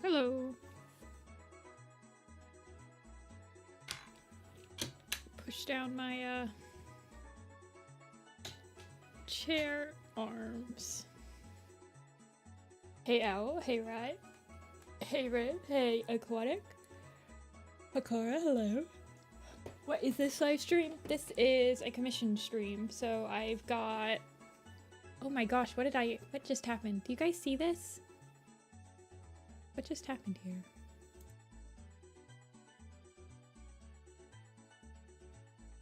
Hello. Push down my chair arms. Hey Owl, hey Rat, hey Red, hey Aquatic, Hakara, hello. What is this live stream? This is a commission stream, so I've got... Oh my gosh, what just happened? Do you guys see this? What just happened here?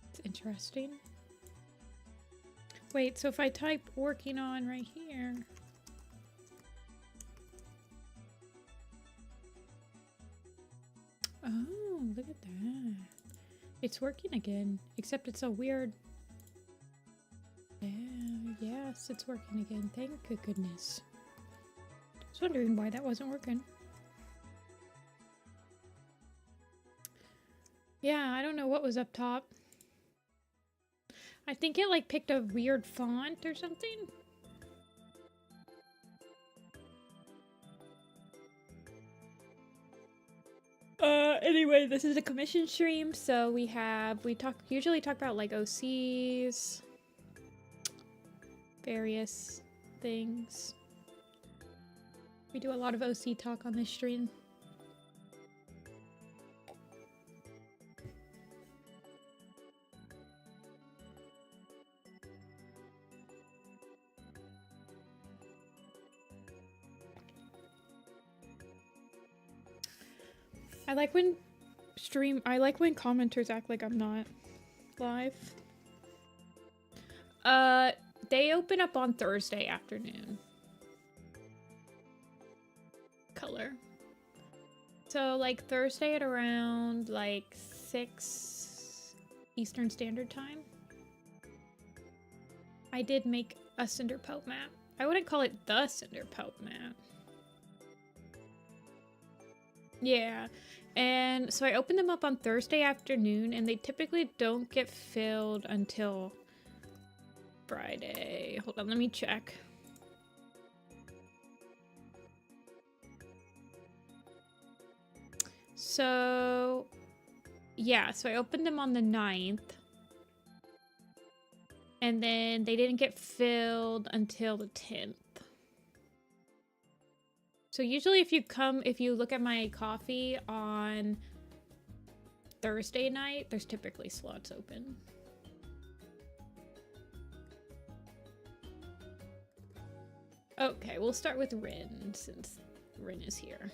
It's interesting. Wait, so if I type working on right here... Oh, look at that. It's working again, except it's so weird. Yeah, yes, it's working again. Thank goodness. I was wondering why that wasn't working. Yeah, I don't know what was up top. I think it like picked a weird font or something. Anyway, this is a commission stream, so we usually talk about like OCs, various things. We do a lot of OC talk on this stream. I like when commenters act like I'm not live. They open up on Thursday afternoon. Color. So like Thursday at around like 6 Eastern Standard Time. I did make a Cinder Pope map. I wouldn't call it the Cinder Pope map. Yeah. And so I opened them up on Thursday afternoon, and they typically don't get filled until Friday. Hold on, let me check. So, yeah, so I opened them on the 9th. And then they didn't get filled until the 10th. So usually if you look at my coffee on Thursday night, there's typically slots open. Okay, we'll start with Rin since Rin is here.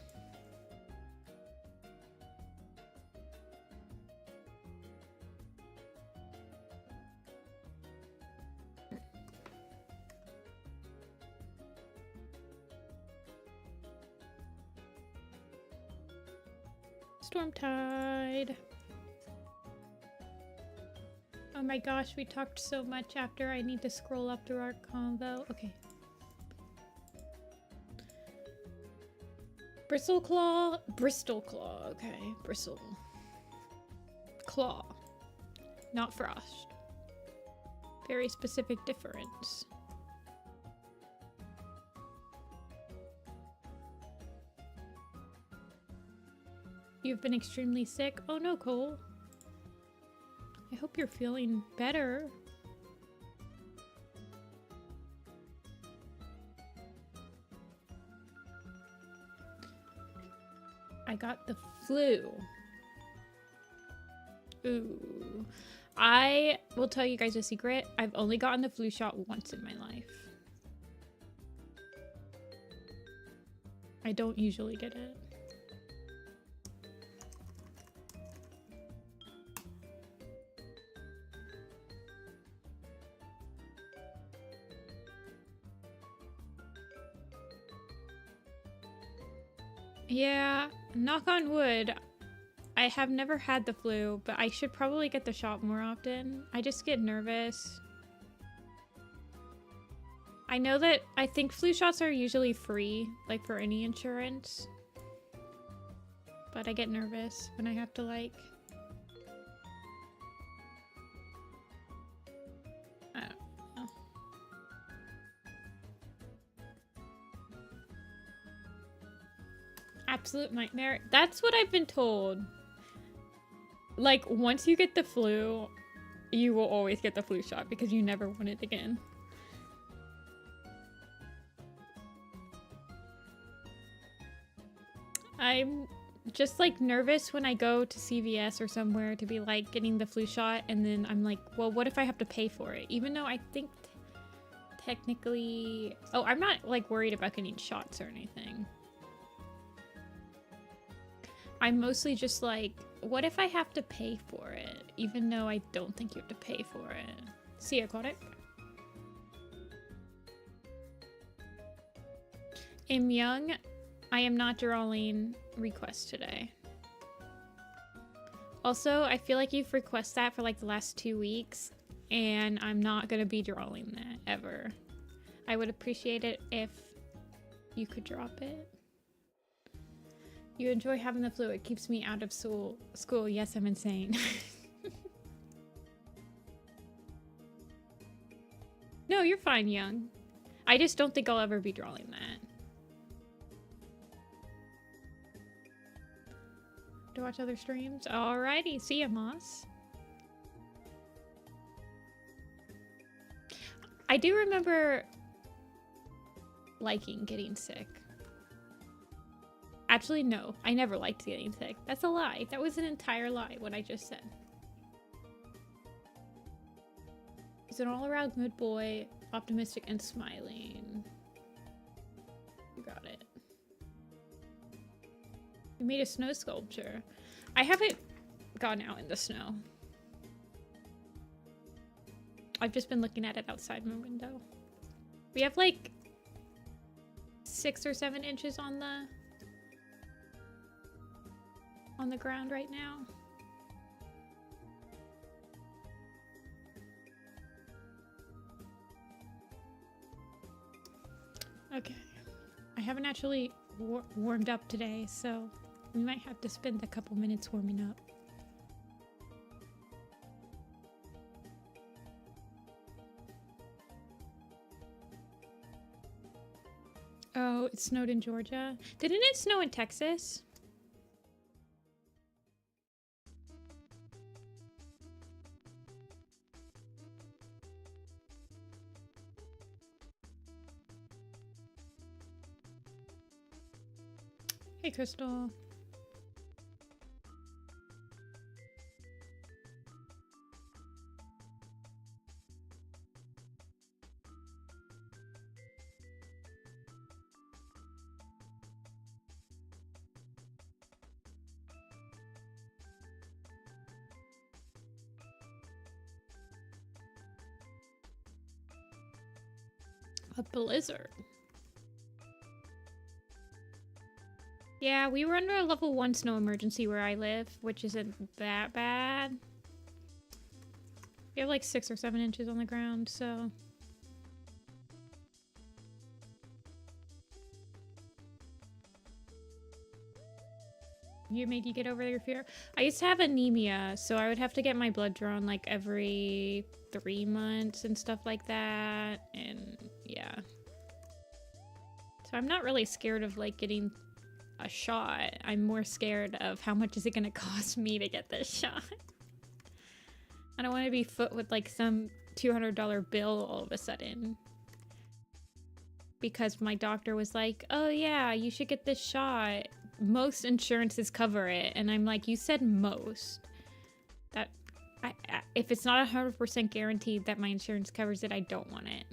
Stormtide. Oh my gosh, we talked so much after. I need to scroll up through our convo. Okay. Bristleclaw. Bristleclaw. Okay. Bristle. Claw. Not frost. Very specific difference. You've been extremely sick? Oh no, Cole. I hope you're feeling better. I got the flu. Ooh. I will tell you guys a secret. I've only gotten the flu shot once in my life. I don't usually get it. Yeah, knock on wood. I have never had the flu, but I should probably get the shot more often. I just get nervous. I know that I think flu shots are usually free, like for any insurance. But I get nervous when I have to like... I don't know. Absolute nightmare. That's what I've been told. Like, once you get the flu, you will always get the flu shot because you never want it again. I'm just like nervous when I go to CVS or somewhere to be like getting the flu shot, and then I'm like, well, what if I have to pay for it? Even though I think technically, oh, I'm not like worried about getting shots or anything. I'm mostly just like, what if I have to pay for it? Even though I don't think you have to pay for it. See, Aquatic? I'm young. I am not drawing request today. Also, I feel like you've requested that for like the last 2 weeks, and I'm not gonna be drawing that ever. I would appreciate it if you could drop it. You enjoy having the flu. It keeps me out of school. Yes, I'm insane. No, you're fine, young. I just don't think I'll ever be drawing that. To watch other streams? Alrighty, see ya, Moss. I do remember liking getting sick. Actually, no. I never liked getting sick. That's a lie. That was an entire lie, what I just said. He's an all-around good boy, optimistic and smiling. You got it. You made a snow sculpture. I haven't gone out in the snow. I've just been looking at it outside my window. We have like 6 or 7 inches on the ground right now. Okay. I haven't actually warmed up today, so we might have to spend a couple minutes warming up. Oh, it snowed in Georgia. Didn't it snow in Texas? Hey, Crystal. A blizzard. Yeah, we were under a level 1 snow emergency where I live, which isn't that bad. We have like 6 or 7 inches on the ground, so... You made you get over your fear? I used to have anemia, so I would have to get my blood drawn like every 3 months and stuff like that, and yeah. So I'm not really scared of like getting a shot. I'm more scared of how much is it gonna cost me to get this shot. I don't want to be foot with like some $200 bill all of a sudden. Because my doctor was like, oh yeah, you should get this shot. Most insurances cover it. And I'm like, you said most. That if it's not 100% guaranteed that my insurance covers it, I don't want it.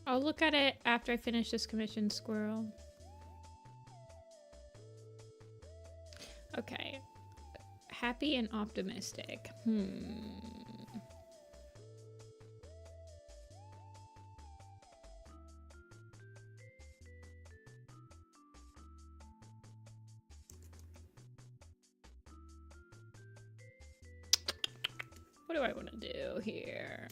I'll look at it after I finish this commission, squirrel. Okay. Happy and optimistic. What do I want to do here?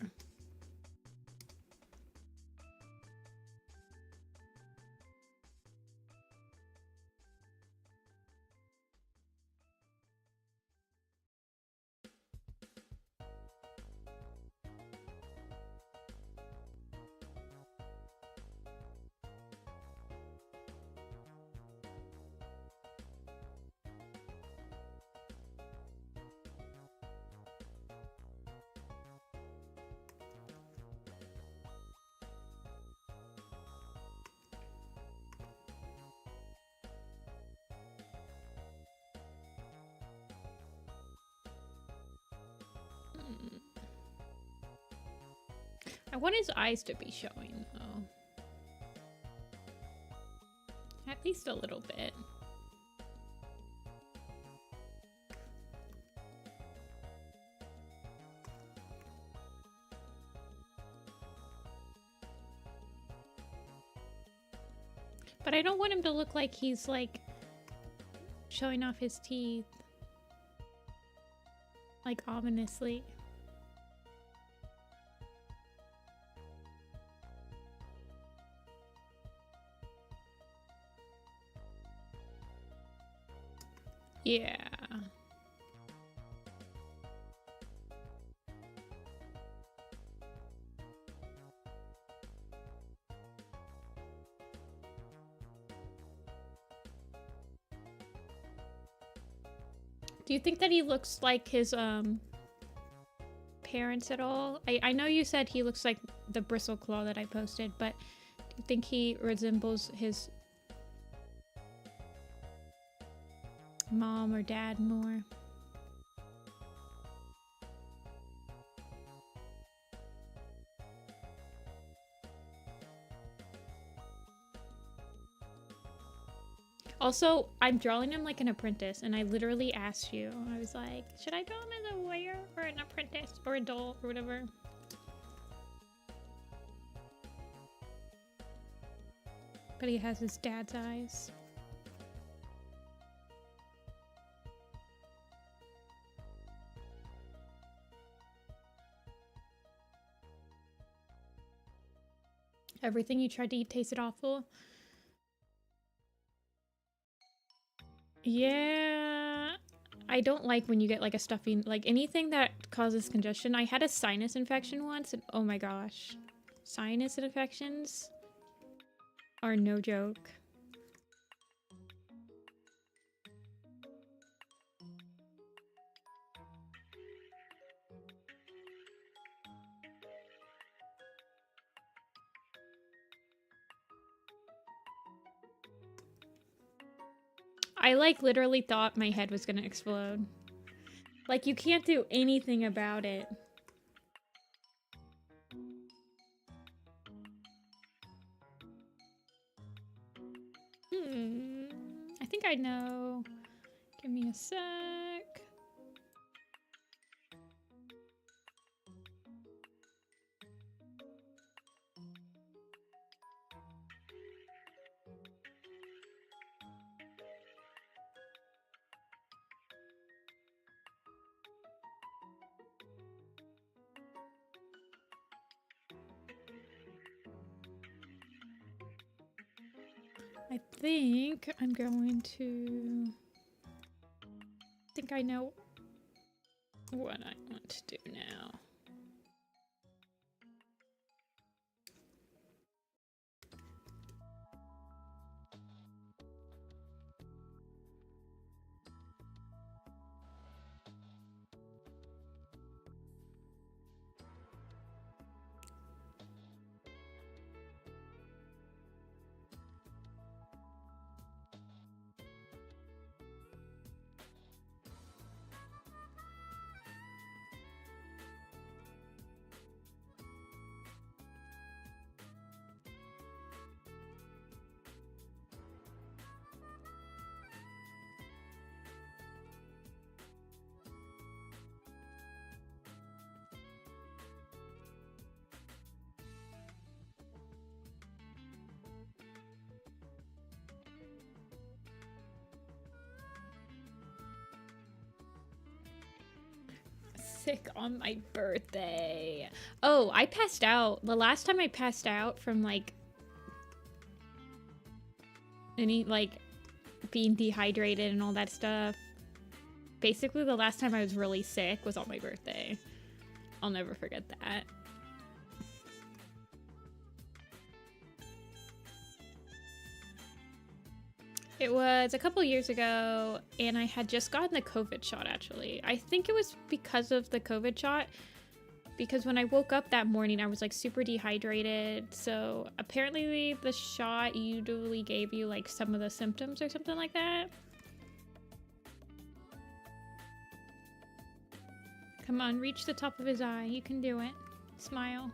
I want his eyes to be showing, though. At least a little bit. But I don't want him to look like he's, like, showing off his teeth. Like, ominously. Yeah. Do you think that he looks like his parents at all? I know you said he looks like the Bristleclaw that I posted, but do you think he resembles his mom or dad more? Also, I'm drawing him like an apprentice, and I literally asked you. I was like, should I draw him as a warrior or an apprentice or adult or whatever? But he has his dad's eyes. Everything you tried to eat tasted awful. Yeah, I don't like when you get like a stuffy, like anything that causes congestion. I had a sinus infection once, and oh my gosh, sinus infections are no joke. I like literally thought my head was gonna explode. Like you can't do anything about it. I think I know. Give me a sec. I think I'm going to... I think I know what I want to do now. Sick on my birthday. Oh, I passed out. The last time I passed out from like any like being dehydrated and all that stuff. Basically the last time I was really sick was on my birthday. I'll never forget that. It was a couple years ago, and I had just gotten the COVID shot, actually. I think it was because of the COVID shot, because when I woke up that morning, I was, like, super dehydrated, so apparently the shot usually gave you, like, some of the symptoms or something like that. Come on, reach the top of his eye. You can do it. Smile.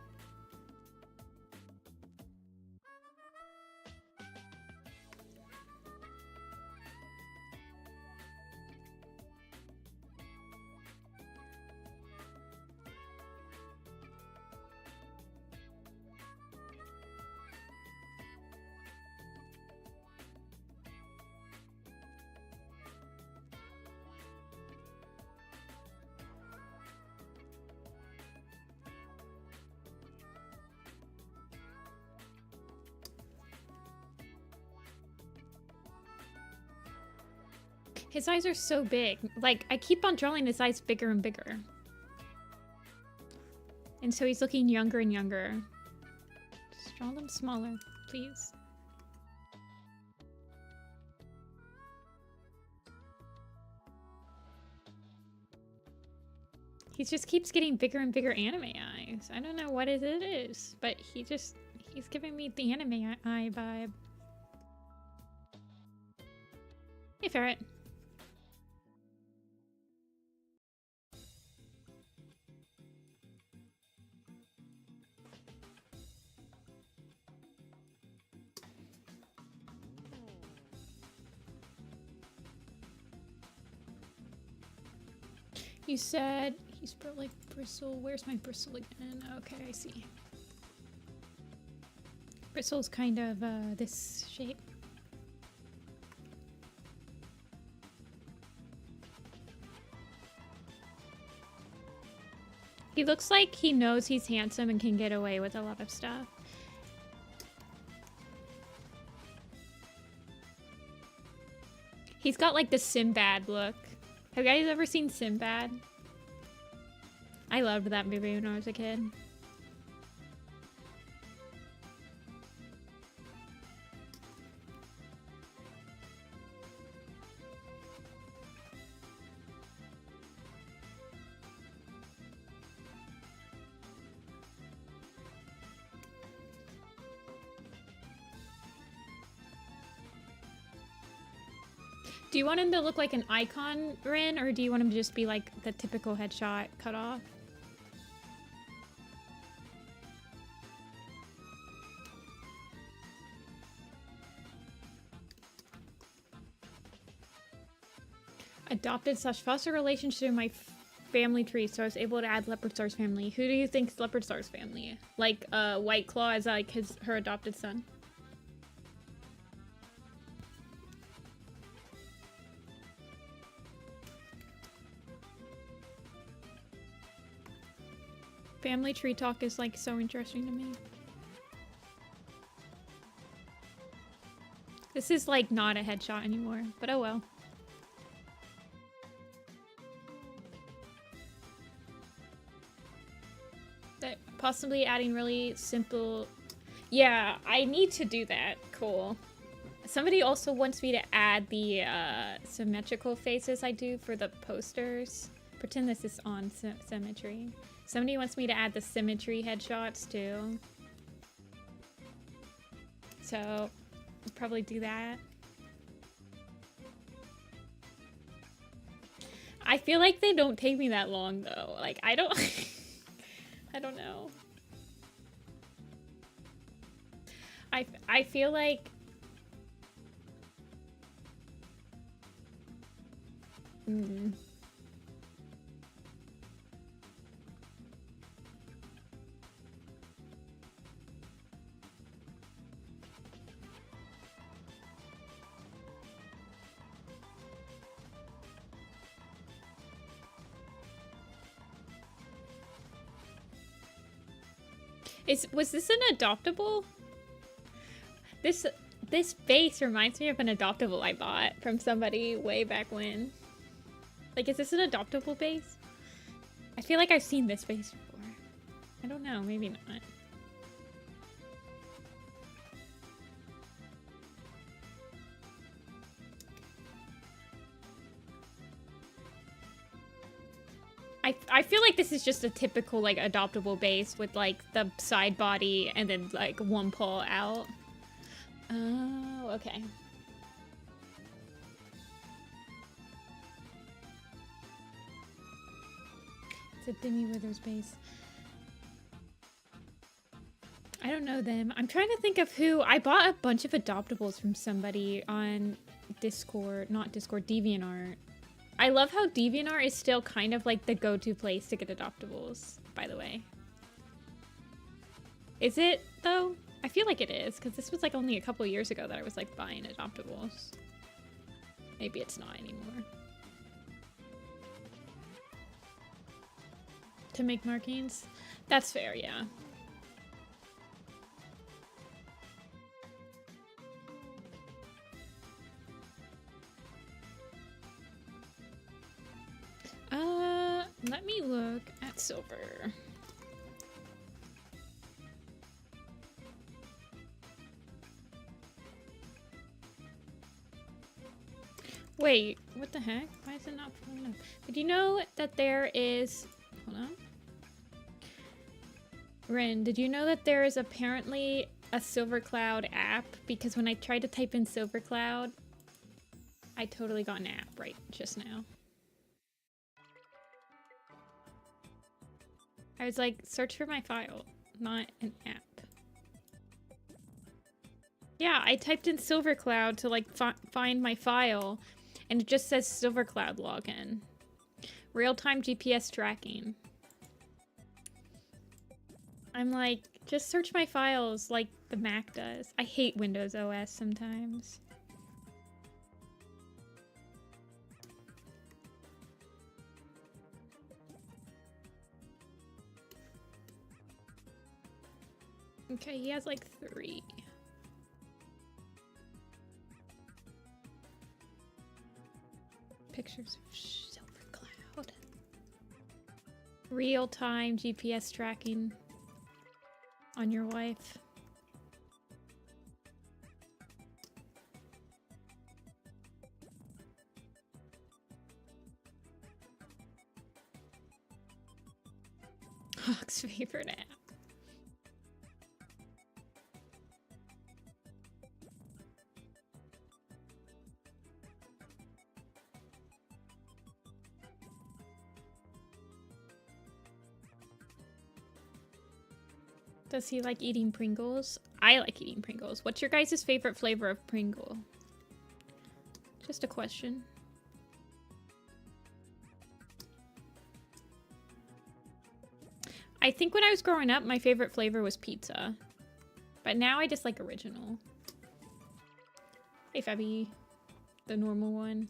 His eyes are so big. Like, I keep on drawing his eyes bigger and bigger. And so he's looking younger and younger. Just draw them smaller, please. He just keeps getting bigger and bigger anime eyes. I don't know what it is, but he's giving me the anime eye vibe. Hey, Ferret. You said he's built like Bristle. Where's my Bristle again? Okay, I see. Bristle's kind of this shape. He looks like he knows he's handsome and can get away with a lot of stuff. He's got like the Sinbad look. Have you guys ever seen Sinbad? I loved that movie when I was a kid. Do you want him to look like an icon, Rin, or do you want him to just be like the typical headshot cut off? Adopted / foster relationship in my family tree, so I was able to add Leopard Star's family. Who do you think's Leopard Star's family? Like, White Claw is like her adopted son. Family tree talk is like so interesting to me. This is like not a headshot anymore, but oh well. That possibly adding really simple. Yeah, I need to do that. Cool. Somebody also wants me to add the symmetrical faces I do for the posters. Pretend this is on symmetry. Somebody wants me to add the symmetry headshots too. So, I'll probably do that. I feel like they don't take me that long though. Like, I don't... I don't know. I feel like... Was this an adoptable? This base reminds me of an adoptable I bought from somebody way back when. Like, is this an adoptable base? I feel like I've seen this base before. I don't know, maybe not. I feel like this is just a typical, like, adoptable base with, like, the side body and then, like, one paw out. Oh, okay. It's a Demi Withers base. I don't know them. I'm trying to think of who. I bought a bunch of adoptables from somebody on Discord. Not Discord, DeviantArt. I love how DeviantArt is still kind of like the go-to place to get adoptables, by the way. Is it, though? I feel like it is, because this was like only a couple years ago that I was like buying adoptables. Maybe it's not anymore. To make markings? That's fair, yeah. Let me look at silver. Wait, what the heck? Why is it not pulling up? Did you know that there is... Hold on. Rin, did you know that there is apparently a Silver Cloud app? Because when I tried to type in Silver Cloud, I totally got an app right just now. I was like, search for my file, not an app. Yeah, I typed in Silver Cloud to like find my file, and it just says Silver Cloud login. Real-time GPS tracking. I'm like, just search my files like the Mac does. I hate Windows OS sometimes. Okay, he has like 3. Pictures of Silver Cloud. Real-time GPS tracking on your wife. Hawk's favorite app. Does he like eating Pringles? I like eating Pringles. What's your guys' favorite flavor of Pringle? Just a question. I think when I was growing up, my favorite flavor was pizza. But now I just like original. Hey, Febby. The normal one.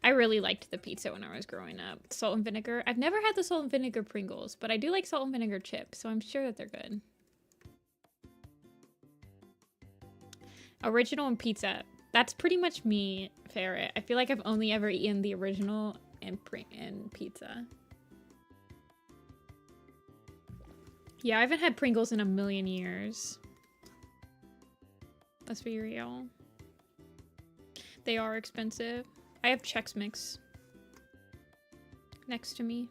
I really liked the pizza when I was growing up. Salt and vinegar. I've never had the salt and vinegar Pringles, but I do like salt and vinegar chips, so I'm sure that they're good. Original and pizza. That's pretty much me, Ferret. I feel like I've only ever eaten the original and pizza. Yeah, I haven't had Pringles in a million years. Let's be real. They are expensive. I have Chex Mix next to me.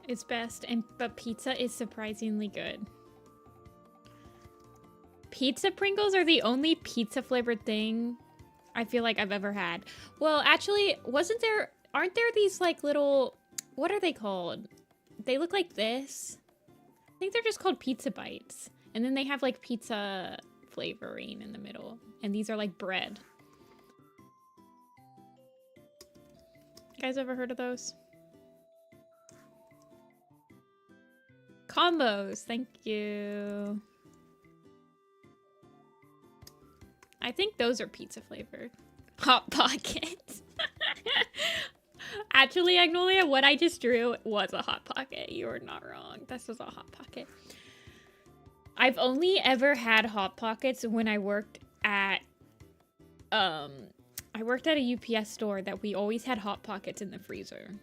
It's best, but pizza is surprisingly good. Pizza Pringles are the only pizza flavored thing I feel like I've ever had. Well, actually, aren't there these like little, what are they called? They look like this. I think they're just called pizza bites. And then they have like pizza flavoring in the middle. And these are like bread. You guys ever heard of those? Combos, thank you. I think those are pizza flavored. Hot Pockets. Actually, Agnolia, what I just drew was a Hot Pocket. You are not wrong. This is a Hot Pocket. I've only ever had Hot Pockets when I worked at a UPS store that we always had Hot Pockets in the freezer.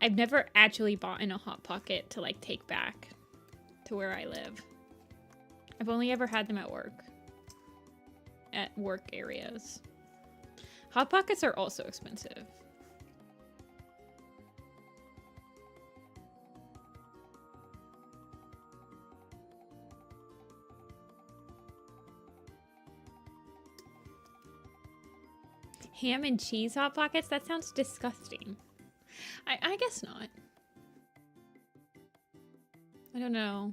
I've never actually bought in a Hot Pocket to like take back to where I live. I've only ever had them at work areas. Hot Pockets are also expensive. Ham and cheese Hot Pockets? That sounds disgusting. I guess not. I don't know.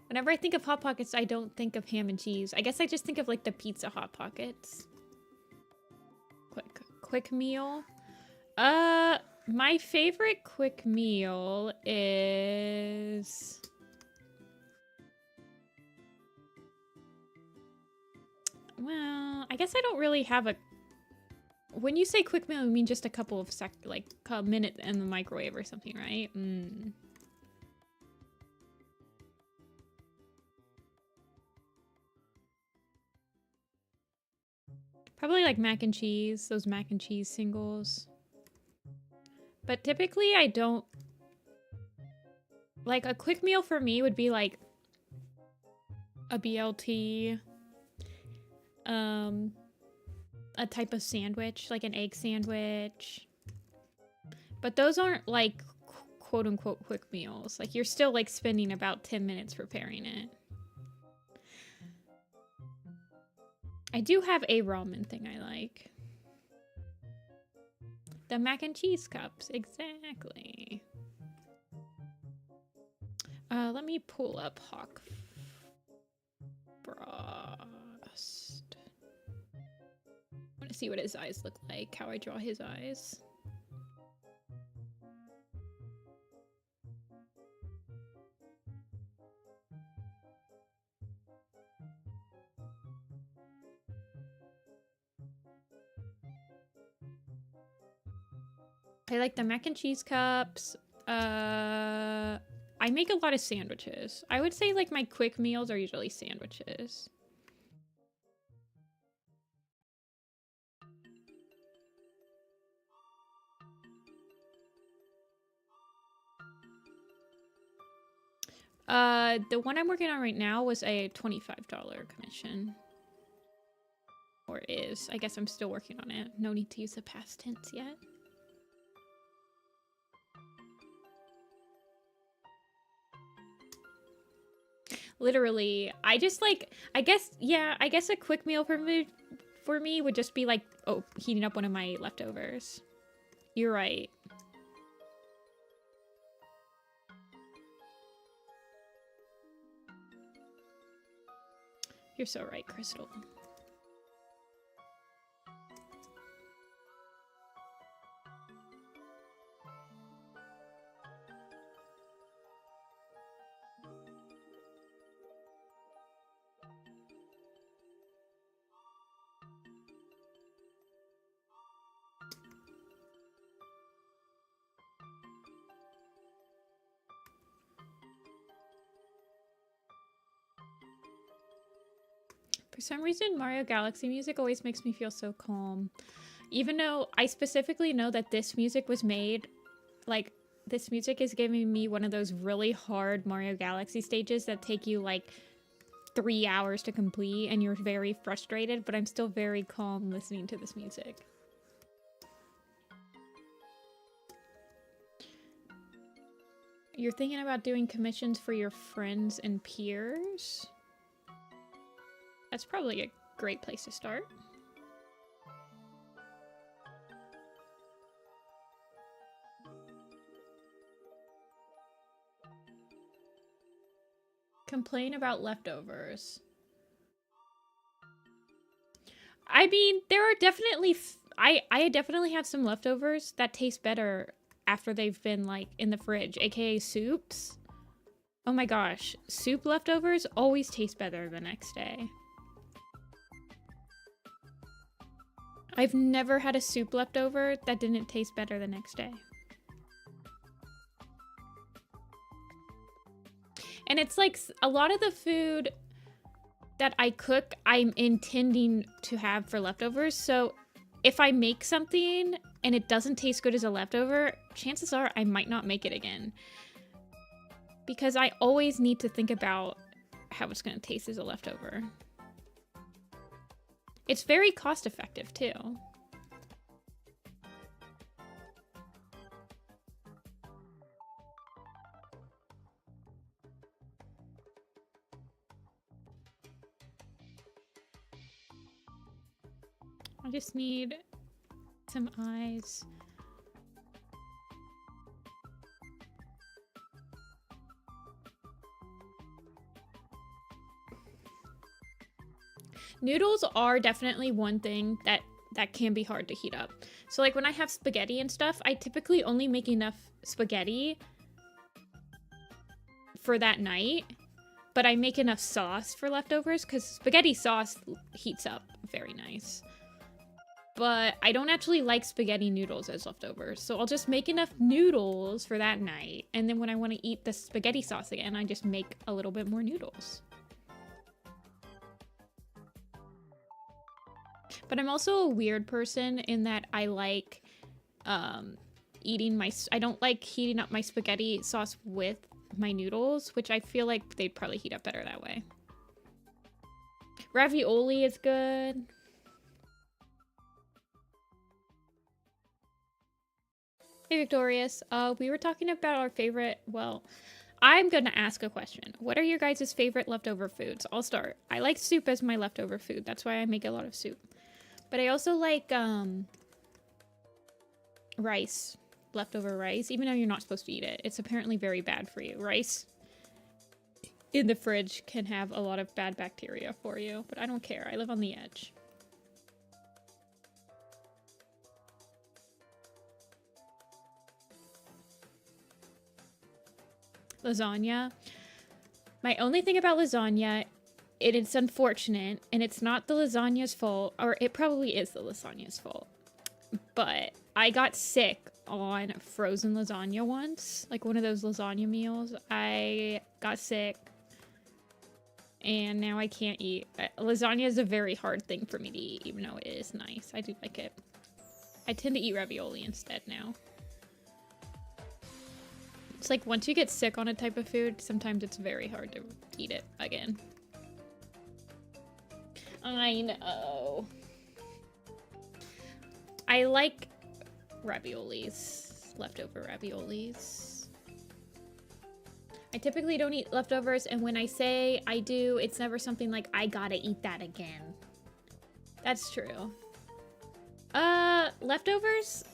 Whenever I think of Hot Pockets, I don't think of ham and cheese. I guess I just think of like the pizza Hot Pockets. Quick meal. My favorite quick meal is... Well, I guess I don't really have a... when you say quick meal, you mean just a couple of like a minute in the microwave or something, right? Probably like mac and cheese, those mac and cheese singles. But typically I don't... Like a quick meal for me would be like a BLT, a type of sandwich, like an egg sandwich. But those aren't like quote unquote quick meals. Like you're still like spending about 10 minutes preparing it. I do have a ramen thing I like. The mac and cheese cups, exactly. Let me pull up Hawk Frost. I want to see what his eyes look like, how I draw his eyes. I like the mac and cheese cups. I make a lot of sandwiches. I would say like my quick meals are usually sandwiches. The one I'm working on right now was a $25 commission. Or is. I guess I'm still working on it. No need to use the past tense yet. Literally, I just like, I guess a quick meal for me would just be like, oh, heating up one of my leftovers. You're right. You're so right, Crystal. For some reason, Mario Galaxy music always makes me feel so calm. Even though I specifically know that this music was made, like, this music is giving me one of those really hard Mario Galaxy stages that take you, like, 3 hours to complete, and you're very frustrated, but I'm still very calm listening to this music. You're thinking about doing commissions for your friends and peers? That's probably a great place to start. Complain about leftovers. I mean, there are definitely... I definitely have some leftovers that taste better after they've been, like, in the fridge, aka soups. Oh my gosh. Soup leftovers always taste better the next day. I've never had a soup leftover that didn't taste better the next day. And it's like a lot of the food that I cook, I'm intending to have for leftovers. So if I make something and it doesn't taste good as a leftover, chances are I might not make it again. Because I always need to think about how it's going to taste as a leftover. It's very cost effective too. I just need some eyes. Noodles are definitely one thing that can be hard to heat up. So like when I have spaghetti and stuff, I typically only make enough spaghetti for that night, but I make enough sauce for leftovers because spaghetti sauce heats up very nice. but I don't actually like spaghetti noodles as leftovers. So I'll just make enough noodles for that night. And then when I want to eat the spaghetti sauce again, I just make a little bit more noodles. But I'm also a weird person in that I like I don't like heating up my spaghetti sauce with my noodles, which I feel like they'd probably heat up better that way. Ravioli is good. Hey Victorious, we were talking about our favorite, well, I'm gonna ask a question. What are your guys' favorite leftover foods? I'll start. I like soup as my leftover food. That's why I make a lot of soup. But I also like rice, leftover rice, even though you're not supposed to eat it. It's apparently very bad for you. Rice in the fridge can have a lot of bad bacteria for you, but I don't care. I live on the edge. Lasagna. My only thing about lasagna, it's unfortunate, and it's not the lasagna's fault, or it probably is the lasagna's fault, but I got sick on frozen lasagna once, like one of those lasagna meals. I got sick, and now I can't eat. Lasagna is a very hard thing for me to eat, even though it is nice. I do like it. I tend to eat ravioli instead now. It's like once you get sick on a type of food, sometimes it's very hard to eat it again. I know. I like raviolis, leftover raviolis. I typically don't eat leftovers, and when I say I do, it's never something like, I gotta eat that again. That's true. Leftovers?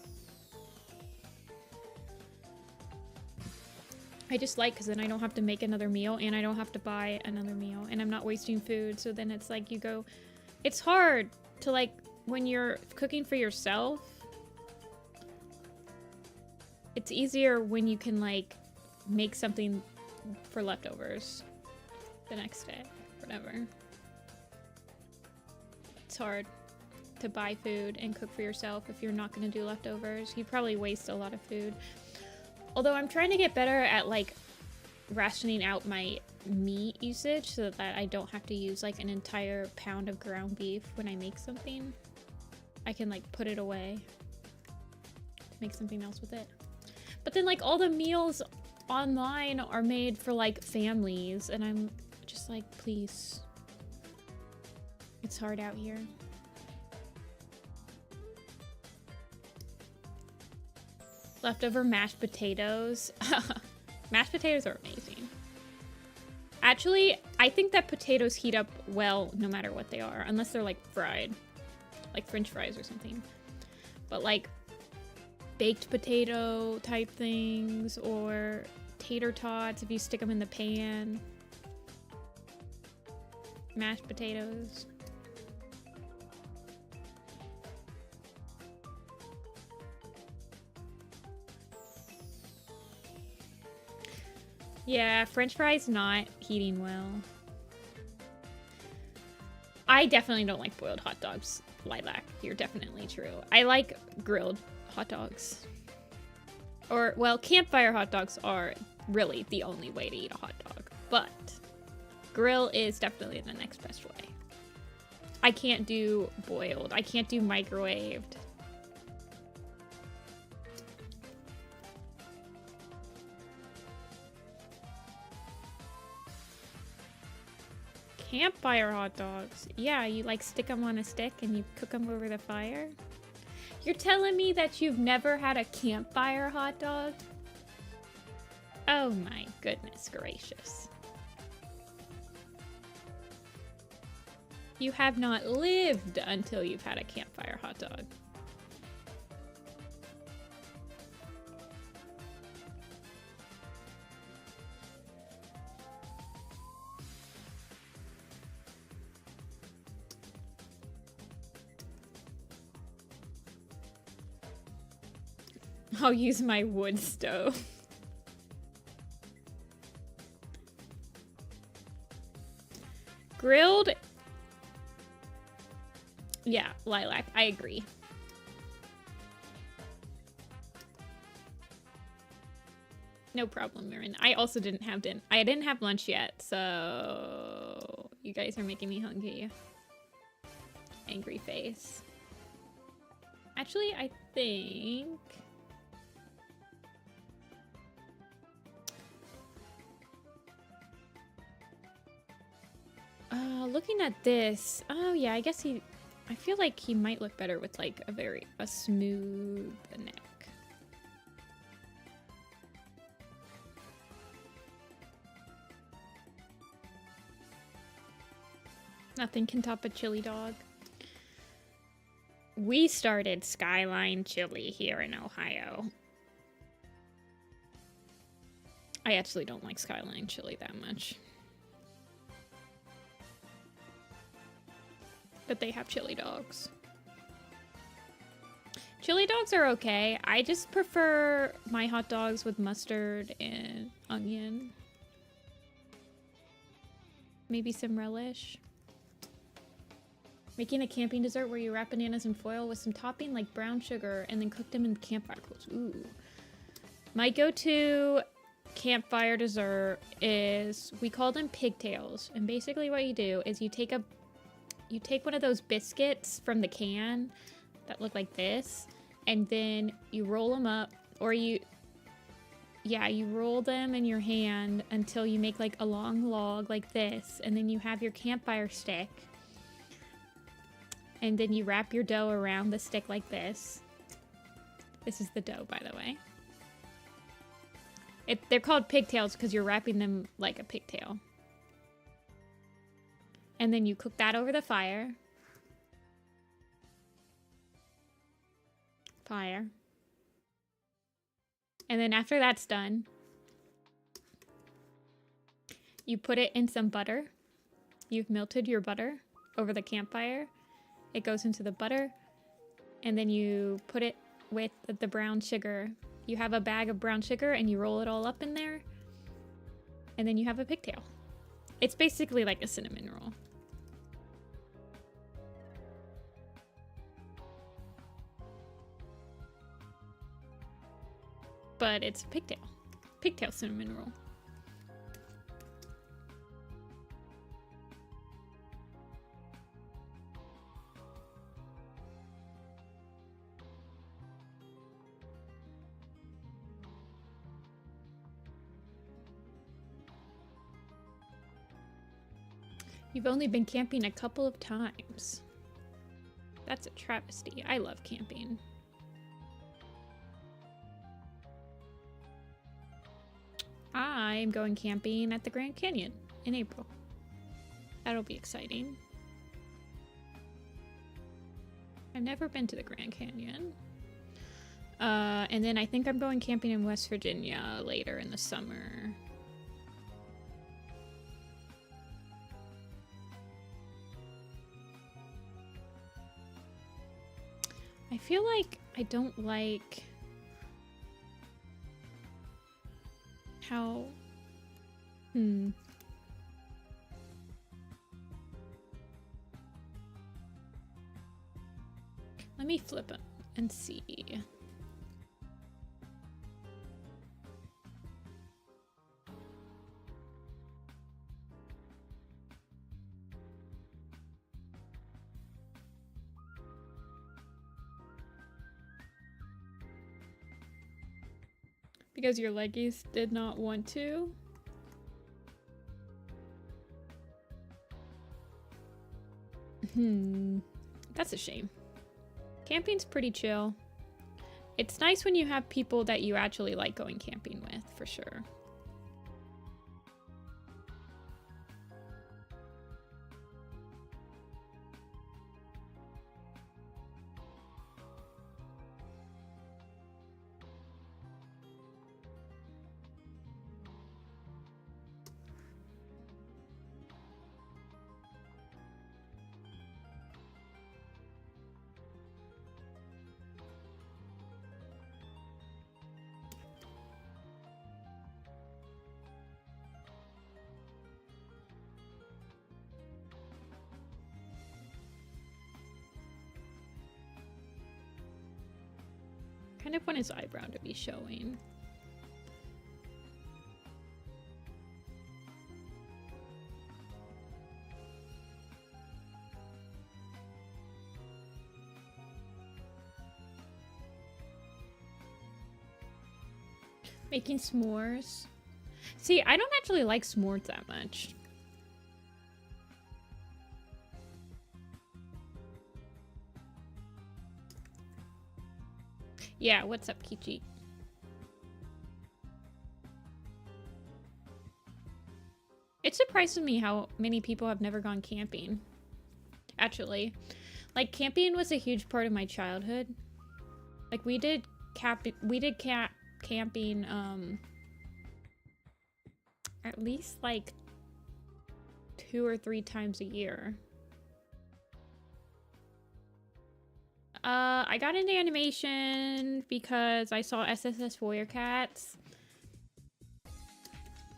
I just like, because then I don't have to make another meal, and I don't have to buy another meal, and I'm not wasting food, so then it's like you go... It's hard to, like, when you're cooking for yourself, it's easier when you can, like, make something for leftovers the next day, whatever. It's hard to buy food and cook for yourself if you're not going to do leftovers. You probably waste a lot of food. Although I'm trying to get better at, like, rationing out my meat usage so that I don't have to use, like, an entire pound of ground beef when I make something. I can, like, put it away to make something else with it. But then, like, all the meals online are made for, like, families, and I'm just like, please. It's hard out here. Leftover mashed potatoes. Mashed potatoes are amazing. Actually, I think that potatoes heat up well no matter what they are, unless they're like fried, like French fries or something. But like baked potato type things, or tater tots if you stick them in the pan. Mashed potatoes. Yeah, French fries not heating well. I definitely don't like boiled hot dogs, Lilac. You're definitely true. I like grilled hot dogs. Or, well, campfire hot dogs are really the only way to eat a hot dog. But grill is definitely the next best way. I can't do boiled. I can't do microwaved. Campfire hot dogs. Yeah, you like stick them on a stick and you cook them over the fire. You're telling me that you've never had a campfire hot dog? Oh my goodness gracious. You have not lived until you've had a campfire hot dog. I'll use my wood stove. Grilled. Yeah, Lilac, I agree. No problem, Marin. I also didn't have dinner. I didn't have lunch yet, so you guys are making me hungry. Angry face. Actually, I think... looking at this... Oh, yeah, I guess he... I feel like he might look better with, like, a smooth neck. Nothing can top a chili dog. We started Skyline Chili here in Ohio. I actually don't like Skyline Chili that much. But they have chili dogs. Chili dogs are okay. I just prefer my hot dogs with mustard and onion. Maybe some relish. Making a camping dessert where you wrap bananas in foil with some topping like brown sugar and then cook them in campfire coals. Ooh. My go-to campfire dessert is, we call them pigtails. And basically what you do is you take one of those biscuits from the can that look like this, and then you roll them up, or you roll them in your hand until you make like a long log like this, and then you have your campfire stick. And then you wrap your dough around the stick like this. This is the dough, by the way. They're called pigtails because you're wrapping them like a pigtail. And then you cook that over the fire. And then after that's done, you put it in some butter. You've melted your butter over the campfire. It goes into the butter, and then you put it with the brown sugar. You have a bag of brown sugar and you roll it all up in there, and then you have a pigtail. It's basically like a cinnamon roll. But it's a pigtail. Pigtail cinnamon roll. You've only been camping a couple of times. That's a travesty. I love camping. I'm going camping at the Grand Canyon in April. That'll be exciting. I've never been to the Grand Canyon. And then I think I'm going camping in West Virginia later in the summer. I feel like I don't like how... Let me flip it and see. Because your leggies did not want to? That's a shame. Camping's pretty chill. It's nice when you have people that you actually like going camping with, for sure. Kind of want his eyebrow to be showing. Making s'mores. See, I don't actually like s'mores that much. Yeah, what's up, Kichi? It surprises me how many people have never gone camping. Actually, like camping was a huge part of my childhood. Like we did camping at least like 2 or 3 times a year. I got into animation because I saw SSS Warrior Cats,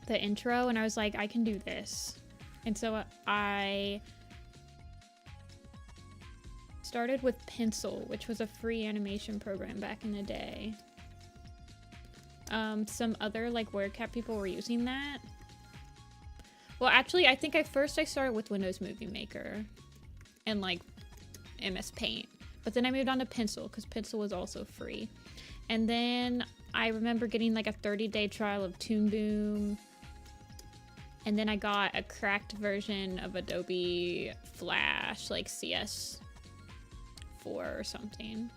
the intro, and I was like, I can do this. And so I started with Pencil, which was a free animation program back in the day. Some other like Warrior Cat people were using that. Well, actually, I think I started with Windows Movie Maker and like MS Paint. But then I moved on to Pencil because Pencil was also free. And then I remember getting like a 30-day trial of Toon Boom. And then I got a cracked version of Adobe Flash, like CS4 or something.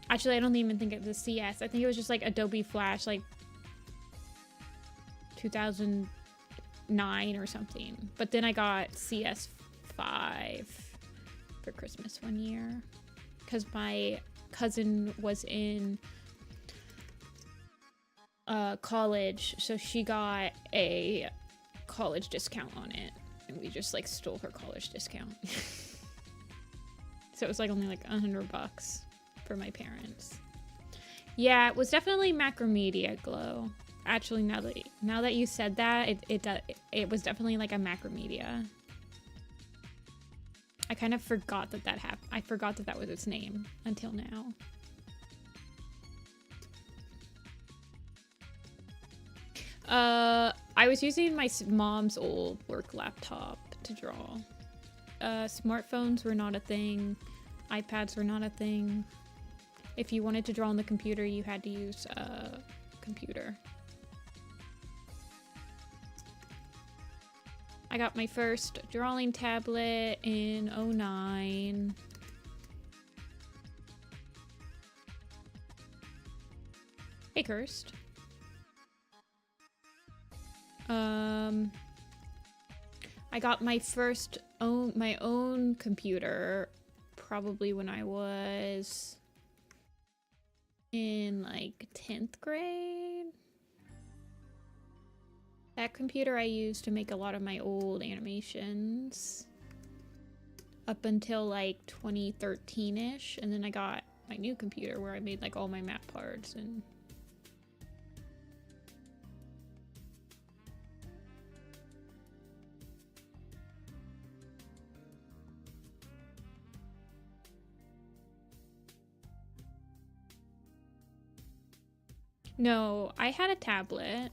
Actually, I don't even think it was CS. I think it was just like Adobe Flash, like 2009 or something. But then I got CS5 for Christmas one year because my cousin was in college, so she got a college discount on it, and we just like stole her college discount. So it was like only like $100 for my parents. Yeah, it was definitely Macromedia Glow. Actually, now that you said that, it was definitely like a Macromedia. I kind of forgot that happened. I forgot that was its name until now. I was using my mom's old work laptop to draw. Smartphones were not a thing. iPads were not a thing. If you wanted to draw on the computer, you had to use a computer. I got my first drawing tablet in 2009. Hey, Kirst. I got my first my own computer probably when I was in like 10th grade. That computer I used to make a lot of my old animations up until like 2013-ish, and then I got my new computer where I made like all my map parts and no, I had a tablet.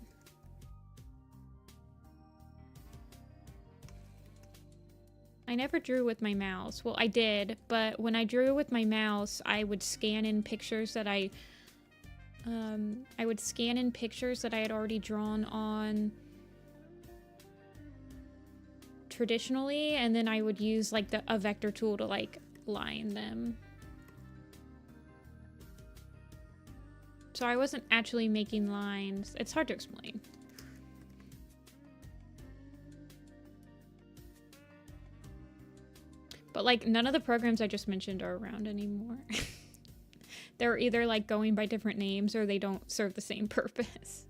I never drew with my mouse. Well, I did, but when I drew with my mouse, I would scan in pictures that I had already drawn on traditionally, and then I would use like a vector tool to like line them. So I wasn't actually making lines. It's hard to explain. But like none of the programs I just mentioned are around anymore. They're either like going by different names or they don't serve the same purpose.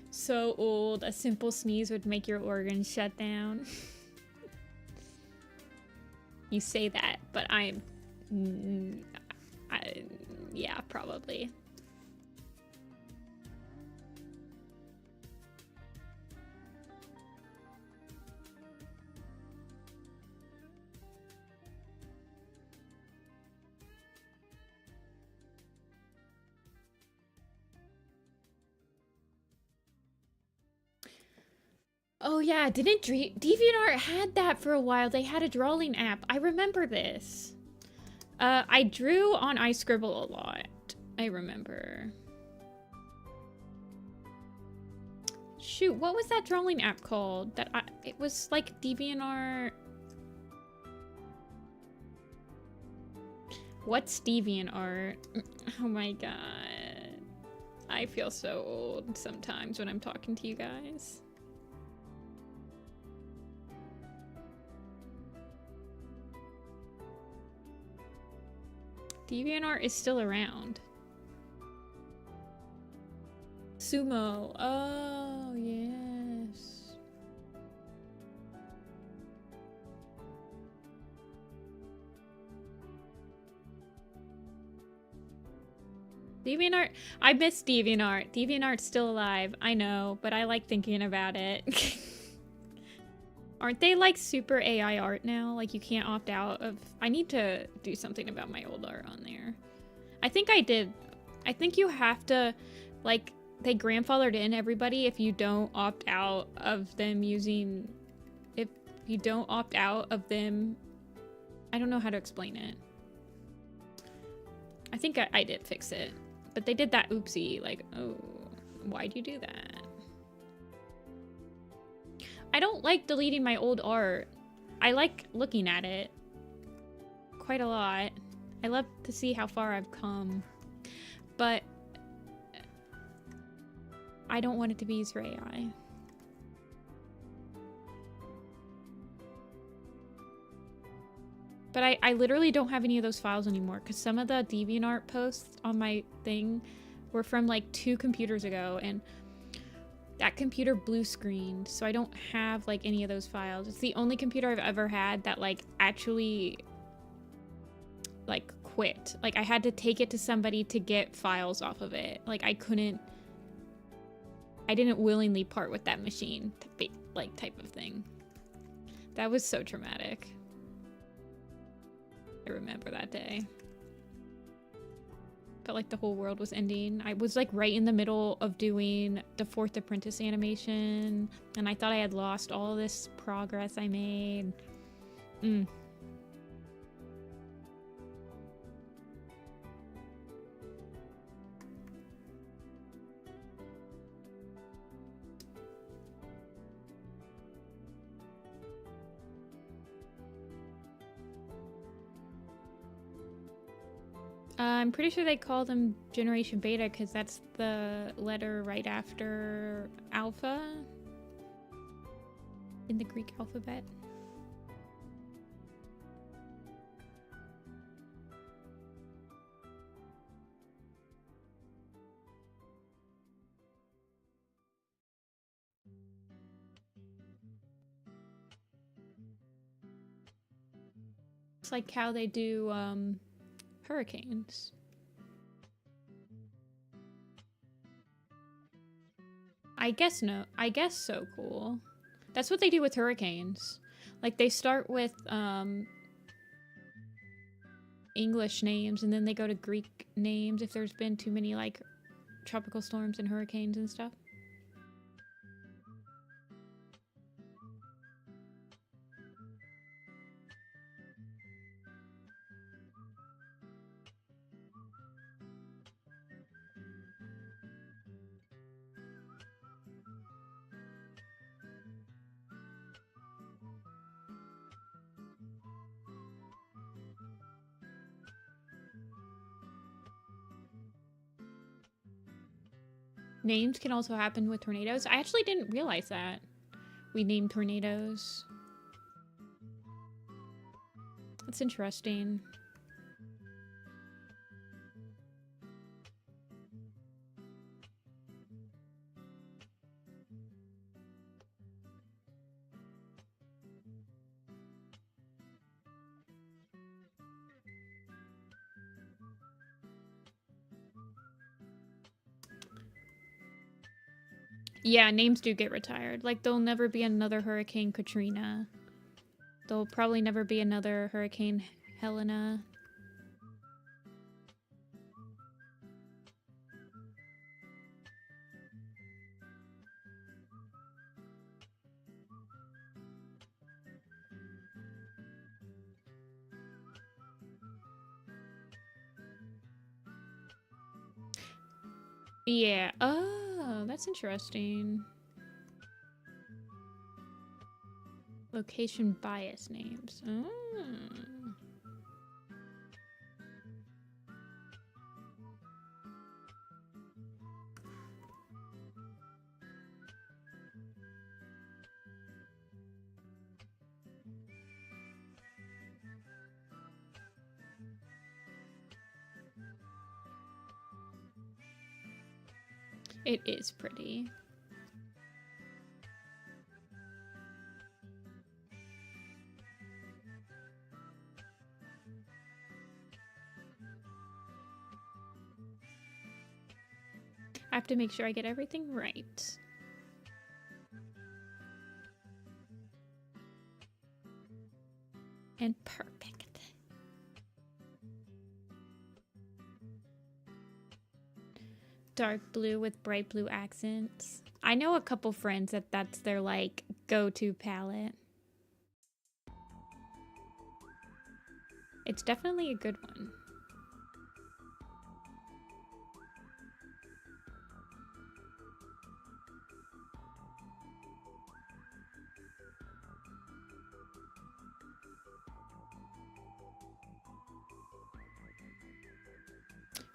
So old, a simple sneeze would make your organs shut down. You say that, but yeah, probably. Oh yeah, didn't DeviantArt had that for a while? They had a drawing app. I remember this. I drew on iScribble a lot. I remember. Shoot, what was that drawing app called? It was like DeviantArt. What's DeviantArt? Oh my god. I feel so old sometimes when I'm talking to you guys. DeviantArt is still around. Sumo. Oh, yes. DeviantArt. I miss DeviantArt. DeviantArt's still alive. I know, but I like thinking about it. Aren't they like super AI art now? Like you can't opt out of... I need to do something about my old art on there. I think I did. I think you have to, like, they grandfathered in everybody if you don't opt out of them using... If you don't opt out of them... I don't know how to explain it. I think I did fix it. But they did that oopsie, like, oh, why'd you do that? I don't like deleting my old art. I like looking at it quite a lot. I love to see how far I've come. But I don't want it to be used for AI. But I literally don't have any of those files anymore because some of the DeviantArt posts on my thing were from like 2 computers ago, and that computer blue screened, so I don't have like any of those files. It's the only computer I've ever had that like actually like quit. Like I had to take it to somebody to get files off of it. Like I didn't willingly part with that machine, like type of thing. That was so traumatic. I remember that day. Felt like the whole world was ending. I was like right in the middle of doing the 4th Apprentice animation, and I thought I had lost all this progress I made. I'm pretty sure they call them Generation Beta because that's the letter right after Alpha in the Greek alphabet. It's like how they do hurricanes. I guess so. Cool. That's what they do with hurricanes. Like they start with English names and then they go to Greek names if there's been too many like tropical storms and hurricanes and stuff. Names can also happen with tornadoes. I actually didn't realize that. We named tornadoes. That's interesting. Yeah, names do get retired. Like, there'll never be another Hurricane Katrina. There'll probably never be another Hurricane Helena. Yeah. Oh, that's interesting. Location bias names. Oh. It is pretty. I have to make sure I get everything right. And perfect. Dark blue with bright blue accents. I know a couple friends that's their like go-to palette. It's definitely a good one.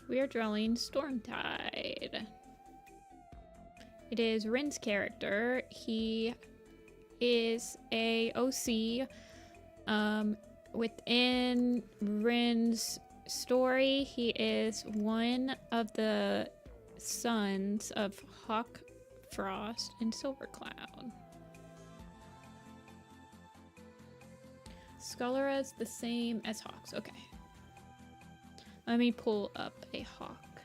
We are drawing Stormtide. It is Rin's character. He is a OC. Within Rin's story, he is one of the sons of Hawk Frost and Silvercloud. Skullera's the same as Hawk's. Okay. Let me pull up a Hawk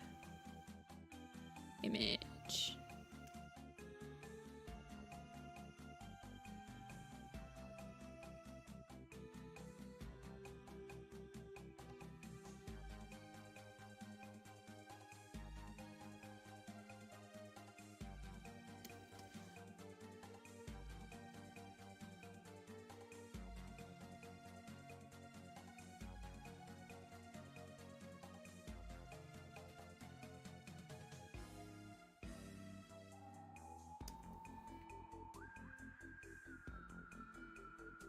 image.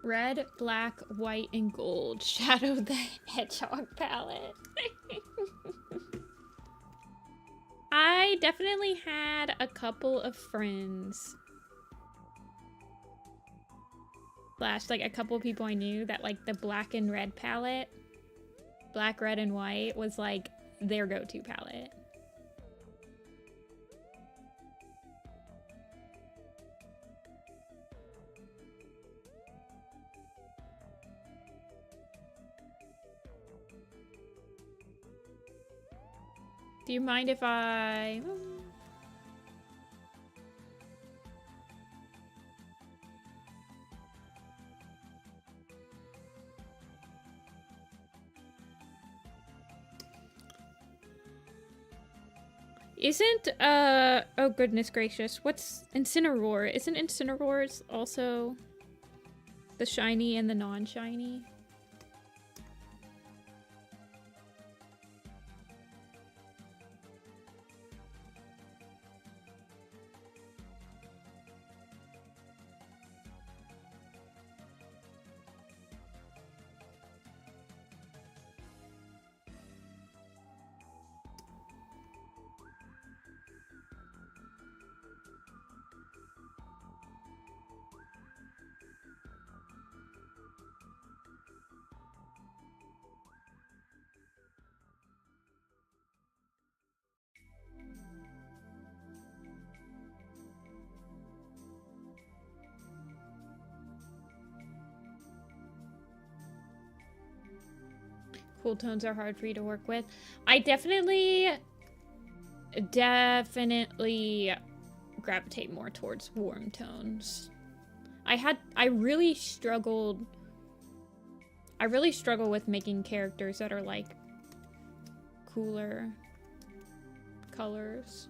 Red, black, white, and gold. Shadow the Hedgehog palette. I definitely had a couple of friends. Slash, like a couple of people I knew that like the black and red palette. Black, red, and white was like their go-to palette. Do you mind if I... Isn't, oh goodness gracious, what's Incineroar? Isn't Incineroar's also the shiny and the non-shiny? Cool tones are hard for you to work with. I definitely gravitate more towards warm tones. I really struggle with making characters that are like cooler colors.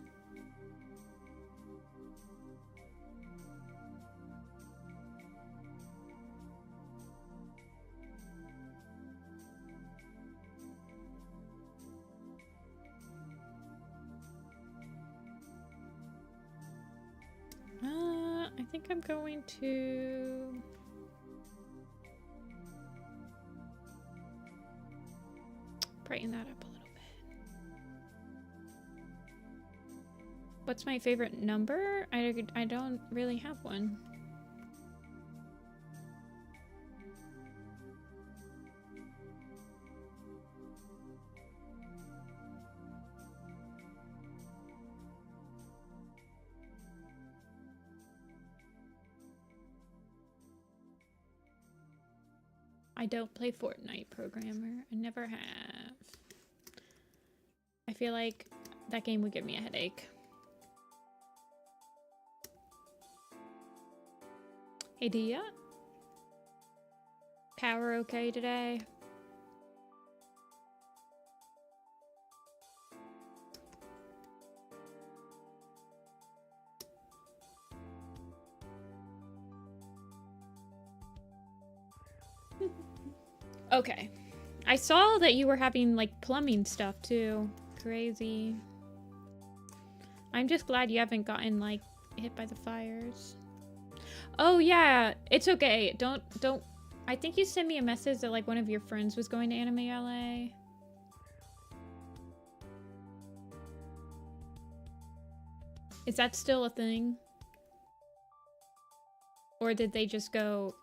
think I'm going to... brighten that up a little bit. What's my favorite number? I don't really have one. I don't play Fortnite, programmer. I never have. I feel like that game would give me a headache. Hey, Dia? Power okay today? Okay. I saw that you were having, like, plumbing stuff, too. Crazy. I'm just glad you haven't gotten, like, hit by the fires. Oh, yeah. It's okay. Don't... I think you sent me a message that, like, one of your friends was going to Anime LA. Is that still a thing? Or did they just go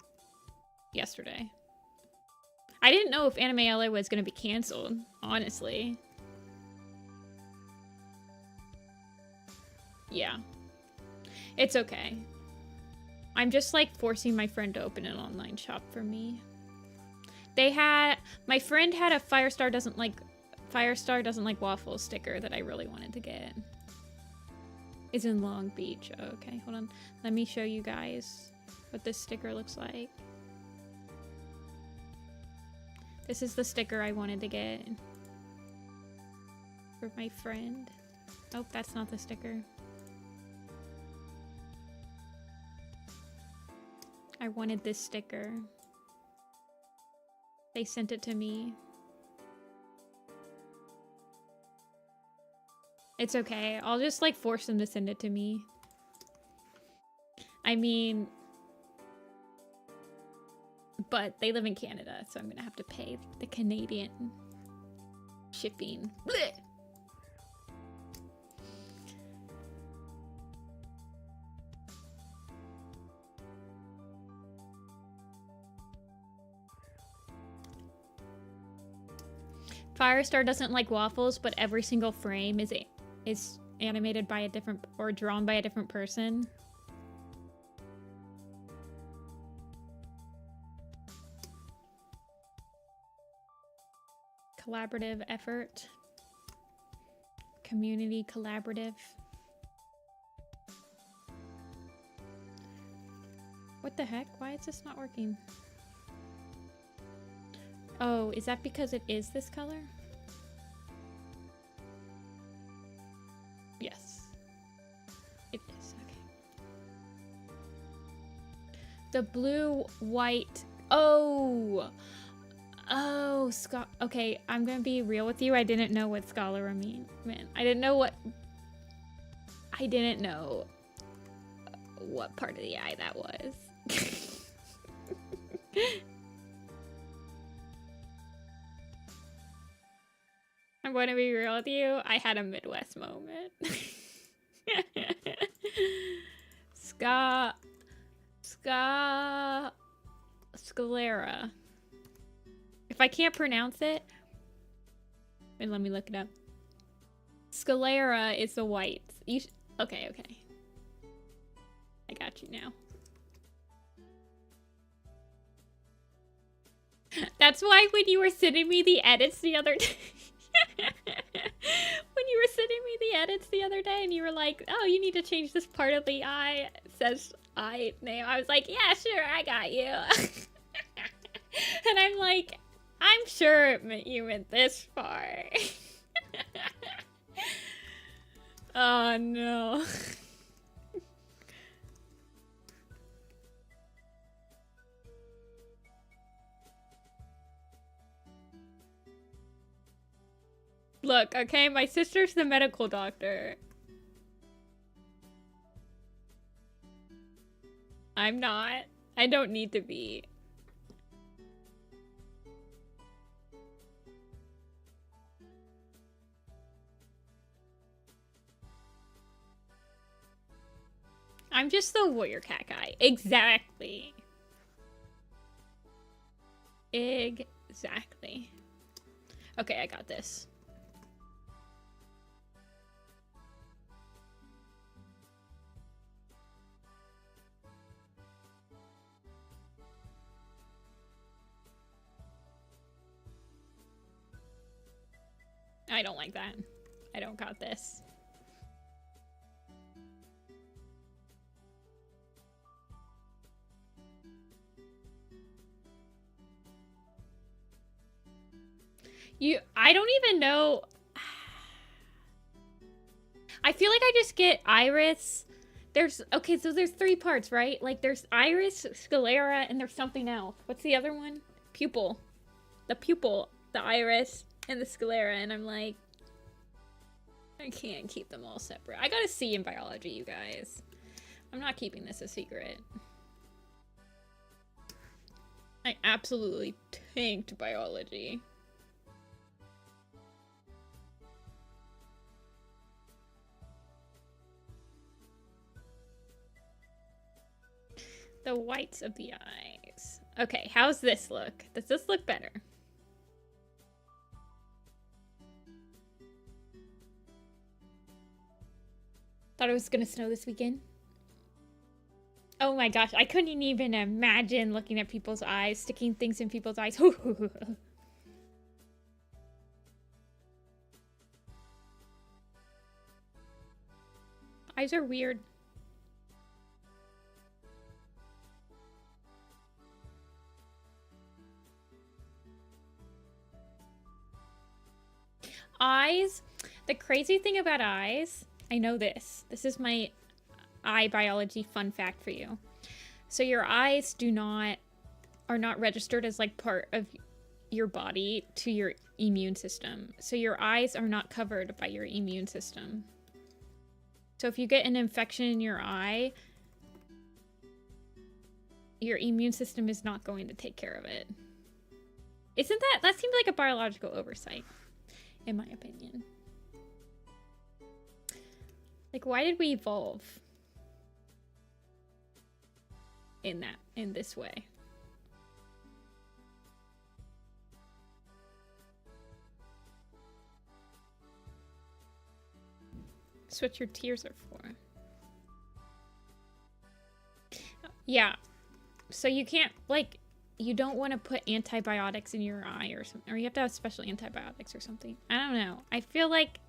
yesterday? I didn't know if Anime LA was going to be canceled, honestly. Yeah. It's okay. I'm just, like, forcing my friend to open an online shop for me. My friend had a Firestar doesn't like waffles sticker that I really wanted to get. It's in Long Beach. Oh, okay, hold on. Let me show you guys what this sticker looks like. This is the sticker I wanted to get for my friend. Oh, that's not the sticker. I wanted this sticker. They sent it to me. It's okay. I'll just, like, force them to send it to me. I mean... but they live in Canada, so I'm gonna have to pay the Canadian shipping. Blech! Firestar doesn't like waffles, but every single frame is animated by a different or drawn by a different person. Collaborative effort. Community collaborative. What the heck? Why is this not working? Oh, is that because it is this color? Yes. It is, okay. The blue, white... Oh! Oh, okay, I'm gonna be real with you. I didn't know what scholar meant. I didn't know what part of the eye that was. I'm going to be real with you. I had a Midwest moment. Sclera. If I can't pronounce it, and let me look it up. Sclera is the white. Okay. I got you now. That's why when you were sending me the edits the other day, and you were like, oh, you need to change this part of the eye. It says I name. I was like, yeah, sure, I got you. And I'm like, I'm sure you meant this part. Oh, no. Look, okay, my sister's the medical doctor. I'm not. I don't need to be. I'm just the warrior cat guy. Exactly. Exactly. Okay, I got this. I don't like that. I don't got this. I don't even know. I feel like I just get iris. Okay, so there's 3 parts, right? Like there's iris, sclera, and there's something else. What's the other one? Pupil. The pupil, the iris, and the sclera, and I'm like, I can't keep them all separate. I got a C in biology, you guys. I'm not keeping this a secret. I absolutely tanked biology. The whites of the eyes. Okay, how's this look? Does this look better? Thought it was gonna snow this weekend. Oh my gosh, I couldn't even imagine looking at people's eyes, sticking things in people's eyes. Eyes are weird. Eyes, the crazy thing about eyes, I know this. This is my eye biology fun fact for you. So your eyes are not registered as like part of your body to your immune system. So your eyes are not covered by your immune system. So if you get an infection in your eye, your immune system is not going to take care of it. That seems like a biological oversight, in my opinion. Like, why did we evolve in this way? That's what your tears are for. Yeah. So you can't, like, you don't want to put antibiotics in your eye or something. Or you have to have special antibiotics or something. I don't know. I feel like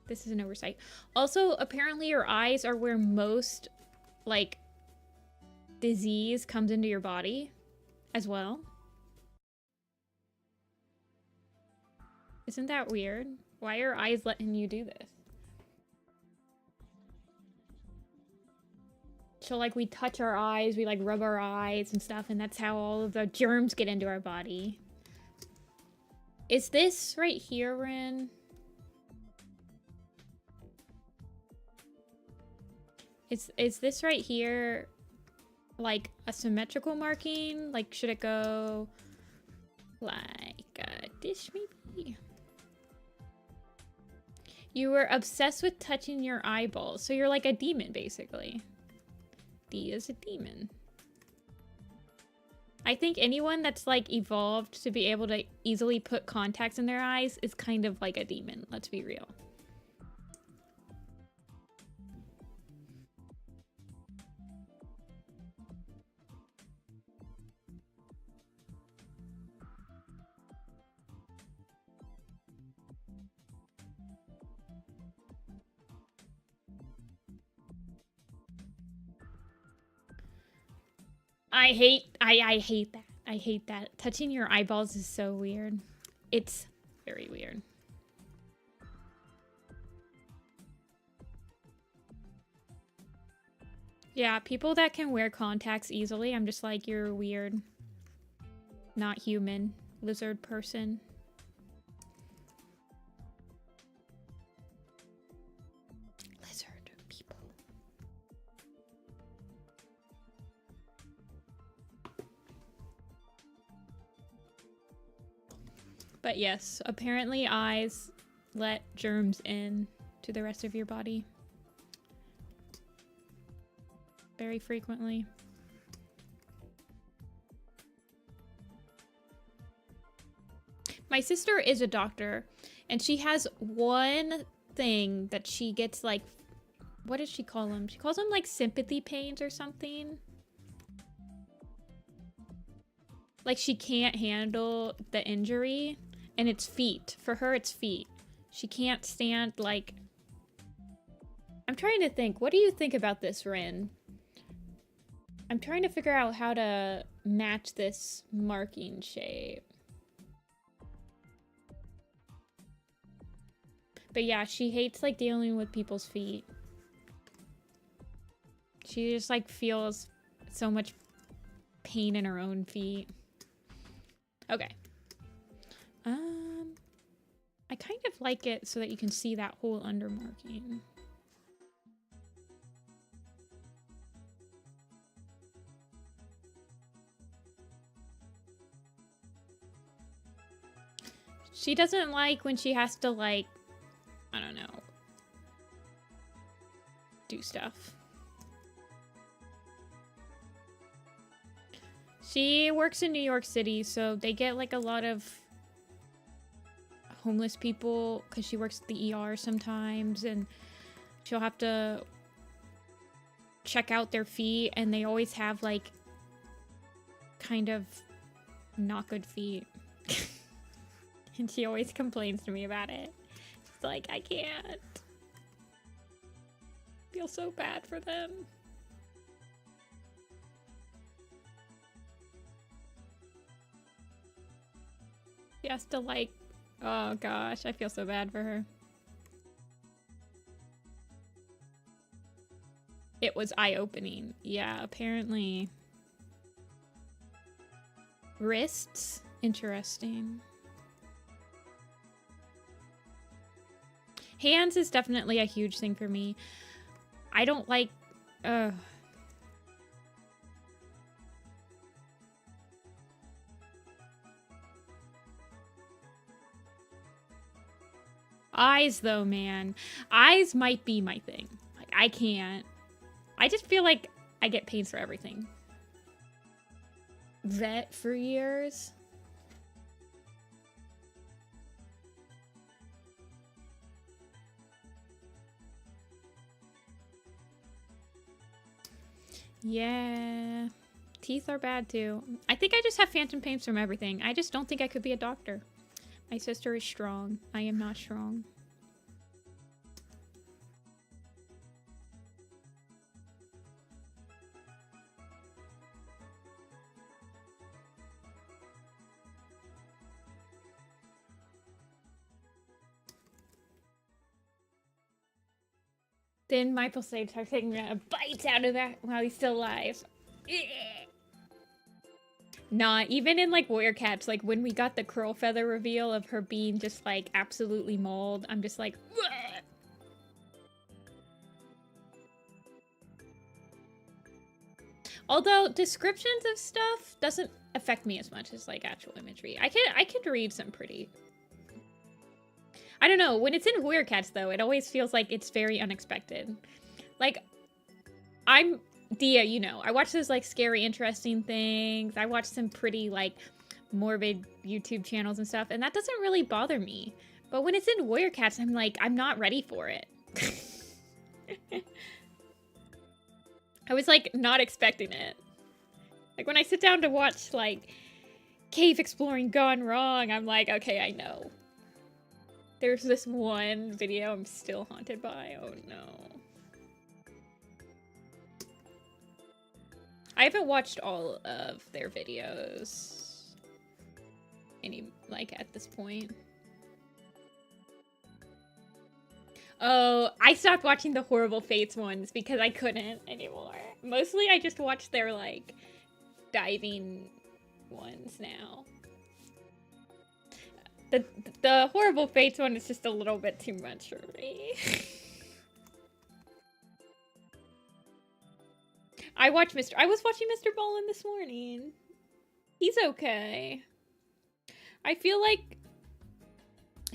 this is an oversight. Also, apparently your eyes are where most, like, disease comes into your body as well. Isn't that weird? Why are eyes letting you do this? So, like, we touch our eyes, we, like, rub our eyes and stuff, and that's how all of the germs get into our body. Is this right here, Rin? Is this right here, like, a symmetrical marking? Like, should it go like this, maybe? You were obsessed with touching your eyeballs. So you're like a demon, basically. D is a demon. I think anyone that's like evolved to be able to easily put contacts in their eyes is kind of like a demon. Let's be real. I hate that. I hate that. Touching your eyeballs is so weird. It's very weird. Yeah, people that can wear contacts easily, I'm just like, you're weird. Not human. Lizard person. Lizard people. But yes, apparently eyes let germs in to the rest of your body. Very frequently. My sister is a doctor, and she has one thing that she gets, like, what does she call them? She calls them like sympathy pains or something. Like she can't handle the injury, and it's feet. For her, it's feet. She can't stand, like... I'm trying to think. What do you think about this, Rin? I'm trying to figure out how to match this marking shape. But yeah, she hates, like, dealing with people's feet. She just, like, feels so much pain in her own feet. Okay. I kind of like it so that you can see that whole undermarking. She doesn't like when she has to, like, I don't know, do stuff. She works in New York City, so they get, like, a lot of homeless people because she works at the ER sometimes, and she'll have to check out their feet, and they always have, like, kind of not good feet. And she always complains to me about it. It's like, I can't. I feel so bad for them. She has to, like, oh gosh, I feel so bad for her. It was eye-opening. Yeah, apparently. Wrists? Interesting. Hands is definitely a huge thing for me. I don't like... Eyes, though, man. Eyes might be my thing. Like, I can't. I just feel like I get pains for everything. Vet for years. Yeah. Teeth are bad, too. I think I just have phantom pains from everything. I just don't think I could be a doctor. My sister is strong. I am not strong. Then Michael starts taking bites out of that while he's still alive. Nah, even in, like, Warrior Cats, like, when we got the curl feather reveal of her being just, like, absolutely mauled, I'm just like, bleh! Although, descriptions of stuff doesn't affect me as much as, like, actual imagery. I could read some pretty... I don't know, when it's in Warrior Cats, though, it always feels like it's very unexpected. Like, Dia, you know, I watch those, like, scary, interesting things. I watch some pretty, like, morbid YouTube channels and stuff, and that doesn't really bother me. But when it's in Warrior Cats, I'm like, I'm not ready for it. I was, like, not expecting it. Like, when I sit down to watch, like, cave exploring gone wrong, I'm like, okay, I know. There's this one video I'm still haunted by. Oh, no. I haven't watched all of their videos at this point. Oh, I stopped watching the Horrible Fates ones because I couldn't anymore. Mostly I just watch their, like, diving ones now. The Horrible Fates one is just a little bit too much for me. I was watching Mr. Ballin this morning. He's okay. I feel like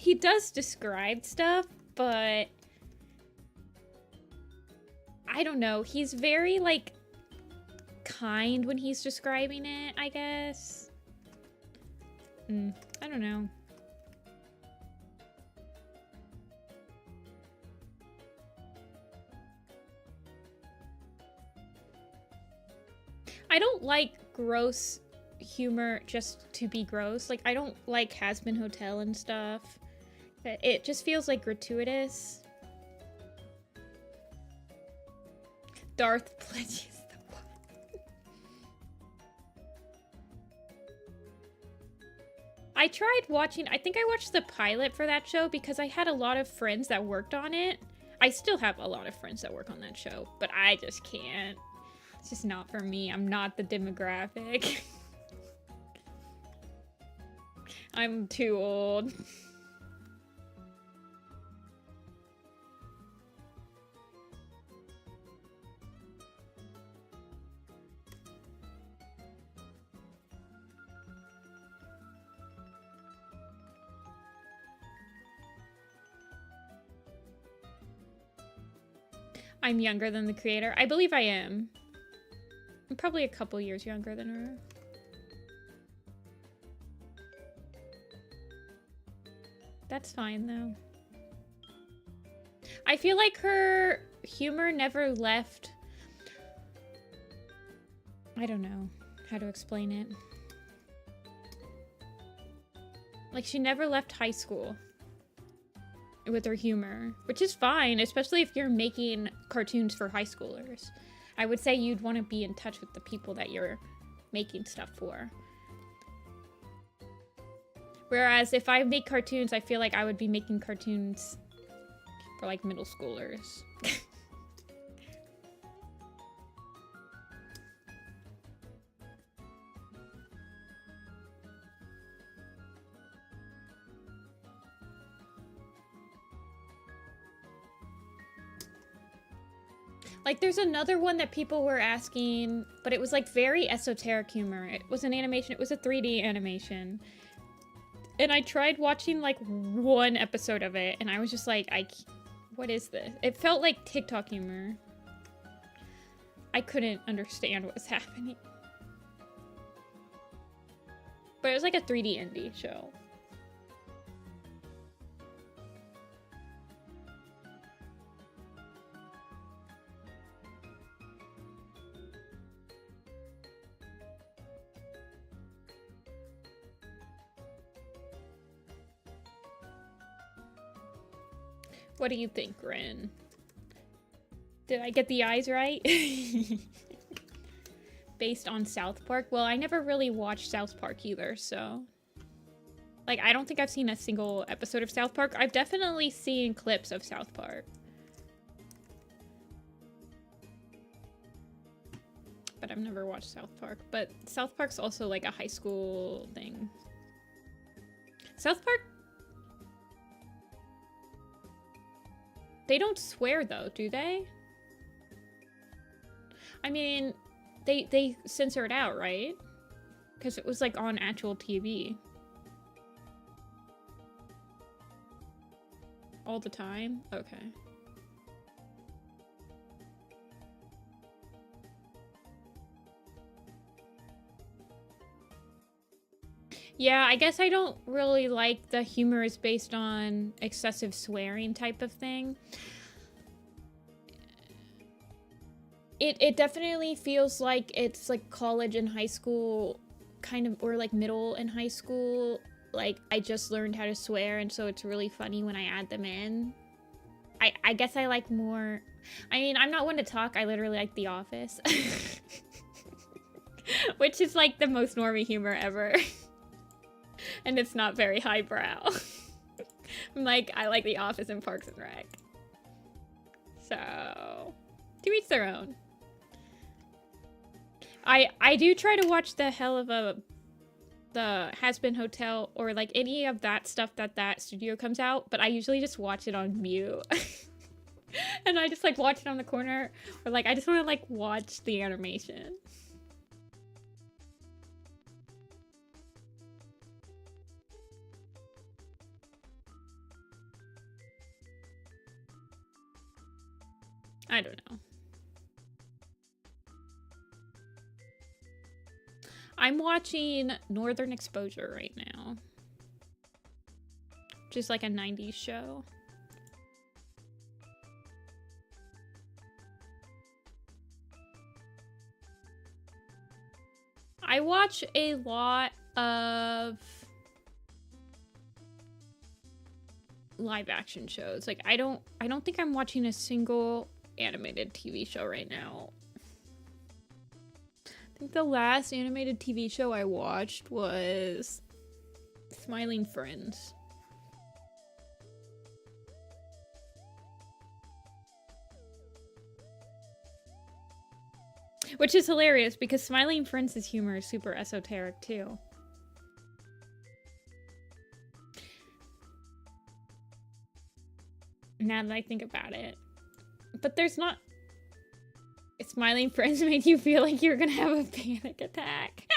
he does describe stuff, but I don't know. He's very, like, kind when he's describing it, I guess. I don't know. I don't like gross humor just to be gross. Like, I don't like Has Been Hotel and stuff. It just feels like gratuitous. Darth Plagueis the one. I tried watching, I think I watched the pilot for that show because I had a lot of friends that worked on it. I still have a lot of friends that work on that show, but I just can't. It's just not for me. I'm not the demographic. I'm too old. I'm younger than the creator. I believe I am. I'm probably a couple years younger than her. That's fine, though. I feel like her humor never left... I don't know how to explain it. Like, she never left high school with her humor, which is fine, especially if you're making cartoons for high schoolers. I would say you'd want to be in touch with the people that you're making stuff for. Whereas if I make cartoons, I feel like I would be making cartoons for like middle schoolers. Like, there's another one that people were asking, but it was like very esoteric humor. It was an animation, it was a 3D animation. And I tried watching like one episode of it, and I was just like, what is this? It felt like TikTok humor. I couldn't understand what was happening. But it was like a 3D indie show. What do you think, Rin? Did I get the eyes right? Based on South Park? Well, I never really watched South Park either, so... Like, I don't think I've seen a single episode of South Park. I've definitely seen clips of South Park. But I've never watched South Park. But South Park's also like a high school thing. South Park... They don't swear, though, do they? I mean, they censor it out, right? Because it was, like, on actual TV. All the time? Okay. Yeah, I guess I don't really like the humor is based on excessive swearing type of thing. It definitely feels like it's like college and high school kind of, or like middle and high school. Like, I just learned how to swear, and so it's really funny when I add them in. I guess I like more... I mean, I'm not one to talk. I literally like The Office. Which is like the most normie humor ever. And it's not very highbrow. I'm like, I like The Office and Parks and Rec. So, to each their own. I do try to watch the Has Been Hotel or like any of that stuff that studio comes out, but I usually just watch it on mute. And I just like watch it on the corner, or like I just want to like watch the animation. I don't know. I'm watching Northern Exposure right now. Which is like a 90s show. I watch a lot of live action shows. Like I don't think I'm watching a single animated TV show right now. I think the last animated TV show I watched was Smiling Friends. Which is hilarious because Smiling Friends' humor is super esoteric too. Now that I think about it. But there's not... Smiling Friends made you feel like you're gonna have a panic attack.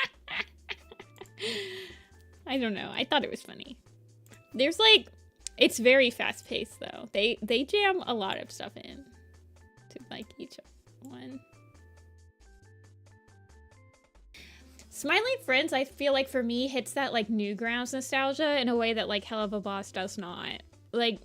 I don't know. I thought it was funny. There's like... It's very fast-paced though. They jam a lot of stuff in to like each one. Smiling Friends, I feel like for me, hits that like Newgrounds nostalgia in a way that like Hell of a Boss does not. Like,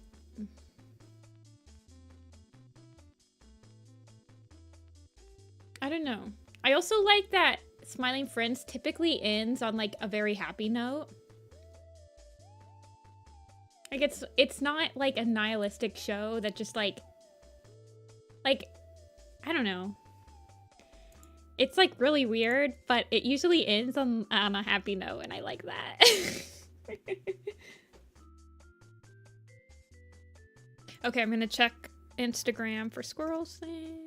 I don't know. I also like that Smiling Friends typically ends on like a very happy note. Like it's not like a nihilistic show that just like I don't know. It's like really weird, but it usually ends on a happy note, and I like that. Okay, I'm gonna check Instagram for squirrels thing.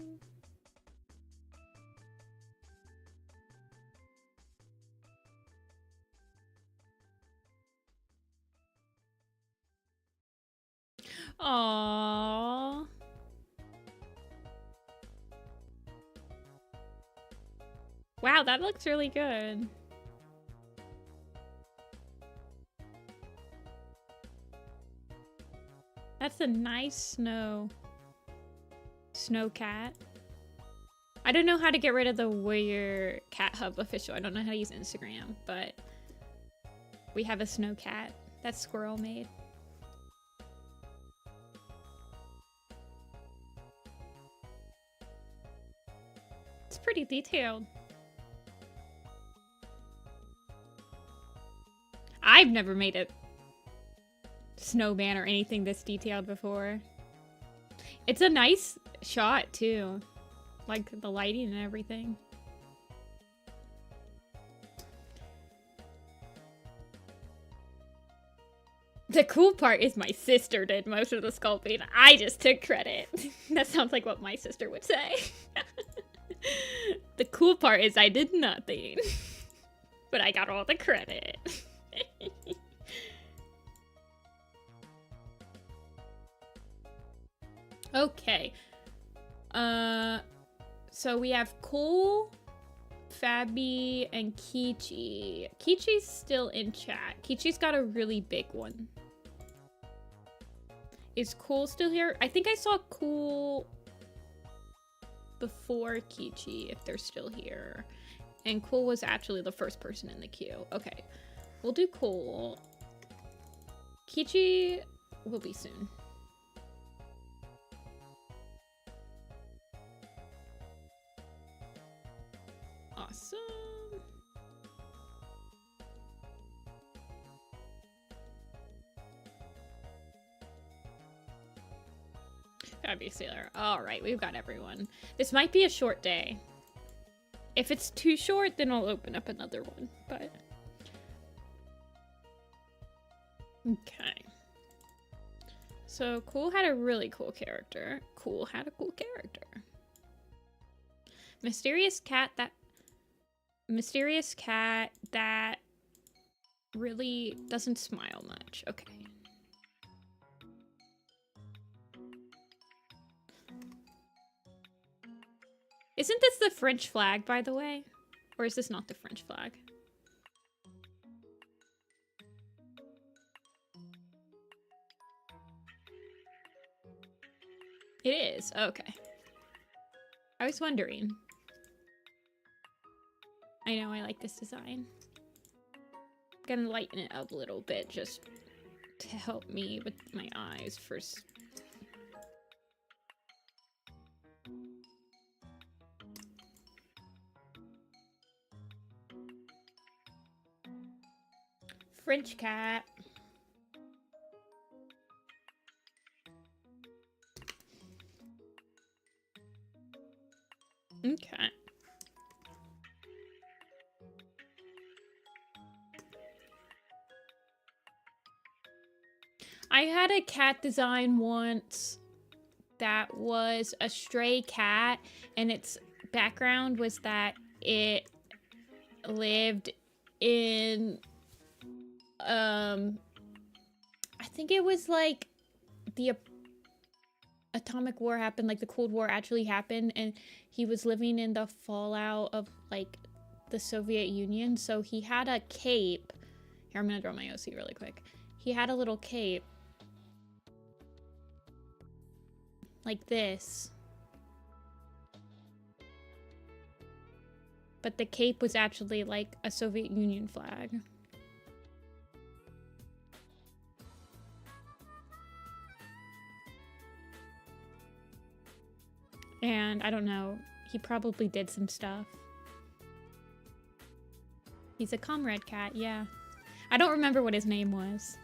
Aww. Wow, that looks really good. That's a nice snow cat. I don't know how to get rid of the Warrior Cat Hub official. I don't know how to use Instagram, but we have a snow cat that's squirrel made. It's pretty detailed. I've never made a snowman or anything this detailed before. It's a nice shot too. Like the lighting and everything. The cool part is my sister did most of the sculpting. I just took credit. That sounds like what my sister would say. The cool part is I did nothing. But I got all the credit. Okay. So we have Cole, Fabi, and Kichi. Kichi's still in chat. Kichi's got a really big one. Is Cole still here? I think I saw Cole before Kichi, if they're still here. And Cole was actually the first person in the queue. Okay. We'll do Cole. Kichi will be soon. Awesome. Fabulous Sailor. All right, we've got everyone. This might be a short day. If it's too short, then I'll open up another one, but... Okay. So, Cool had a really cool character. Cool had a cool character. Mysterious cat that really doesn't smile much. Okay. Isn't this the French flag, by the way? Or is this not the French flag? It is. Okay. I was wondering. I know, I like this design. I'm gonna lighten it up a little bit just to help me with my eyes first. French cat. Okay. I had a cat design once that was a stray cat, and its background was that it lived in I think it was like the atomic war happened, like the Cold War actually happened, and he was living in the fallout of like the Soviet Union. So he had a cape. Here, I'm gonna draw my OC really quick. He had a little cape like this, but the cape was actually like a Soviet Union flag. And I don't know, he probably did some stuff. He's a comrade cat, yeah. I don't remember what his name was.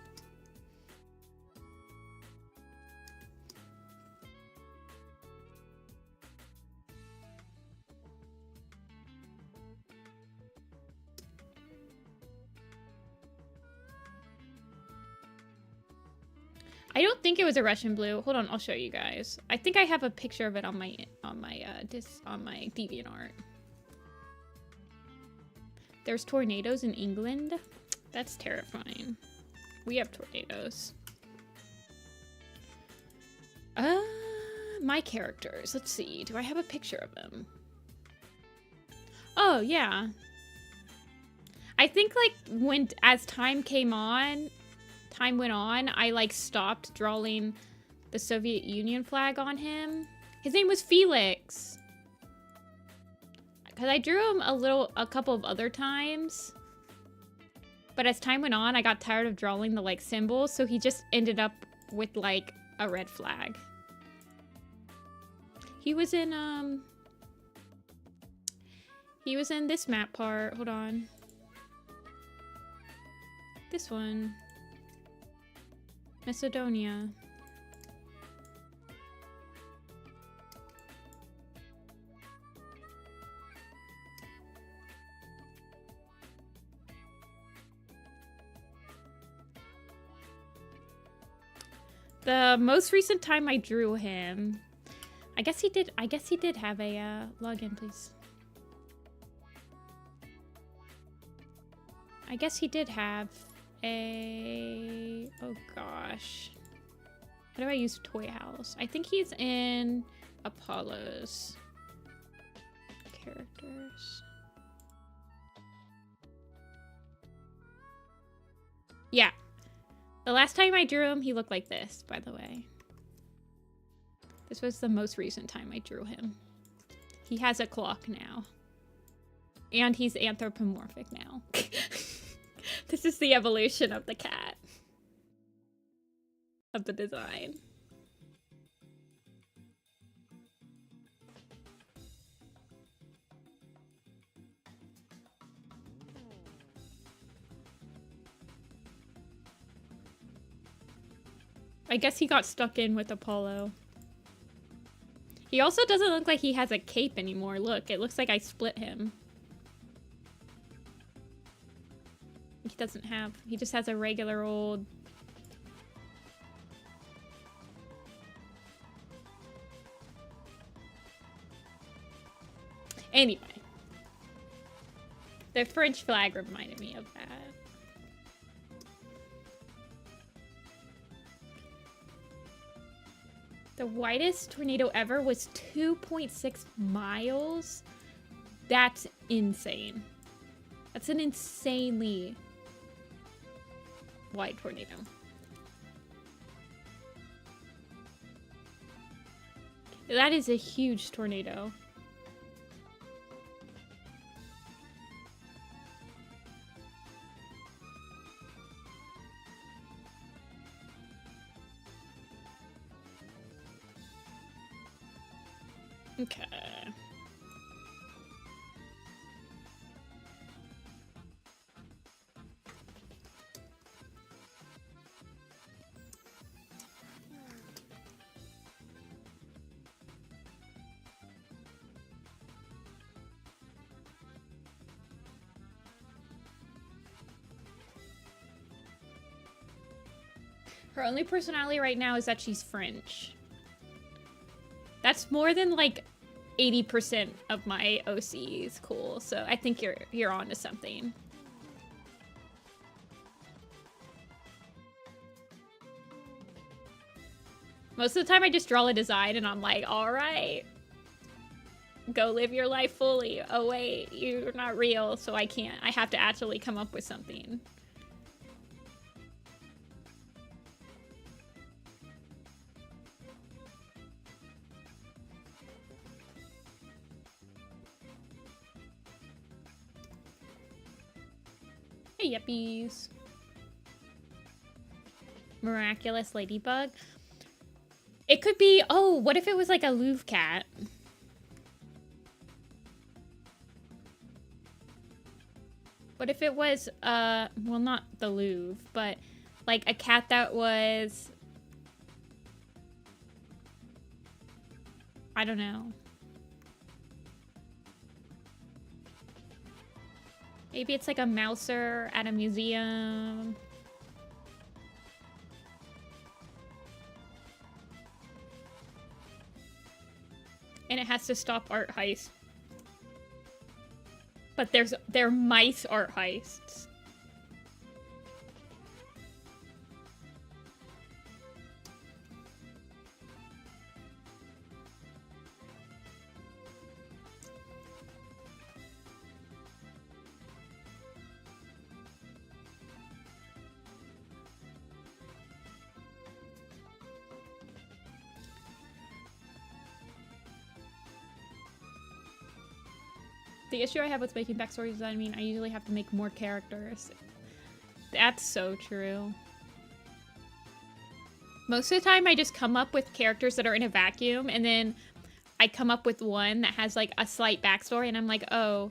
I don't think it was a Russian blue. Hold on, I'll show you guys. I think I have a picture of it on my DeviantArt. There's tornadoes in England. That's terrifying. We have tornadoes. My characters. Let's see. Do I have a picture of them? Oh, yeah. I think like as time went on, I like stopped drawing the Soviet Union flag on him. His name was Felix. Cause I drew him a couple of other times. But as time went on, I got tired of drawing the like symbols, so he just ended up with like a red flag. He was in this map part. Hold on. This one. Macedonia. The most recent time I drew him, I guess he did have a login, please. I guess he did have a, oh gosh. How do I use Toy House? I think he's in Apollo's characters. Yeah. The last time I drew him, he looked like this, by the way. This was the most recent time I drew him. He has a clock now. And he's anthropomorphic now. This is the evolution of the cat. Of the design. I guess he got stuck in with Apollo. He also doesn't look like he has a cape anymore. Look, it looks like I split him. He doesn't have, he just has a regular old... Anyway. The French flag reminded me of that. The widest tornado ever was 2.6 miles. That's insane. That's an insanely wide tornado. That is a huge tornado. Okay. Her only personality right now is that she's French. That's more than like 80% of my OCs. Cool. So I think you're onto something. Most of the time I just draw a design and I'm like, all right, go live your life fully. Oh wait, you're not real, so I can't. I have to actually come up with something. Hey, yuppies. Miraculous ladybug. It could be, oh, what if it was like a Louvre cat? What if it was, well, not the Louvre, but like a cat that was, I don't know. Maybe it's like a mouser at a museum. And it has to stop art heists. But they're mice art heists. The issue I have with making backstories is that, I mean, I usually have to make more characters. That's so true. Most of the time, I just come up with characters that are in a vacuum, and then I come up with one that has, like, a slight backstory, and I'm like, oh,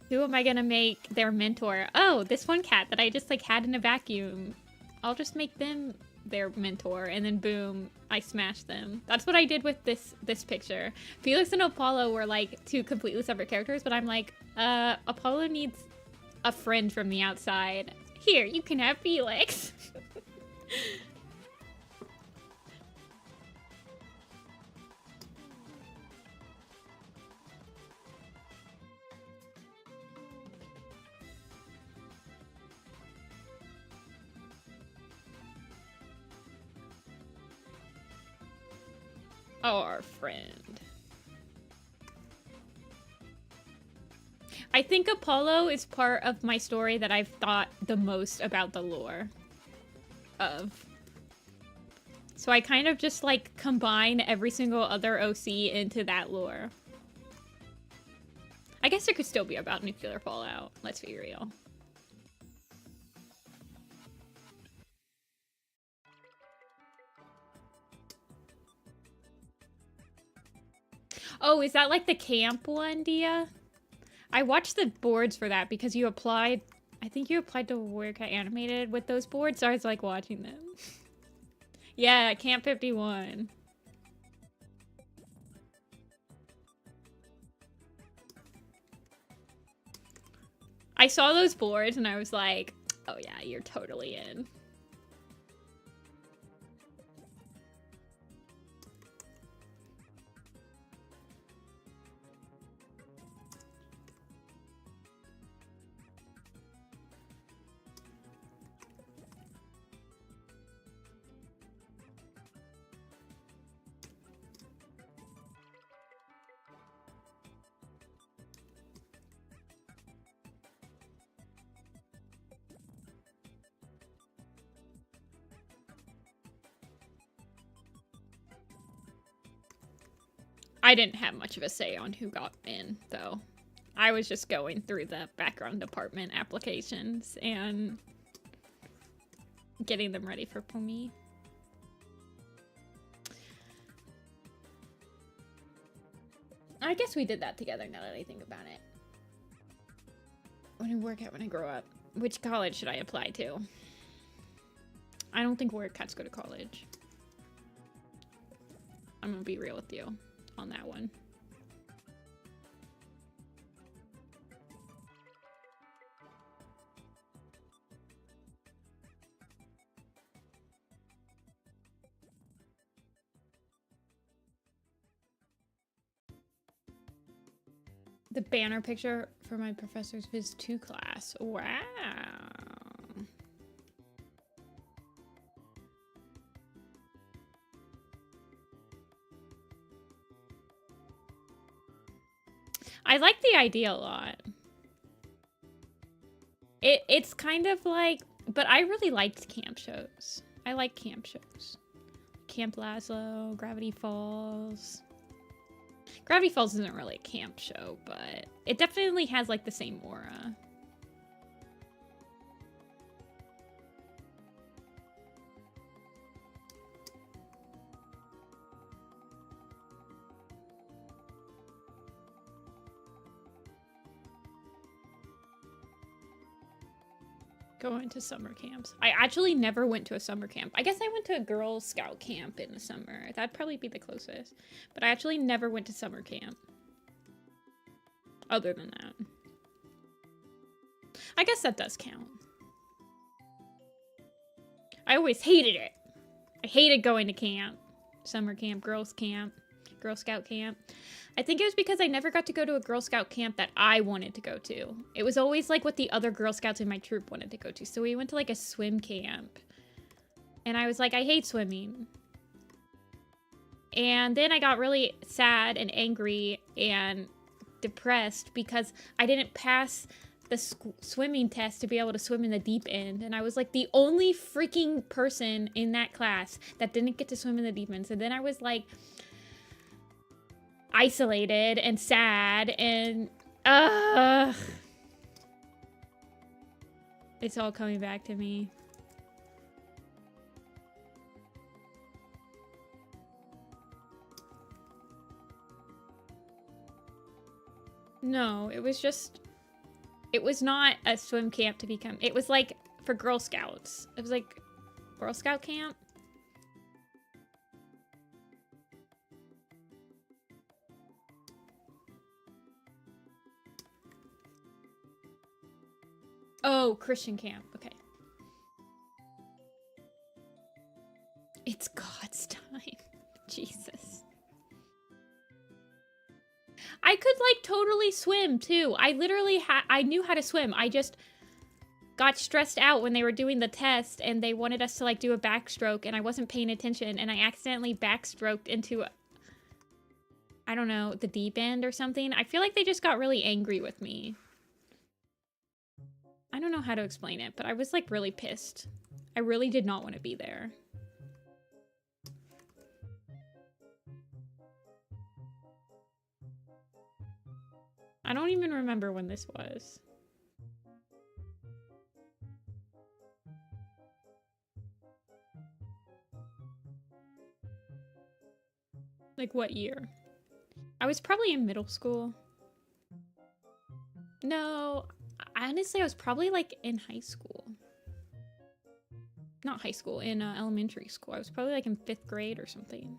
who am I gonna make their mentor? Oh, this one cat that I just, like, had in a vacuum. I'll just make them their mentor, and then boom, I smashed them. That's what I did with this picture. Felix and Apollo were like two completely separate characters, but I'm like, Apollo needs a friend from the outside. Here, you can have Felix. Our friend. I think Apollo is part of my story that I've thought the most about the lore of. So I kind of just like combine every single other OC into that lore. I guess it could still be about nuclear fallout, let's be real. Oh, is that like the camp one, Dia? I watched the boards for that because you applied, I think you applied to work at Animated with those boards, so I was like watching them. Yeah, Camp 51. I saw those boards and I was like, oh yeah, you're totally in. I didn't have much of a say on who got in, though. I was just going through the background department applications and getting them ready for me. I guess we did that together now that I think about it. When I work out when I grow up. Which college should I apply to? I don't think warrior cats go to college. I'm gonna be real with you on that one. The banner picture for my professor's Viz 2 class. Wow. I like the idea a lot. It's kind of like, but I really liked camp shows. I like camp shows. Camp Lazlo, Gravity Falls. Gravity Falls isn't really a camp show, but it definitely has like the same aura. Going to summer camps. I actually never went to a summer camp. I guess I went to a Girl Scout camp in the summer. That'd probably be the closest. But I actually never went to summer camp. Other than that. I guess that does count. I always hated it. I hated going to camp. Summer camp, girls camp, Girl Scout camp. I think it was because I never got to go to a Girl Scout camp that I wanted to go to. It was always like what the other Girl Scouts in my troop wanted to go to. So we went to like a swim camp. And I was like, I hate swimming. And then I got really sad and angry and depressed because I didn't pass the swimming test to be able to swim in the deep end. And I was like the only freaking person in that class that didn't get to swim in the deep end. So then I was like isolated and sad and it's all coming back to me. No, it was just, it was not a swim camp to become, it was like for Girl Scouts. It was like Girl Scout camp. Oh, Christian camp. Okay. It's God's time. Jesus. I could like totally swim too. I literally I knew how to swim. I just got stressed out when they were doing the test and they wanted us to like do a backstroke and I wasn't paying attention and I accidentally backstroked into, I don't know, the deep end or something. I feel like they just got really angry with me. I don't know how to explain it, but I was like really pissed. I really did not want to be there. I don't even remember when this was. Like what year? I was probably in middle school. No, honestly, I was probably like in high school. Not high school, in elementary school. I was probably like in 5th grade or something.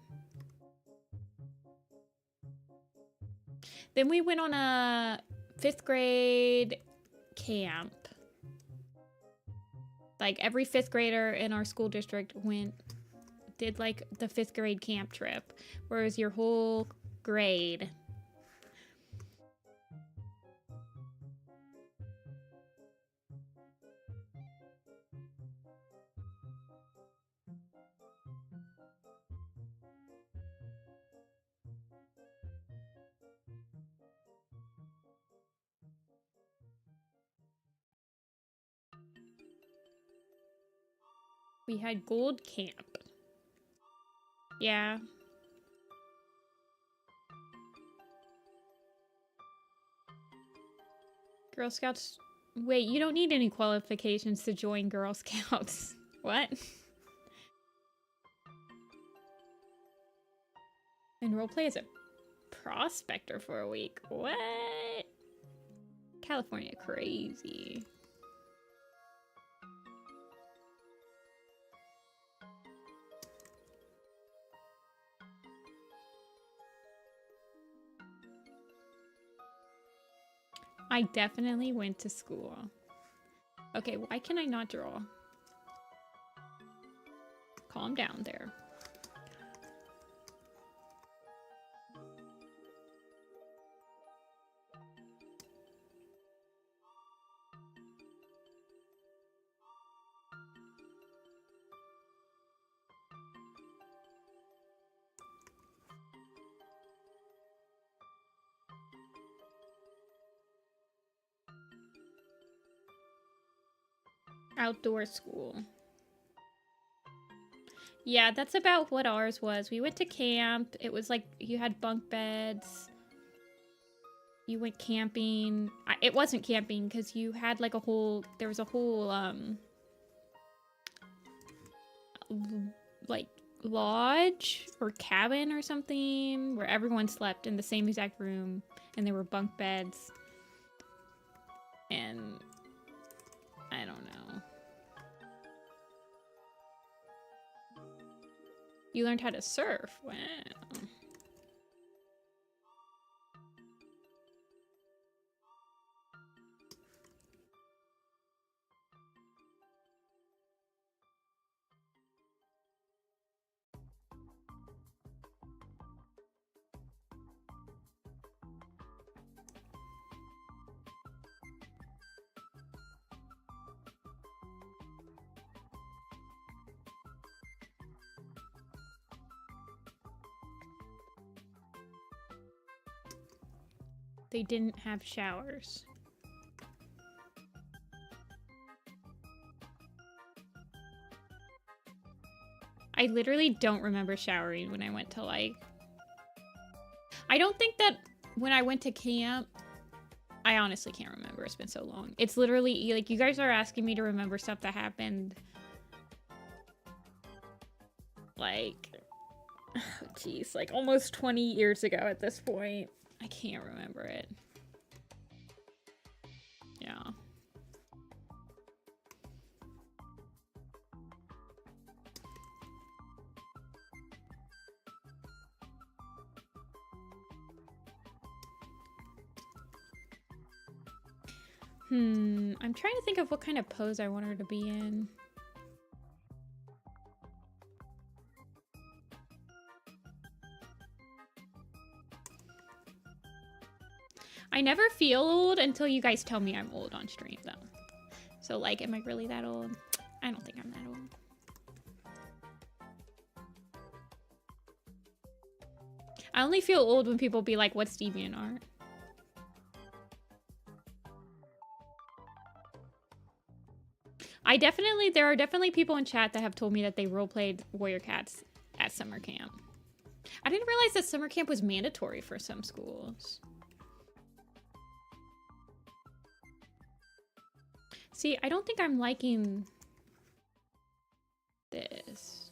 Then we went on a 5th grade camp. Like every 5th grader in our school district did like the 5th grade camp trip, where it was your whole grade. We had gold camp. Yeah. Girl Scouts. Wait, you don't need any qualifications to join Girl Scouts. What? And roleplay is a prospector for a week. What? California crazy. I definitely went to school. Okay, why can I not draw? Calm down there. Outdoor school. Yeah, that's about what ours was. We went to camp. It was like you had bunk beds. You went camping. It wasn't camping because you had like a whole, there was a whole, like lodge or cabin or something where everyone slept in the same exact room and there were bunk beds. And I don't know. You learned how to surf. Wow. They didn't have showers. I literally don't remember showering when I went to like... I don't think that when I went to camp... I honestly can't remember. It's been so long. It's literally like you guys are asking me to remember stuff that happened. Like... Jeez, like almost 20 years ago at this point. I can't remember it. Yeah. I'm trying to think of what kind of pose I want her to be in. I never feel old until you guys tell me I'm old on stream, though. So, like, am I really that old? I don't think I'm that old. I only feel old when people be like, what's DeviantArt? There are definitely people in chat that have told me that they roleplayed Warrior Cats at summer camp. I didn't realize that summer camp was mandatory for some schools. See, I don't think I'm liking this.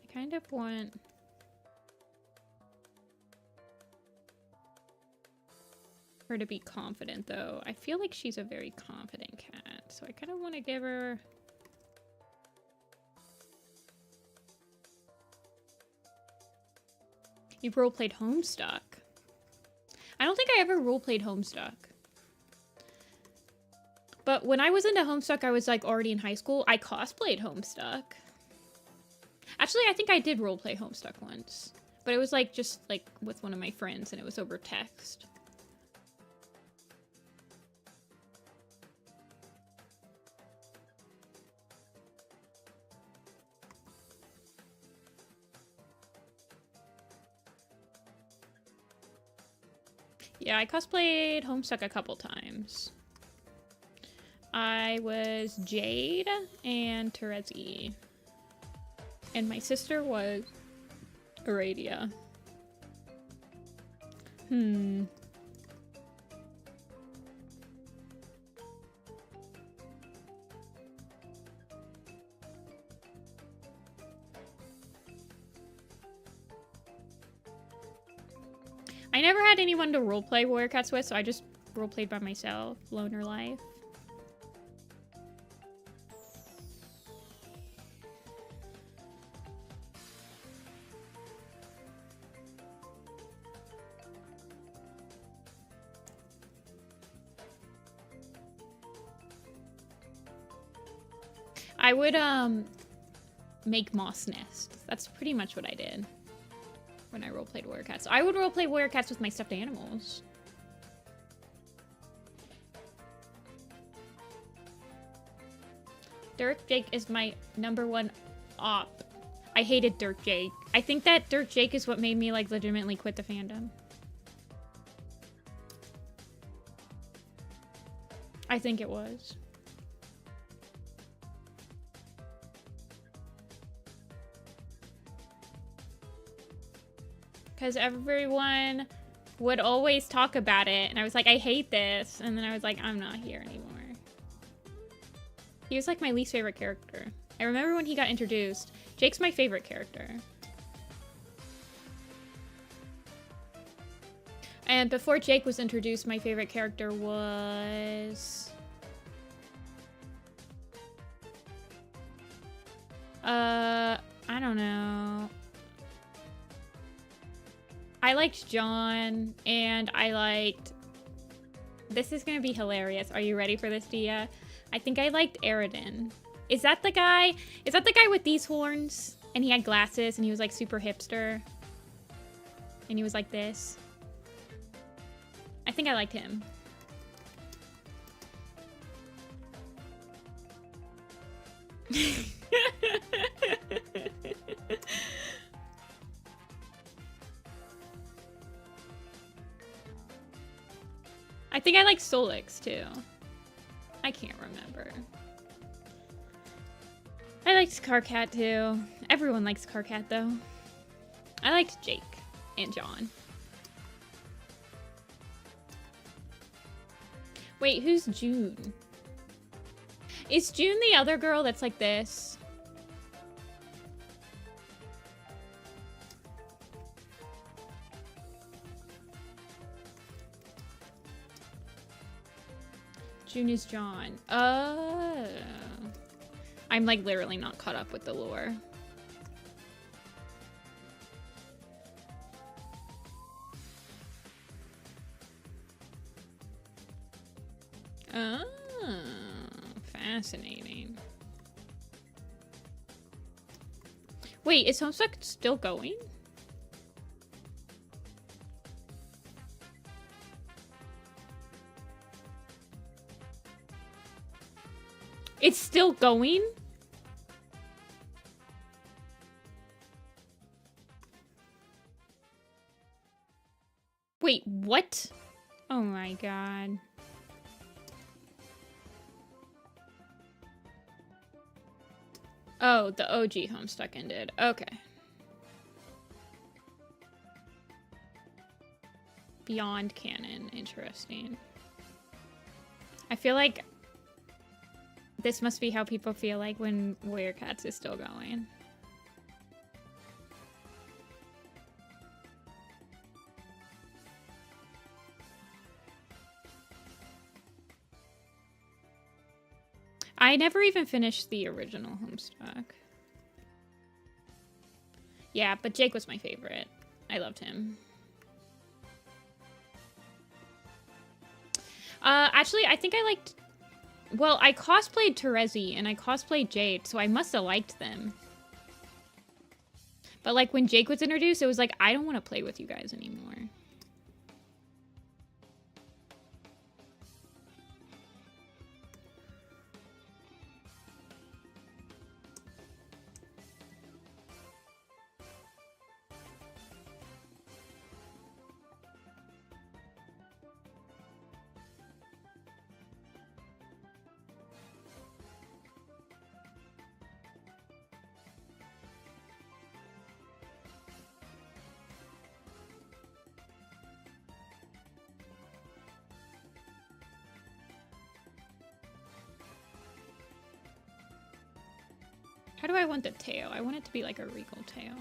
I kind of want... her to be confident, though. I feel like she's a very confident cat, so I kind of want to give her... You've roleplayed Homestuck. I don't think I ever roleplayed Homestuck. But when I was into Homestuck, I was like already in high school. I cosplayed Homestuck. Actually, I think I did roleplay Homestuck once. But it was like just like with one of my friends and it was over text. Yeah, I cosplayed Homestuck a couple times. I was Jade and Terezi. And my sister was Aradia. I never had anyone to roleplay Warrior Cats with, so I just roleplayed by myself. Loner life. I would, make moss nests. That's pretty much what I did when I roleplayed Warrior Cats. I would roleplay Warrior Cats with my stuffed animals. Dirk Jake is my #1 op. I hated Dirk Jake. I think that Dirk Jake is what made me, like, legitimately quit the fandom. I think it was. Because everyone would always talk about it, and I was like, I hate this. And then I was like, I'm not here anymore. He was like my least favorite character. I remember when he got introduced. Jake's my favorite character. And before Jake was introduced, my favorite character was... I don't know. I liked John, and I liked... This is gonna be hilarious. Are you ready for this, Dia? I think I liked Aridin. Is that the guy? Is that the guy with these horns? And he had glasses, and he was like super hipster. And he was like this. I think I liked him. I think I like Solix too. I can't remember. I liked Carcat too. Everyone likes Carcat though. I liked Jake and John. Wait, who's June? Is June the other girl that's like this? June is John. I'm like literally not caught up with the lore. Oh, fascinating. Wait, is Homestuck still going? It's still going? Wait, what? Oh my god. Oh, the OG Homestuck ended. Okay. Beyond canon. Interesting. I feel like this must be how people feel like when Warrior Cats is still going. I never even finished the original Homestuck. Yeah, but Jake was my favorite. I loved him. Actually, I think I liked... Well, I cosplayed Terezi and I cosplayed Jade, so I must have liked them. But like when Jake was introduced, it was like, I don't want to play with you guys anymore. How do I want the tail? I want it to be like a regal tail.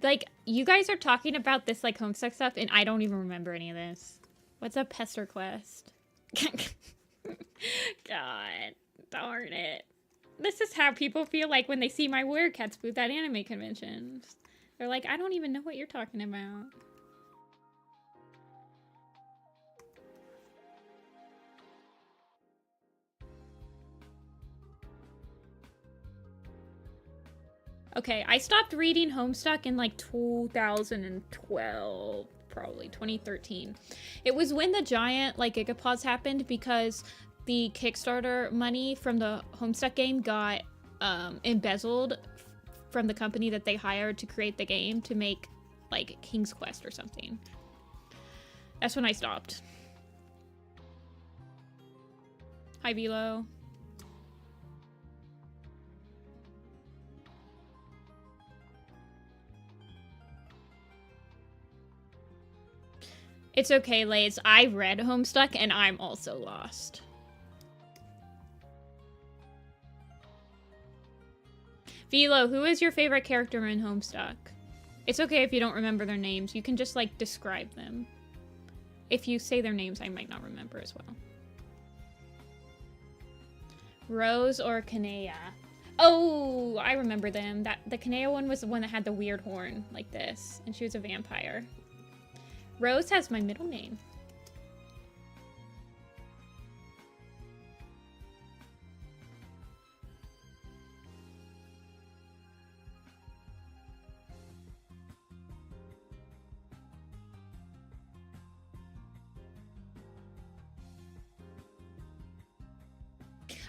Like, you guys are talking about this, like, Homestuck stuff, and I don't even remember any of this. What's a pester quest? God, darn it. This is how people feel like when they see my Weird booth at anime conventions. They're like, I don't even know what you're talking about. Okay, I stopped reading Homestuck in like 2012, probably 2013. It was when the giant like gigapause happened because the Kickstarter money from the Homestuck game got embezzled from the company that they hired to create the game to make like King's Quest or something. That's when I stopped. Hi, Velo. It's okay, Lays. I read Homestuck and I'm also lost. Velo, who is your favorite character in Homestuck? It's okay if you don't remember their names. You can just, like, describe them. If you say their names, I might not remember as well. Rose or Kanea? Oh, I remember them. The Kanea one was the one that had the weird horn, like this. And she was a vampire. Rose has my middle name.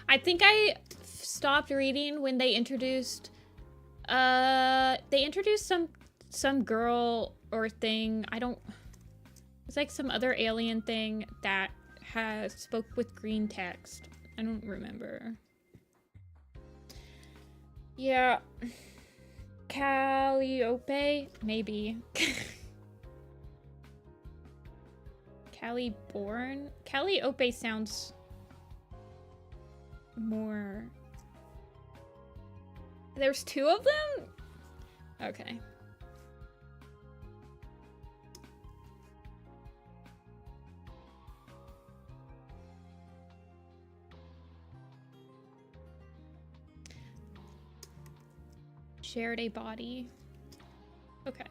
I think I stopped reading when they introduced some girl or thing. It's like some other alien thing that spoke with green text. I don't remember. Yeah. Calliope? Maybe. Caliborn? Calliope sounds more... There's two of them? Okay. Shared a body. Okay.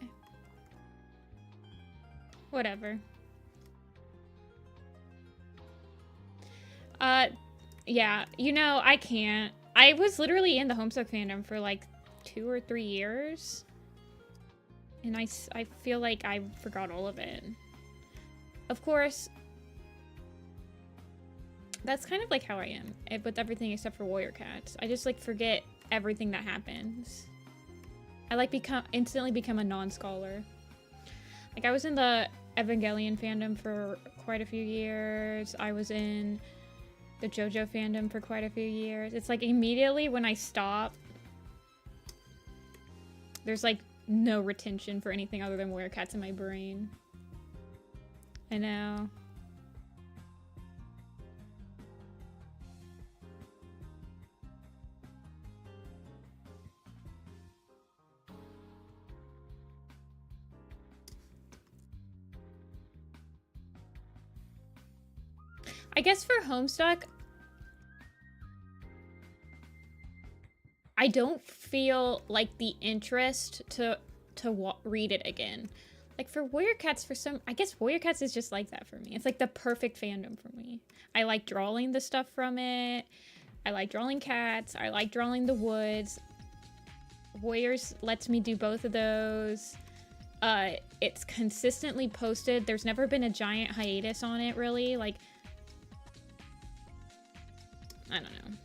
Whatever. Yeah, you know, I can't. I was literally in the Homestuck fandom for like 2 or 3 years. And I feel like I forgot all of it. Of course, that's kind of like how I am with everything except for Warrior Cats. I just like forget everything that happens. I like instantly become a non-scholar. Like I was in the Evangelion fandom for quite a few years. I was in the JoJo fandom for quite a few years. It's like immediately when I stop, there's like no retention for anything other than Warrior Cats in my brain. I know. I guess for Homestuck, I don't feel like the interest to read it again. Like for Warrior Cats, I guess Warrior Cats is just like that for me. It's like the perfect fandom for me. I like drawing the stuff from it. I like drawing cats. I like drawing the woods. Warriors lets me do both of those. It's consistently posted. There's never been a giant hiatus on it, really. Like, I don't know.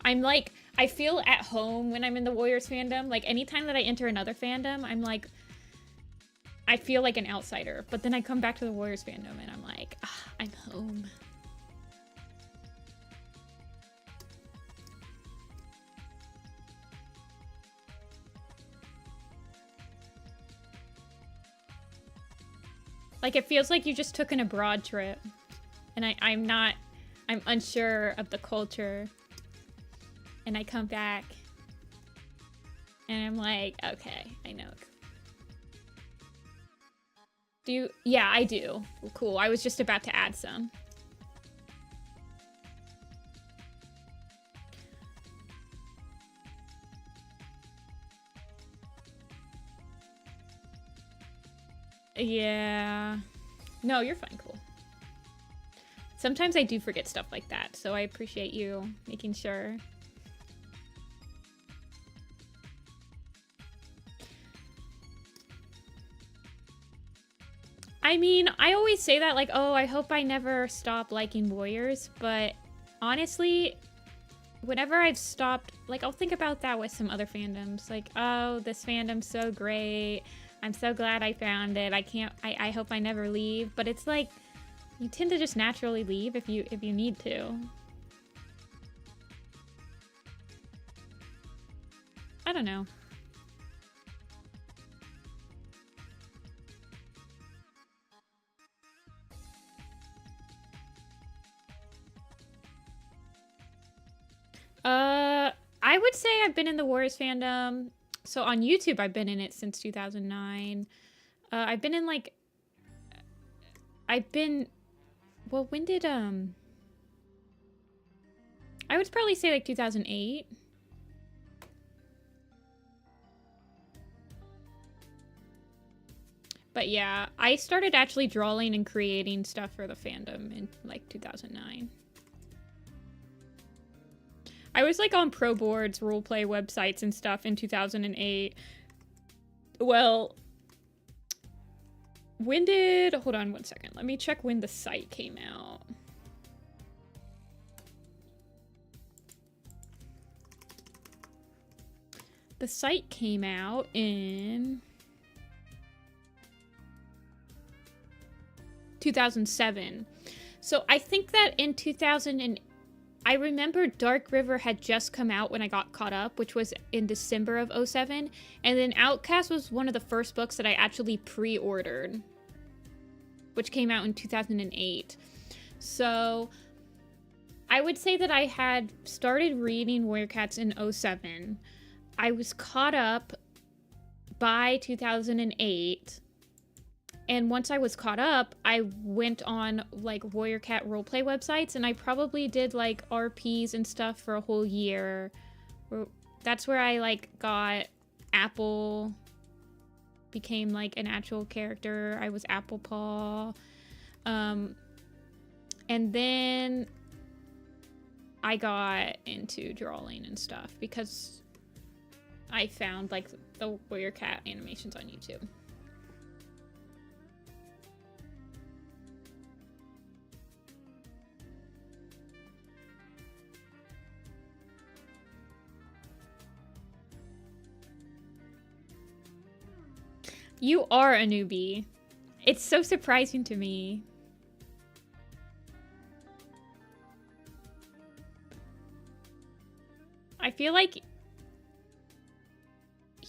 I'm like, I feel at home when I'm in the Warriors fandom. Like, anytime that I enter another fandom, I'm like, I feel like an outsider. But then I come back to the Warriors fandom and I'm like, I'm home. Like, it feels like you just took an abroad trip. and I'm unsure of the culture, and I come back and I'm like, okay, I know. Do you? Yeah, I do. Cool. I was just about to add some. Yeah. No, you're fine. Cool. Sometimes I do forget stuff like that, so I appreciate you making sure. I mean, I always say that, like, oh, I hope I never stop liking warriors, but honestly, whenever I've stopped, like, I'll think about that with some other fandoms. Like, oh, this fandom's so great. I'm so glad I found it. I hope I never leave. But it's like, you tend to just naturally leave if you need to. I don't know. I would say I've been in the Warriors fandom. So on YouTube, I've been in it since 2009. I've been in like, well, when did, I would probably say like 2008. But yeah, I started actually drawing and creating stuff for the fandom in like 2009. I was like on pro boards, roleplay websites and stuff in 2008. Well, hold on one second. Let me check when the site came out. The site came out in 2007. So I think that in 2008, I remember Dark River had just come out when I got caught up, which was in December of 2007. And then Outcast was one of the first books that I actually pre-ordered, which came out in 2008. So I would say that I had started reading Warrior Cats in 2007. I was caught up by 2008. And once I was caught up, I went on like Warrior Cat roleplay websites, and I probably did like RPs and stuff for a whole year. That's where I like got Apple, became like an actual character. I was Apple Paw. And then I got into drawing and stuff because I found like the Warrior Cat animations on YouTube. You are a newbie. It's so surprising to me. I feel like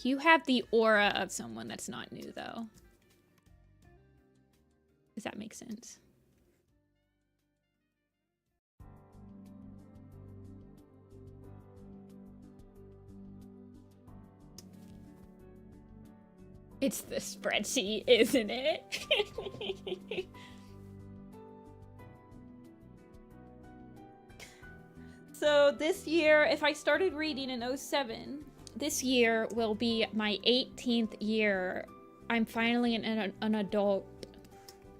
you have the aura of someone that's not new, though. Does that make sense? It's the spreadsheet, isn't it? So this year, if I started reading in 2007, this year will be my 18th year. I'm finally an adult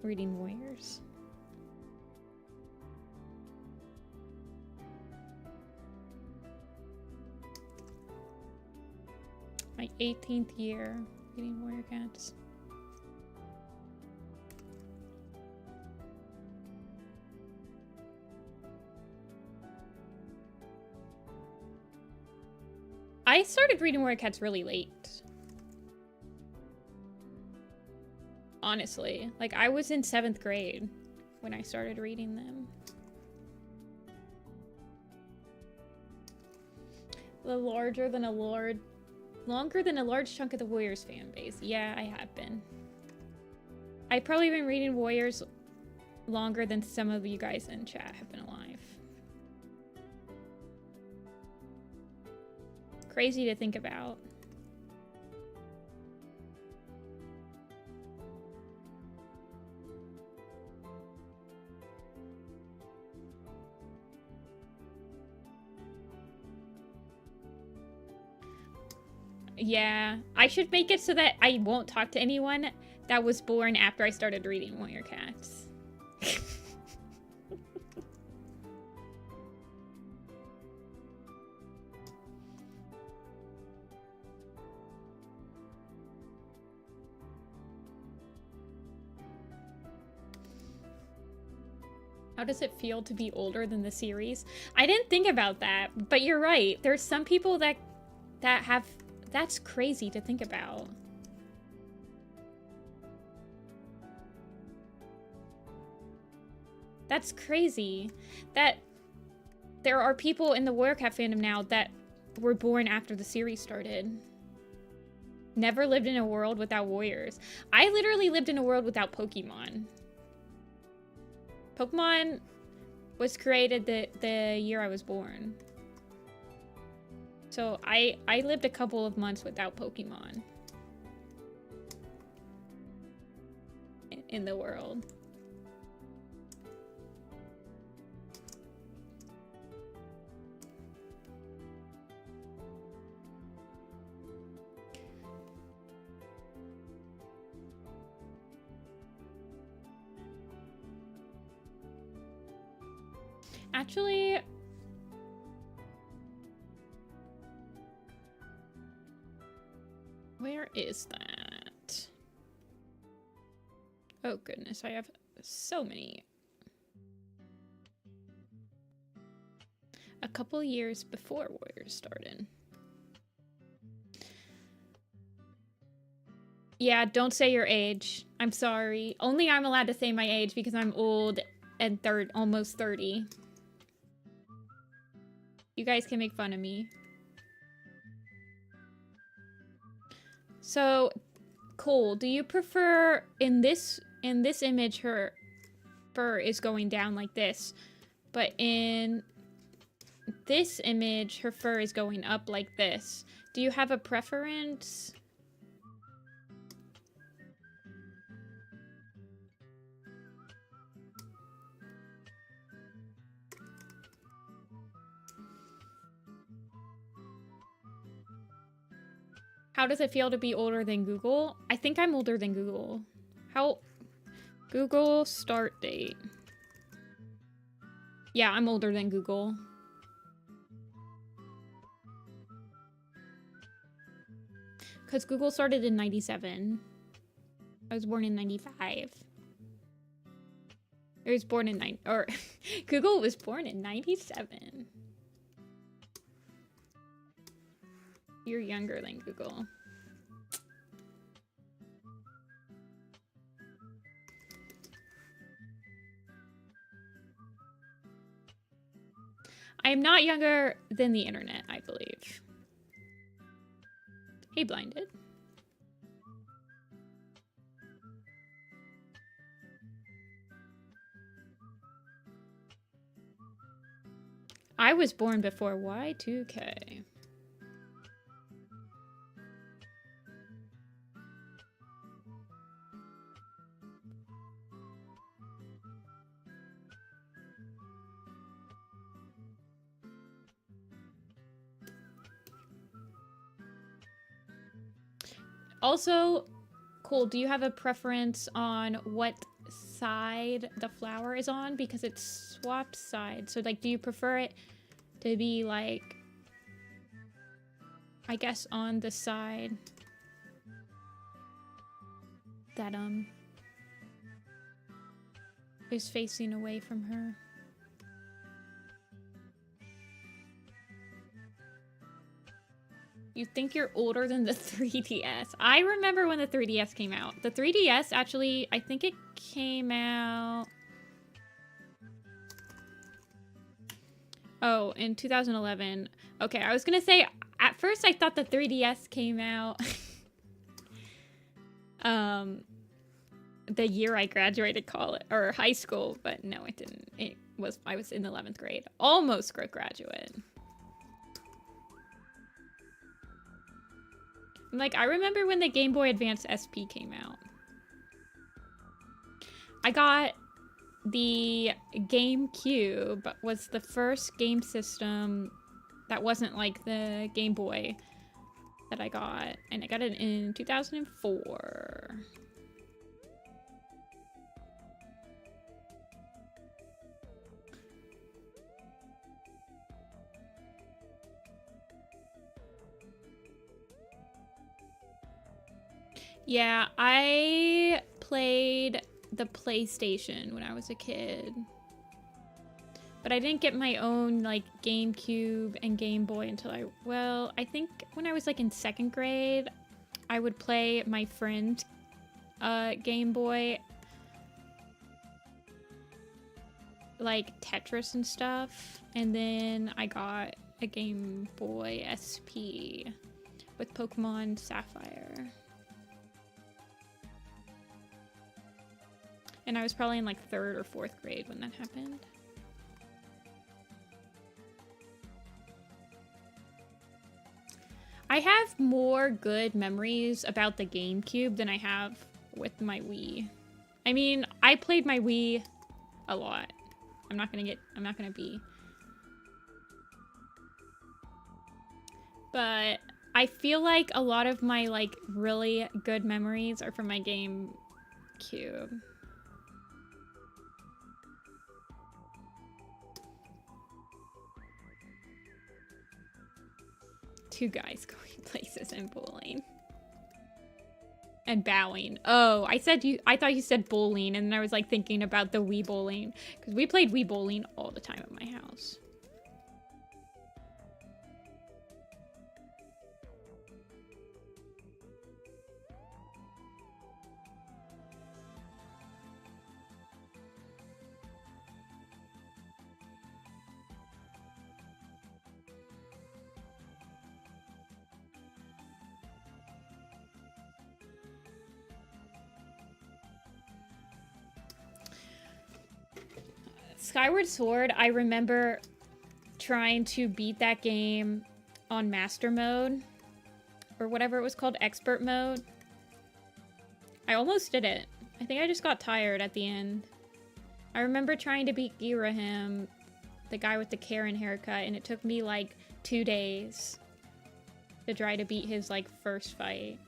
reading Warriors. My 18th year. Reading Warrior Cats. I started reading Warrior Cats really late. Honestly. Like, I was in 7th grade when I started reading them. Longer than a large chunk of the Warriors fan base. Yeah, I have been. I've probably been reading Warriors longer than some of you guys in chat have been alive. Crazy to think about. Yeah, I should make it so that I won't talk to anyone that was born after I started reading Warrior Cats. How does it feel to be older than the series? I didn't think about that, but you're right. There's some people that have... That's crazy to think about. That's crazy. That there are people in the Warrior Cat fandom now that were born after the series started. Never lived in a world without warriors. I literally lived in a world without Pokemon. Pokemon was created the year I was born. So I lived a couple of months without Pokemon in the world. Actually, where is that? Oh goodness, I have so many. A couple years before Warriors started. Yeah, don't say your age. I'm sorry. Only I'm allowed to say my age because I'm old and almost 30. You guys can make fun of me. So, Cole, do you prefer in this image her fur is going down like this, but in this image her fur is going up like this? Do you have a preference? How does it feel to be older than Google? I think I'm older than Google. Google start date. Yeah, I'm older than Google. Because Google started in 97. I was born in 95. I was born in Google was born in 97. You're younger than Google. I am not younger than the internet, I believe. Hey, Blinded. I was born before Y2K. Also, Cole, do you have a preference on what side the flower is on? Because it's swapped sides. So, like, do you prefer it to be, like, I guess on the side that, is facing away from her? You think you're older than the 3DS. I remember when the 3DS came out. The 3DS, actually, I think it came out... Oh, in 2011. Okay, I was gonna say, at first I thought the 3DS came out... the year I graduated college or high school, but no, it didn't. I was in 11th grade. Almost graduate. Like, I remember when the Game Boy Advance SP came out. I got the GameCube, was the first game system that wasn't like the Game Boy that I got. And I got it in 2004. Yeah, I played the PlayStation when I was a kid. But I didn't get my own, like, GameCube and Game Boy until I think when I was, like, in 2nd grade, I would play my friend's Game Boy, like, Tetris and stuff. And then I got a Game Boy SP with Pokemon Sapphire. And I was probably in, like, 3rd or 4th grade when that happened. I have more good memories about the GameCube than I have with my Wii. I mean, I played my Wii a lot. I'm not gonna be. But I feel like a lot of my, like, really good memories are from my GameCube. Two guys going places and bowling. And bowing. Oh, I thought you said bowling, and then I was like thinking about the Wii bowling. Because we played Wii bowling all the time at my house. Skyward Sword, I remember trying to beat that game on Master Mode. Or whatever it was called, Expert Mode. I almost did it. I think I just got tired at the end. I remember trying to beat Girahim, the guy with the Karen haircut, and it took me like 2 days to try to beat his like first fight.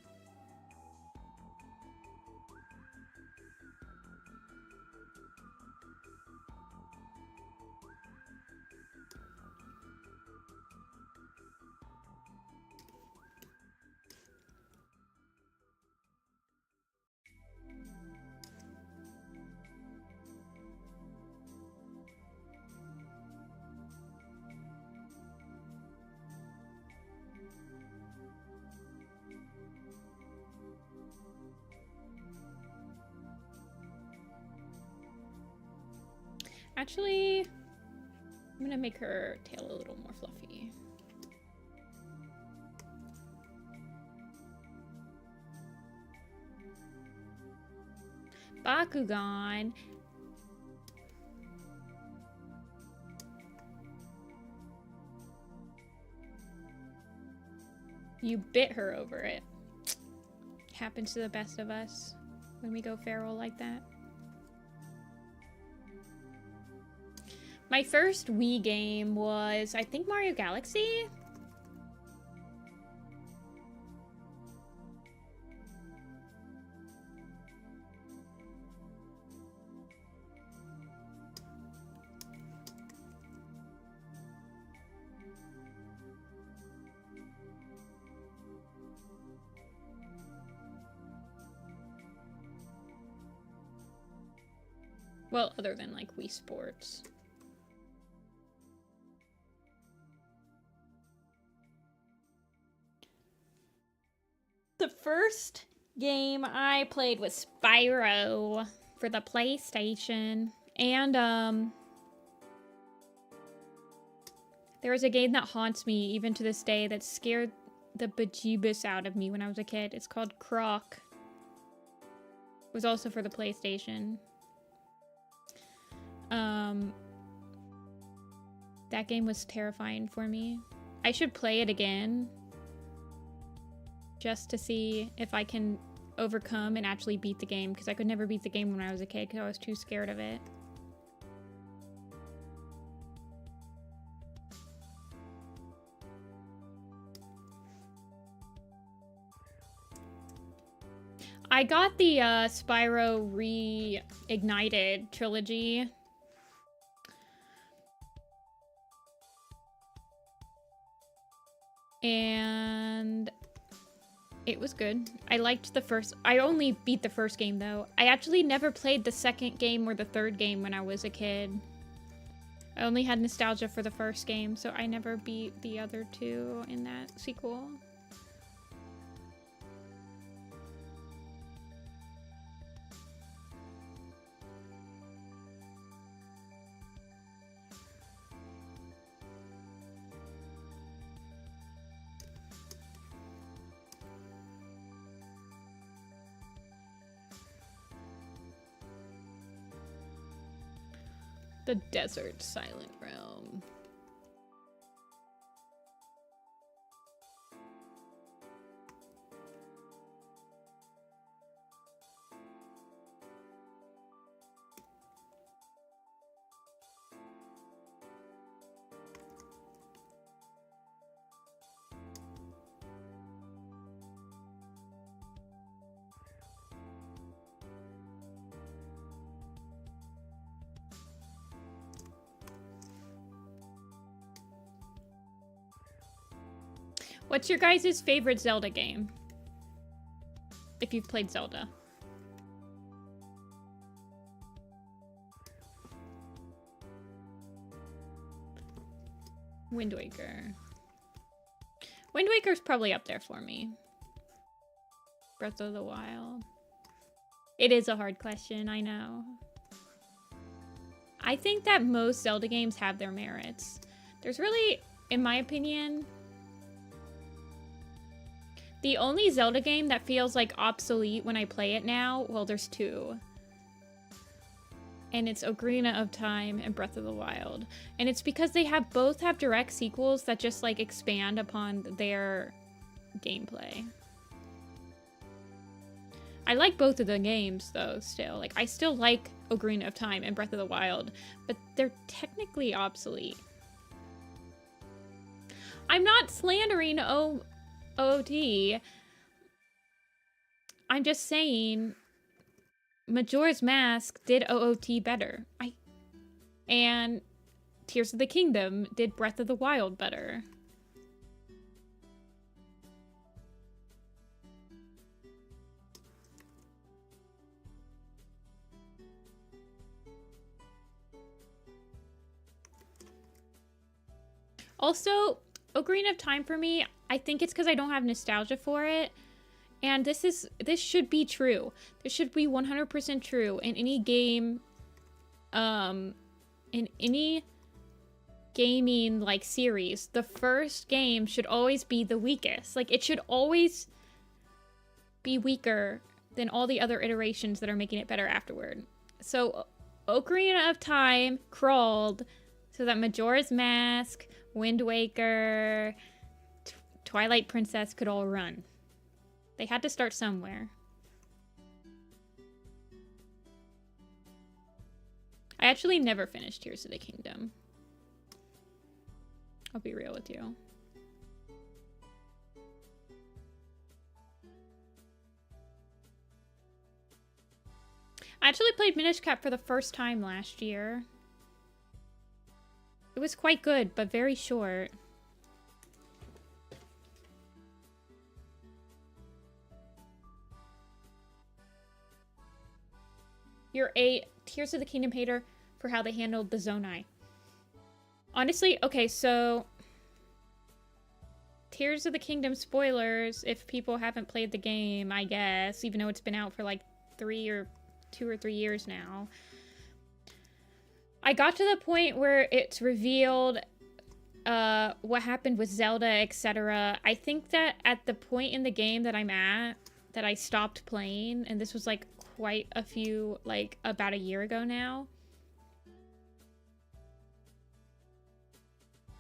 Actually, I'm gonna make her tail a little more fluffy. Bakugan. You bit her over it. Happens to the best of us when we go feral like that. My first Wii game was, I think, Mario Galaxy? Well, other than, like, Wii Sports. The first game I played was Spyro for the PlayStation. And, there was a game that haunts me even to this day that scared the bejeebus out of me when I was a kid. It's called Croc. was also for the PlayStation. That game was terrifying for me. I should play it again just to see if I can overcome and actually beat the game, because I could never beat the game when I was a kid because I was too scared of it. I got the Spyro Reignited trilogy. And it was good. I liked the first. I only beat the first game though. I actually never played the second game or the third game when I was a kid. I only had nostalgia for the first game, so I never beat the other two in that sequel. The Desert Silent Realm. What's your guys' favorite Zelda game? If you've played Zelda. Wind Waker. Wind Waker's probably up there for me. Breath of the Wild. It is a hard question, I know. I think that most Zelda games have their merits. There's really, in my opinion, the only Zelda game that feels like obsolete when I play it now, well, there's two. And it's Ocarina of Time and Breath of the Wild. And it's because they both have direct sequels that just like expand upon their gameplay. I like both of the games though, still. Like, I still like Ocarina of Time and Breath of the Wild, but they're technically obsolete. I'm not slandering OOT. I'm just saying Majora's Mask did OOT better. And Tears of the Kingdom did Breath of the Wild better. Also, Ocarina of Time for me, I think it's because I don't have nostalgia for it. And this should be true. This should be 100% true in any game, in any gaming like series. The first game should always be the weakest. Like, it should always be weaker than all the other iterations that are making it better afterward. So Ocarina of Time crawled so that Majora's Mask, Wind Waker, Twilight Princess could all run. They had to start somewhere. I actually never finished Tears of the Kingdom. I'll be real with you. I actually played Minish Cap for the first time last year. It was quite good, but very short. You're a Tears of the Kingdom hater for how they handled the Zonai. Honestly, okay, so Tears of the Kingdom spoilers if people haven't played the game, I guess, even though it's been out for like 2 or 3 years now. I got to the point where it's revealed what happened with Zelda, etc. I think that at the point in the game that I'm at, that I stopped playing, and this was like quite a few, like, about a year ago now.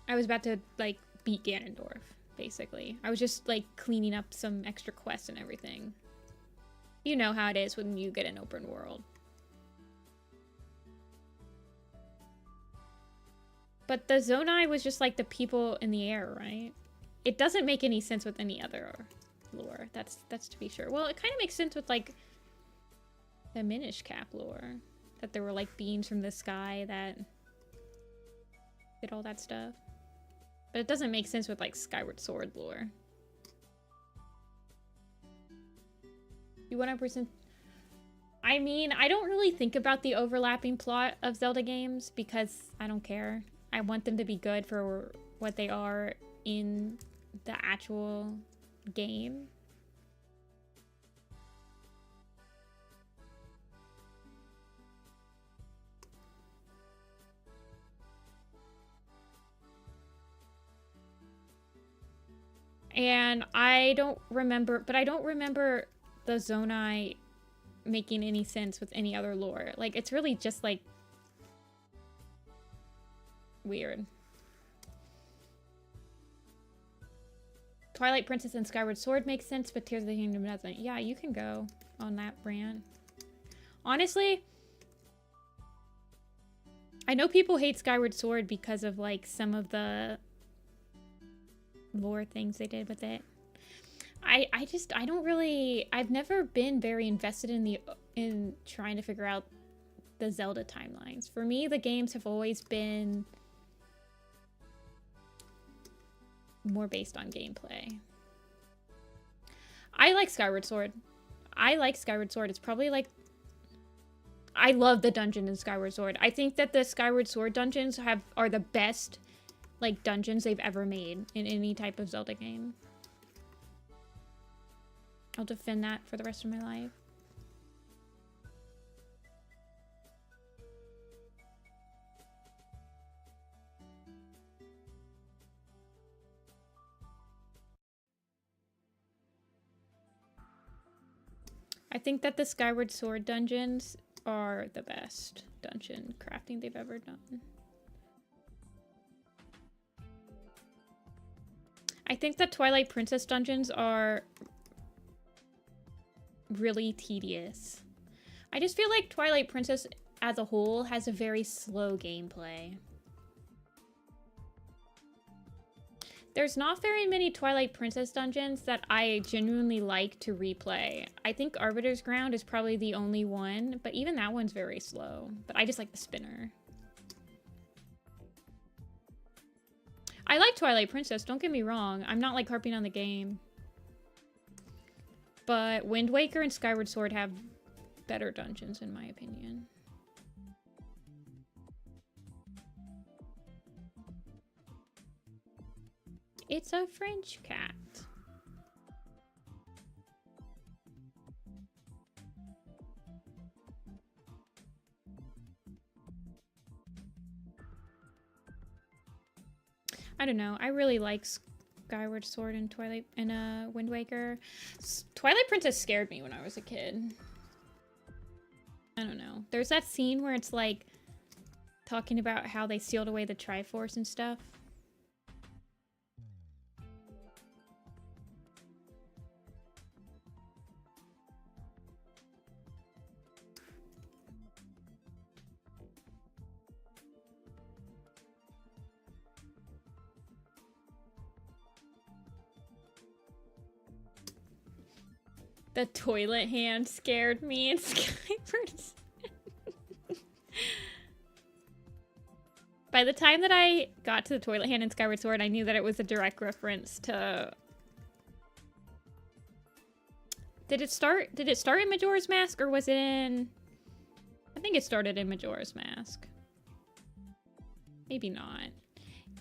I was about to, like, beat Ganondorf, basically. I was just, like, cleaning up some extra quests and everything. You know how it is when you get an open world. But the Zonai was just, like, the people in the air, right? It doesn't make any sense with any other lore. That's to be sure. Well, it kind of makes sense with, like, the Minish Cap lore. That there were, like, beings from the sky that did all that stuff. But it doesn't make sense with, like, Skyward Sword lore. You 100%... I mean, I don't really think about the overlapping plot of Zelda games because I don't care. I want them to be good for what they are in the actual game. And I don't remember, but I don't remember the Zonai making any sense with any other lore. Like, it's really just, like, weird. Twilight Princess and Skyward Sword makes sense, but Tears of the Kingdom doesn't. Yeah, you can go on that brand. Honestly, I know people hate Skyward Sword because of, like, some of the lore things they did with it. I don't really... I've never been very invested in trying to figure out the Zelda timelines. For me, the games have always been more based on gameplay. I like Skyward Sword. I like Skyward Sword. It's probably like... I love the dungeon in Skyward Sword. I think that the Skyward Sword dungeons are the best, like, dungeons they've ever made in any type of Zelda game. I'll defend that for the rest of my life. I think that the Skyward Sword dungeons are the best dungeon crafting they've ever done. I think that Twilight Princess dungeons are really tedious. I just feel like Twilight Princess as a whole has a very slow gameplay. There's not very many Twilight Princess dungeons that I genuinely like to replay. I think Arbiter's Ground is probably the only one, but even that one's very slow. But I just like the spinner. I like Twilight Princess, don't get me wrong. I'm not, like, harping on the game. But Wind Waker and Skyward Sword have better dungeons, in my opinion. It's a French cat. I don't know. I really like Skyward Sword and Twilight and Wind Waker. Twilight Princess scared me when I was a kid. I don't know. There's that scene where it's like talking about how they sealed away the Triforce and stuff. The toilet hand scared me in Skyward. By the time that I got to the toilet hand in Skyward Sword, I knew that it was a direct reference to... Did it start in Majora's Mask, or was it in... I think it started in Majora's Mask. Maybe not.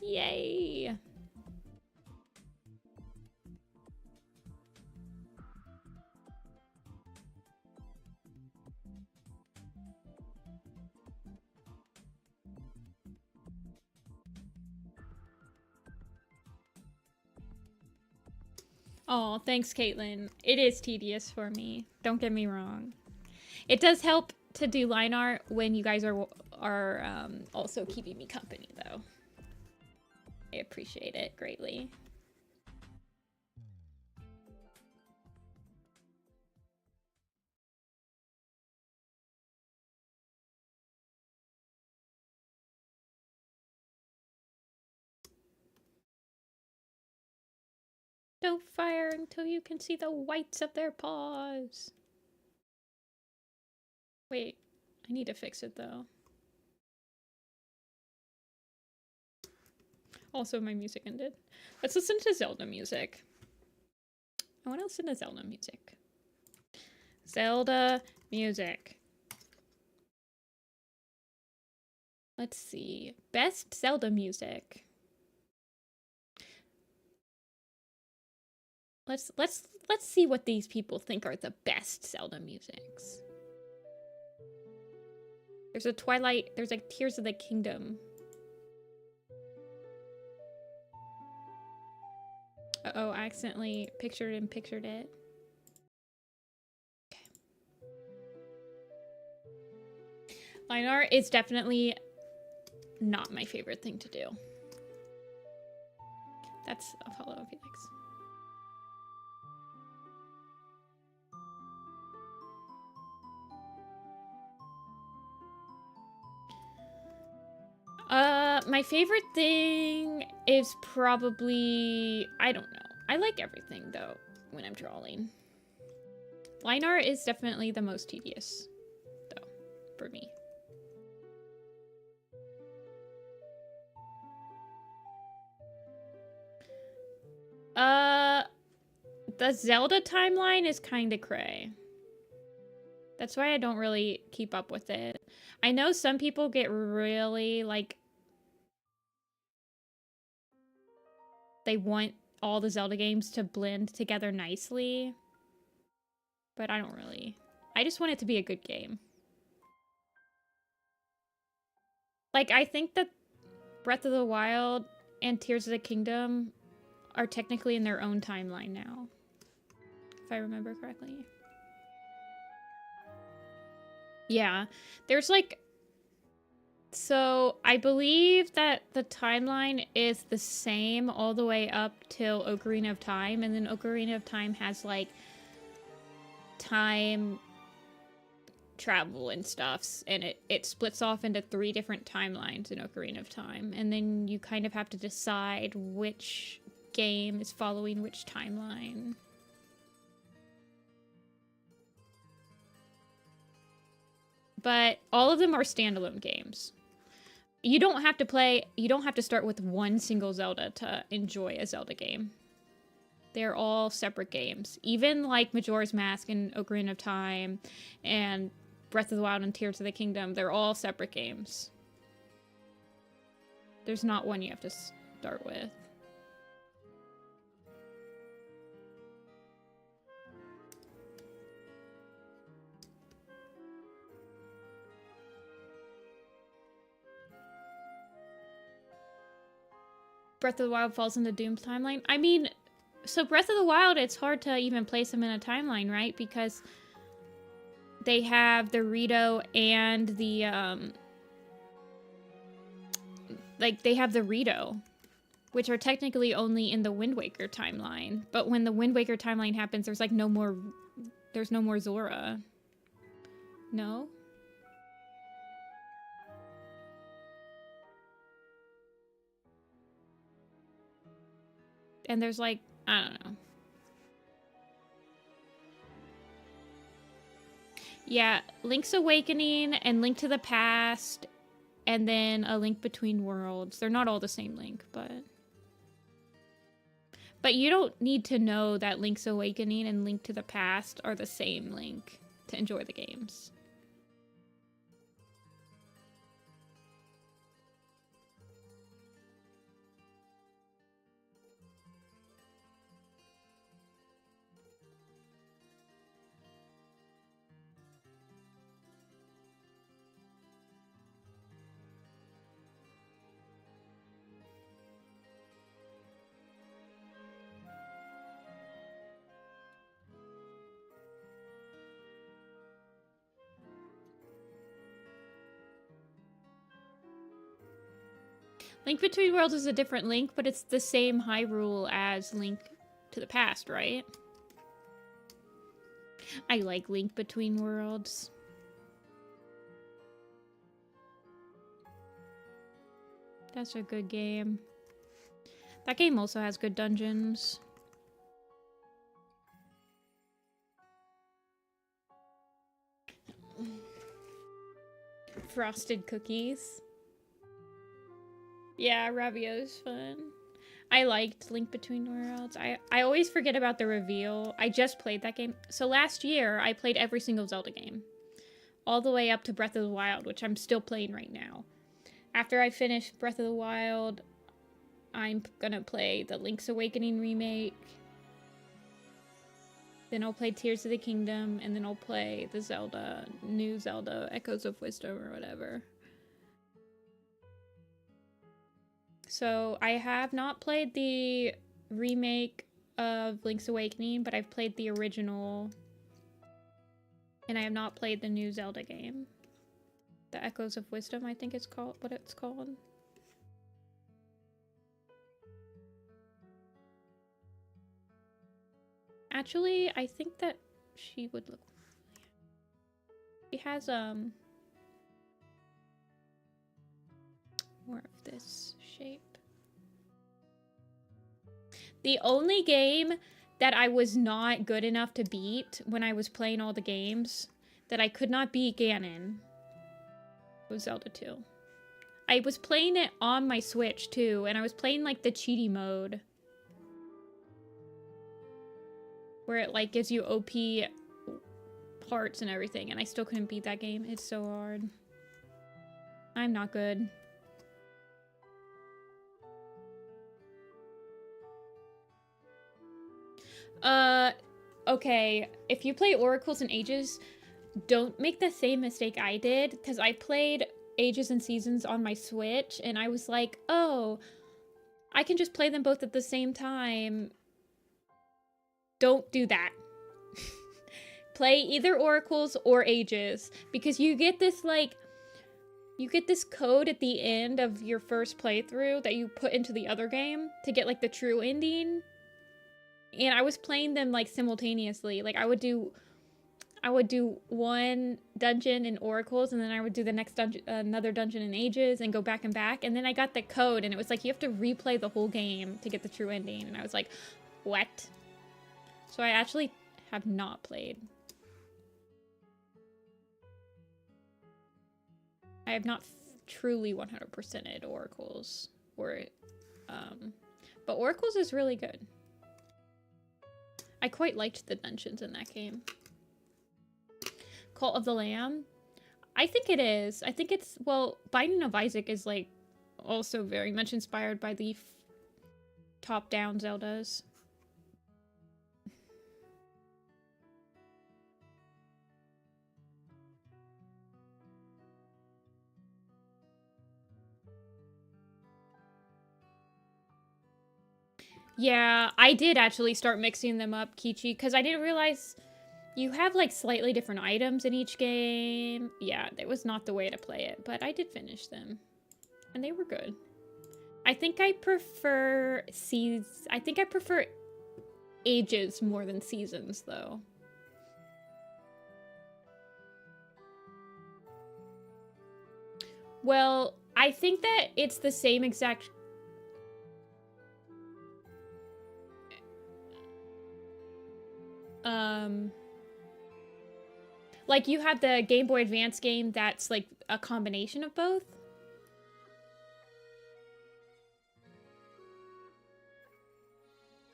Yay! Oh, thanks, Caitlin. It is tedious for me. Don't get me wrong. It does help to do line art when you guys are also keeping me company, though. I appreciate it greatly. Don't fire until you can see the whites of their paws. Wait, I need to fix it though. Also, my music ended. Let's listen to Zelda music. I want to listen to Zelda music. Zelda music. Let's see. Best Zelda music. Let's see what these people think are the best Zelda musics. There's a Twilight, there's like Tears of the Kingdom. Uh-oh, I accidentally pictured it. Okay. Line art is definitely not my favorite thing to do. That's Apollo Felix. My favorite thing is probably, I don't know. I like everything though when I'm drawing. Line art is definitely the most tedious though for me. The Zelda timeline is kind of cray. That's why I don't really keep up with it. I know some people get really, like, they want all the Zelda games to blend together nicely. But I don't really. I just want it to be a good game. Like, I think that Breath of the Wild and Tears of the Kingdom are technically in their own timeline now. If I remember correctly. Yeah. There's like... So, I believe that the timeline is the same all the way up till Ocarina of Time. And then Ocarina of Time has like... time... travel and stuffs, and it splits off into 3 different timelines in Ocarina of Time, and then you kind of have to decide which game is following which timeline. But all of them are standalone games. You don't have to start with one single Zelda to enjoy a Zelda game. They're all separate games. Even like Majora's Mask and Ocarina of Time and Breath of the Wild and Tears of the Kingdom, they're all separate games. There's not one you have to start with. Breath of the Wild falls into Doom's timeline. I mean, so Breath of the Wild, it's hard to even place them in a timeline, right? Because they have the Rito and the, like, they have the Rito, which are technically only in the Wind Waker timeline. But when the Wind Waker timeline happens, there's, like, there's no more Zora. No? And there's, like, I don't know. Yeah, Link's Awakening and Link to the Past, and then A Link Between Worlds. They're not all the same Link, but... But you don't need to know that Link's Awakening and Link to the Past are the same Link to enjoy the games. Link Between Worlds is a different Link, but it's the same Hyrule as Link to the Past, right? I like Link Between Worlds. That's a good game. That game also has good dungeons. Frosted cookies. Yeah, Ravio's fun. I liked Link Between Worlds. I always forget about the reveal. I just played that game. So last year, I played every single Zelda game. All the way up to Breath of the Wild, which I'm still playing right now. After I finish Breath of the Wild, I'm gonna play the Link's Awakening remake. Then I'll play Tears of the Kingdom, and then I'll play the Zelda, new Zelda, Echoes of Wisdom or whatever. So I have not played the remake of Link's Awakening, but I've played the original. And I have not played the new Zelda game. The Echoes of Wisdom, I think it's called, what it's called. Actually, I think that she would look... She has, more of this shape. The only game that I was not good enough to beat when I was playing all the games, that I could not beat Ganon, was Zelda 2. I was playing it on my Switch, too, and I was playing, like, the cheaty mode. Where it, like, gives you OP parts and everything, and I still couldn't beat that game. It's so hard. I'm not good. Okay. If you play Oracles and Ages, don't make the same mistake I did, because I played Ages and Seasons on my Switch, and I was like, oh, I can just play them both at the same time. Don't do that. Play either Oracles or Ages, because you get this, like, you get this code at the end of your first playthrough that you put into the other game to get, like, the true ending. And I was playing them, like, simultaneously. Like, I would do one dungeon in Oracles, and then I would do the next dungeon, another dungeon in Ages, and go back and back. And then I got the code, and it was like, you have to replay the whole game to get the true ending. And I was like, what? So I actually have not played. I have not truly 100%ed Oracles. But Oracles is really good. I quite liked the dungeons in that game. Cult of the Lamb? I think it is. I think it's, well, Binding of Isaac is, like, also very much inspired by the top-down Zeldas. Yeah, I did actually start mixing them up, Kichi, because I didn't realize you have, like, slightly different items in each game. Yeah, that was not the way to play it, but I did finish them. And they were good. I think I prefer Ages more than Seasons, though. Well, I think that it's the same exact... Like, you have the Game Boy Advance game that's, like, a combination of both.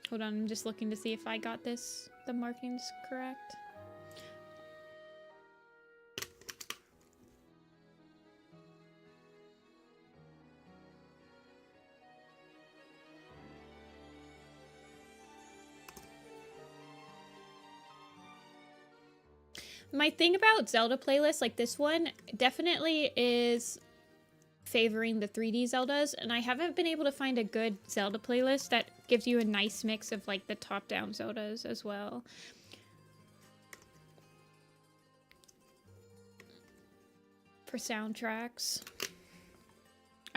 Hold on, I'm just looking to see if I got the markings correct. My thing about Zelda playlists, like this one, definitely is favoring the 3D Zeldas, and I haven't been able to find a good Zelda playlist that gives you a nice mix of, like, the top-down Zeldas as well. For soundtracks.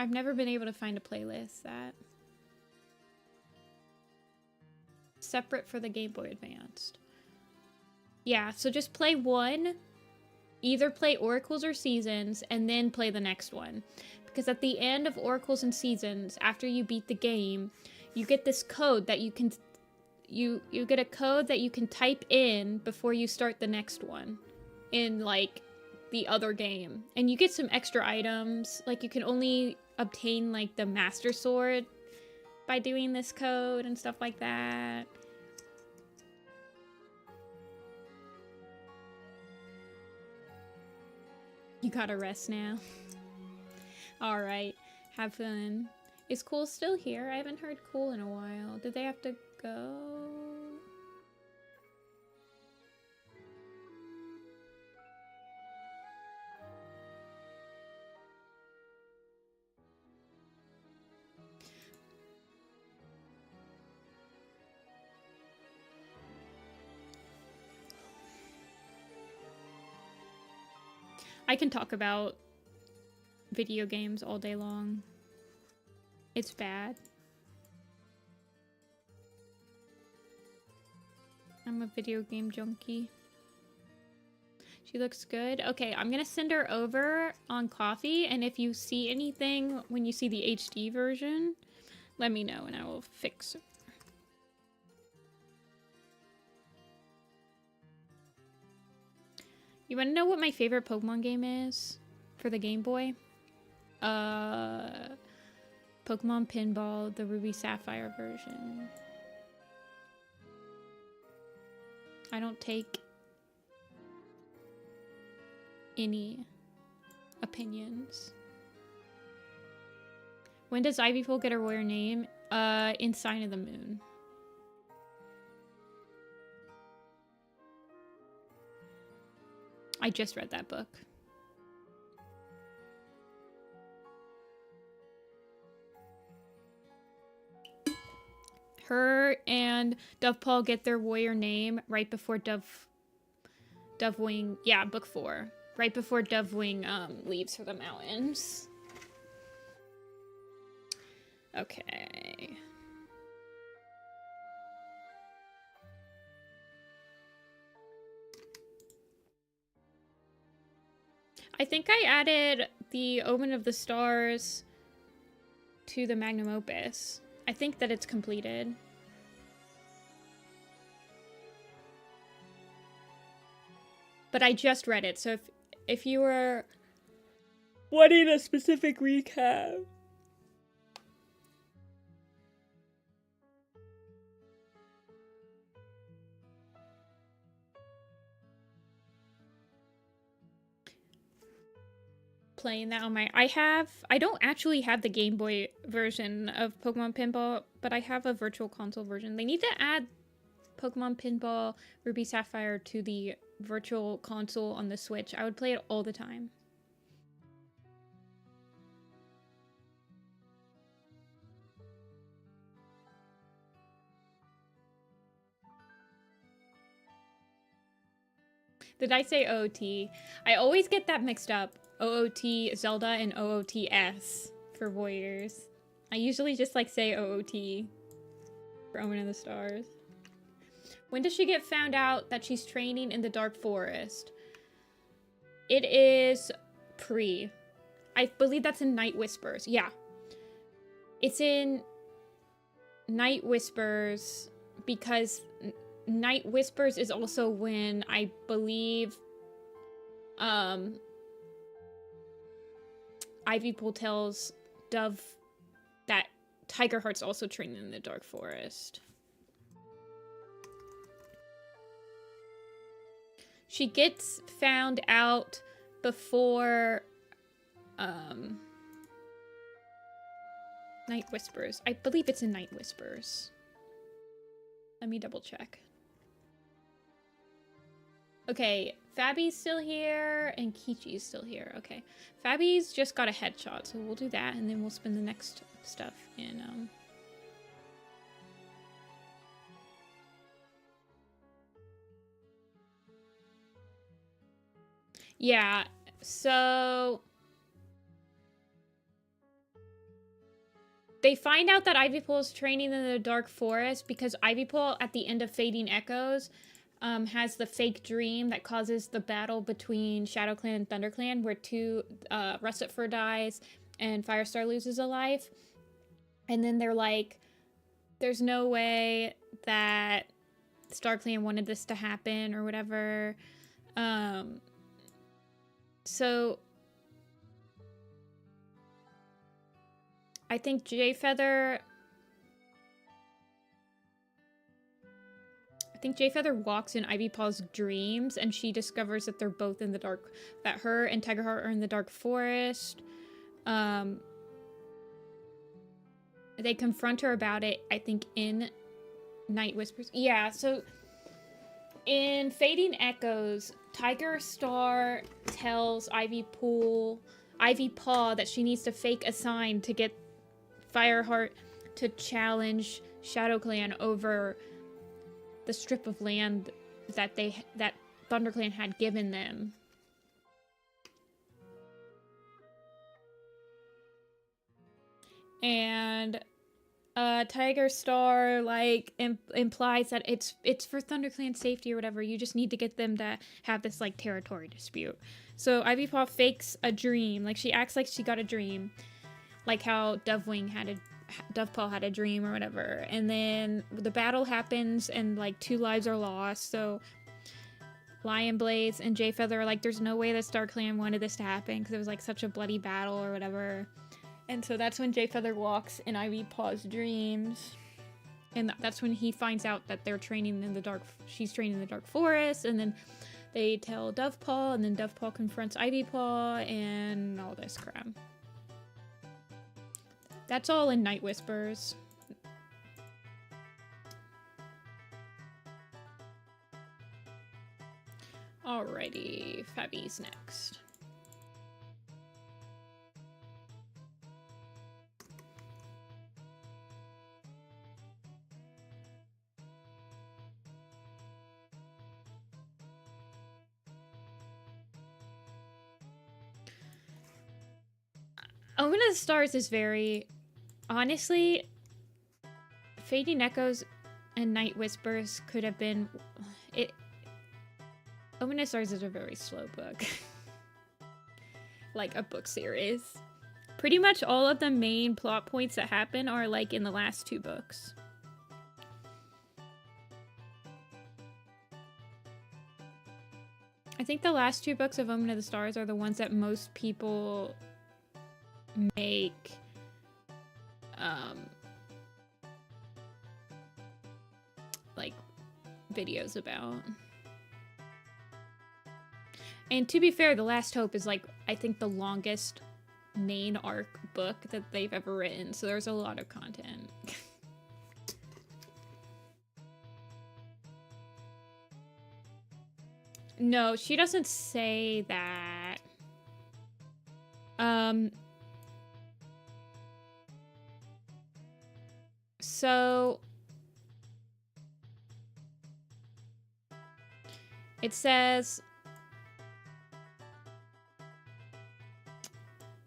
I've never been able to find a playlist that separate for the Game Boy Advanced. Yeah, so just play one, either play Oracles or Seasons, and then play the next one. Because at the end of Oracles and Seasons, after you beat the game, you get this code that you can... You get a code that you can type in before you start the next one in, like, the other game. And you get some extra items. Like, you can only obtain, like, the Master Sword by doing this code and stuff like that. You gotta rest now. Alright, have fun. Is Cool still here? I haven't heard Cool in a while. Did they have to go? I can talk about video games all day long. It's bad. I'm a video game junkie. She looks good. Okay, I'm gonna send her over on coffee, and if you see anything when you see the HD version, let me know and I will fix it. You wanna know what my favorite Pokemon game is for the Game Boy? Pokemon Pinball, the Ruby Sapphire version. I don't take any opinions. When does Ivypool get her warrior name? In Sign of the Moon. I just read that book. Her and Dovepaw get their warrior name right before Dovewing, yeah, book 4. Right before Dovewing leaves for the mountains. Okay. I think I added the Omen of the Stars to the Magnum Opus. I think that it's completed. But I just read it, so if you were wanting a specific recap. Playing that on my... I don't actually have the Game Boy version of Pokemon Pinball, but I have a Virtual Console version. They need to add Pokemon Pinball Ruby Sapphire to the Virtual Console on the Switch. I would play it all the time. Did I say OOT? I always get that mixed up. OOT Zelda and OOTS for Warriors. I usually just like say OOT for Omen of the Stars. When does she get found out that she's training in the Dark Forest? It is pre. I believe that's in Night Whispers. Yeah. It's in Night Whispers because Night Whispers is also when I believe Ivypool tells Dove that Tigerheart's also training in the Dark Forest. She gets found out before Night Whispers. I believe it's in Night Whispers. Let me double check. Okay, Fabby's still here and Kichi's still here. Okay, Fabby's just got a headshot, so we'll do that and then we'll spin the next stuff in yeah, so they find out that Ivypool is training in the Dark Forest because Ivypool, at the end of Fading Echoes, has the fake dream that causes the battle between ShadowClan and ThunderClan, where Russet Fur dies and Firestar loses a life. And then they're like, there's no way that StarClan wanted this to happen or whatever. So I think Jayfeather walks in Ivypaw's dreams, and she discovers that they're both in the dark, that her and Tigerheart are in the Dark Forest. They confront her about it, I think, in Night Whispers. Yeah, so in Fading Echoes, Tiger Star tells Ivypaw that she needs to fake a sign to get Fireheart to challenge ShadowClan over the strip of land that ThunderClan had given them. And Tiger Star like implies that it's for ThunderClan safety or whatever. You just need to get them to have this like territory dispute. So Ivypaw fakes a dream, like she acts like she got a dream, like how Dovepaw had a dream or whatever. And then the battle happens and like 2 lives are lost. So Lionblaze and Jayfeather are like, there's no way that StarClan wanted this to happen because it was like such a bloody battle or whatever. And so that's when Jayfeather walks in Ivypaw's dreams. And that's when he finds out that they're training in the dark. She's training in the Dark Forest. And then they tell Dovepaw, and then Dovepaw confronts Ivypaw and all this crap. That's all in Night Whispers. Alrighty, Fabi's next. Omen of the Stars is very... Honestly, Fading Echoes and Night Whispers could have been... Omen of the Stars is a very slow book. Like a book series. Pretty much all of the main plot points that happen are like in the last 2 books. I think the last 2 books of Omen of the Stars are the ones that most people make like videos about. And to be fair, The Last Hope is like, I think, the longest main arc book that they've ever written, so there's a lot of content. No, she doesn't say that. So it says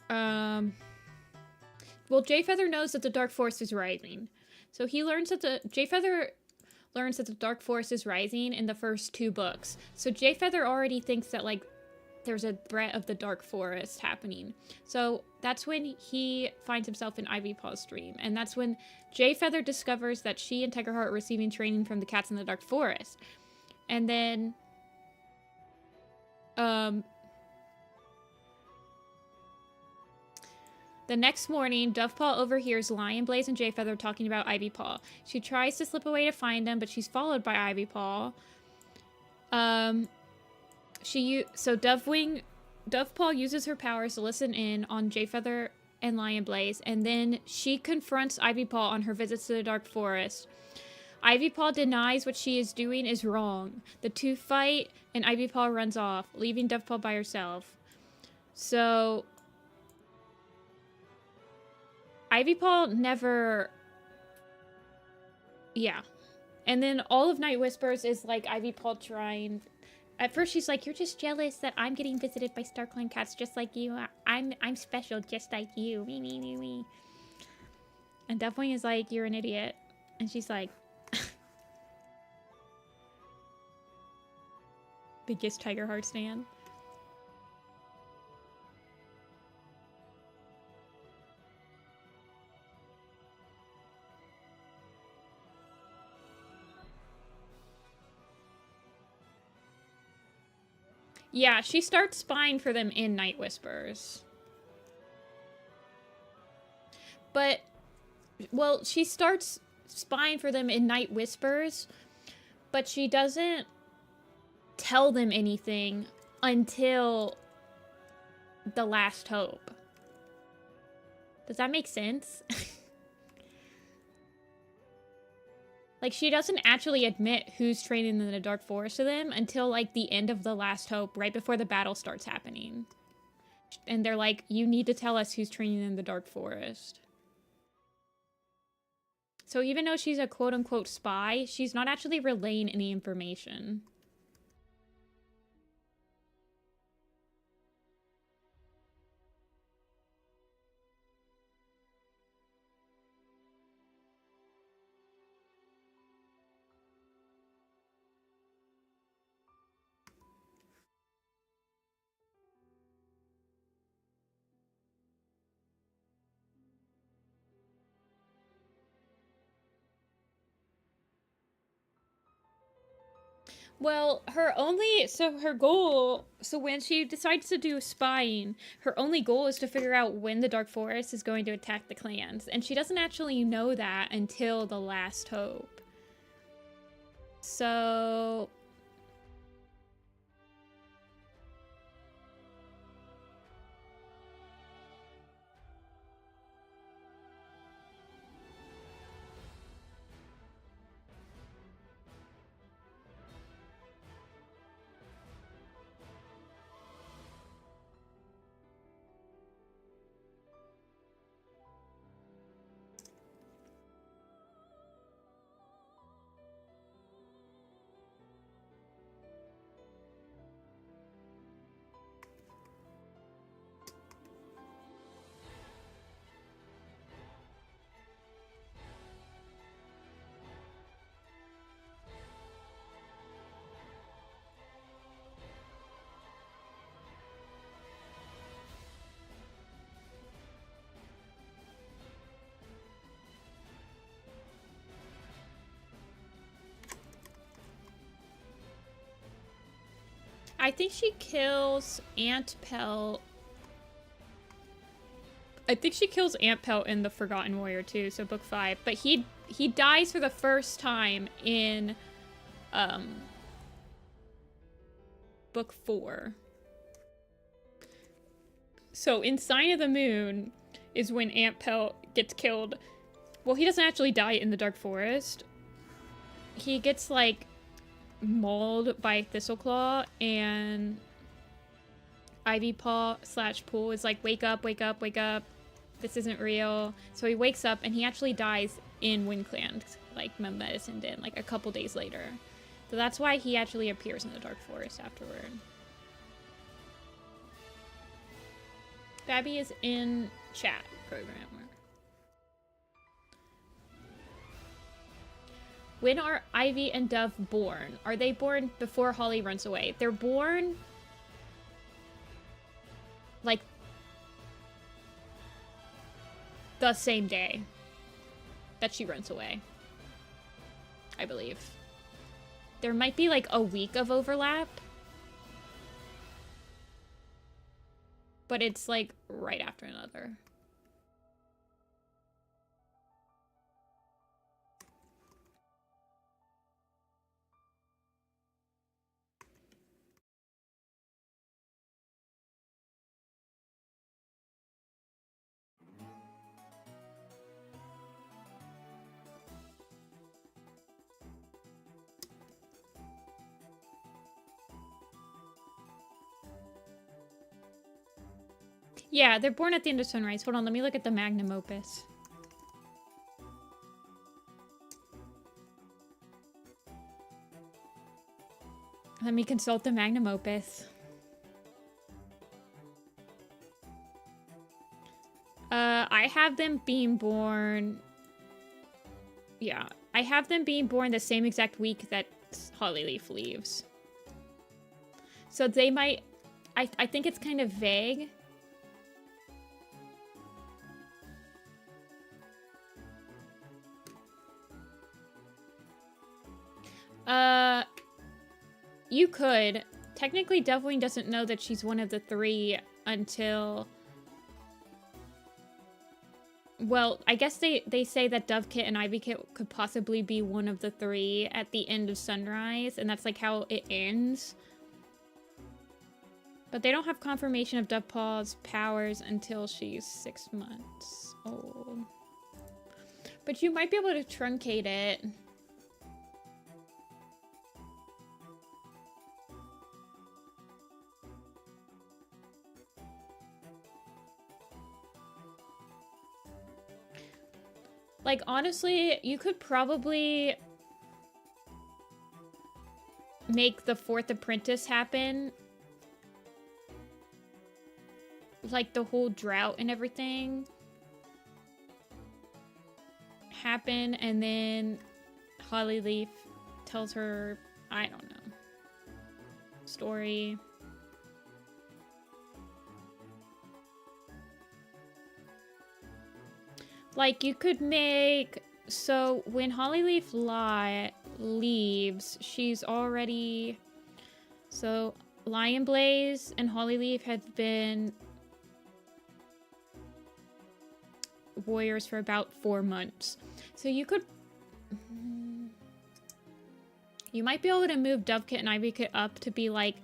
well, Jayfeather knows that the Dark Force is rising. So he learns that Jayfeather learns that the Dark Force is rising in the first 2 books. So Jayfeather already thinks that like there's a threat of the Dark Forest happening. So that's when he finds himself in Ivypaw's dream. And that's when Jayfeather discovers that she and Tigerheart are receiving training from the cats in the Dark Forest. And then the next morning, Dovepaw overhears Lionblaze and Jayfeather talking about Ivypaw. She tries to slip away to find him, but she's followed by Ivypaw. So Dovepaw uses her powers to listen in on Jayfeather and Lionblaze, and then she confronts Ivypaw on her visits to the Dark Forest. Ivypaw denies what she is doing is wrong. The 2 fight, and Ivypaw runs off, leaving Dovepaw by herself. So Ivypaw never... Yeah. And then all of Night Whispers is like Ivypaw trying... At first she's like, you're just jealous that I'm getting visited by StarClan cats just like you. I'm special just like you. Me. And Deathwing is like, you're an idiot. And she's like, biggest Tiger Heart stan. Yeah, she starts spying for them in Night Whispers. But, well, she starts spying for them in Night Whispers, but she doesn't tell them anything until the Last Hope. Does that make sense? Like, she doesn't actually admit who's training in the Dark Forest to them until, like, the end of the Last Hope, right before the battle starts happening. And they're like, you need to tell us who's training in the Dark Forest. So even though she's a quote-unquote spy, she's not actually relaying any information. Well, her goal, so when she decides to do spying, her only goal is to figure out when the Dark Forest is going to attack the clans. And she doesn't actually know that until the Last Hope. So... I think she kills Ant Pelt. I think she kills Ant Pelt in The Forgotten Warrior too, so book 5. But he dies for the first time in book 4. So in Sign of the Moon is when Ant Pelt gets killed. Well, he doesn't actually die in the Dark Forest. He gets like mauled by Thistleclaw, and Ivy Paw / Pool is like, wake up, wake up, wake up. This isn't real. So he wakes up and he actually dies in WindClan, like Medicine Den, like a couple days later. So that's why he actually appears in the Dark Forest afterward. Babby is in chat, programmer. When are Ivy and Dove born? Are they born before Holly runs away? They're born like the same day that she runs away, I believe. There might be like a week of overlap, but it's like right after another. Yeah, they're born at the end of sunrise. Hold on, let me look at the magnum opus. Let me consult the magnum opus. I have them being born Yeah, I have them being born the same exact week that Hollyleaf leaves. So they might... I think it's kind of vague. You could. Technically, Dovewing doesn't know that she's one of the 3 until... Well, I guess they say that Dovekit and Ivykit could possibly be one of the 3 at the end of Sunrise, and that's like how it ends. But they don't have confirmation of Dovepaw's powers until she's 6 months old. But you might be able to truncate it. Like, honestly, you could probably make the 4th apprentice happen. Like, the whole drought and everything happen, and then Hollyleaf tells her, I don't know, story. Like, you could make... So, when Hollyleaf leaves, she's already... So, Lion Blaze and Hollyleaf have been warriors for about 4 months. So, you could... You might be able to move Dovekit and Ivykit up to be, like,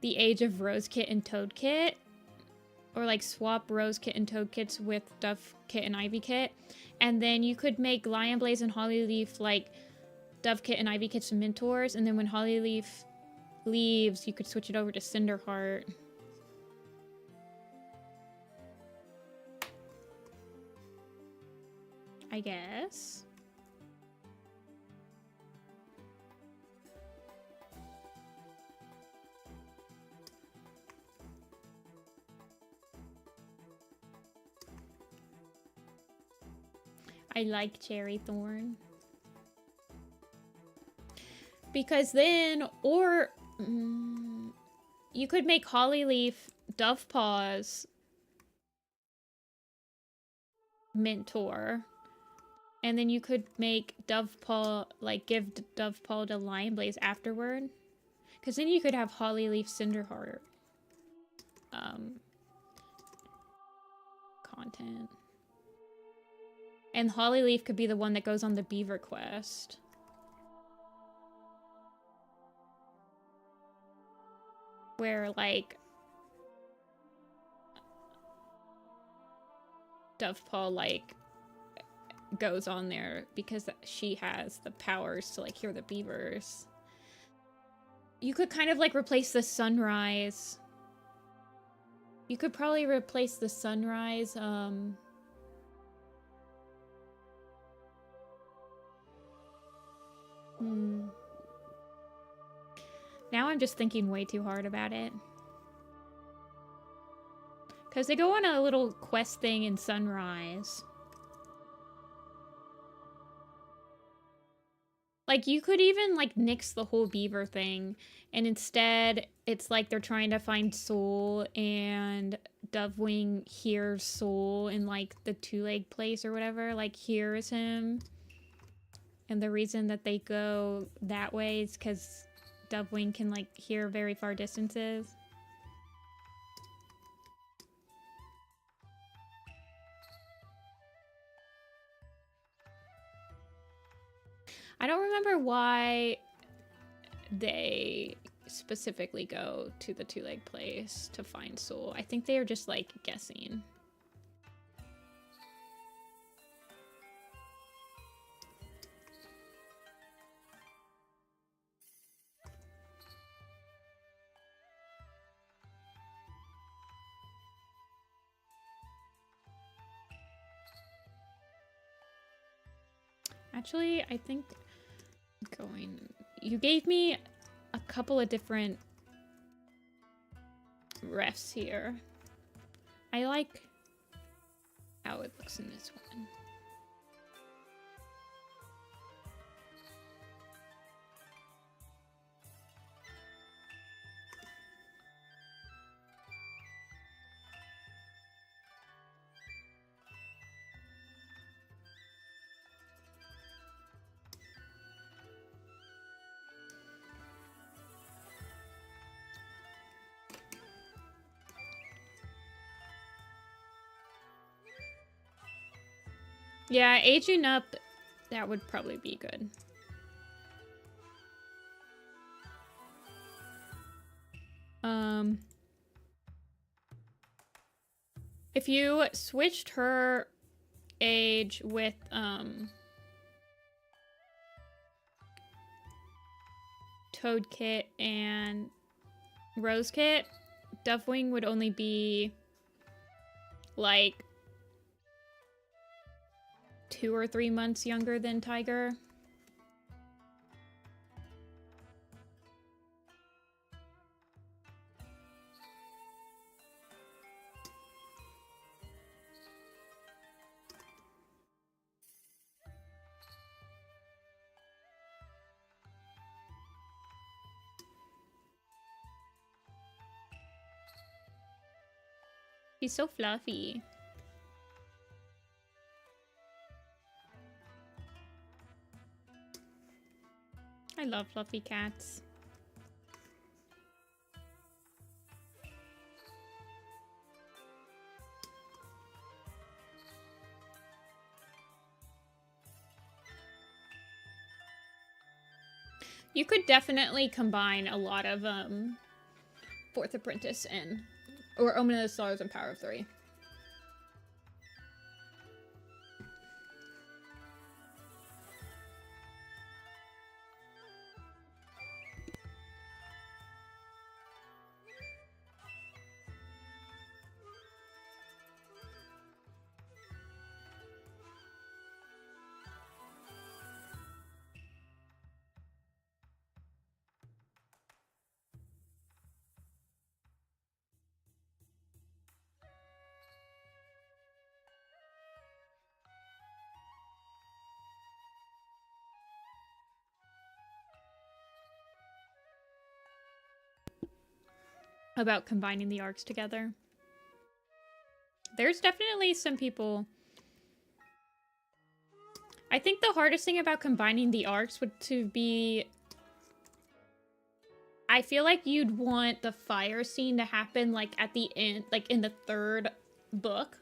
the age of Rosekit and Toadkit. Or, like, swap Rosekit and Toadkits with Dovekit and Ivykit. And then you could make Lion Blaze and Hollyleaf, like, Dovekit and Ivykit's mentors. And then when Hollyleaf leaves, you could switch it over to Cinderheart. I guess. I like Cherry Thorn. Because then, or you could make Hollyleaf Dovepaw's mentor. And then you could make Dovepaw, like, give Dovepaw to Lion Blaze afterward. Because then you could have Hollyleaf Cinderheart content. And Hollyleaf could be the one that goes on the beaver quest. Where, like, Dovepaw, like, goes on there because she has the powers to, like, hear the beavers. You could kind of, like, replace the sunrise. You could probably replace the sunrise, Now I'm just thinking way too hard about it. Because they go on a little quest thing in Sunrise. Like, you could even, like, nix the whole beaver thing. And instead, it's like they're trying to find Soul, and Dovewing hears Soul in, like, the two-leg place or whatever. Like, hears him. And the reason that they go that way is because Dovewing can, like, hear very far distances. I don't remember why they specifically go to the two-leg place to find Soul. I think they are just, like, guessing. Actually, I think you gave me a couple of different refs here. I like how it looks in this one. Yeah, aging up, that would probably be good. If you switched her age with, Toadkit and Rosekit, Dovewing would only be, like, 2 or 3 months younger than Tiger. He's so fluffy. I love fluffy cats. You could definitely combine a lot of Fourth Apprentice and or Omen of the Stars and Power of 3. About combining the arcs together. There's definitely some people... I think the hardest thing about combining the arcs would to be... I feel like you'd want the fire scene to happen, like, at the end, like, in the 3rd book.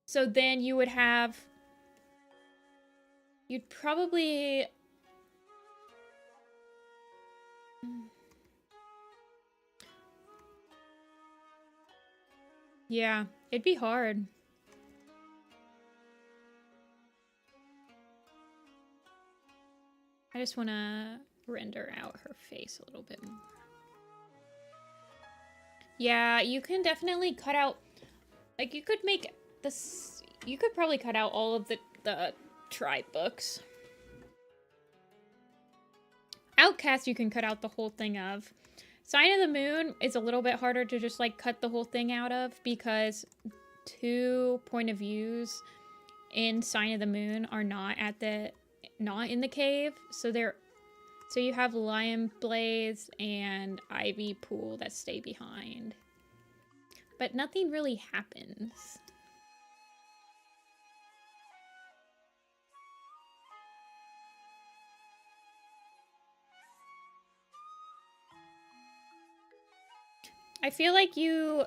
So then you would have... You'd probably... Yeah, it'd be hard. I just want to render out her face a little bit more. Yeah, you can definitely cut out... Like, you could make this... You could probably cut out all of the tribe books. Outcast you can cut out the whole thing of. Sign of the Moon is a little bit harder to just, like, cut the whole thing out of because 2 point of views in Sign of the Moon are not in the cave. So you have Lion Blaze and Ivy Pool that stay behind. But nothing really happens. I feel like you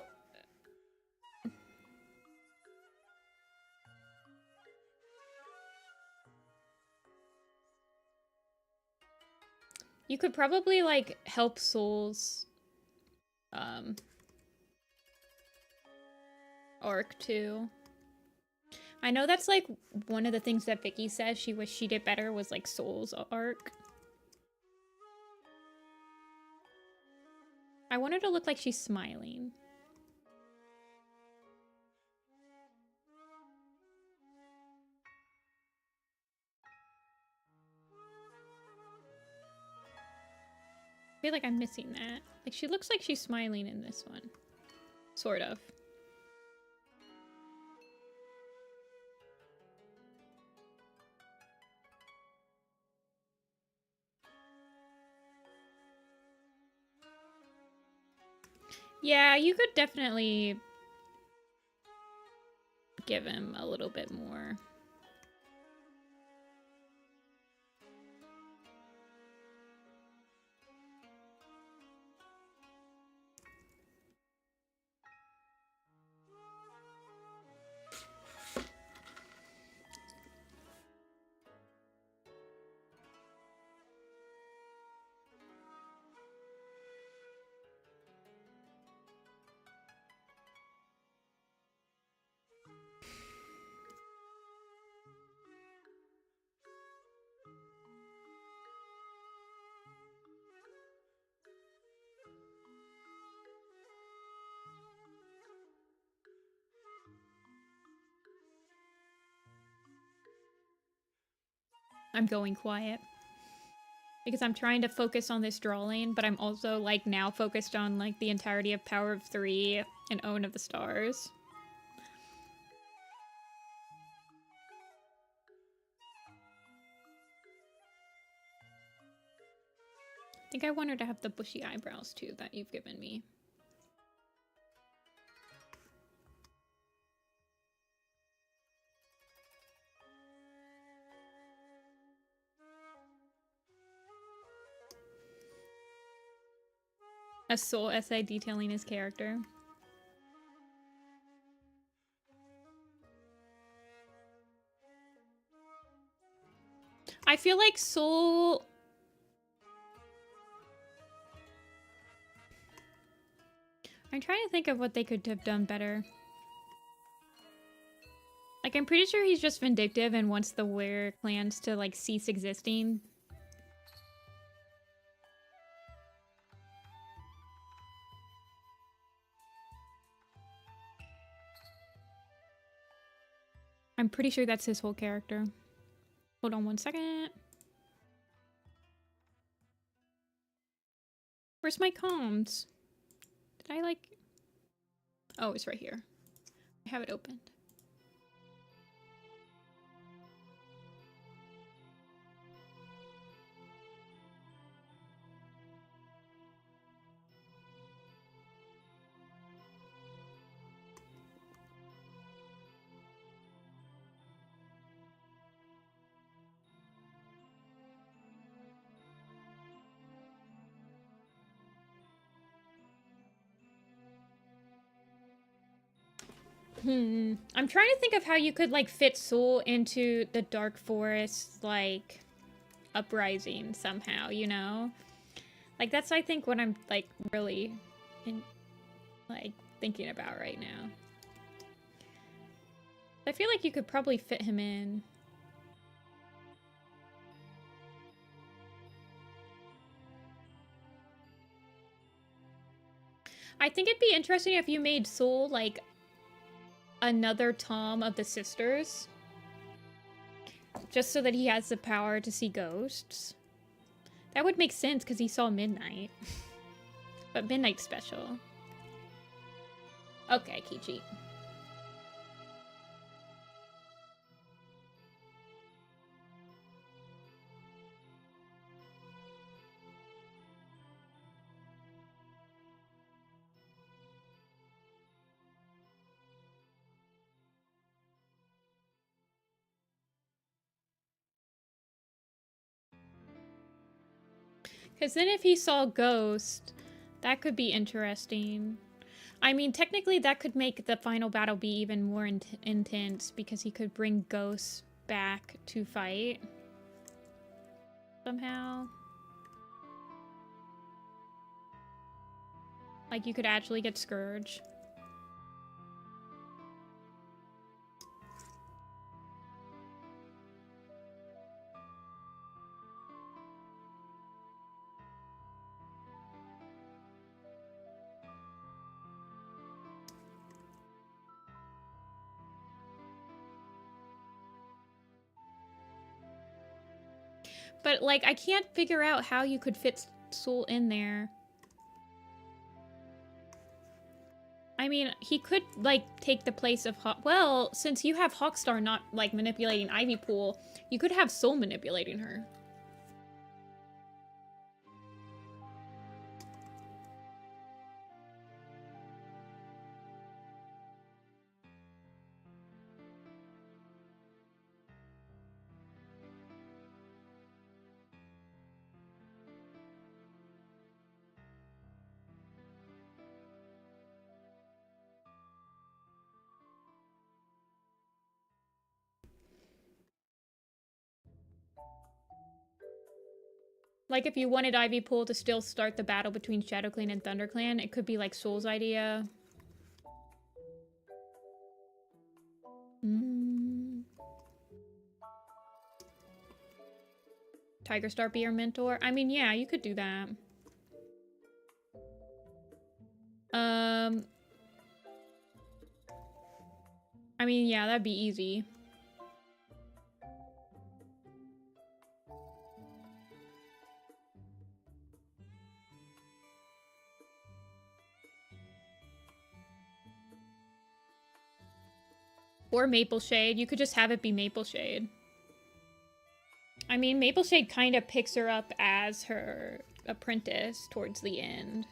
could probably, like, help Soul's arc too. I know that's, like, one of the things that Vicky says she wished she did better was, like, Soul's arc. I want her to look like she's smiling. I feel like I'm missing that. Like, she looks like she's smiling in this one. Sort of. Yeah, you could definitely give him a little bit more. I'm going quiet. Because I'm trying to focus on this drawing, but I'm also, like, now focused on, like, the entirety of Power of Three and Own of the Stars. I think I want her to have the bushy eyebrows, too, that you've given me. A soul essay detailing his character. I feel like Soul... I'm trying to think of what they could have done better. Like, I'm pretty sure he's just vindictive and wants the Were clans to, like, cease existing. I'm pretty sure that's his whole character. Hold on one second. Where's my comms? Did I, like... Oh, it's right here. I have it opened. I'm trying to think of how you could, like, fit Soul into the Dark Forest, like, uprising somehow, you know? Like, that's, I think, what I'm, like, really, thinking about right now. I feel like you could probably fit him in. I think it'd be interesting if you made Soul, like, another Tom of the sisters. Just so that he has the power to see ghosts. That would make sense because he saw Midnight. But Midnight's special. Okay, Kichi. Because then if he saw Ghost, that could be interesting. I mean, technically that could make the final battle be even more intense because he could bring Ghost back to fight. Somehow. Like, you could actually get Scourge. But, like, I can't figure out how you could fit Soul in there. I mean, he could, like, take the place of well, since you have Hawkstar not, like, manipulating Ivy Pool, you could have Soul manipulating her. Like, if you wanted Ivy Pool to still start the battle between Shadow Clan and Thunder Clan, it could be, like, Soul's idea. Tiger Star be your mentor? I mean, yeah, you could do that. I mean, yeah, that'd be easy. Or Maple Shade. You could just have it be Maple Shade. I mean, Maple Shade kind of picks her up as her apprentice towards the end.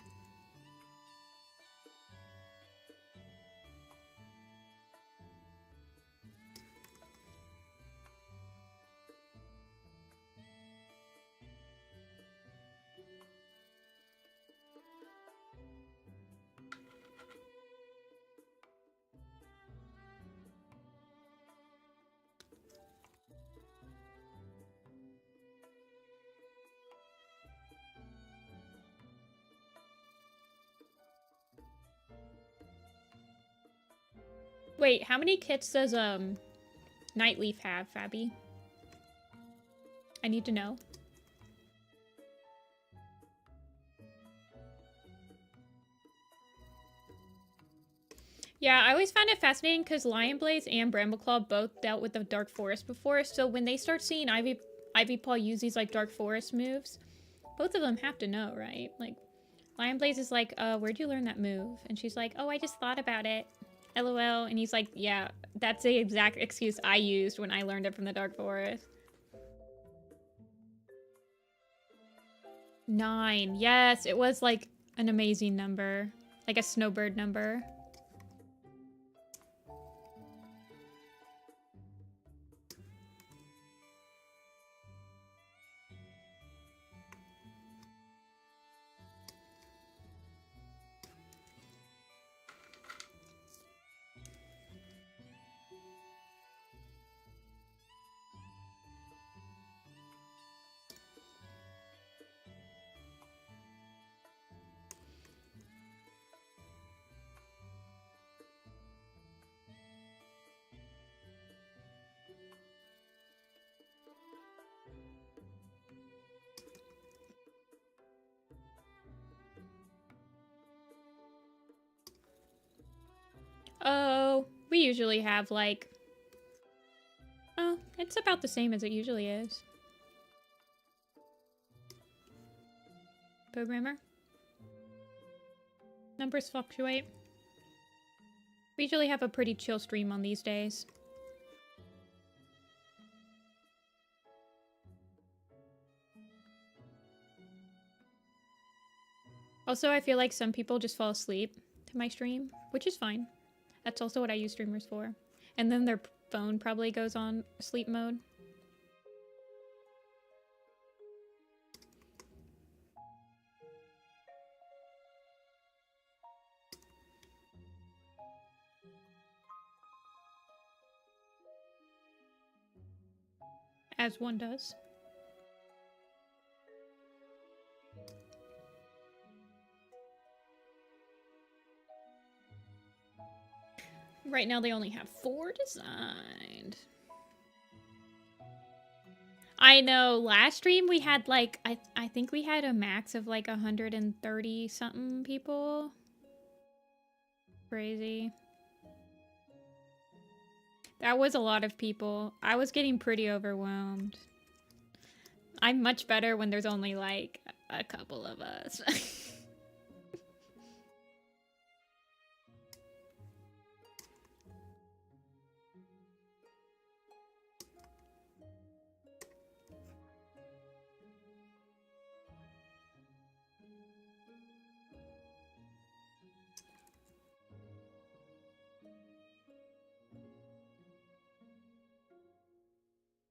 Wait, how many kits does Nightleaf have, Fabby? I need to know. Yeah, I always found it fascinating because Lionblaze and Brambleclaw both dealt with the Dark Forest before, so when they start seeing Ivy Paw use these like Dark Forest moves, both of them have to know, right? Like, Lionblaze is like, where'd you learn that move? And she's like, oh, I just thought about it. LOL. And he's like, yeah, that's the exact excuse I used when I learned it from the Dark Forest. 9. Yes, it was like an amazing number. Like a snowbird number. Oh, we usually have like... Oh, it's about the same as it usually is. Programmer. Numbers fluctuate. We usually have a pretty chill stream on these days. Also, I feel like some people just fall asleep to my stream, which is fine. That's also what I use streamers for. And then their phone probably goes on sleep mode. As one does. Right now they only have 4 designed. I know, last stream we had like, I think we had a max of like 130 something people. Crazy. That was a lot of people. I was getting pretty overwhelmed. I'm much better when there's only like a couple of us.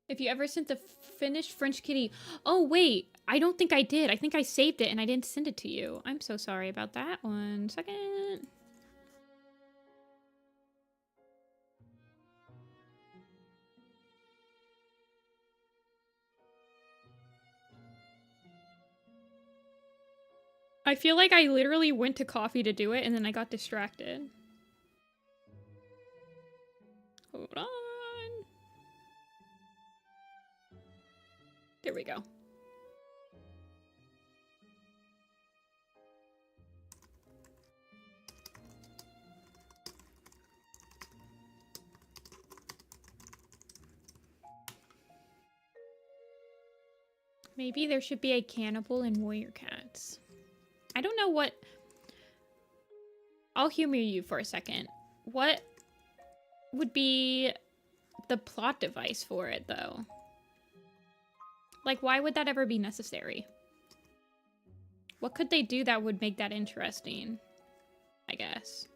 If you ever sent the finished French kitty... Oh, wait. I don't think I did. I think I saved it and I didn't send it to you. I'm so sorry about that. 1 second. I feel like I literally went to coffee to do it and then I got distracted. Hold on. There we go. Maybe there should be a cannibal in Warrior Cats. I don't know what... I'll humor you for a second. What would be the plot device for it, though? Like, why would that ever be necessary? What could they do that would make that interesting? I guess.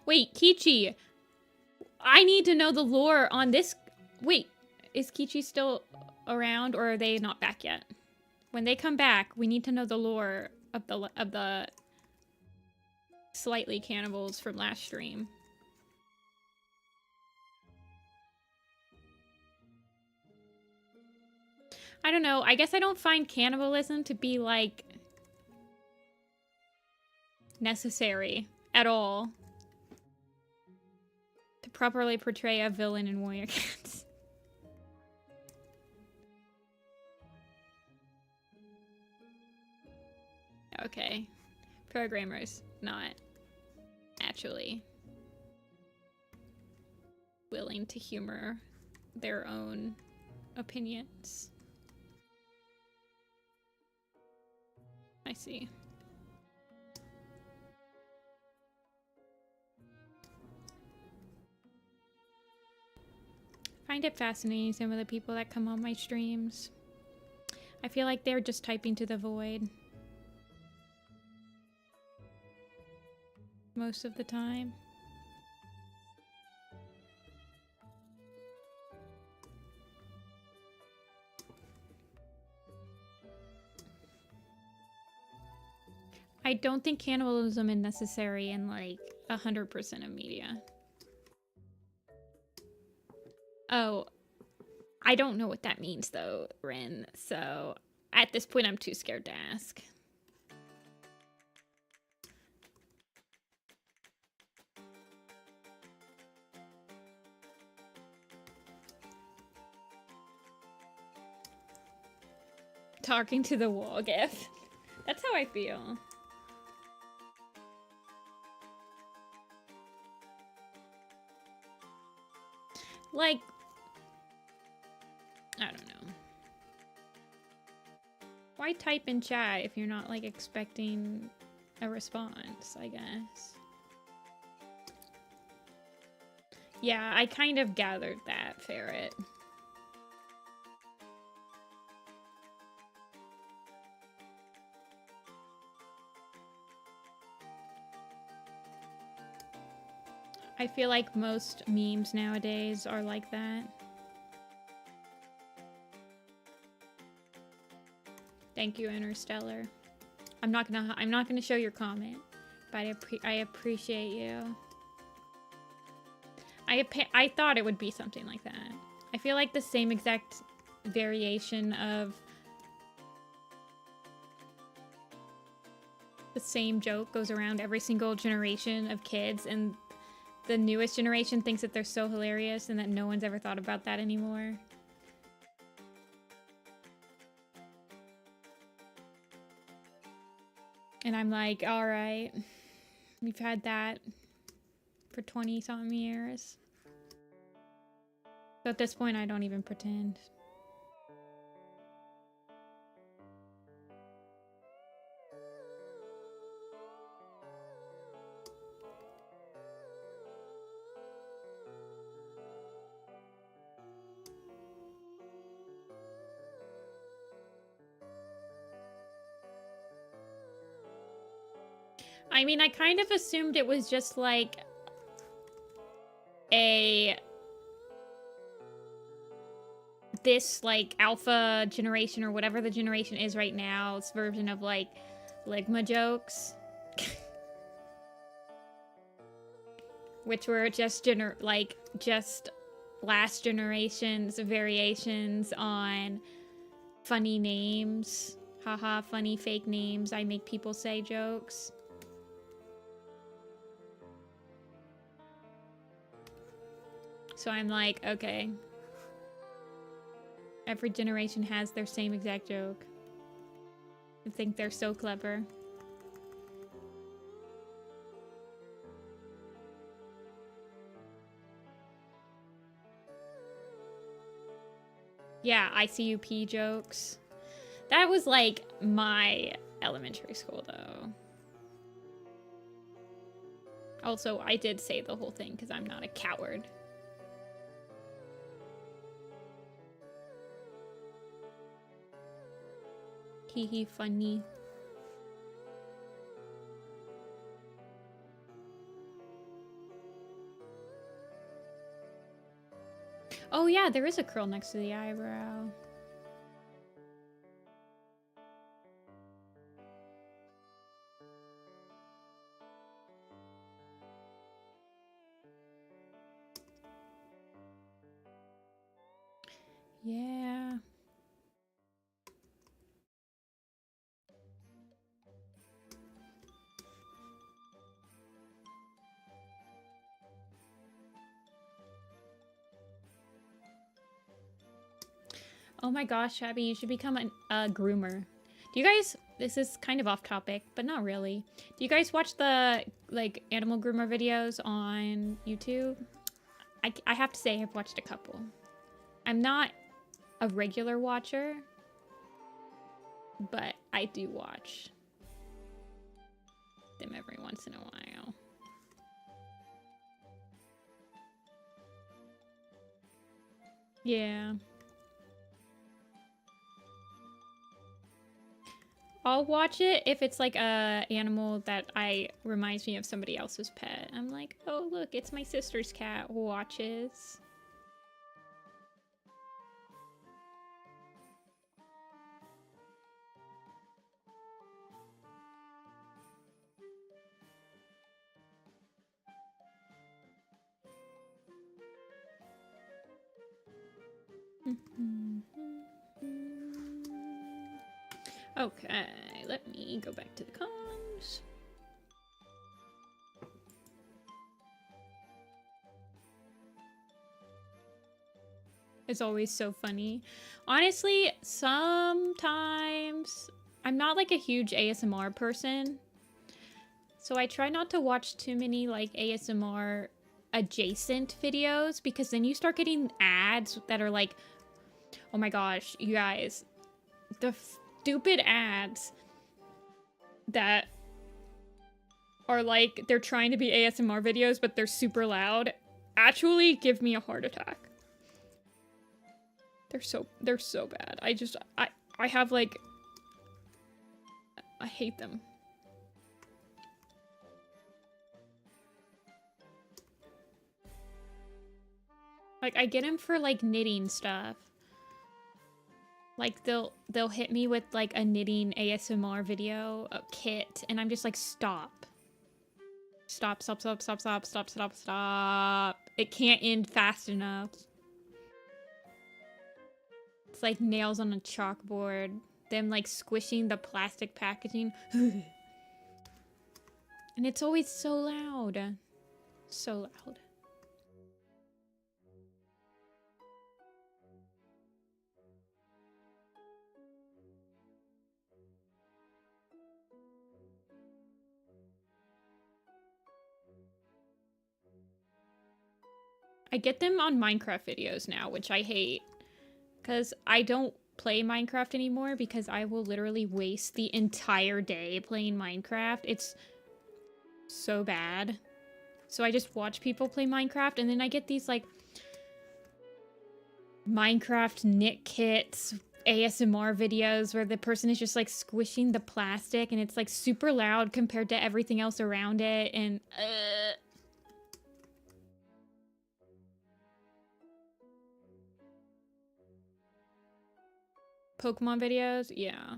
Wait, Kichi! I need to know the lore on this. Wait, is Kichi still around, or are they not back yet? When they come back, we need to know the lore of the slightly cannibals from last stream. I don't know. I guess I don't find cannibalism to be, like, necessary at all to properly portray a villain in Warrior Cats. Okay. Programmers not actually willing to humor their own opinions. I see. I find it fascinating, some of the people that come on my streams. I feel like they're just typing to the void. Most of the time. I don't think cannibalism is necessary in, like, 100% of media. Oh, I don't know what that means, though, Rin. So, at this point, I'm too scared to ask. Talking to the wall gif. That's how I feel. Like, I don't know. Why type in chat if you're not, like, expecting a response, I guess? Yeah, I kind of gathered that, Ferret. I feel like most memes nowadays are like that. Thank you, Interstellar. I'm not gonna show your comment, but I appreciate you. I thought it would be something like that. I feel like the same exact variation of the same joke goes around every single generation of kids, and the newest generation thinks that they're so hilarious and that no one's ever thought about that anymore. And I'm like, alright, we've had that for 20-something years. So at this point, I don't even pretend. I mean, I kind of assumed it was just like this like alpha generation or whatever the generation is right now, it's version of like Ligma jokes. Which were just just last generation's variations on funny names. Haha, funny fake names I make people say jokes. So I'm like, okay. Every generation has their same exact joke. I think they're so clever. Yeah, ICUP jokes. That was like my elementary school, though. Also, I did say the whole thing because I'm not a coward. Hee hee, funny. Oh yeah, there is a curl next to the eyebrow. Yeah. Oh my gosh, Abby, you should become a groomer. Do you guys, this is kind of off topic, but not really. Do you guys watch the, like, animal groomer videos on YouTube? I have to say I've watched a couple. I'm not a regular watcher, but I do watch them every once in a while. Yeah. I'll watch it if it's like a animal that reminds me of somebody else's pet. I'm like, oh look, it's my sister's cat. Watches. Okay, let me go back to the comms. It's always so funny. Honestly, sometimes I'm not like a huge ASMR person. So I try not to watch too many like ASMR adjacent videos because then you start getting ads that are like, oh my gosh, you guys, the stupid ads that are like, they're trying to be ASMR videos, but they're super loud, actually give me a heart attack. They're so bad. I have like, I hate them. Like, I get them for like knitting stuff. Like, they'll hit me with like a knitting ASMR video, a kit, and I'm just like, stop. Stop, stop, stop, stop, stop, stop, stop, stop. It can't end fast enough. It's like nails on a chalkboard. Them like squishing the plastic packaging. And it's always so loud. So loud. I get them on Minecraft videos now, which I hate. Because I don't play Minecraft anymore because I will literally waste the entire day playing Minecraft. It's so bad. So I just watch people play Minecraft and then I get these like Minecraft knit kits, ASMR videos where the person is just like squishing the plastic and it's like super loud compared to everything else around it and Pokemon videos? Yeah.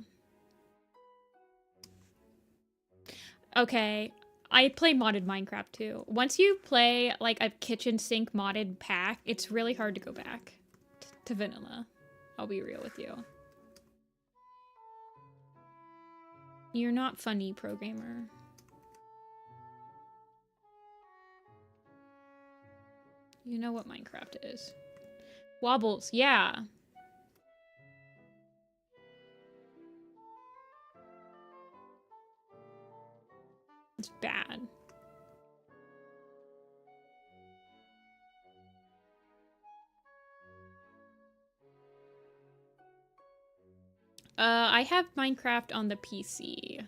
Okay. I play modded Minecraft too. Once you play like a kitchen sink modded pack, it's really hard to go back to vanilla. I'll be real with you. You're not funny, programmer. You know what Minecraft is. Wobbles, yeah. It's bad. I have Minecraft on the PC.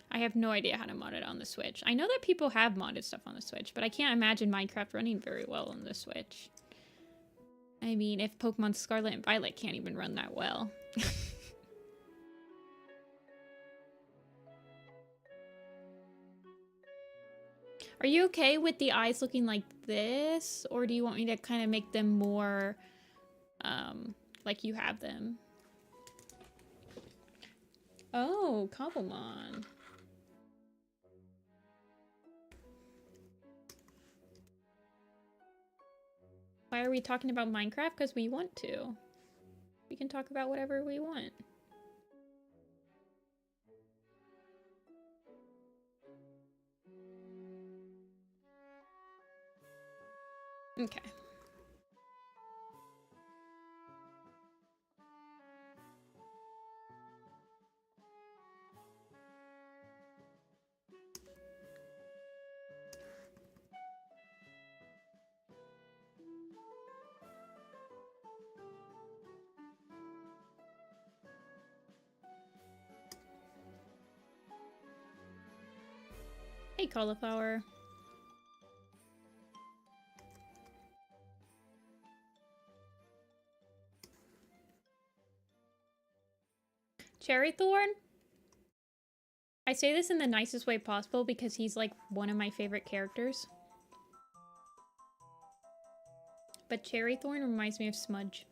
I have no idea how to mod it on the Switch. I know that people have modded stuff on the Switch, but I can't imagine Minecraft running very well on the Switch. I mean, if Pokemon Scarlet and Violet can't even run that well. Are you okay with the eyes looking like this? Or do you want me to kind of make them more, like you have them? Oh, Cobblemon. Why are we talking about Minecraft? Because we want to. We can talk about whatever we want. Okay. Hey, cauliflower. Cherrythorn? I say this in the nicest way possible because he's like one of my favorite characters. But Cherrythorn reminds me of Smudge.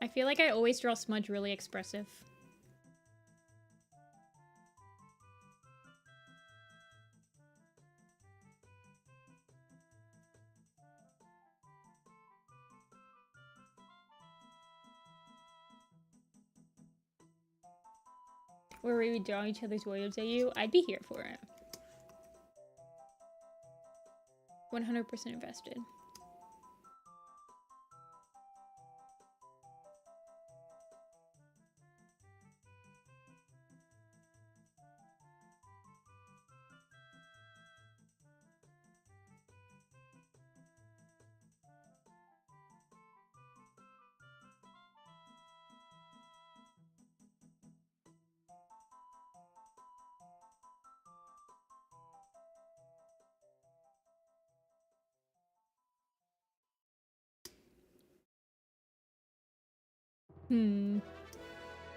I feel like I always draw Smudge really expressive. Where we would draw each other's words at you, I'd be here for it. 100% invested.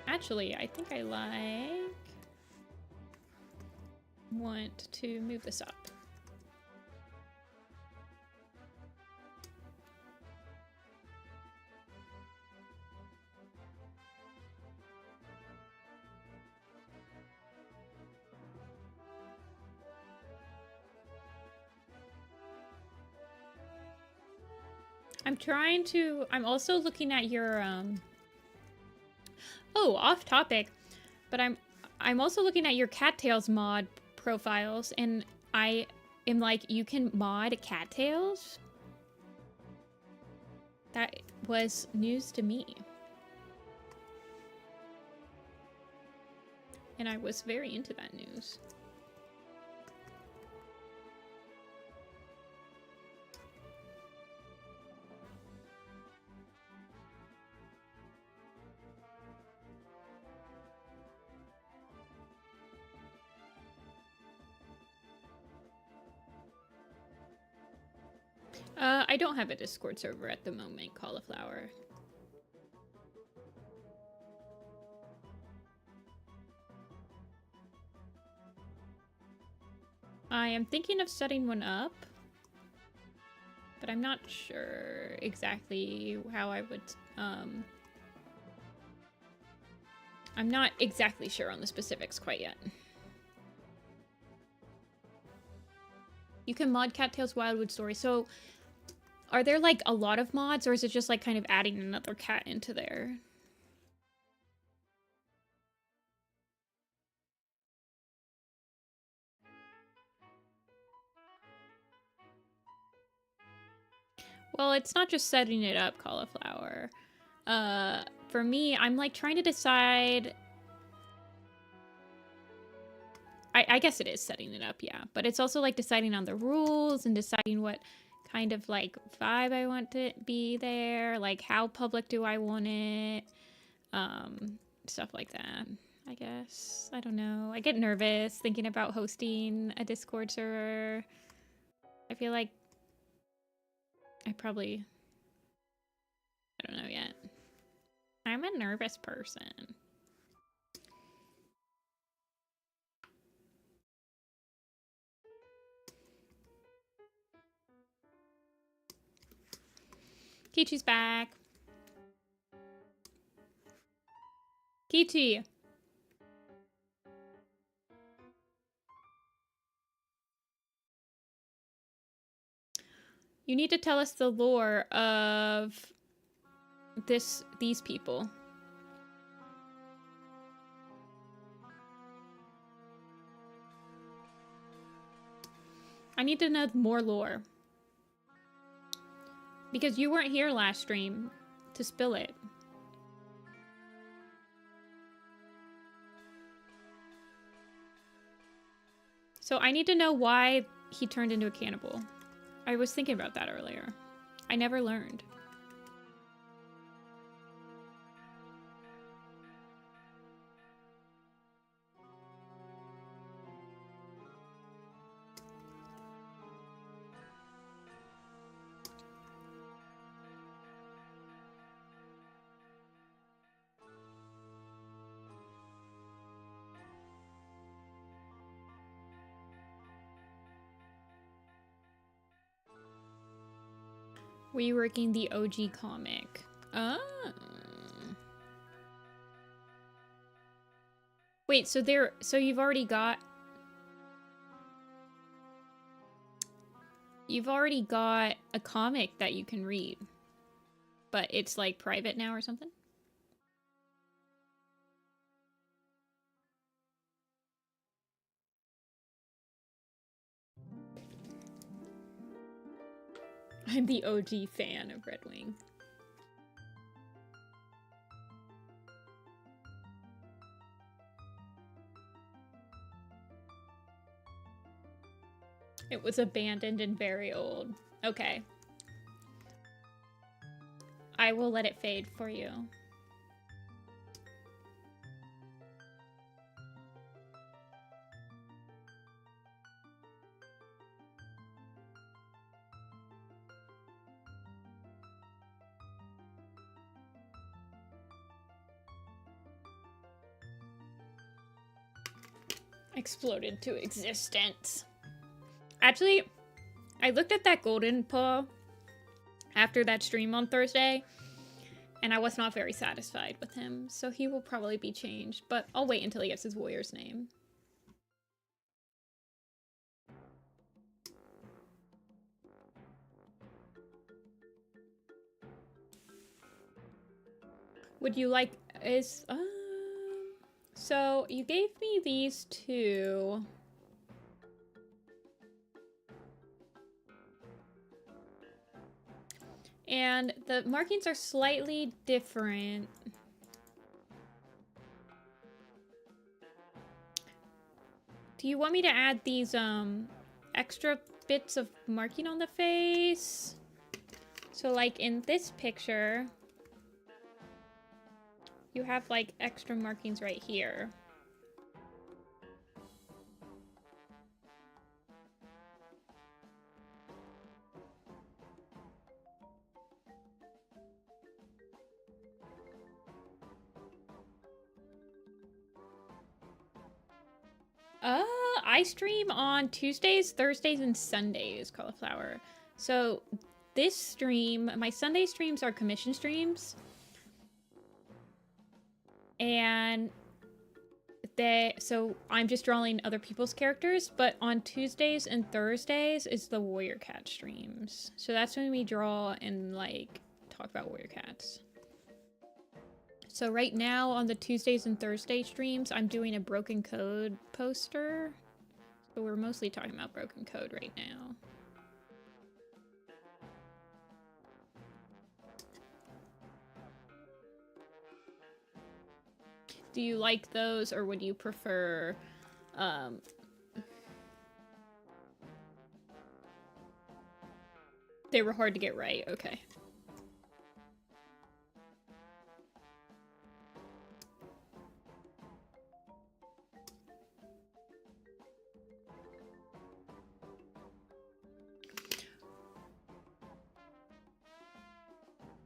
Actually, I think I want to move this up. I'm also looking at your, oh, off topic, but I'm also looking at your cattails mod profiles, and I am like, you can mod cattails? That was news to me. And I was very into that news. I don't have a Discord server at the moment, cauliflower. I am thinking of setting one up, but I'm not sure exactly how I would, I'm not exactly sure on the specifics quite yet. You can mod Cattail's Wildwood Story. So, are there like a lot of mods, or is it just like kind of adding another cat into there? Well, it's not just setting it up, cauliflower. for me, I'm like trying to decide. I guess it is setting it up, yeah. But it's also like deciding on the rules and deciding what kind of like vibe I want to be there. Like how public do I want it? Stuff like that, I guess. I don't know. I get nervous thinking about hosting a Discord server. I feel like I don't know yet. I'm a nervous person. Kichi's back. Kichi. You need to tell us the lore of these people. I need to know more lore. Because you weren't here last stream to spill it. So I need to know why he turned into a cannibal. I was thinking about that earlier. I never learned. Reworking the OG comic. Oh. Wait, so you've already got a comic that you can read, but it's like private now or something? I'm the OG fan of Red Wing. It was abandoned and very old. Okay. I will let it fade for you. Exploded to existence. Actually, I looked at that golden paw after that stream on Thursday, and I was not very satisfied with him, so he will probably be changed, but I'll wait until he gets his warrior's name. Would you like so you gave me these two. And the markings are slightly different. Do you want me to add these extra bits of marking on the face? So like in this picture, you have like extra markings right here. I stream on Tuesdays, Thursdays, and Sundays, Cauliflower. So this stream, my Sunday streams are commission streams. And so I'm just drawing other people's characters, but on Tuesdays and Thursdays is the Warrior Cat streams. So that's when we draw and like talk about Warrior Cats. So right now on the Tuesdays and Thursday streams, I'm doing a Broken Code poster. So we're mostly talking about Broken Code right now. Do you like those, or would you prefer, they were hard to get right, okay.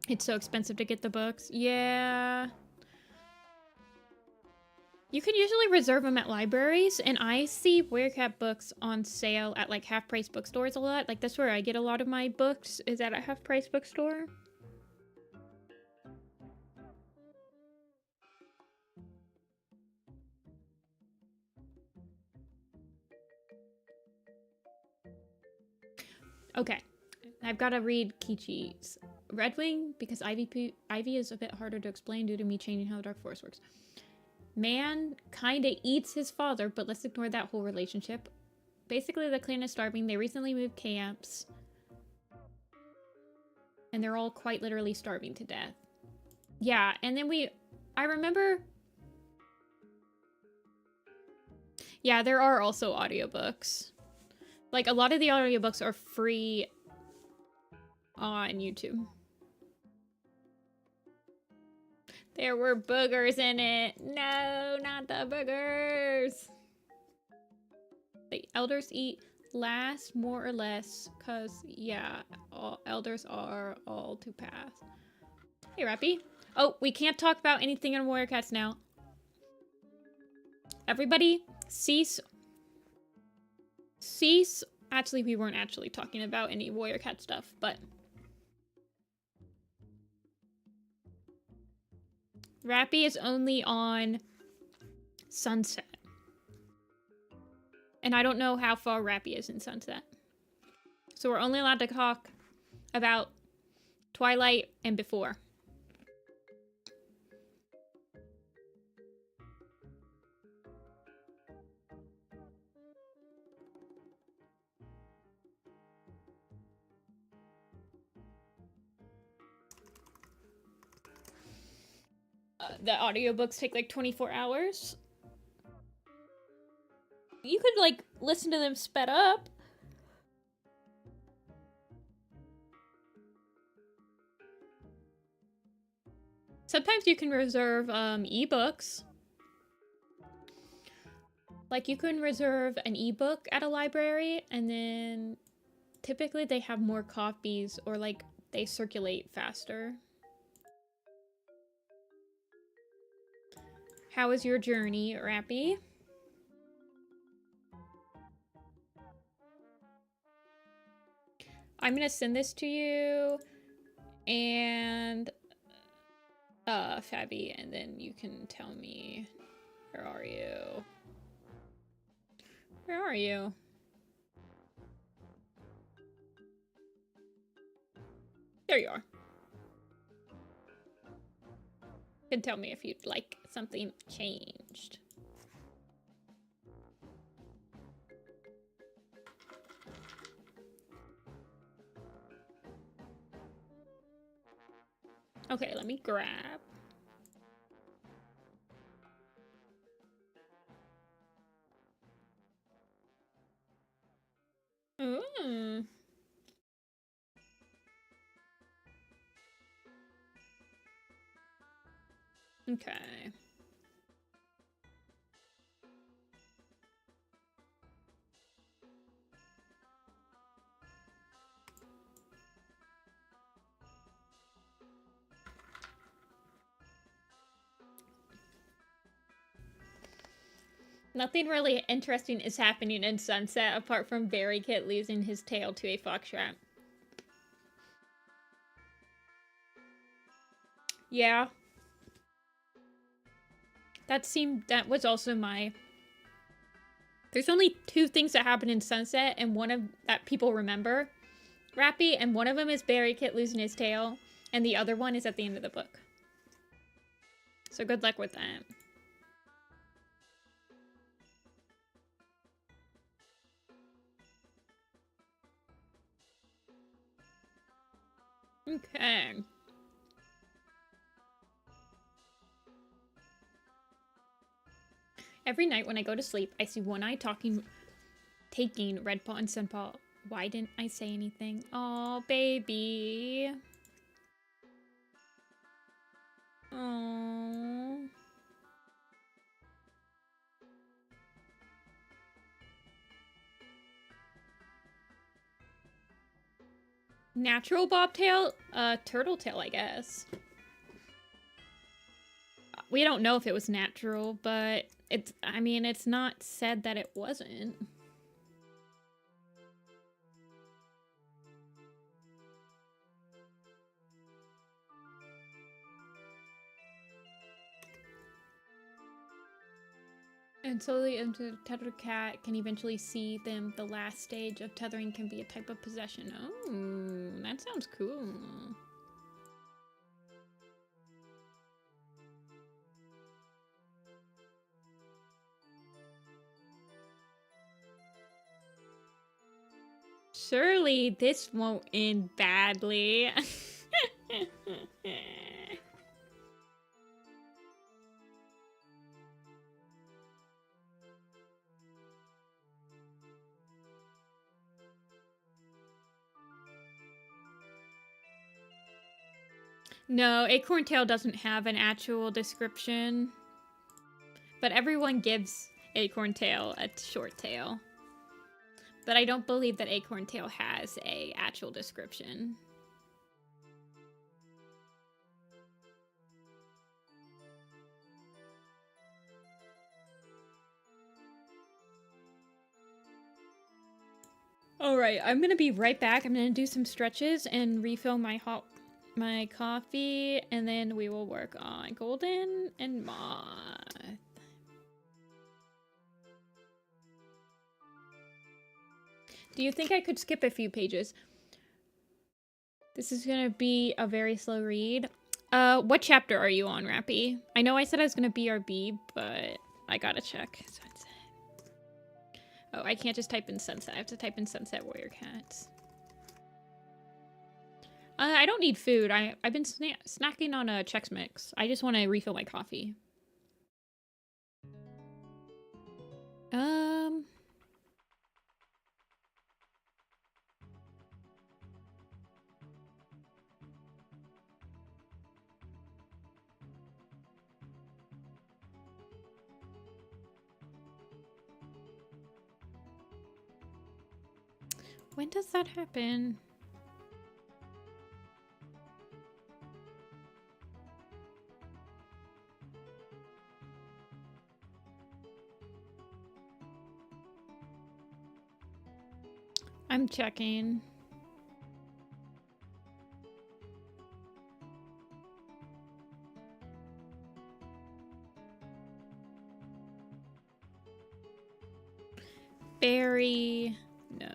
It's so expensive to get the books. Yeah. You can usually reserve them at libraries, and I see Werecat books on sale at like half-price bookstores a lot. Like that's where I get a lot of my books, is at a half-price bookstore. Okay, I've got to read keychains. Red Wing, because Ivy is a bit harder to explain due to me changing how the Dark Forest works. Man kinda eats his father, but let's ignore that whole relationship. Basically, the clan is starving. They recently moved camps. And they're all quite literally starving to death. Yeah, and then I remember... Yeah, there are also audiobooks. Like, a lot of the audiobooks are free on YouTube. There were boogers in it. No, not the boogers. The elders eat last, more or less, because, yeah, all elders are all to pass. Hey, Rappy. Oh, we can't talk about anything in Warrior Cats now. Everybody, cease. Cease. Actually, we weren't actually talking about any Warrior Cat stuff, but... Rappy is only on Sunset. And I don't know how far Rappy is in Sunset. So we're only allowed to talk about Twilight and before. The audiobooks take like 24 hours. You could like listen to them sped up. Sometimes you can reserve ebooks. Like you can reserve an ebook at a library, and then typically they have more copies, or like they circulate faster. How was your journey, Rappy? I'm gonna send this to you and Fabby, and then you can tell me, where are you? Where are you? There you are. You can tell me if you'd like something changed. Okay, let me grab. Ooh. Okay. Nothing really interesting is happening in Sunset apart from Barry Kit losing his tail to a foxtrot. Yeah. That was also my... There's only 2 things that happen in Sunset, and one of that people remember, Rappy, and one of them is Barry Kit losing his tail, and the other one is at the end of the book. So good luck with that. Okay. Every night when I go to sleep, I see One Eye taking Red Paw and Sun Paw. Why didn't I say anything? Oh, baby. Oh. Natural bobtail? Turtle tail, I guess. We don't know if it was natural, but I mean, it's not said that it wasn't. And slowly into the tethered cat can eventually see them. The last stage of tethering can be a type of possession. Oh, that sounds cool. Surely this won't end badly. No, Acorn Tail doesn't have an actual description. But everyone gives Acorn Tail a short tail. But I don't believe that Acorn Tail has a actual description. Alright, I'm gonna be right back. I'm gonna do some stretches and refill my coffee, and then we will work on Golden and Moth. Do you think I could skip a few pages? This is gonna be a very slow read. What chapter are you on, Rappy? I know I said I was gonna BRB, but I gotta check. Sunset. Oh, I can't just type in Sunset. I have to type in Sunset Warrior Cats. I don't need food. I've been snacking on a Chex Mix. I just want to refill my coffee. When does that happen? I'm checking. Barry, no.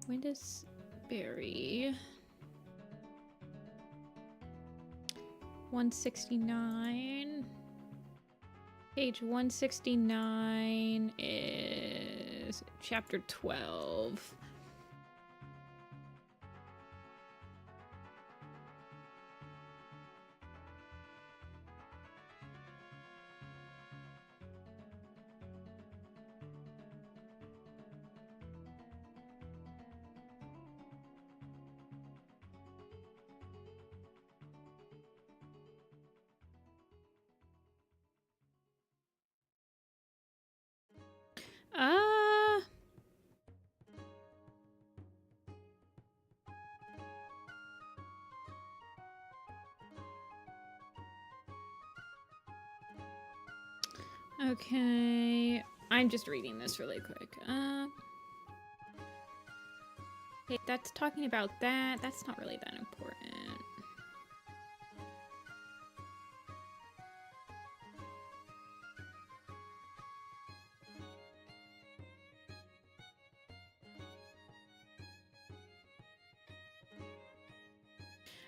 When does Barry? 169. Page 169 is chapter 12. Okay, I'm just reading this really quick. Okay, that's talking about that. That's not really that important.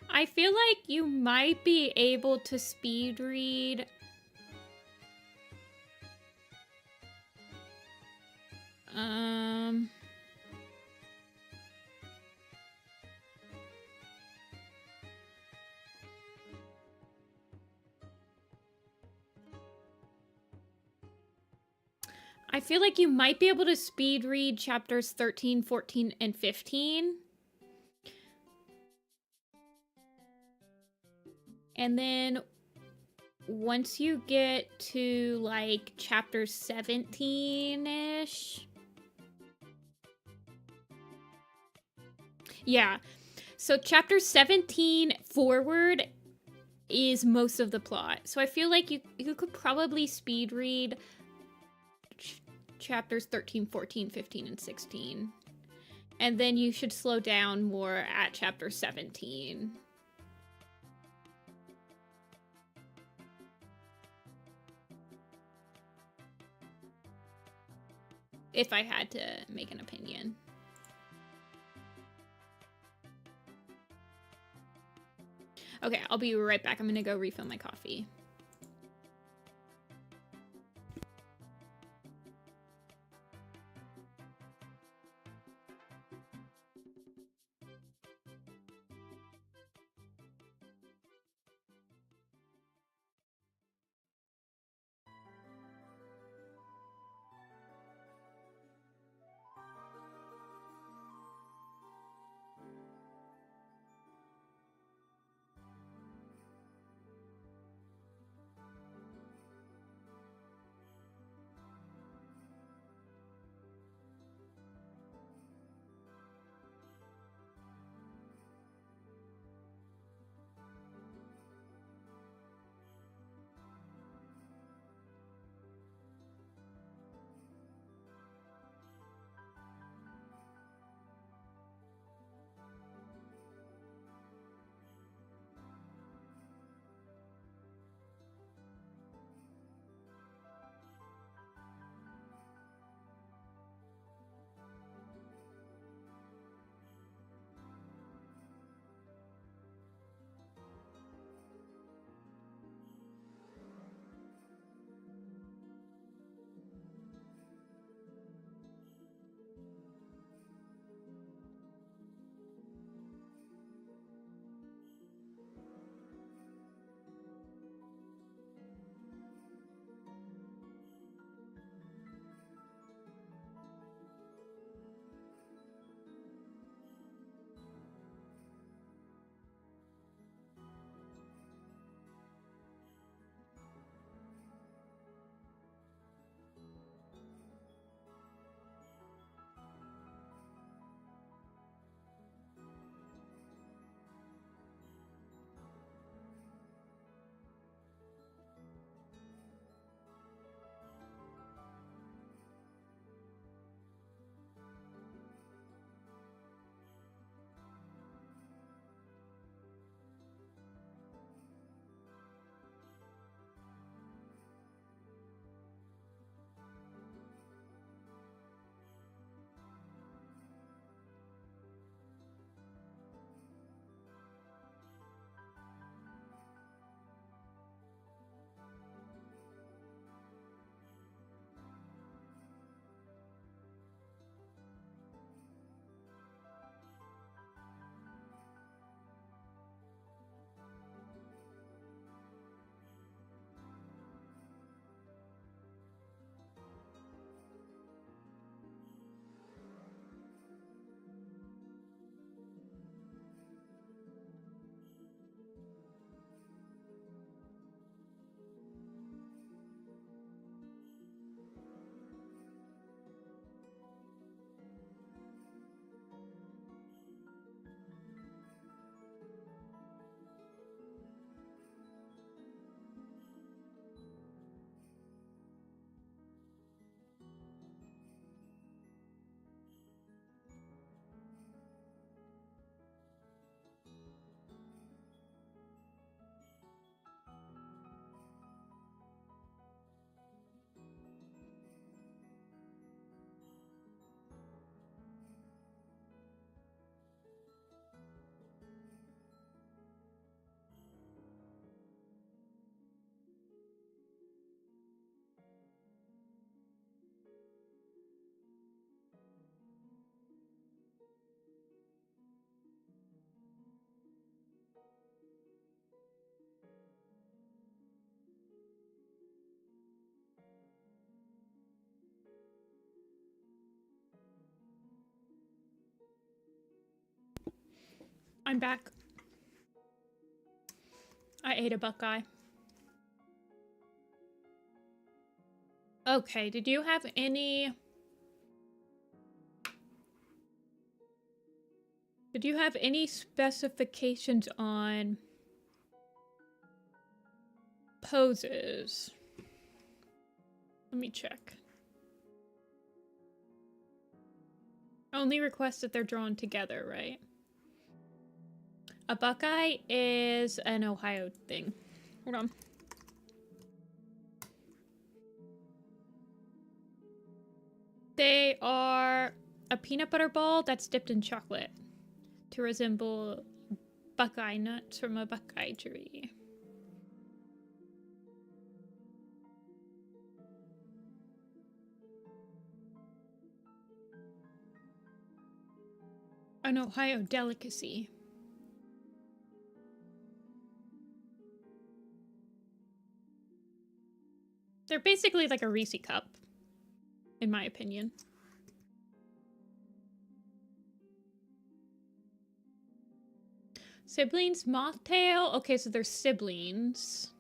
I feel like you might be able to speed read. I feel like you might be able to speed read chapters 13, 14, and 15. And then once you get to like chapter 17-ish. Yeah. So chapter 17 forward is most of the plot. So I feel like you could probably speed read chapters 13, 14, 15, and 16. And then you should slow down more at chapter 17. If I had to make an opinion. Okay, I'll be right back. I'm gonna go refill my coffee. I'm back. I ate a Buckeye. Okay, did you have any... Did you have any specifications on poses? Let me check. Only request that they're drawn together, right? A Buckeye is an Ohio thing. Hold on. They are a peanut butter ball that's dipped in chocolate to resemble Buckeye nuts from a Buckeye tree. An Ohio delicacy. They're basically like a Reese cup, in my opinion. Siblings, mothtail. Okay, so they're siblings.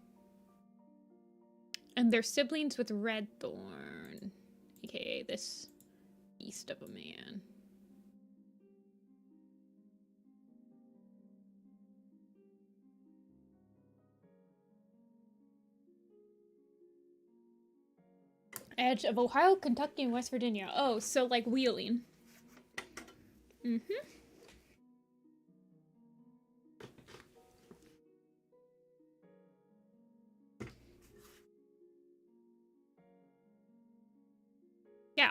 And they're siblings with red thorn, aka this beast of a man. Edge of Ohio, Kentucky, and West Virginia. Oh, so like wheeling. Mm-hmm. Yeah.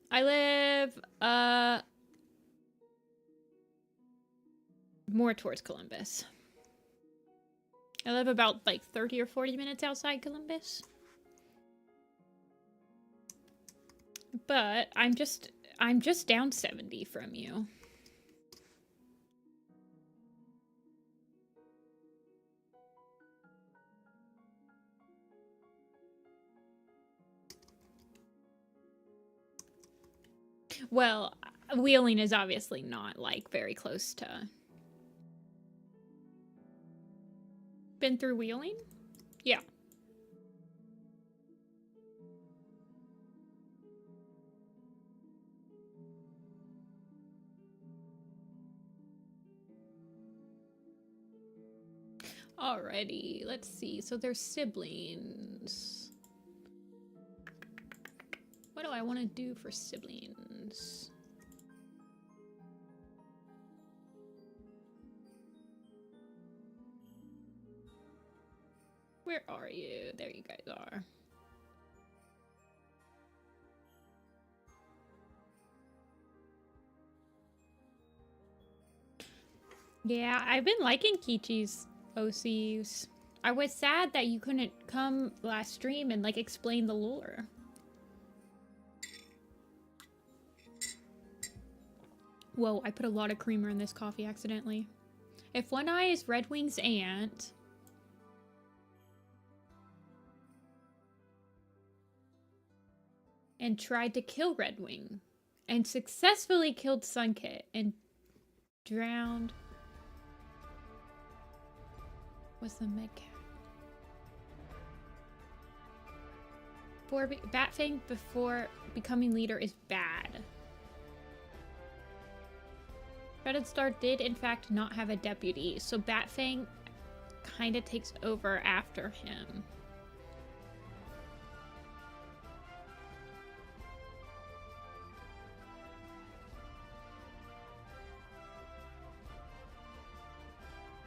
I live, more towards Columbus. I live about like 30 or 40 minutes outside Columbus. But I'm just down 70 from you. Well, wheeling is obviously not like very close to. Been through wheeling? Yeah. Alrighty, let's see. So they're siblings. What do I want to do for siblings? Where are you? There you guys are. Yeah, I've been liking Kichi's OCs. I was sad that you couldn't come last stream and like explain the lore. Whoa, I put a lot of creamer in this coffee accidentally. If One Eye is Red Wing's aunt... and tried to kill Red Wing, and successfully killed Sunkit, and drowned... was the medcat. Batfang before becoming leader is bad. Shredded Star did in fact not have a deputy, so Batfang kinda takes over after him.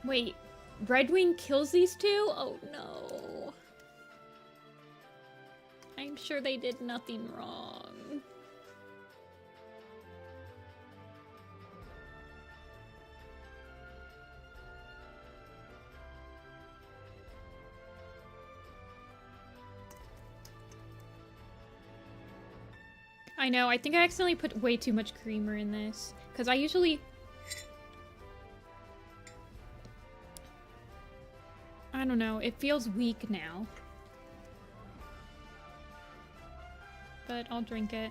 Wait, Redwing kills these two? Oh no. I'm sure they did nothing wrong. I know, I think I accidentally put way too much creamer in this. Because I usually... I don't know, it feels weak now. But I'll drink it.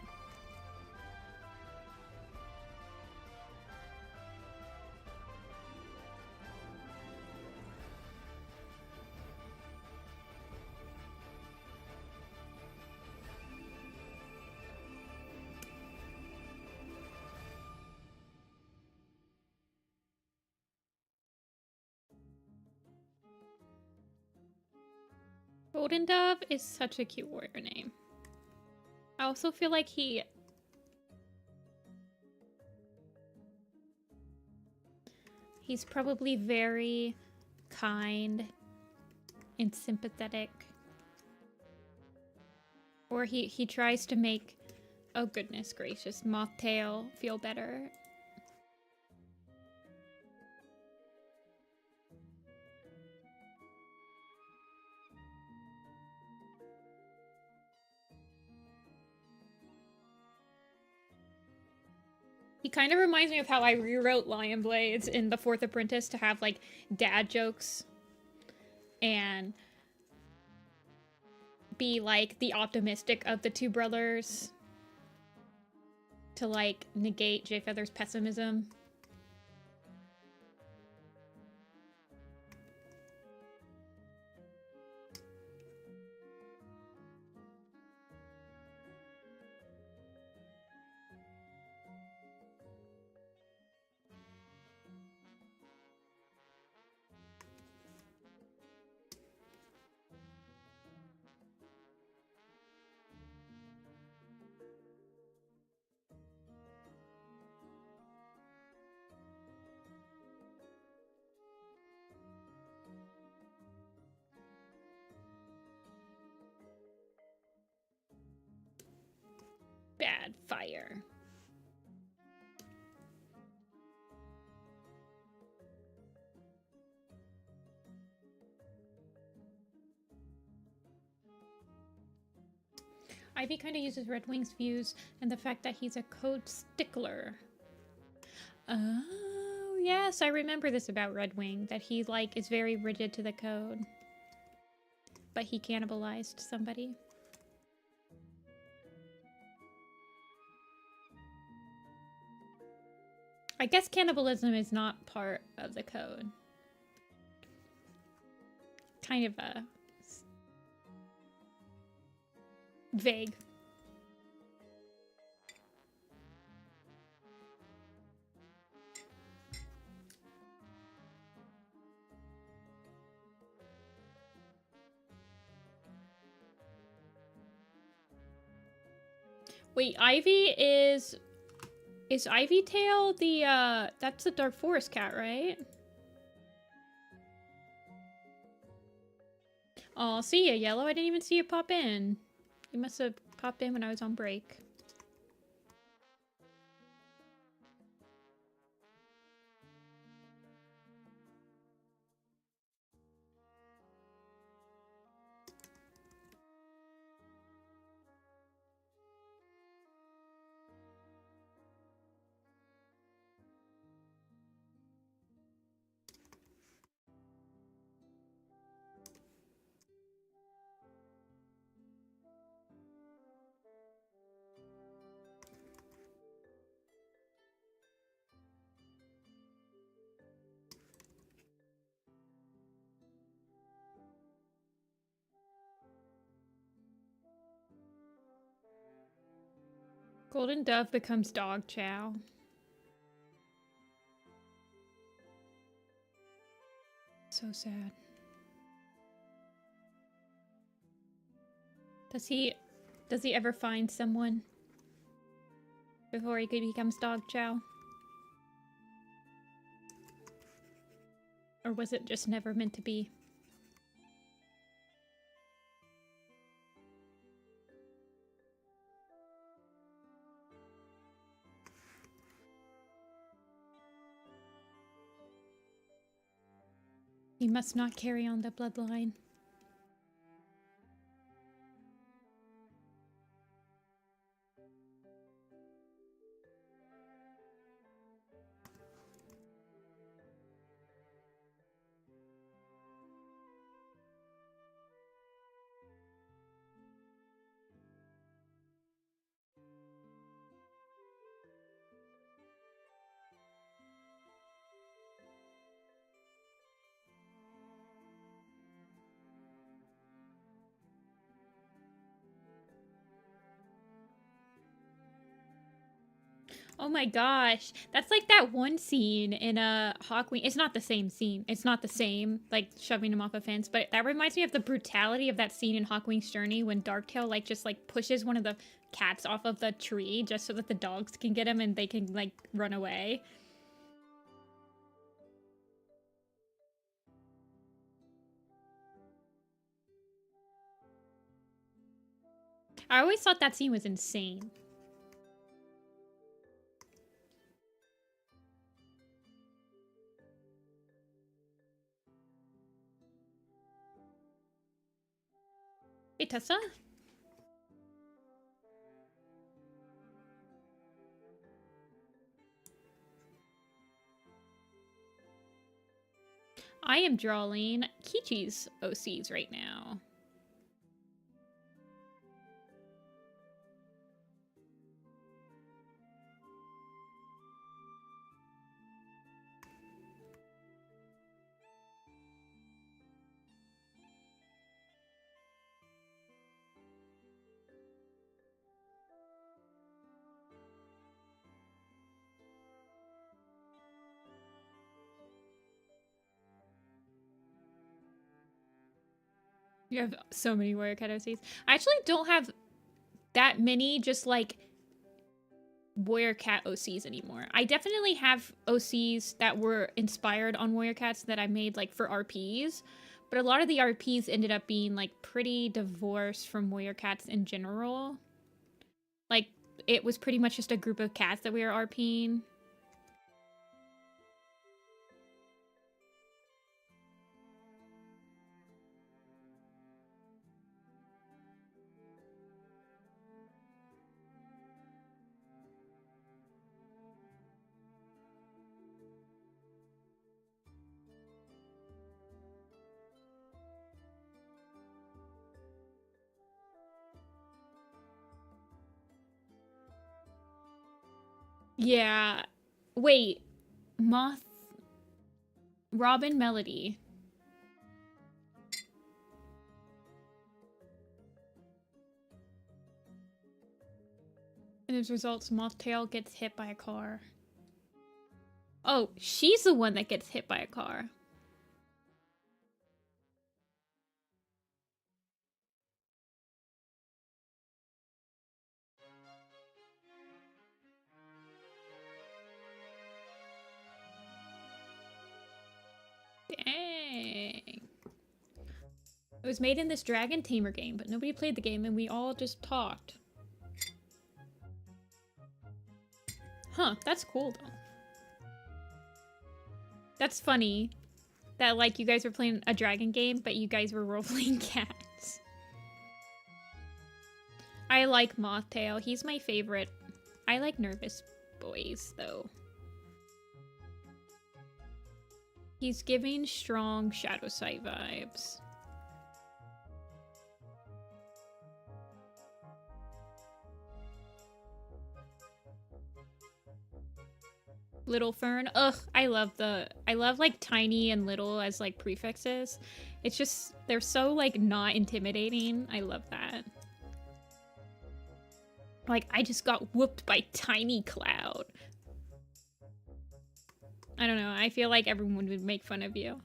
Golden Dove is such a cute warrior name. I also feel like he's probably very kind and sympathetic. Or he tries to make, oh goodness gracious, Mothtail feel better. He kind of reminds me of how I rewrote Lion Blades in The Fourth Apprentice to have, like, dad jokes and be, like, the optimistic of the two brothers to, like, negate Jay Feather's pessimism. Bad fire. Ivy kind of uses Red Wing's views and the fact that he's a code stickler. Oh, yes, I remember this about Red Wing, that he, like, is very rigid to the code. But he cannibalized somebody. I guess cannibalism is not part of the code. Kind of a vague. Wait, Ivy is Ivy Tail the that's the Dark Forest cat, right? Oh, see ya, Yellow. I didn't even see you pop in. You must have popped in when I was on break. Golden Dove becomes Dog Chow. So sad. Does he ever find someone before he becomes Dog Chow? Or was it just never meant to be? He must not carry on the bloodline. Oh my gosh. That's like that one scene in Hawkwind. It's not the same scene. It's not the same, like shoving him off a fence, but that reminds me of the brutality of that scene in Hawkwing's Journey when Darktail like just like pushes one of the cats off of the tree just so that the dogs can get him and they can like run away. I always thought that scene was insane. Hey, Tessa? I am drawing Kichi's OCs right now. You have so many Warrior Cat OCs. I actually don't have that many just like Warrior Cat OCs anymore. I definitely have OCs that were inspired on Warrior Cats that I made like for RPs, but a lot of the RPs ended up being like pretty divorced from Warrior Cats in general. Like it was pretty much just a group of cats that we were RPing. Yeah. Wait. Moth... Robin Melody. And as results, Mothtail gets hit by a car. Oh, she's the one that gets hit by a car. Dang. It was made in this Dragon Tamer game, but nobody played the game and we all just talked. Huh, that's cool though. That's funny that like you guys were playing a dragon game, but you guys were role-playing cats. I like Mothtail. He's my favorite. I like nervous boys though. He's giving strong Shadow Sight vibes. Little Fern. Ugh, I love like tiny and little as like prefixes. It's just, they're so like not intimidating. I love that. Like, I just got whooped by Tiny Cloud. I don't know, I feel like everyone would make fun of you.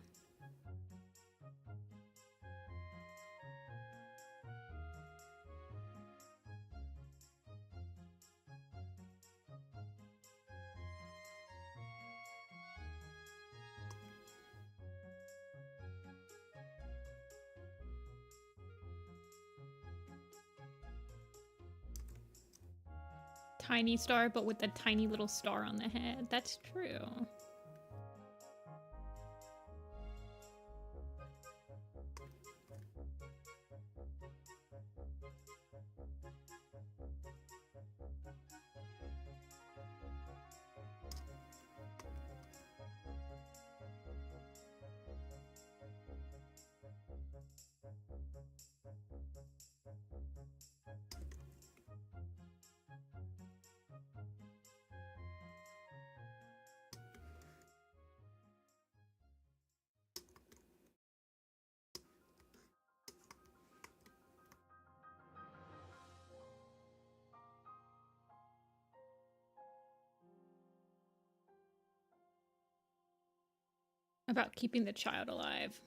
Tiny star, but with a tiny little star on the head. That's true. About keeping the child alive.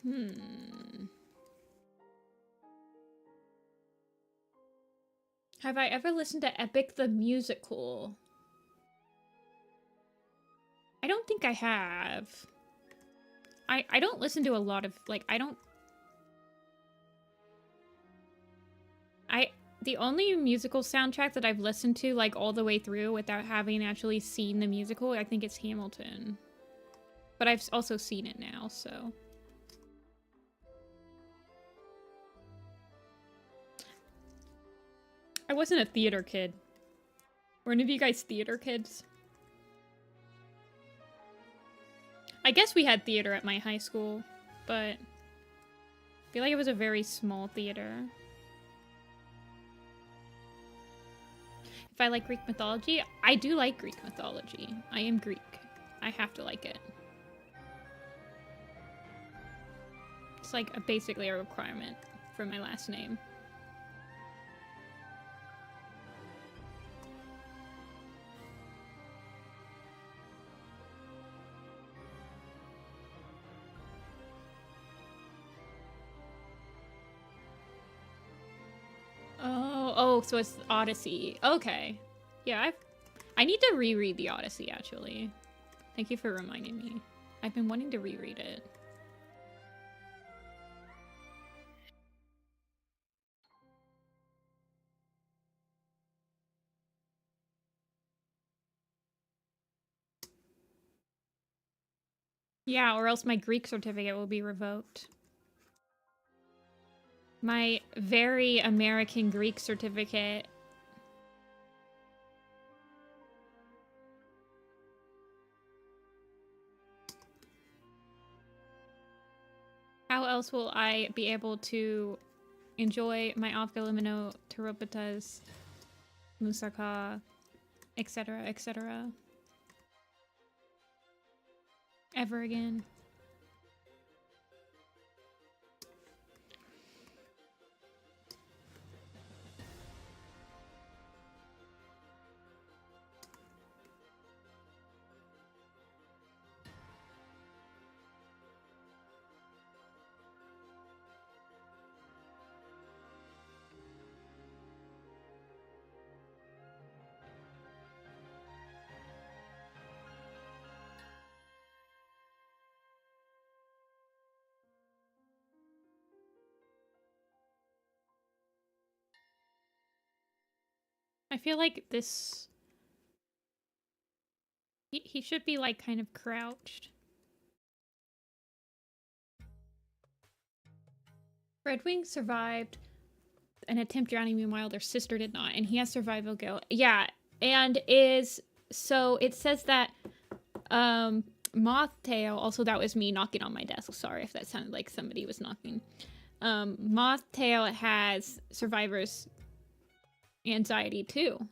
Have I ever listened to Epic the Musical? I don't think I have. I don't listen to a lot of, like, the only musical soundtrack that I've listened to, like, all the way through without having actually seen the musical, I think it's Hamilton. But I've also seen it now, so. I wasn't a theater kid. Were any of you guys theater kids? I guess we had theater at my high school, but I feel like it was a very small theater. If I like Greek mythology, I do like Greek mythology. I am Greek. I have to like it. It's like basically a requirement for my last name. Oh, so it's Odyssey. Okay. Yeah, I need to reread the Odyssey, actually. Thank you for reminding me. I've been wanting to reread it. Yeah, or else my Greek certificate will be revoked. My very American Greek certificate. How else will I be able to enjoy my Aufgelimino Teropatas, Musaka, etc., etc. ever again? I feel like this... He should be, like, kind of crouched. Redwing survived an attempt drowning, meanwhile their sister did not, and he has survival guilt. Yeah, and is... So, it says that, Mothtail... Also, that was me knocking on my desk. Sorry if that sounded like somebody was knocking. Mothtail has survivor's anxiety, too.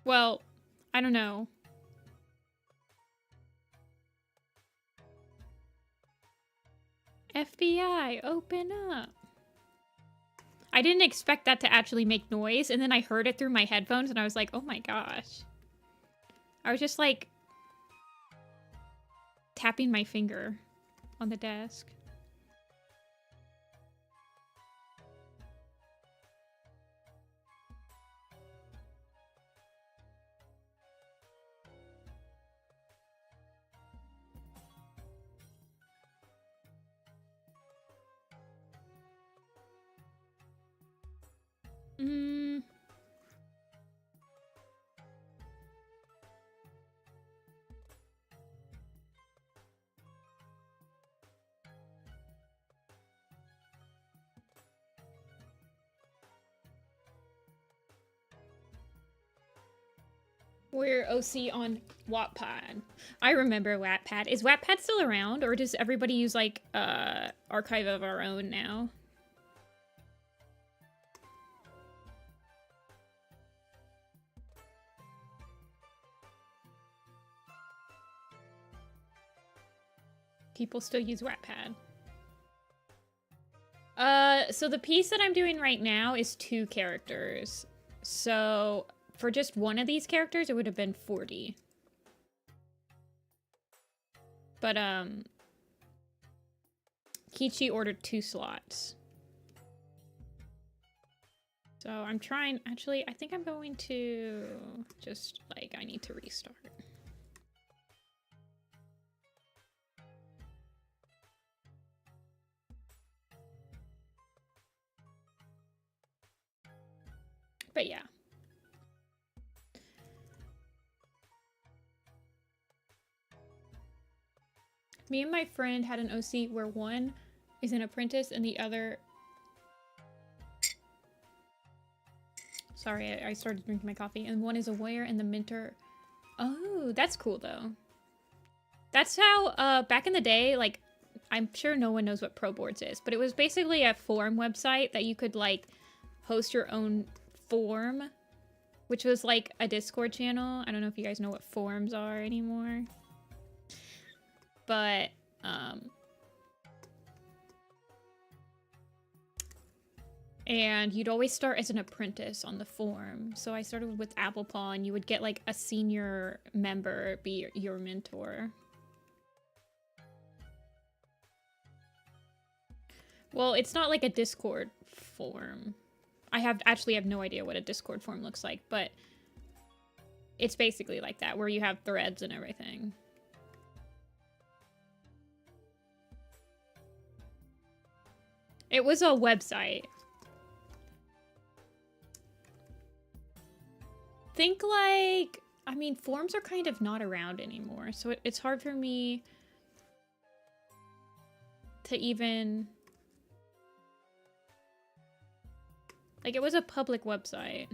Well, I don't know. FBI, open up. I didn't expect that to actually make noise, and then I heard it through my headphones, and I was like, oh my gosh. I was just, like, tapping my finger on the desk. We're OC on Wattpad. I remember Wattpad. Is Wattpad still around, or does everybody use, like, Archive of Our Own now? People still use Wattpad. So the piece that I'm doing right now is 2 characters. So for just one of these characters, it would have been 40. But, Kichi ordered 2 slots. So I'm trying, actually, I think I'm going to just, like, I need to restart. But yeah. Me and my friend had an OC where one is an apprentice and the other... Sorry, I started drinking my coffee. And one is a warrior and the mentor... Oh, that's cool though. That's how, back in the day, like, I'm sure no one knows what Pro Boards is, but it was basically a forum website that you could, like, host your own forum, which was like a Discord channel. I don't know if you guys know what forums are anymore. But, and you'd always start as an apprentice on the forum. So I started with Apple Paw, and you would get, like, a senior member be your mentor. Well, it's not like a Discord forum. I actually have no idea what a Discord forum looks like, but it's basically like that, where you have threads and everything. It was a website. Think like, I mean, forums are kind of not around anymore, so it's hard for me to even... Like, it was a public website.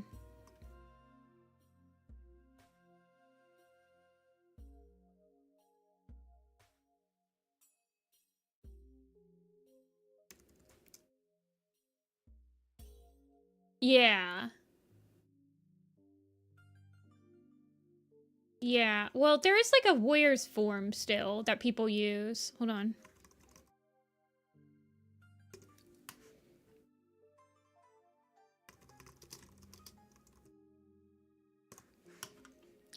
Yeah. Yeah. Well, there is, like, a Warriors forum still that people use. Hold on.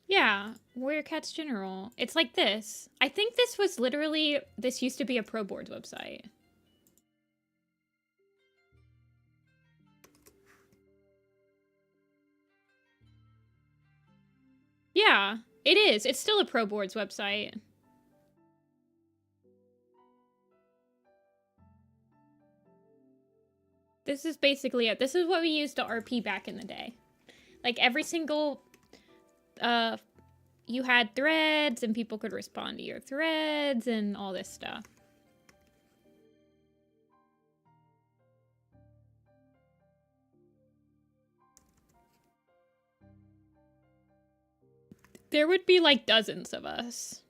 Yeah, Warrior Cats General. It's like this. I think this was literally, this used to be a Pro Boards website. Yeah, it is. It's still a Pro Boards website. This is basically it. This is what we used to RP back in the day. Like, every single... you had threads, and people could respond to your threads, and all this stuff. There would be, like, dozens of us.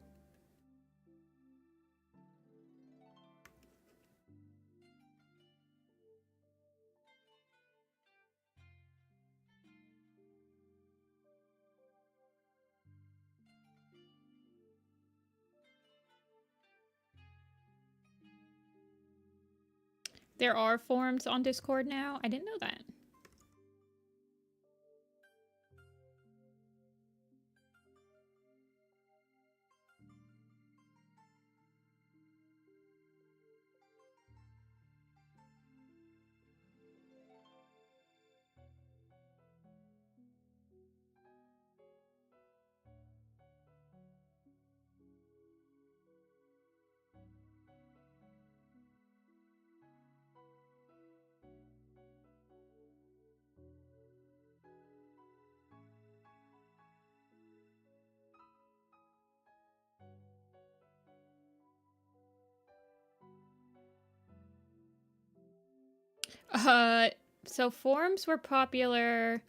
There are forums on Discord now? I didn't know that. So forums were popular.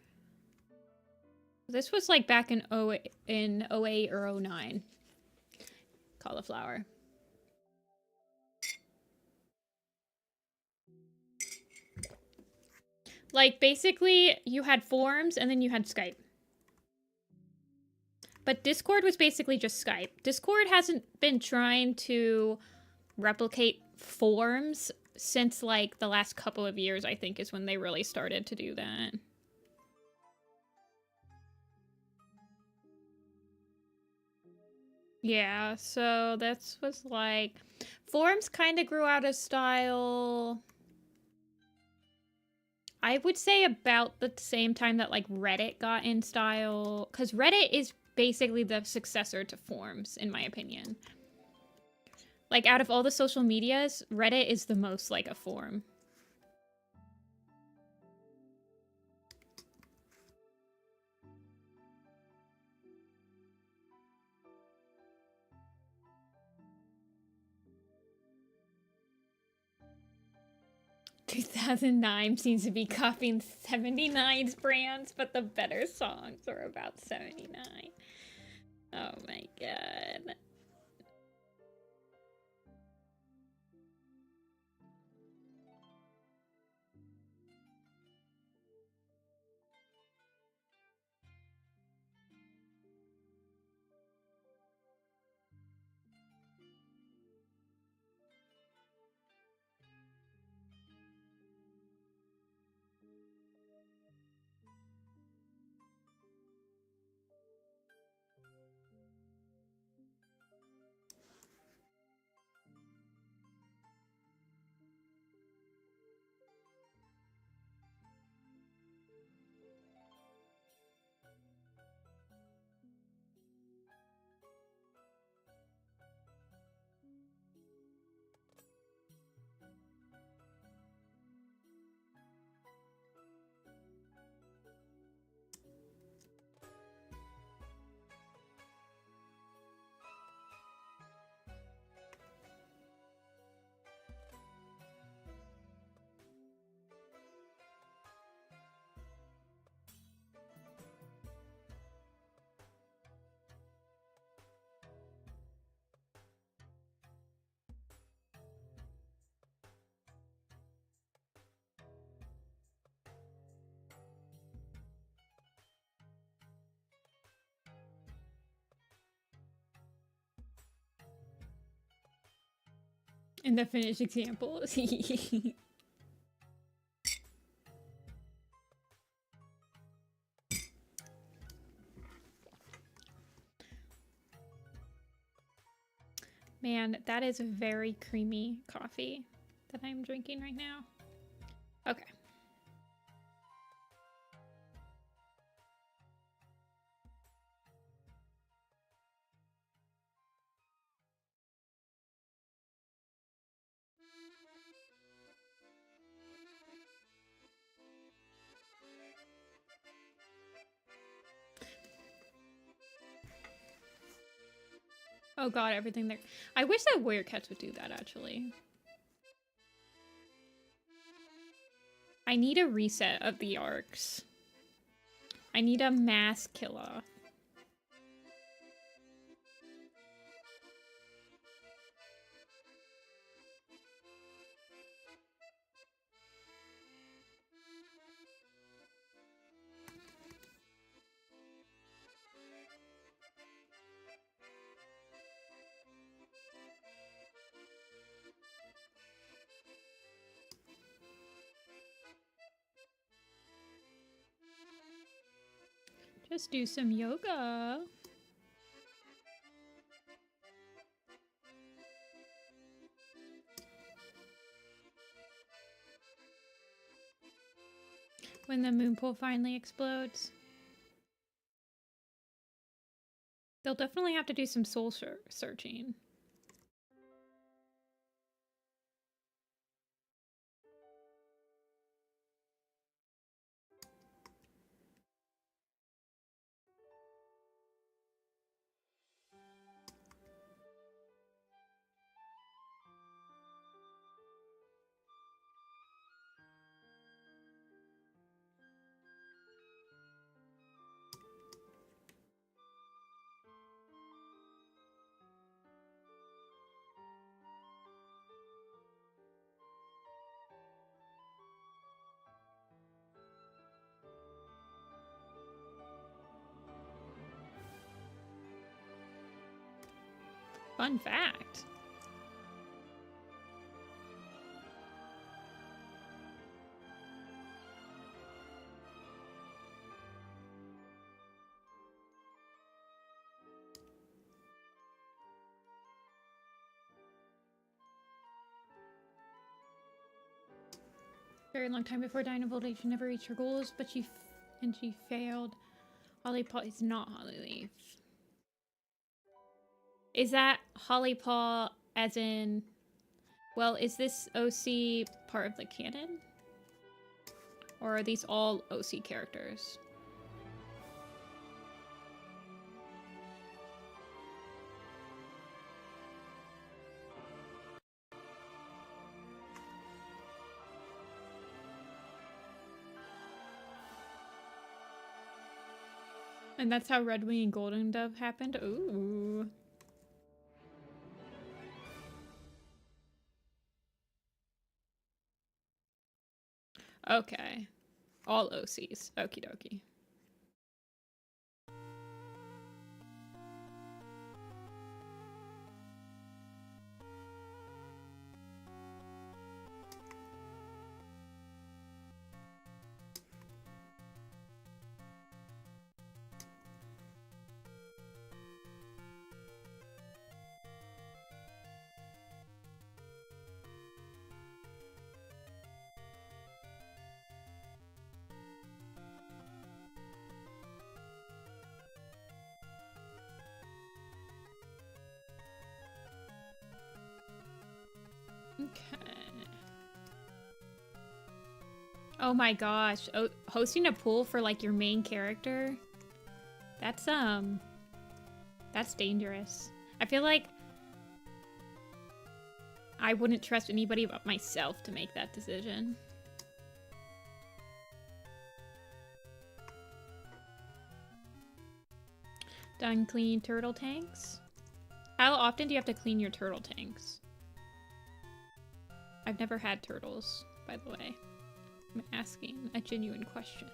This was like back in 08 or 09. Cauliflower. Like, basically, you had forums and then you had Skype. But Discord was basically just Skype. Discord hasn't been trying to replicate forums since, like, the last couple of years, I think, is when they really started to do that. Yeah, so this was like... Forums kind of grew out of style. I would say about the same time that like Reddit got in style. Because Reddit is basically the successor to forums, in my opinion. Like, out of all the social medias, Reddit is the most like a forum. "2009 seems to be copying 79's brands, but the better songs are about 79. Oh my god. In the finished example. Man, that is a very creamy coffee that I'm drinking right now. Okay. Oh god, everything there. I wish that Warrior Cats would do that, actually. I need a reset of the arcs. I need a mass kill-off. Just do some yoga. When the moon pool finally explodes. They'll definitely have to do some soul searching. Fun fact. Very long time before Dynavolt, she never reached her goals, but she failed. Holly Paw is not Holly Leaf. Is that Holly Paw as in... Well, is this OC part of the canon? Or are these all OC characters? And that's how Red Wing and Golden Dove happened? Ooh. Okay. All OCs. Okie dokie. Okay. Oh my gosh. Oh, hosting a pool for like your main character? That's dangerous. I feel like I wouldn't trust anybody but myself to make that decision. Done cleaning turtle tanks? How often do you have to clean your turtle tanks? I've never had turtles, by the way. I'm asking a genuine question.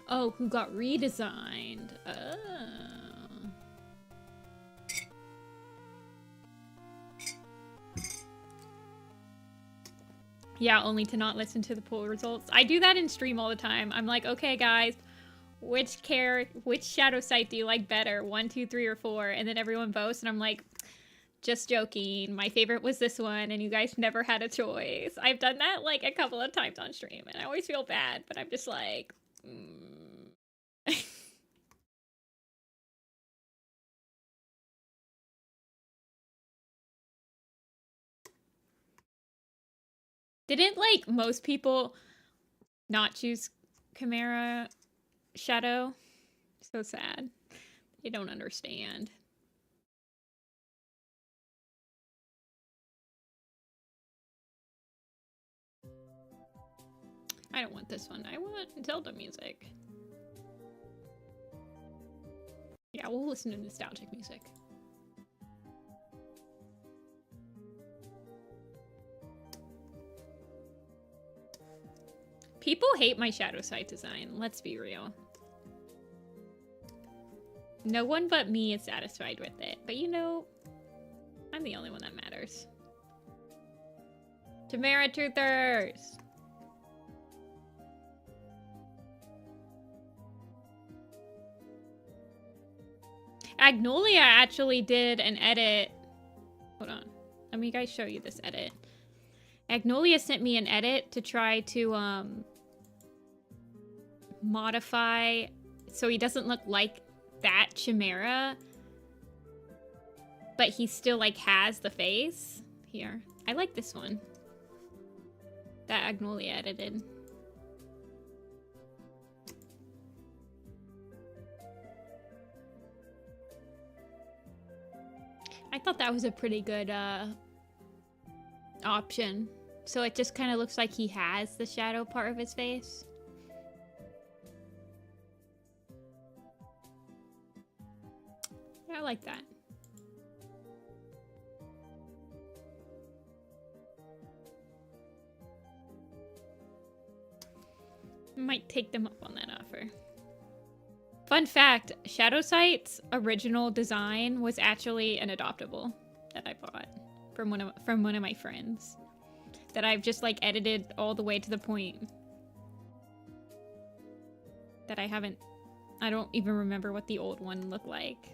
Oh, who got redesigned? Oh. Yeah, only to not listen to the poll results. I do that in stream all the time. I'm like, okay, guys, which shadow site do you like better? 1, 2, 3, or 4? And then everyone votes, and I'm like, just joking. My favorite was this one, and you guys never had a choice. I've done that like a couple of times on stream, and I always feel bad, but I'm just like, Didn't like most people not choose Chimera Shadow? So sad. They don't understand. I don't want this one. I want Zelda music. Yeah, we'll listen to nostalgic music. People hate my shadow site design, let's be real. No one but me is satisfied with it, but you know, I'm the only one that matters. Chimera Truthers! Agnolia actually did an edit. Hold on. Let me guys show you this edit. Agnolia sent me an edit to try to modify so he doesn't look like that Chimera, but he still like has the face. Here. I like this one that Agnolia edited. I thought that was a pretty good option. So it just kind of looks like he has the shadow part of his face. Yeah, I like that. Might take them up on that offer. Fun fact, Shadow Sight's original design was actually an Adoptable that I bought from one of my friends that I've just like edited all the way to the point that I don't even remember what the old one looked like.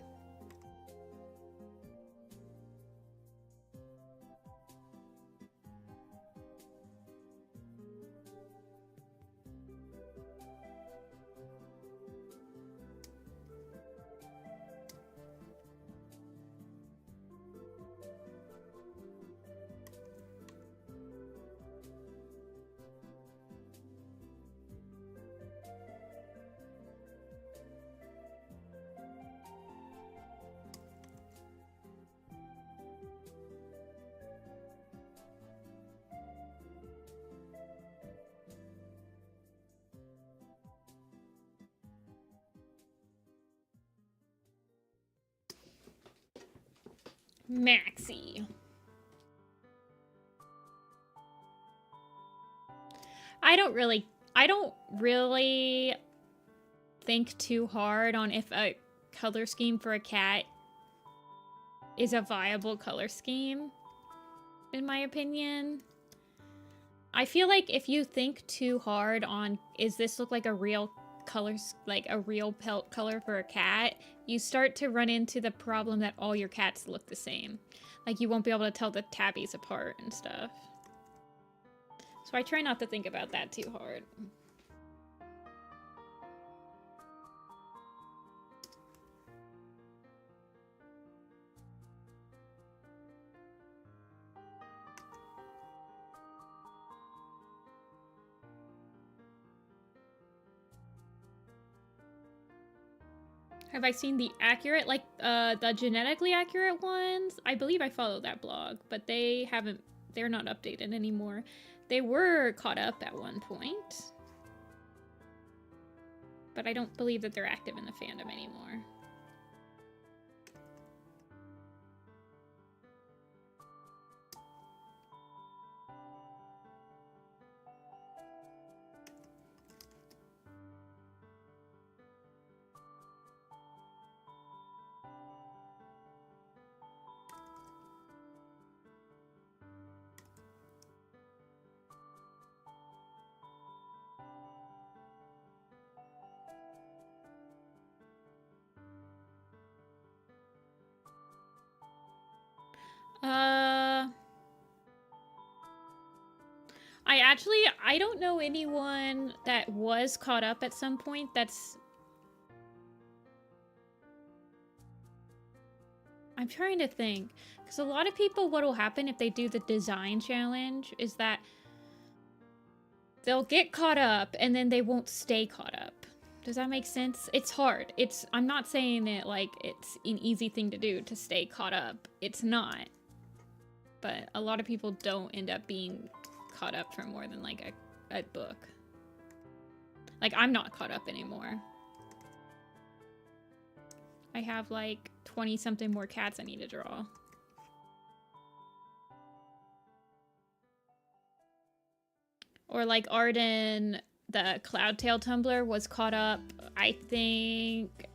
Maxie. I don't really think too hard on if a color scheme for a cat is a viable color scheme, in my opinion. I feel like if you think too hard on, is this look like a real color, like a real pelt color for a cat, you start to run into the problem that all your cats look the same. Like you won't be able to tell the tabbies apart and stuff. So I try not to think about that too hard. Have I seen the accurate, like, the genetically accurate ones? I believe I follow that blog, but they're not updated anymore. They were caught up at one point. But I don't believe that they're active in the fandom anymore. I don't know anyone that was caught up at some point that's... I'm trying to think. Because a lot of people, what will happen if they do the design challenge is that they'll get caught up and then they won't stay caught up. Does that make sense? It's hard. I'm not saying it like it's an easy thing to do to stay caught up. It's not. But a lot of people don't end up being caught up for more than like a book. Like I'm not caught up anymore. I have like 20 something more cats I need to draw. Or like Arden, the Cloudtail Tumbler was caught up, I think,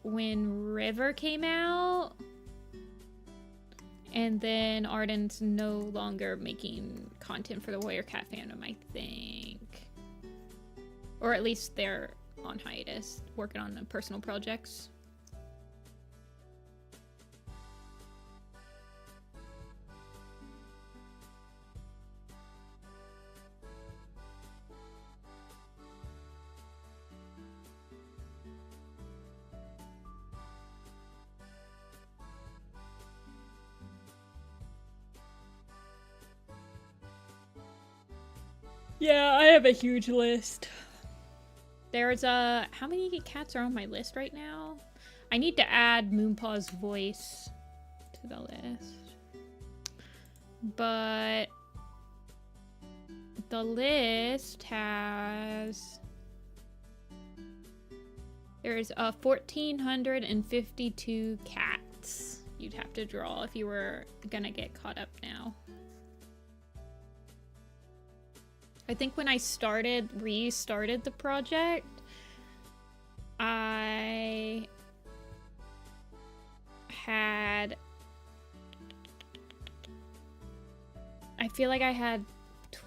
when River came out. And then Arden's no longer making content for the Warrior Cat fandom, I think. Or at least they're on hiatus, working on the personal projects. Yeah, I have a huge list. There's how many cats are on my list right now? I need to add Moonpaw's voice to the list. But the list has... There's 1,452 cats you'd have to draw if you were gonna get caught up now. I think when I restarted the project, I feel like I had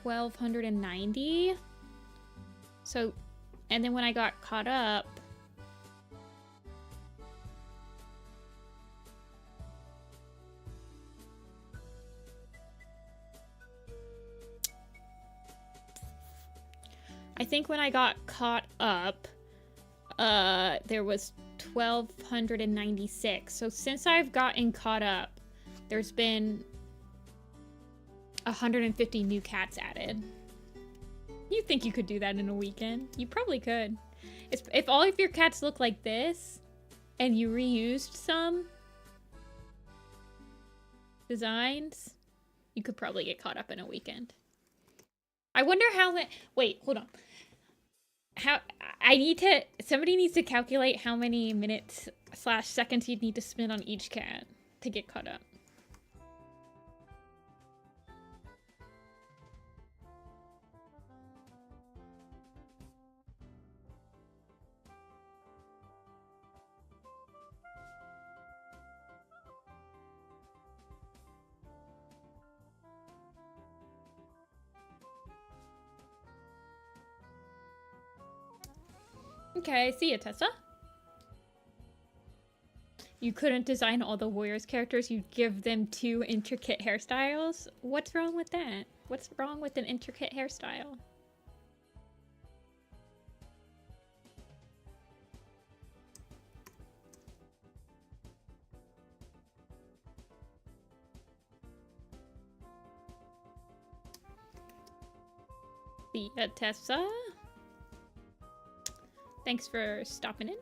1,290. So, and then when I got caught up, I think when I got caught up, there was 1,296. So since I've gotten caught up, there's been 150 new cats added. You think you could do that in a weekend? You probably could. If all of your cats look like this, and you reused some designs, you could probably get caught up in a weekend. I wonder how that... Wait, hold on. Somebody needs to calculate how many minutes/seconds you'd need to spend on each cat to get caught up. Okay, see ya, Tessa. You couldn't design all the Warriors characters, you'd give them 2 intricate hairstyles? What's wrong with that? What's wrong with an intricate hairstyle? See ya, Tessa. Thanks for stopping in.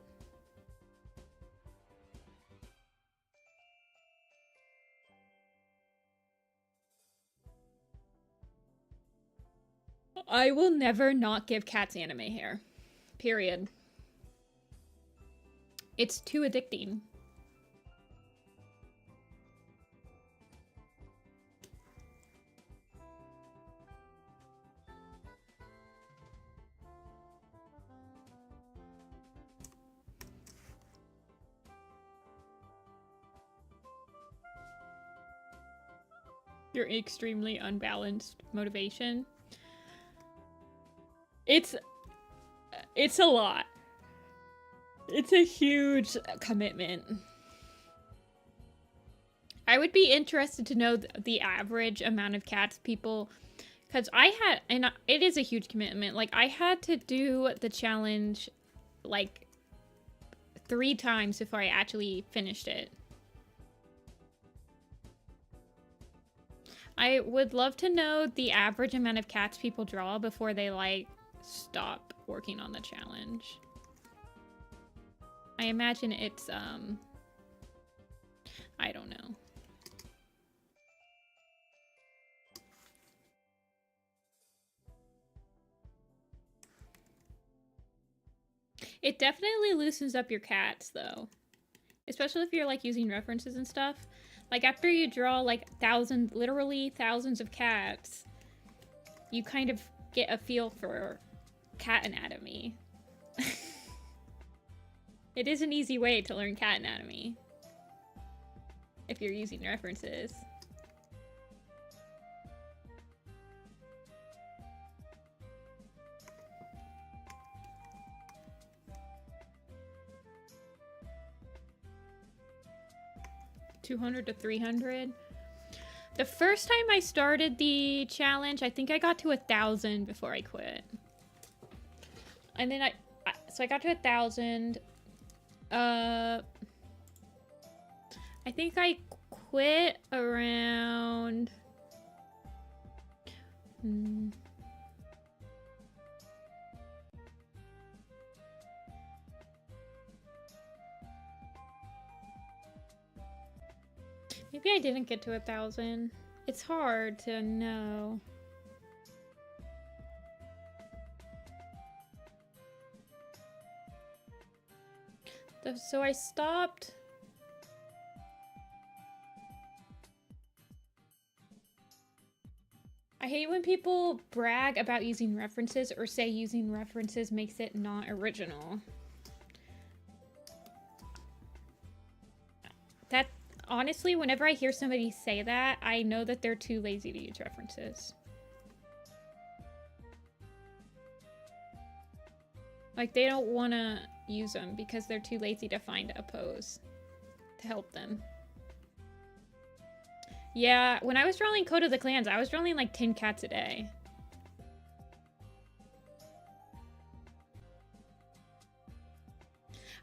I will never not give cats anime hair. Period. It's too addicting. Your extremely unbalanced motivation. It's a lot. It's a huge commitment. I would be interested to know the average amount of cats people, because it is a huge commitment. Like, I had to do the challenge like 3 times before I actually finished it. I would love to know the average amount of cats people draw before they, like, stop working on the challenge. I imagine it's, I don't know. It definitely loosens up your cats, though. Especially if you're, like, using references and stuff. Like, after you draw, like, literally thousands of cats, you kind of get a feel for cat anatomy. It is an easy way to learn cat anatomy. If you're using references. $200 to $300. The first time I started the challenge, I think I got to 1,000 before I quit. And then so I got to 1,000. I think I quit around... Maybe I didn't get to 1,000. It's hard to know. So I stopped. I hate when people brag about using references or say using references makes it not original. Honestly, whenever I hear somebody say that, I know that they're too lazy to use references. Like, they don't want to use them because they're too lazy to find a pose to help them. Yeah, when I was drawing Code of the Clans, I was drawing like 10 cats a day.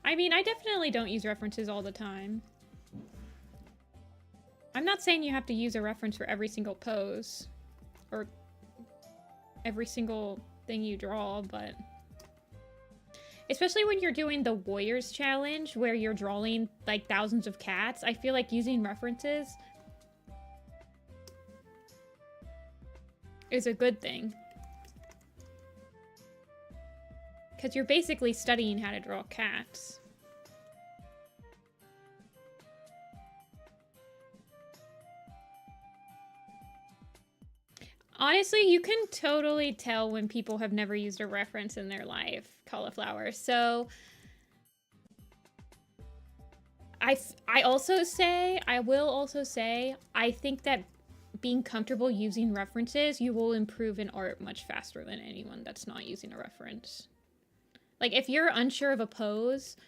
I mean, I definitely don't use references all the time. I'm not saying you have to use a reference for every single pose or every single thing you draw, but especially when you're doing the Warriors challenge where you're drawing like thousands of cats, I feel like using references is a good thing. Because you're basically studying how to draw cats. Honestly, you can totally tell when people have never used a reference in their life, cauliflower. So I will also say, I think that being comfortable using references, you will improve in art much faster than anyone that's not using a reference. Like, if you're unsure of a pose,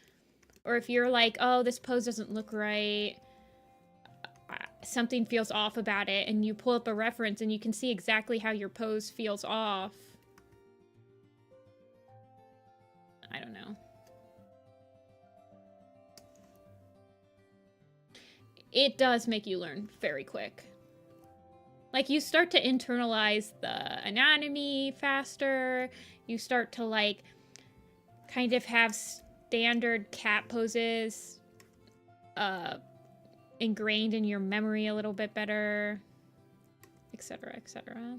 or if you're like, oh, this pose doesn't look right, something feels off about it, and you pull up a reference and you can see exactly how your pose feels off. I don't know. It does make you learn very quick. Like, you start to internalize the anatomy faster. You start to, like, kind of have standard cat poses ingrained in your memory a little bit better, etc., etc.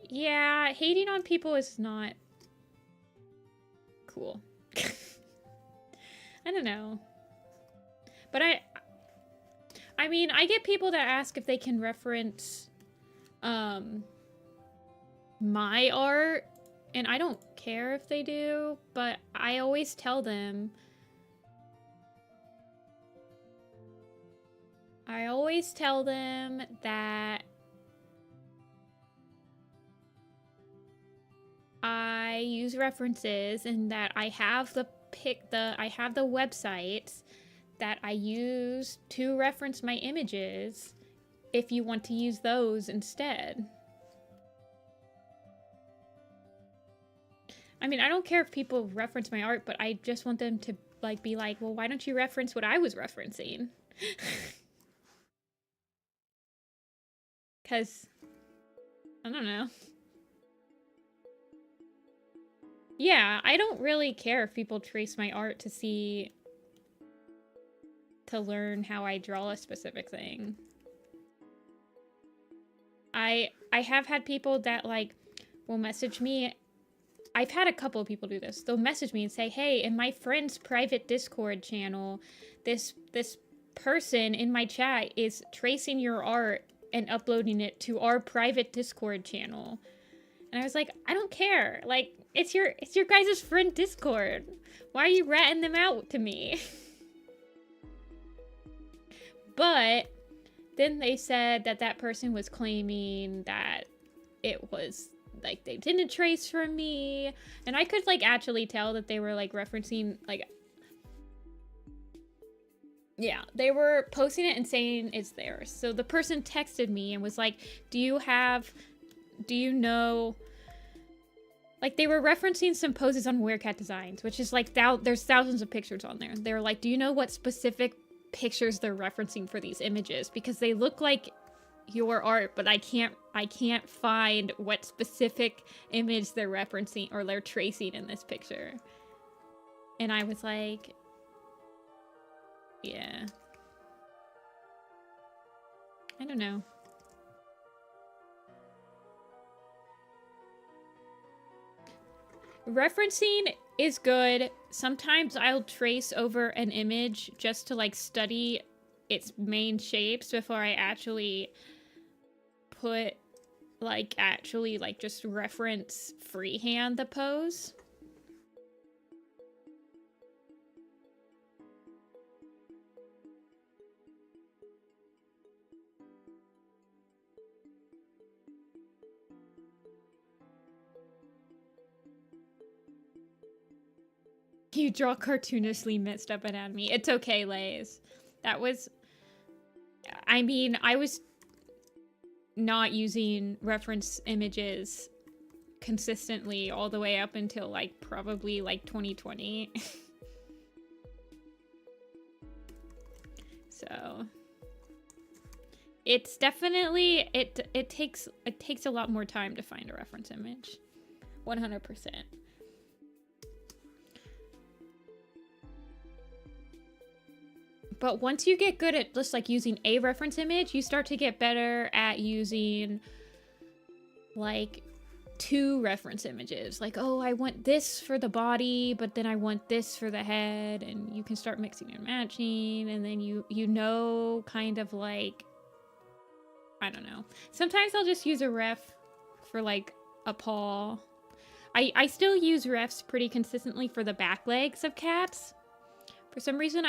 Yeah, hating on people is not cool. I don't know. But I mean, I get people that ask if they can reference my art, and I don't care if they do, but I always tell them that I use references and that I have the websites that I use to reference my images if you want to use those instead. I mean, I don't care if people reference my art, but I just want them to like be like, well, why don't you reference what I was referencing? Because, I don't know. Yeah, I don't really care if people trace my art to learn how I draw a specific thing. I have had people that, like, will message me. I've had a couple of people do this. They'll message me and say, hey, in my friend's private Discord channel, this person in my chat is tracing your art and uploading it to our private Discord channel. And I was like, I don't care. Like, it's your guys' friend Discord. Why are you ratting them out to me? But then they said that person was claiming that it was like they didn't trace from me, and I could like actually tell that they were like referencing, like, yeah, they were posting it and saying it's theirs. So the person texted me and was like, do you know, like, they were referencing some poses on Werecat Designs, which is like, there's thousands of pictures on there. They were like, do you know what specific pictures they're referencing for these images? Because they look like your art, but I can't find what specific image they're referencing or they're tracing in this picture. And I was like, yeah, I don't know. Referencing is good. Sometimes I'll trace over an image just to like study its main shapes before I actually put just reference freehand the pose. You draw cartoonishly messed up anatomy. It's okay, Lays. That was... I mean, I was not using reference images consistently all the way up until, like, probably, like, 2020. So... It's definitely... It takes a lot more time to find a reference image. 100%. But once you get good at just like using a reference image, you start to get better at using like 2 reference images. Like, oh, I want this for the body, but then I want this for the head, and you can start mixing and matching, and then you know, kind of like, I don't know. Sometimes I'll just use a ref for like a paw. I still use refs pretty consistently for the back legs of cats. For some reason,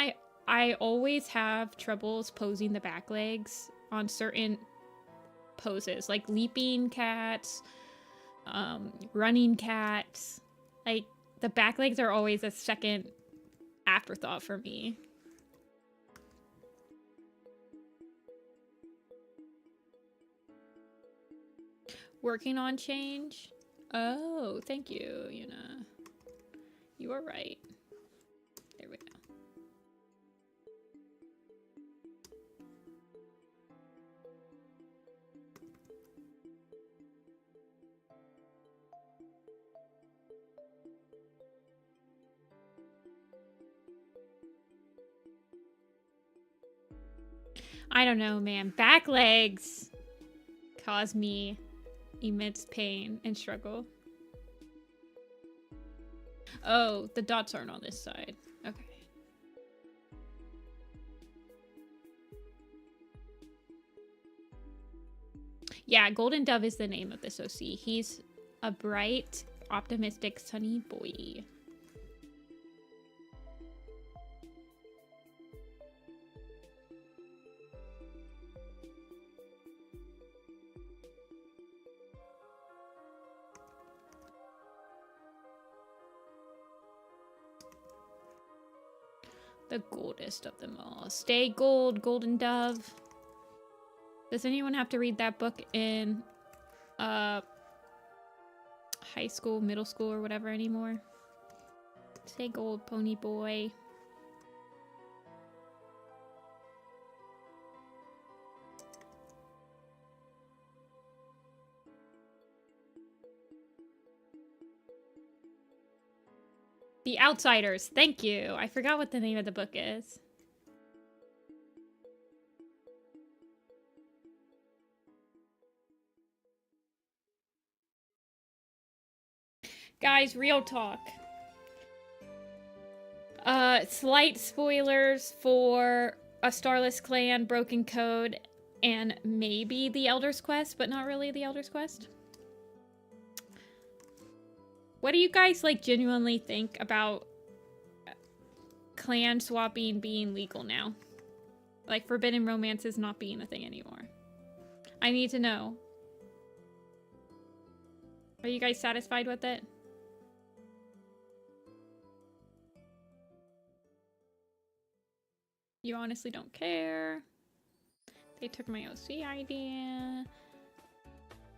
I always have troubles posing the back legs on certain poses, like leaping cats, running cats. Like, the back legs are always a second afterthought for me. Working on change? Oh, thank you, Yuna. You are right. There we go. I don't know, man. Back legs cause me immense pain and struggle. Oh, the dots aren't on this side. Okay. Yeah, Golden Dove is the name of this OC. He's a bright, optimistic, sunny boy. The goldest of them all. Stay gold, Golden Dove. Does anyone have to read that book in high school, middle school, or whatever anymore? Stay gold, pony boy. The Outsiders. Thank you. I forgot what the name of the book is. Guys, real talk. Slight spoilers for A Starless Clan, Broken Code, and maybe The Elder's Quest, but not really The Elder's Quest. What do you guys, like, genuinely think about clan swapping being legal now? Like, forbidden romances not being a thing anymore. I need to know. Are you guys satisfied with it? You honestly don't care. They took my OC idea.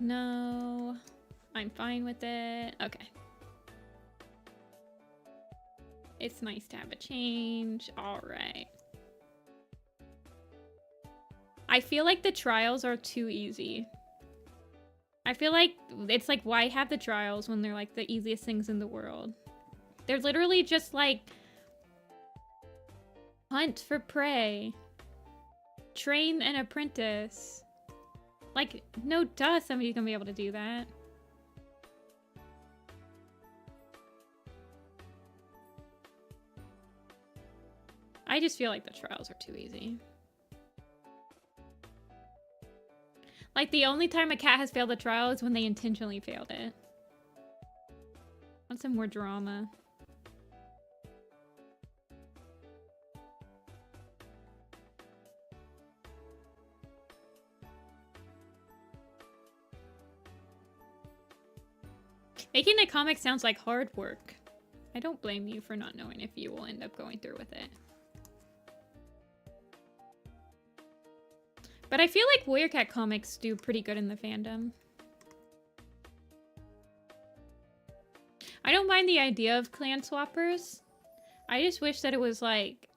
No. I'm fine with it. Okay. It's nice to have a change. All right. I feel like the trials are too easy. I feel like it's like, why have the trials when they're like the easiest things in the world? They're literally just like hunt for prey, train an apprentice. Like, no duh, somebody's gonna be able to do that. I just feel like the trials are too easy. Like, the only time a cat has failed the trial is when they intentionally failed it. Want some more drama. Making a comic sounds like hard work. I don't blame you for not knowing if you will end up going through with it. But I feel like Warrior Cat comics do pretty good in the fandom. I don't mind the idea of clan swappers. I just wish that it was like...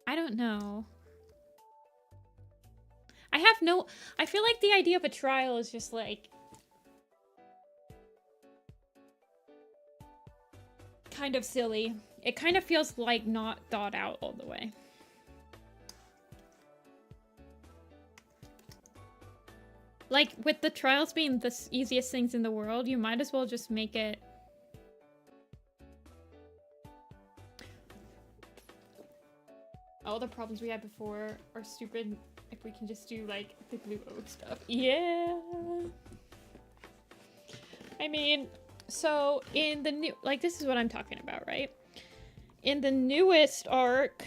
I don't know. I feel like the idea of a trial is just like... kind of silly. It kind of feels like not thought out all the way. Like, with the trials being the easiest things in the world, you might as well just make it... All the problems we had before are stupid if we can just do, like, the blue oak stuff. Yeah! I mean, so in the new... Like, this is what I'm talking about, right? In the newest arc...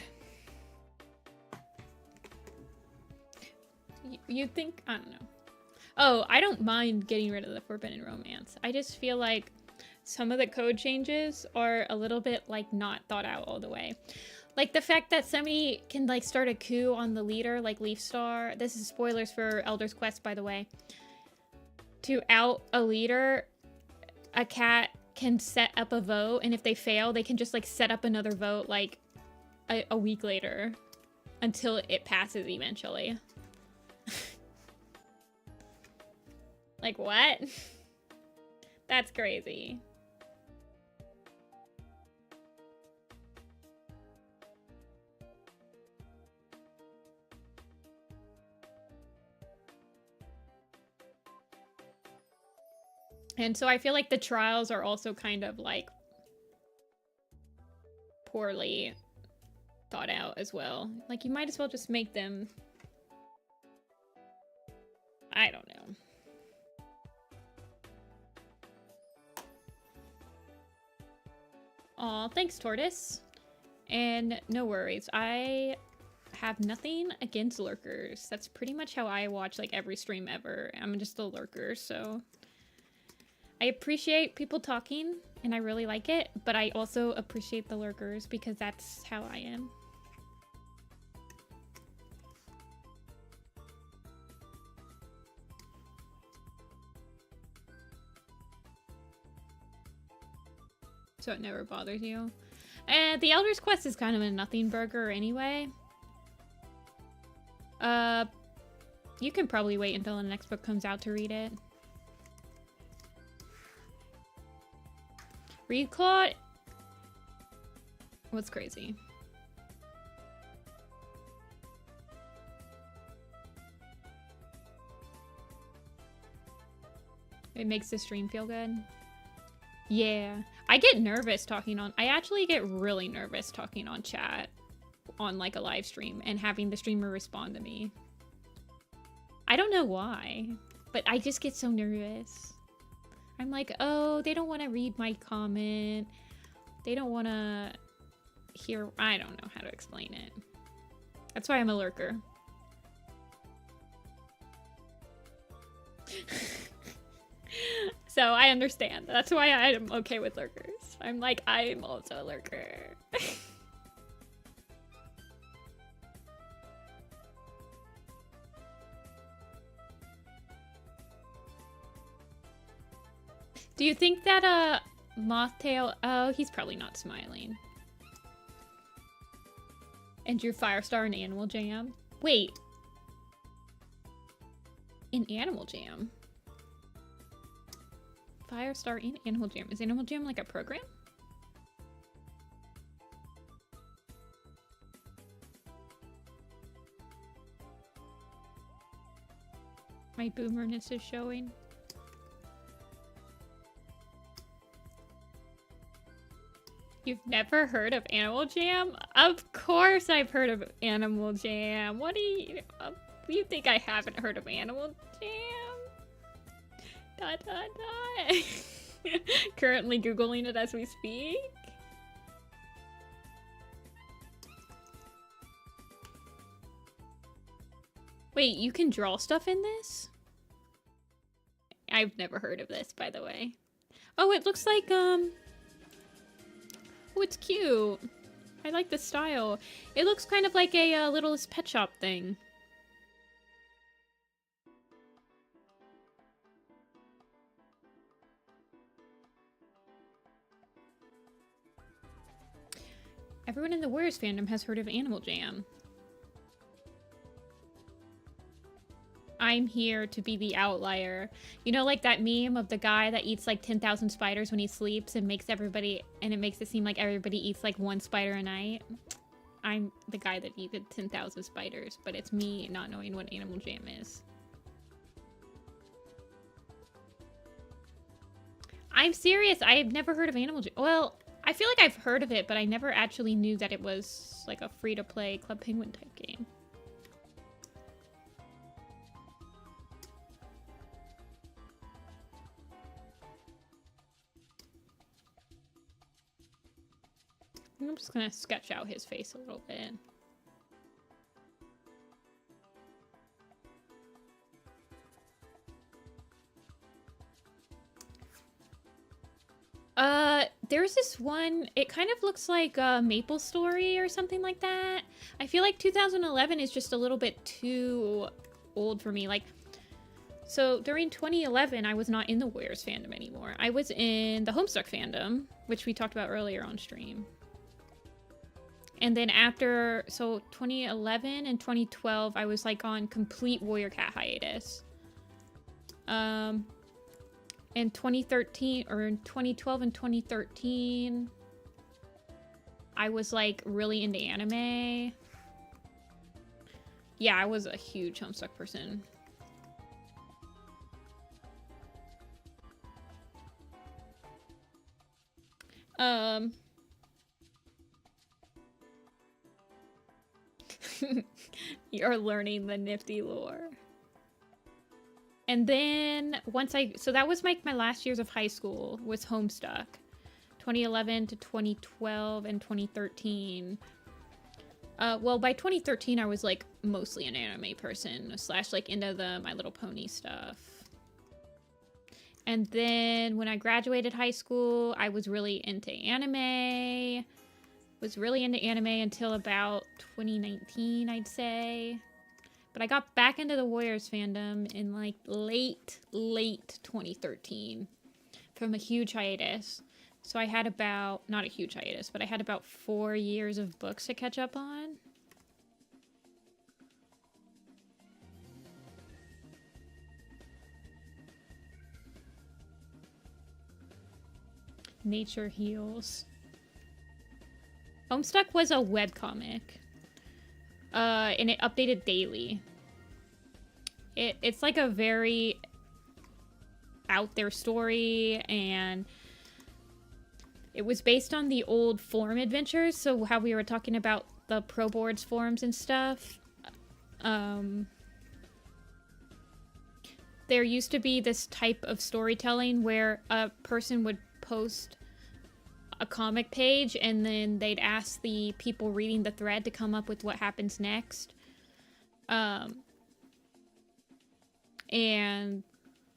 You'd think... I don't know. Oh, I don't mind getting rid of the forbidden romance. I just feel like some of the code changes are a little bit like not thought out all the way. Like the fact that somebody can like start a coup on the leader, like Leaf Star. This is spoilers for Elder's Quest, by the way. To out a leader, a cat can set up a vote, and if they fail, they can just like set up another vote like a week later until it passes eventually. Like, what? That's crazy. And so I feel like the trials are also kind of like poorly thought out as well. Like, you might as well just make them... I don't know. Aw, thanks, Tortoise. And no worries, I have nothing against lurkers. That's pretty much how I watch like every stream ever. I'm just a lurker, so... I appreciate people talking, and I really like it, but I also appreciate the lurkers because that's how I am. So it never bothers you. And the Elder's Quest is kind of a nothing burger anyway. You can probably wait until the next book comes out to read it. Read Claude? What's crazy? It makes the stream feel good. Yeah. I get nervous talking on... I actually get really nervous talking on chat on like a live stream and having the streamer respond to me. I don't know why, but I just get so nervous. I'm like, oh, they don't want to read my comment. They don't want to hear... I don't know how to explain it. That's why I'm a lurker. So I understand. That's why I'm okay with lurkers. I'm like, I'm also a lurker. Do you think that, Mothtail... Oh, he's probably not smiling. And your Firestar in Animal Jam? Wait. In Animal Jam? Firestar in Animal Jam. Is Animal Jam like a program? My boomerness is showing. You've never heard of Animal Jam? Of course I've heard of Animal Jam. What do you think I haven't heard of Animal Jam? Dot dot dot. Currently Googling it as we speak. Wait, you can draw stuff in this? I've never heard of this, by the way. Oh, it looks like, oh, it's cute. I like the style. It looks kind of like a Littlest Pet Shop thing. Everyone in the Warriors fandom has heard of Animal Jam. I'm here to be the outlier. You know, like that meme of the guy that eats like 10,000 spiders when he sleeps and makes everybody, and it makes it seem like everybody eats like one spider a night? I'm the guy that eats 10,000 spiders, but it's me not knowing what Animal Jam is. I'm serious. I've never heard of Animal Jam. Well, I feel like I've heard of it, but I never actually knew that it was like a free-to-play Club Penguin type game. I'm just gonna sketch out his face a little bit. There's this one, it kind of looks like a Maple Story or something like that. I feel like 2011 is just a little bit too old for me. Like, so during 2011, I was not in the Warriors fandom anymore. I was in the Homestuck fandom, which we talked about earlier on stream. And then after, so 2011 and 2012, I was like on complete Warrior Cat hiatus. In 2013, or in 2012 and 2013, I was like really into anime. Yeah, I was a huge Homestuck person. You're learning the Nifty lore. And then once so that was my last years of high school was Homestuck. 2011 to 2012 and 2013. Well, by 2013, I was like mostly an anime person / like into the My Little Pony stuff. And then when I graduated high school, I was really into anime. Was really into anime until about 2019, I'd say. But I got back into the Warriors fandom in like late 2013 from a huge hiatus. So I had about, not a huge hiatus, but I had about 4 years of books to catch up on. Nature heals. Homestuck was a webcomic. And it updated daily. It's like a very out there story, and it was based on the old forum adventures, so how we were talking about the Pro Boards forums and stuff. There used to be this type of storytelling where a person would post a comic page and then they'd ask the people reading the thread to come up with what happens next. And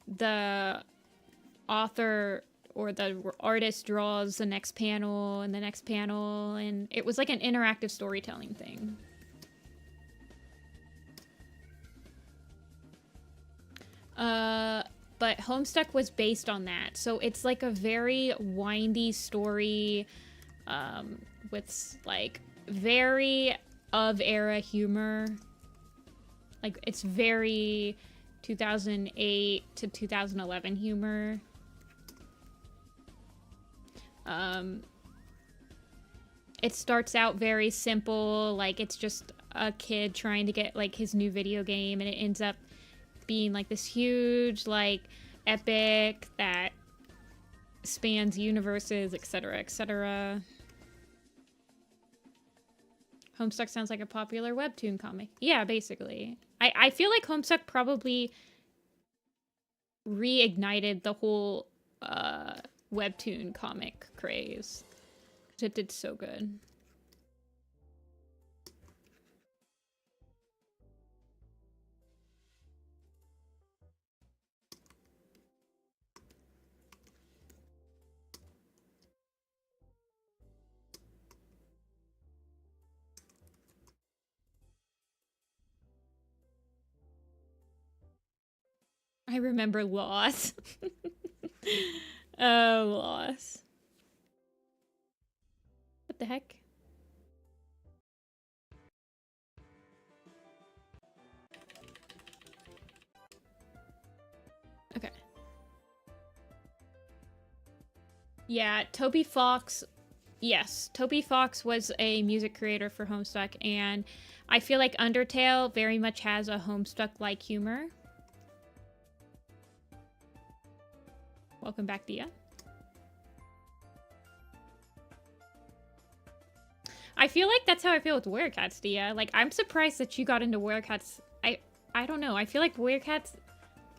the author or the artist draws the next panel and the next panel, and it was like an interactive storytelling thing. But Homestuck was based on that. So it's like a very windy story with like very of-era humor. Like it's very 2008 to 2011 humor. It starts out very simple, like it's just a kid trying to get like his new video game, and it ends up being like this huge like epic that spans universes, etc., etc. Homestuck sounds like a popular webtoon comic. Yeah, basically. I feel like Homestuck probably reignited the whole webtoon comic craze. It did so good. I remember Loss. Oh, Loss. What the heck? Okay. Yeah, Toby Fox. Yes, Toby Fox was a music creator for Homestuck, and I feel like Undertale very much has a Homestuck-like humor. Welcome back, Dia. I feel like that's how I feel with Werecats, Dia. Like, I'm surprised that you got into Werecats. I don't know. I feel like Werecats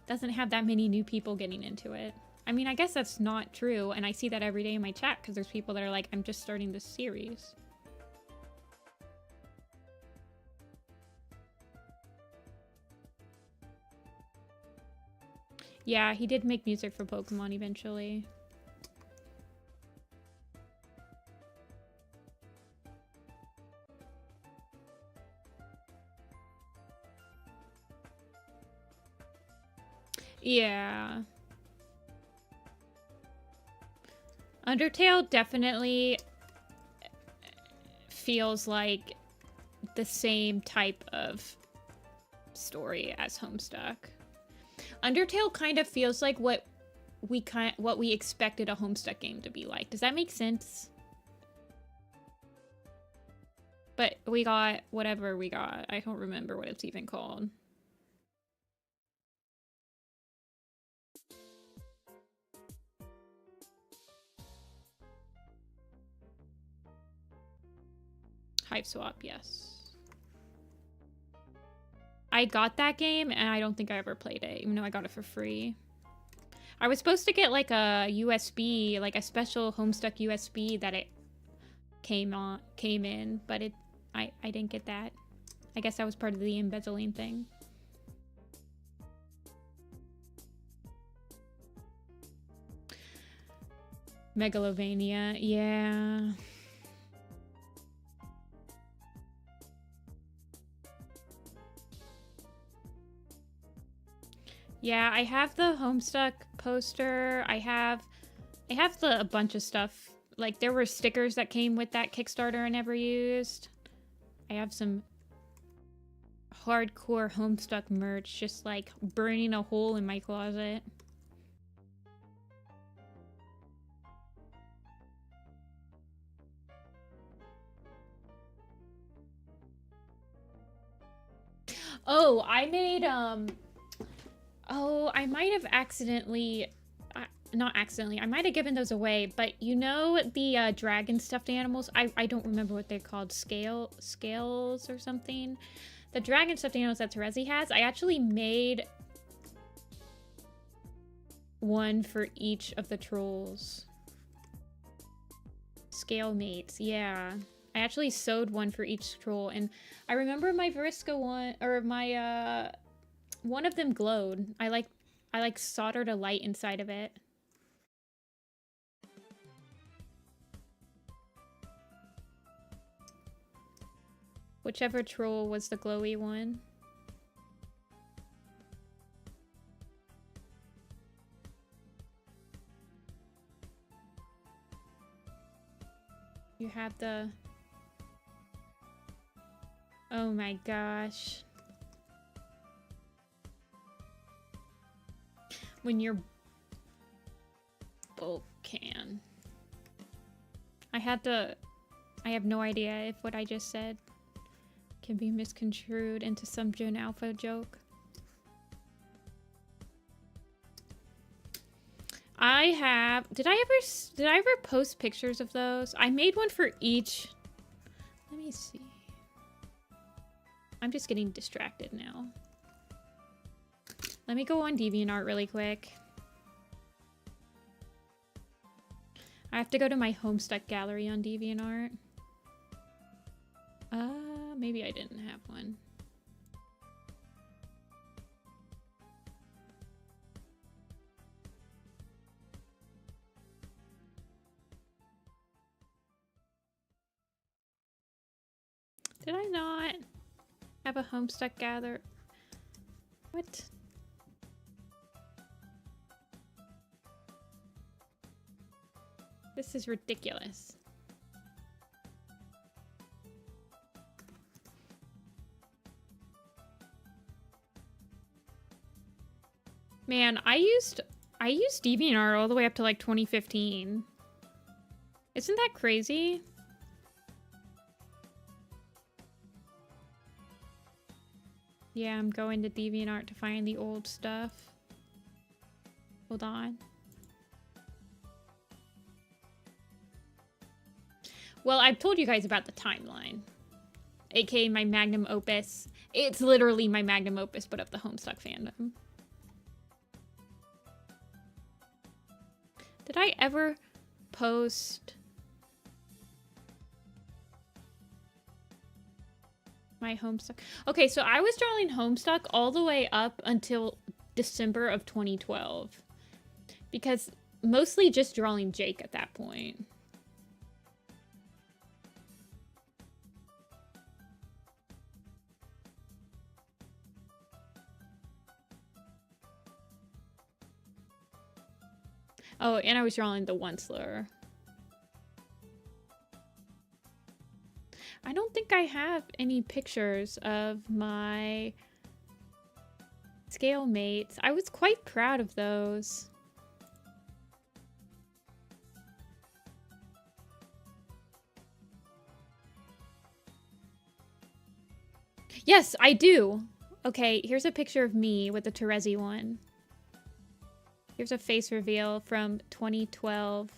doesn't have that many new people getting into it. I mean, I guess that's not true, and I see that every day in my chat because there's people that are like, I'm just starting this series. Yeah, he did make music for Pokemon eventually. Yeah. Undertale definitely feels like the same type of story as Homestuck. Undertale kind of feels like what we expected a Homestuck game to be like. Does that make sense? But we got whatever we got. I don't remember what it's even called. Hive Swap, yes. I got that game, and I don't think I ever played it, even though I got it for free. I was supposed to get, like, a USB, like a special Homestuck USB that it came in, but I didn't get that. I guess that was part of the embezzling thing. Megalovania, yeah. Yeah, I have the Homestuck poster. I have a bunch of stuff. Like, there were stickers that came with that Kickstarter I never used. I have some hardcore Homestuck merch just, like, burning a hole in my closet. Oh, I made, oh, I might have accidentally... not accidentally, I might have given those away, but you know the dragon stuffed animals? I don't remember what they're called. Scales or something? The dragon stuffed animals that Terezi has, I actually made one for each of the trolls. Scale mates, yeah. I actually sewed one for each troll, and I remember my Veriska one, or my, one of them glowed. I like soldered a light inside of it. Whichever troll was the glowy one. You have the... Oh my gosh. When you're... bulk can. I have no idea if what I just said can be misconstrued into some June Alpha joke. I have... Did I ever post pictures of those? I made one for each. Let me see. I'm just getting distracted now. Let me go on DeviantArt really quick. I have to go to my Homestuck gallery on DeviantArt. Maybe I didn't have one. Did I not have a Homestuck gather? What? This is ridiculous. Man, I used DeviantArt all the way up to like 2015. Isn't that crazy? Yeah, I'm going to DeviantArt to find the old stuff. Hold on. Well, I've told you guys about the timeline. AKA my magnum opus. It's literally my magnum opus, but of the Homestuck fandom. Did I ever post my Homestuck? Okay, so I was drawing Homestuck all the way up until December of 2012. Because mostly just drawing Jake at that point. Oh, and I was drawing the one slur. I don't think I have any pictures of my scale mates. I was quite proud of those. Yes, I do. Okay, here's a picture of me with the Terezi one. Here's a face reveal from 2012.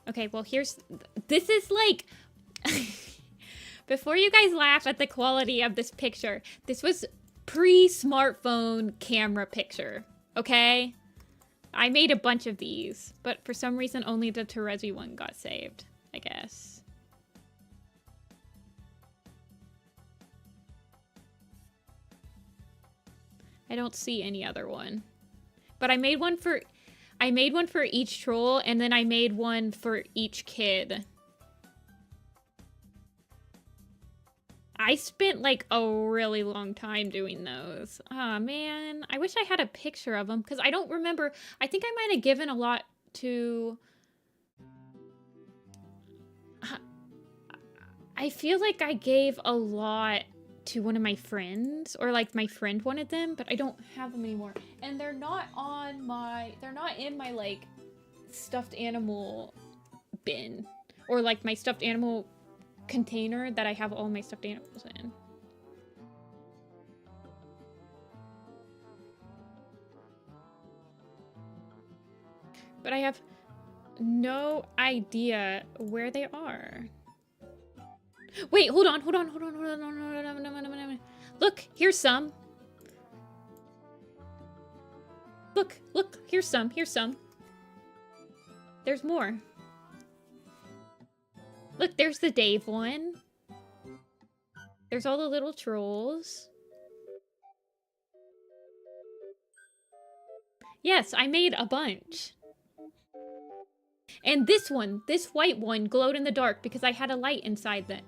Okay, well, this is like, before you guys laugh at the quality of this picture, this was pre-smartphone camera picture, okay? I made a bunch of these, but for some reason only the Terezi one got saved, I guess. I don't see any other one. But I made one for each troll, and then I made one for each kid. I spent like a really long time doing those. Aw, man. I wish I had a picture of them, because I don't remember. I think I might have given a lot to... I feel like I gave a lot to one of my friends, or like my friend wanted them, but I don't have them anymore. And they're not in my like stuffed animal bin, or like my stuffed animal container that I have all my stuffed animals in. But I have no idea where they are. Wait, hold on. Look, here's some. Look, here's some. There's more. Look, there's the Dave one. There's all the little trolls. Yes, I made a bunch. And this one, this white one, glowed in the dark because I had a light inside it.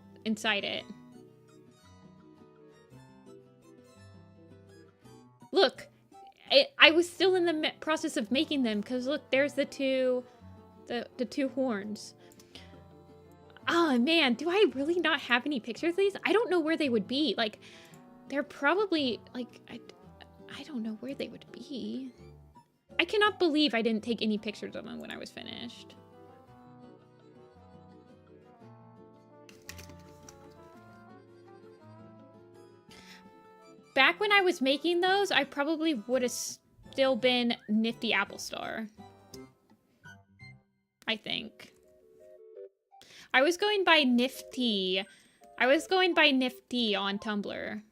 Look, I was still in the process of making them, because look, there's the two horns. Oh man, do I really not have any pictures of these? I don't know where they would be. Like, they're probably, like, I don't know where they would be. I cannot believe I didn't take any pictures of them when I was finished. Back when I was making those, I probably would have still been Nifty Applestar. I think. I was going by Nifty. I was going by Nifty on Tumblr.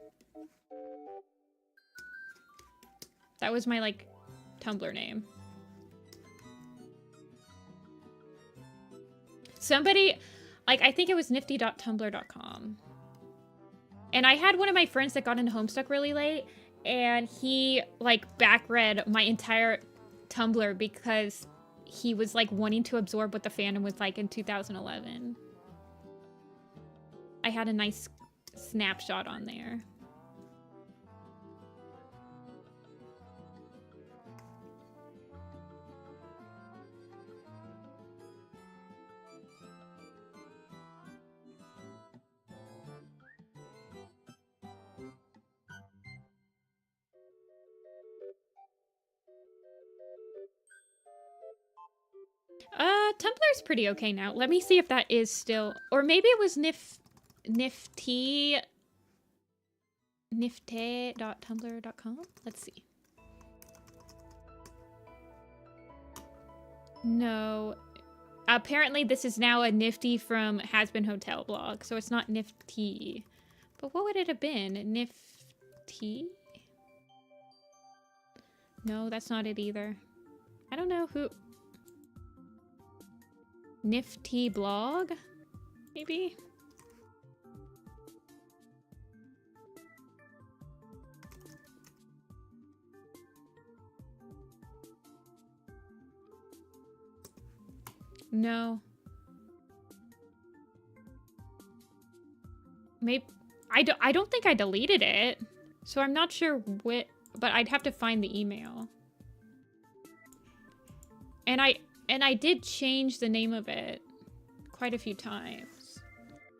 That was my, like, Tumblr name. Somebody, like, I think it was nifty.tumblr.com. And I had one of my friends that got into Homestuck really late, and he, like, backread my entire Tumblr because he was, like, wanting to absorb what the fandom was like in 2011. I had a nice snapshot on there. Tumblr's pretty okay now. Let me see if that is still, or maybe it was nifty.tumblr.com. Let's see. No. Apparently this is now a Nifty from Has Been Hotel blog, so it's not Nifty. But what would it have been? Nifty? No, that's not it either. I don't know who... Nifty blog? Maybe? No. Maybe... I don't think I deleted it. So I'm not sure what... But I'd have to find the email. And I did change the name of it quite a few times.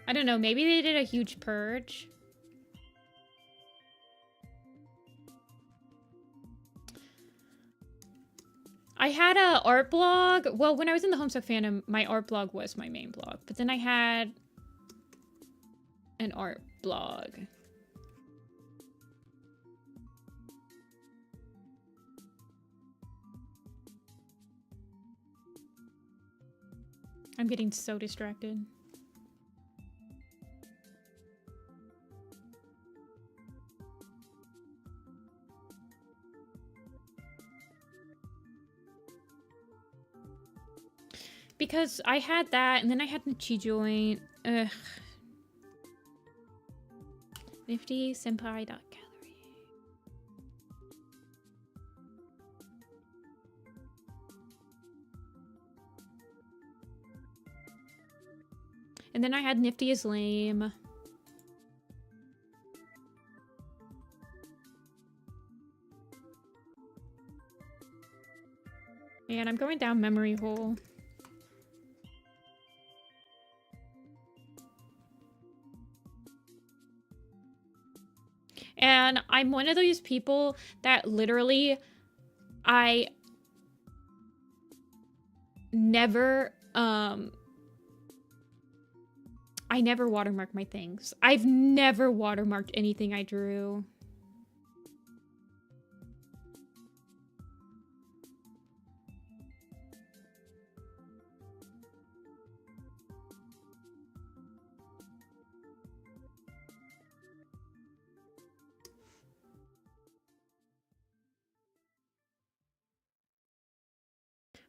I don't know, maybe they did a huge purge. I had a art blog. Well, when I was in the Homestuck fandom, my art blog was my main blog. But then I had an art blog. I'm getting so distracted. Because I had that, and then I had the chi joint. Ugh. Nifty-Senpai.gallery. And then I had Nifty is lame. Man, I'm going down memory hole. And I'm one of those people that literally, I never watermark my things. I've never watermarked anything I drew.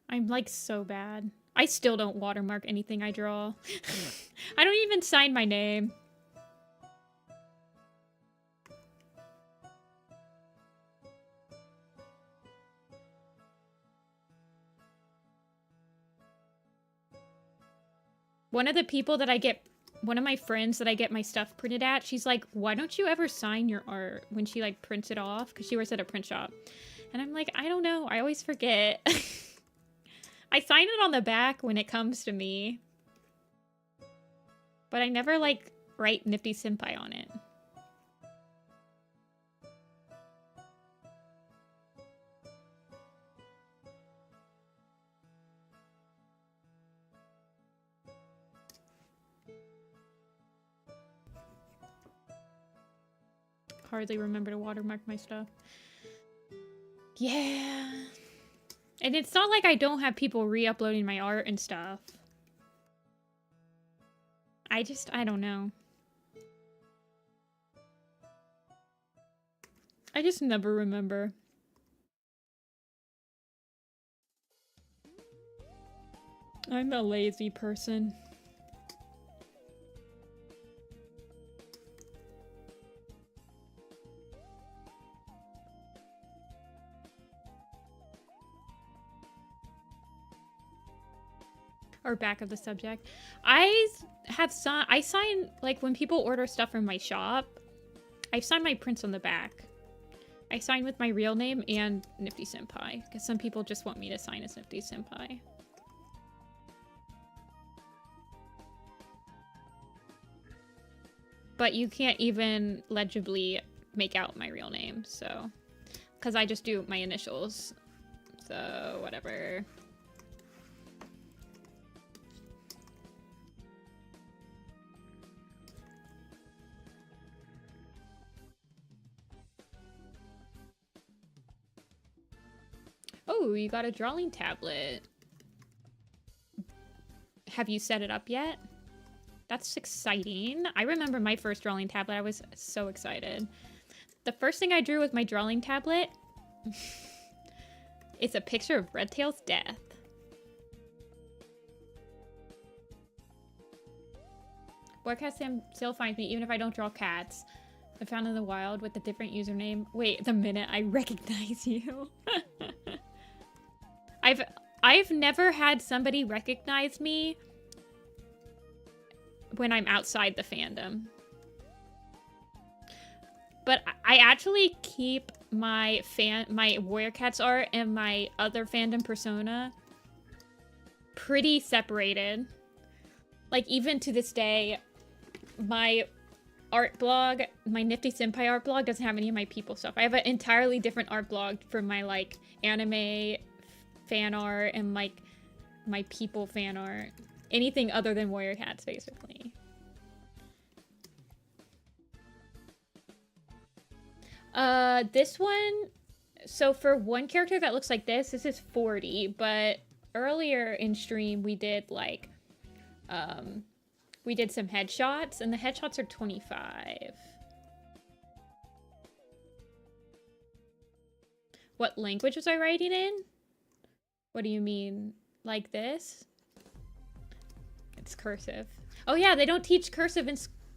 I'm like so bad. I still don't watermark anything I draw. I don't even sign my name. One of the people that I get, one of my friends that I get my stuff printed at, she's like, why don't you ever sign your art when she like prints it off? Because she works at a print shop. And I'm like, I don't know. I always forget. I sign it on the back when it comes to me. But I never, like, write Nifty-Senpai on it. Hardly remember to watermark my stuff. Yeah. And it's not like I don't have people re-uploading my art and stuff. I don't know. I just never remember. I'm a lazy person. Or back of the subject. I sign, like, when people order stuff from my shop, I sign my prints on the back. I sign with my real name and Nifty-Senpai, because some people just want me to sign as Nifty-Senpai. But you can't even legibly make out my real name, so... Because I just do my initials. So, whatever. Oh, you got a drawing tablet. Have you set it up yet? That's exciting. I remember my first drawing tablet. I was so excited. The first thing I drew with my drawing tablet is a picture of Redtail's death. Boy Cat Sam still finds me even if I don't draw cats. I found in the wild with a different username. Wait, the minute I recognize you. I've never had somebody recognize me when I'm outside the fandom. But I actually keep my Warrior Cats art and my other fandom persona pretty separated. Like, even to this day, my art blog, my Nifty-Senpai art blog doesn't have any of my people stuff. I have an entirely different art blog for my, like, anime fan art and, like, my people fan art. Anything other than warrior cats, basically. This one, so for one character that looks like this is 40, but earlier in stream we did, like, we did some headshots, and the headshots are 25. What language was I writing in? What do you mean? Like this? It's cursive. Oh yeah, they don't teach cursive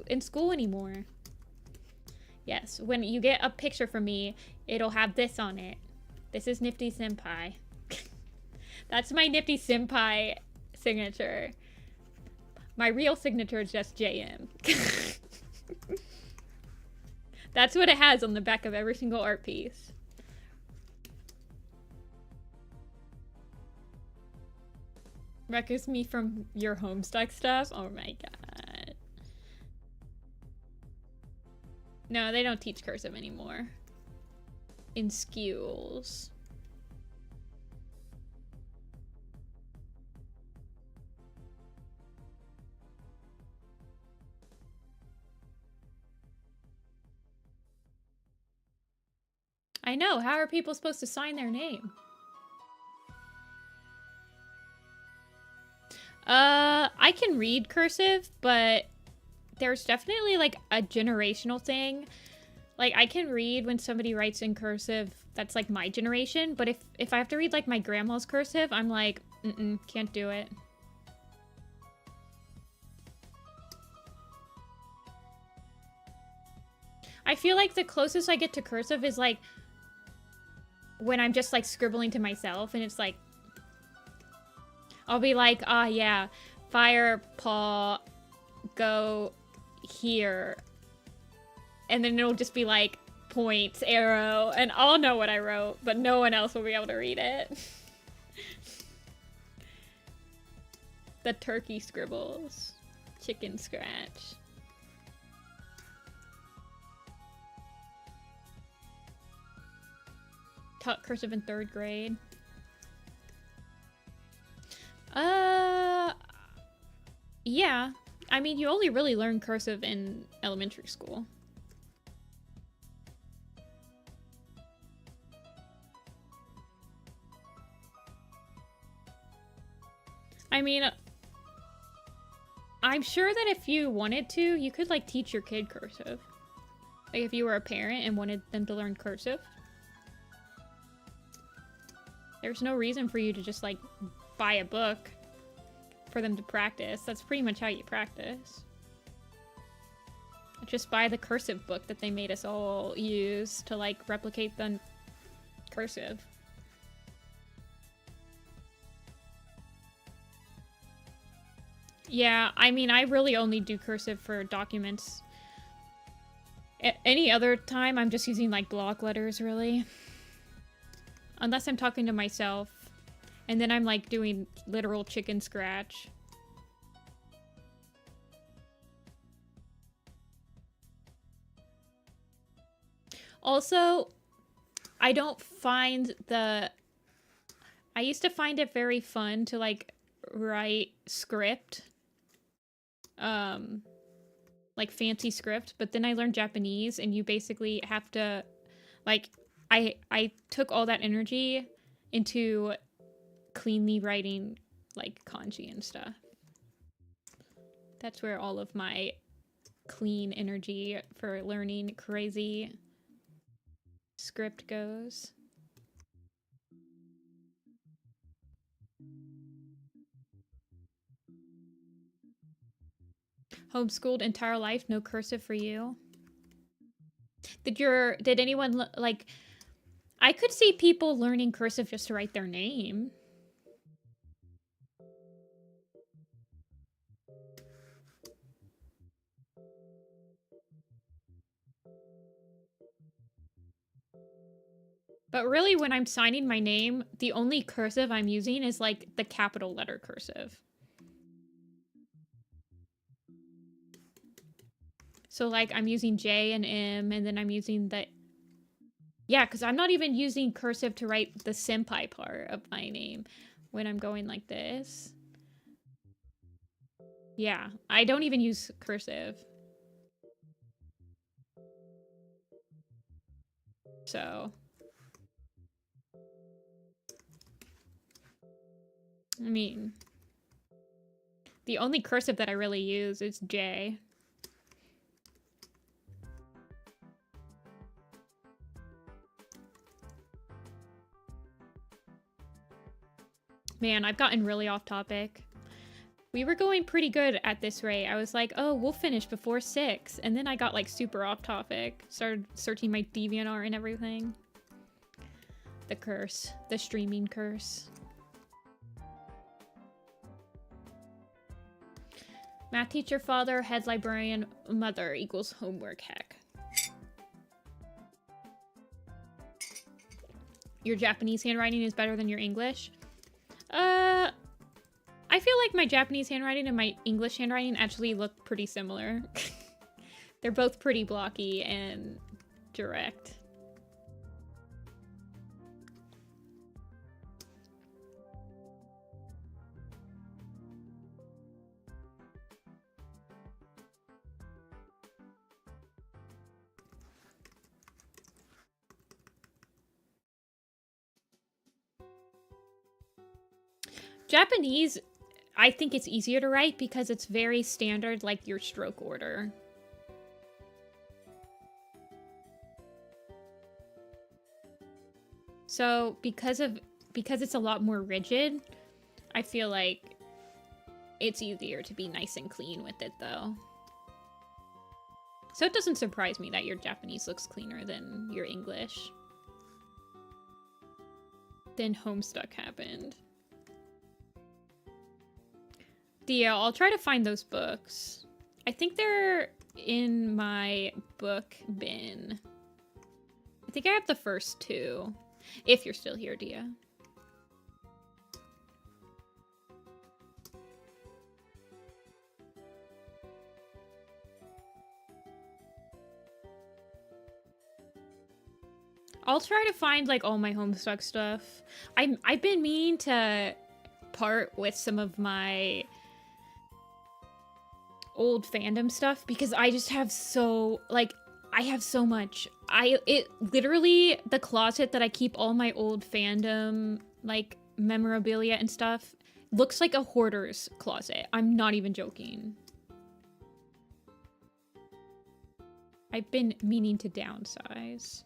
in school anymore. Yes, when you get a picture from me, it'll have this on it. This is Nifty-Senpai. That's my Nifty-Senpai signature. My real signature is just JM. That's what it has on the back of every single art piece. Records me from your Homestuck stuff? Oh my god. No, they don't teach cursive anymore. In schools. I know, how are people supposed to sign their name? I can read cursive, but there's definitely, like, a generational thing. Like, I can read when somebody writes in cursive that's, like, my generation, but if I have to read, like, my grandma's cursive, I'm like, can't do it. I feel like the closest I get to cursive is, like, when I'm just, like, scribbling to myself, and it's like, I'll be like, yeah, fire, paw, go here. And then it'll just be like, points, arrow, and I'll know what I wrote, but no one else will be able to read it. The turkey scribbles. Chicken scratch. Taught cursive in 3rd grade. Yeah. I mean, you only really learn cursive in elementary school. I mean, I'm sure that if you wanted to, you could, like, teach your kid cursive. Like, if you were a parent and wanted them to learn cursive. There's no reason for you to just, like, buy a book for them to practice. That's pretty much how you practice. Just buy the cursive book that they made us all use to, like, replicate the cursive. Yeah, I mean, I really only do cursive for documents. Any other time, I'm just using, like, block letters, really. Unless I'm talking to myself. And then I'm, like, doing literal chicken scratch. Also, I don't find the... I used to find it very fun to, like, write script. Like, fancy script. But then I learned Japanese, and you basically have to... Like, I took all that energy into cleanly writing, like, kanji and stuff. That's where all of my clean energy for learning crazy script goes. Homeschooled entire life, no cursive for you. Did anyone, like, I could see people learning cursive just to write their name. But really, when I'm signing my name, the only cursive I'm using is like the capital letter cursive. So like I'm using J and M, and then I'm using the... Yeah, because I'm not even using cursive to write the senpai part of my name when I'm going like this. Yeah, I don't even use cursive. So... I mean... The only cursive that I really use is J. Man, I've gotten really off topic. We were going pretty good at this rate. I was like, oh, we'll finish before 6. And then I got like super off topic. Started searching my DeviantArt and everything. The curse. The streaming curse. Math teacher, father, head librarian, mother equals homework hack. Your Japanese handwriting is better than your English? I feel like my Japanese handwriting and my English handwriting actually look pretty similar. They're both pretty blocky and direct. Japanese, I think it's easier to write because it's very standard, like your stroke order. So because it's a lot more rigid, I feel like it's easier to be nice and clean with it though. So it doesn't surprise me that your Japanese looks cleaner than your English. Then Homestuck happened. Dia, I'll try to find those books. I think they're in my book bin. I think I have the first 2. If you're still here, Dia. I'll try to find like all my Homestuck stuff. I've been meaning to part with some of my old fandom stuff because I just have so, like, I have so much. It literally, the closet that I keep all my old fandom, like, memorabilia and stuff looks like a hoarder's closet. I'm not even joking. I've been meaning to downsize.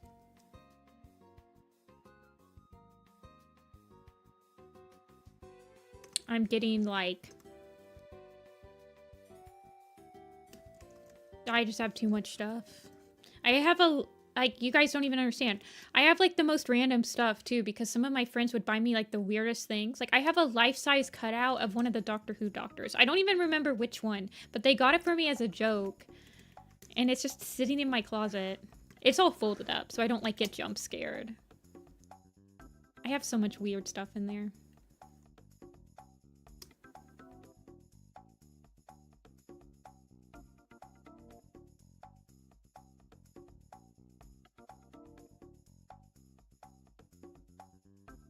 I'm getting, like... I just have too much stuff. I have a... Like, you guys don't even understand. I have, like, the most random stuff, too, because some of my friends would buy me, like, the weirdest things. Like, I have a life-size cutout of one of the Doctor Who doctors. I don't even remember which one, but they got it for me as a joke. And it's just sitting in my closet. It's all folded up, so I don't, like, get jump scared. I have so much weird stuff in there.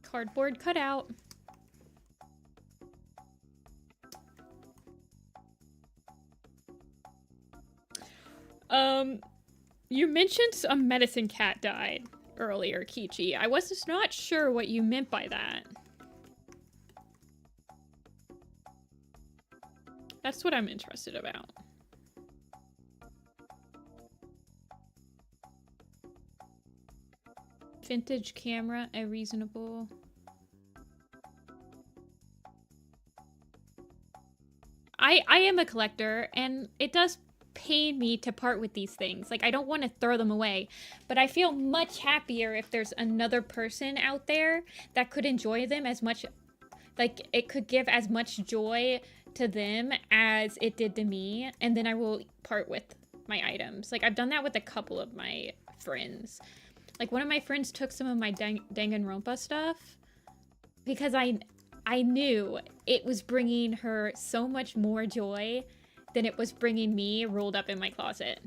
Cardboard cutout. You mentioned a medicine cat died earlier, Kichi. I was just not sure what you meant by that. That's what I'm interested about. Vintage camera, a reasonable... I am a collector, and it does pain me to part with these things. Like, I don't want to throw them away, but I feel much happier if there's another person out there that could enjoy them as much, like, it could give as much joy to them as it did to me, and then I will part with my items. Like, I've done that with a couple of my friends. Like, one of my friends took some of my Danganronpa stuff because I knew it was bringing her so much more joy than it was bringing me rolled up in my closet.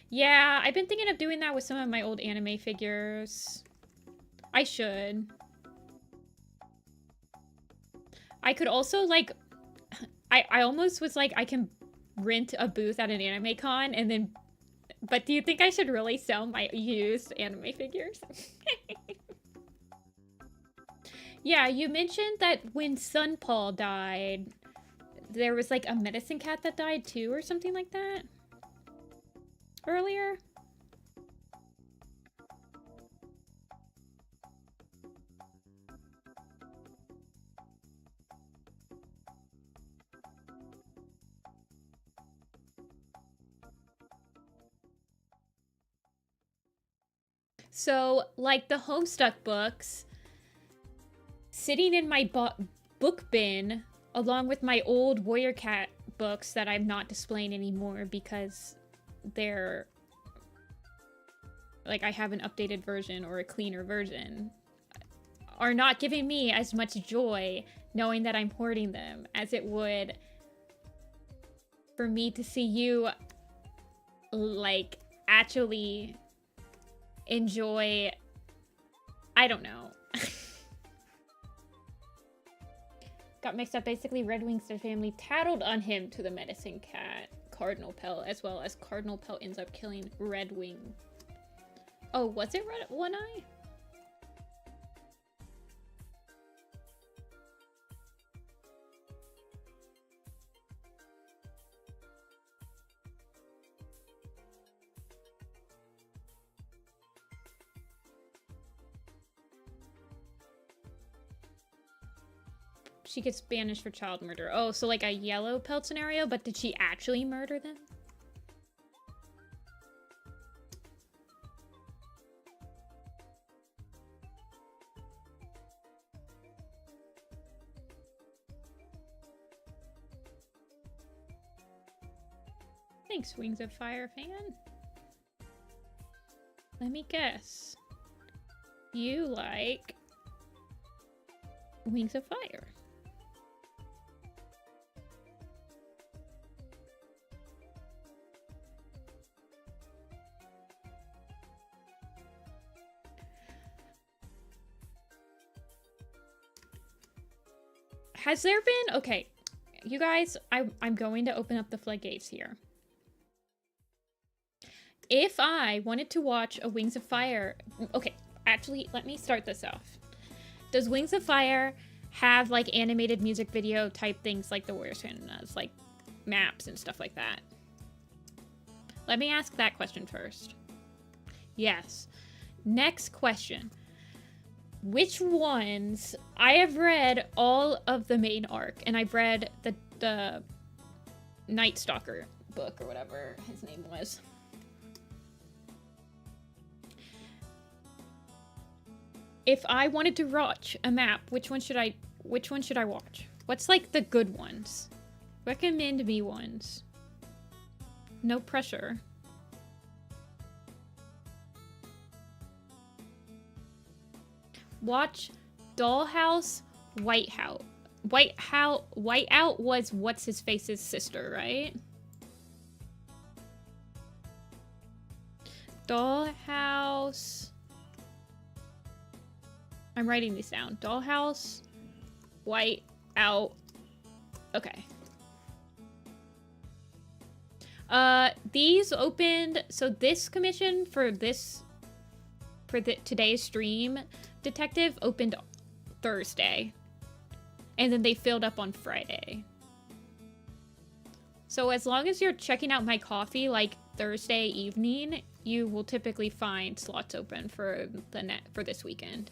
Yeah, I've been thinking of doing that with some of my old anime figures. I should. I could also, like, I almost was like, I can rent a booth at an anime con and then, but do you think I should really sell my used anime figures? Yeah, you mentioned that when Sun Paul died, there was like a medicine cat that died too or something like that earlier. So, like the Homestuck books, sitting in my book bin, along with my old Warrior Cat books that I'm not displaying anymore because they're, like, I have an updated version or a cleaner version, are not giving me as much joy knowing that I'm hoarding them as it would for me to see you, like, actually enjoy, I don't know. Got mixed up. Basically, Red Wings, their family tattled on him to the medicine cat, Cardinal Pelt, as well as Cardinal Pelt ends up killing Red Wing. Oh, was it Red One Eye? She gets banished for child murder. Oh, so like a yellow pelt scenario, but did she actually murder them? Thanks, Wings of Fire fan. Let me guess. You like Wings of Fire. Has there been... Okay, you guys, I'm going to open up the floodgates here. If I wanted to watch a Wings of Fire... Okay, actually, let me start this off. Does Wings of Fire have, like, animated music video type things like the Warriors Fan does? Like, maps and stuff like that? Let me ask that question first. Yes. Next question. Which ones... I have read all of the main arc, and I've read the Night Stalker book, or whatever his name was. If I wanted to watch a map, which one should I watch? What's, like, the good ones? Recommend me ones. No pressure. Watch Dollhouse, Whiteout. Whiteout was what's-his-face's sister, right? Dollhouse. I'm writing these down. Dollhouse, Whiteout. Okay. These opened, so this commission for today's stream, Detective, opened Thursday. And then they filled up on Friday. So as long as you're checking out my coffee, like, Thursday evening, you will typically find slots open for this weekend.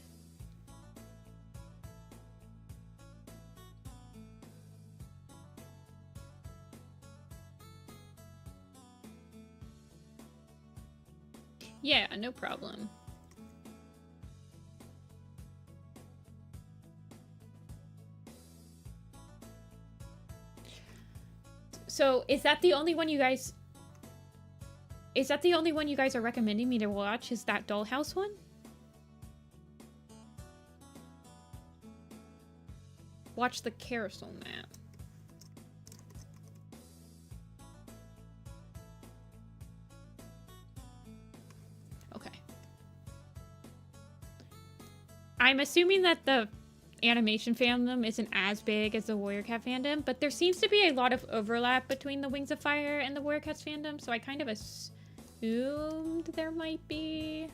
Yeah, no problem. So, is that the only one you guys... Is that the only one you guys are recommending me to watch? Is that Dollhouse one? Watch the carousel map. Okay. I'm assuming that the animation fandom isn't as big as the Warrior Cat fandom, but there seems to be a lot of overlap between the Wings of Fire and the Warrior Cats fandom, so I kind of assumed there might be.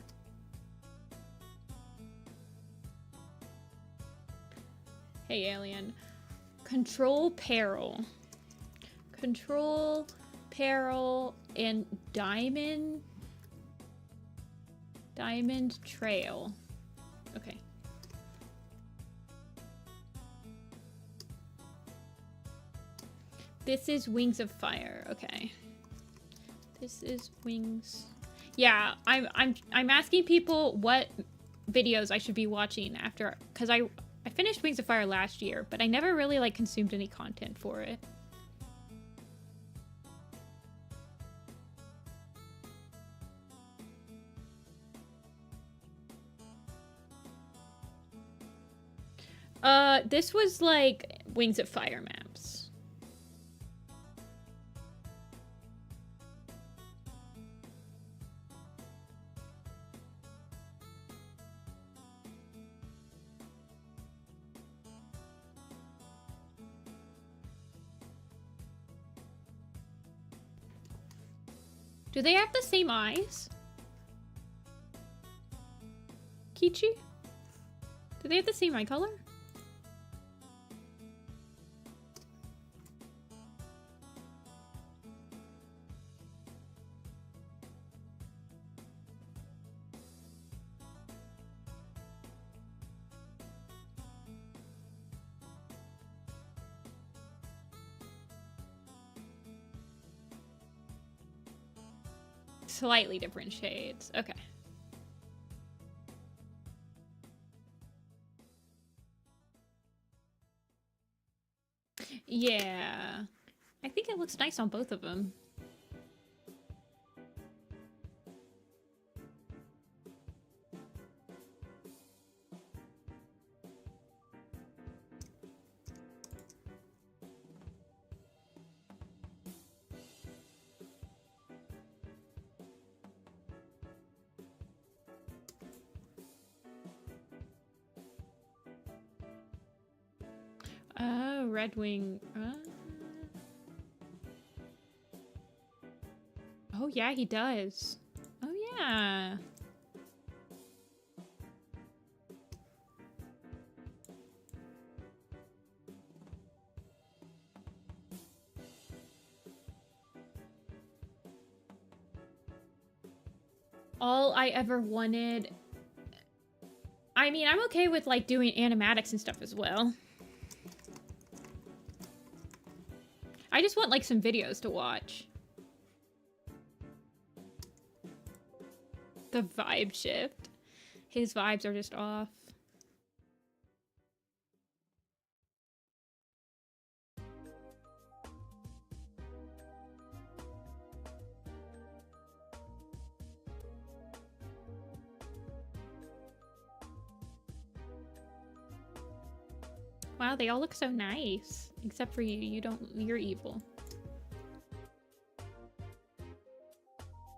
Hey, alien. Control Peril. Control Peril and Diamond Trail. Okay. This is Wings of Fire. Okay. This is Wings. Yeah, I'm asking people what videos I should be watching after, because I finished Wings of Fire last year, but I never really like consumed any content for it. This was like Wings of Fire maps. Do they have the same eyes? Kichi? Do they have the same eye color? Slightly different shades. Okay. Yeah. I think it looks nice on both of them. Oh, Red Wing. Oh, yeah, he does. Oh, yeah. All I ever wanted... I mean, I'm okay with, like, doing animatics and stuff as well. I just want, like, some videos to watch. The vibe shift. His vibes are just off. Wow, they all look so nice. Except for you. You're evil.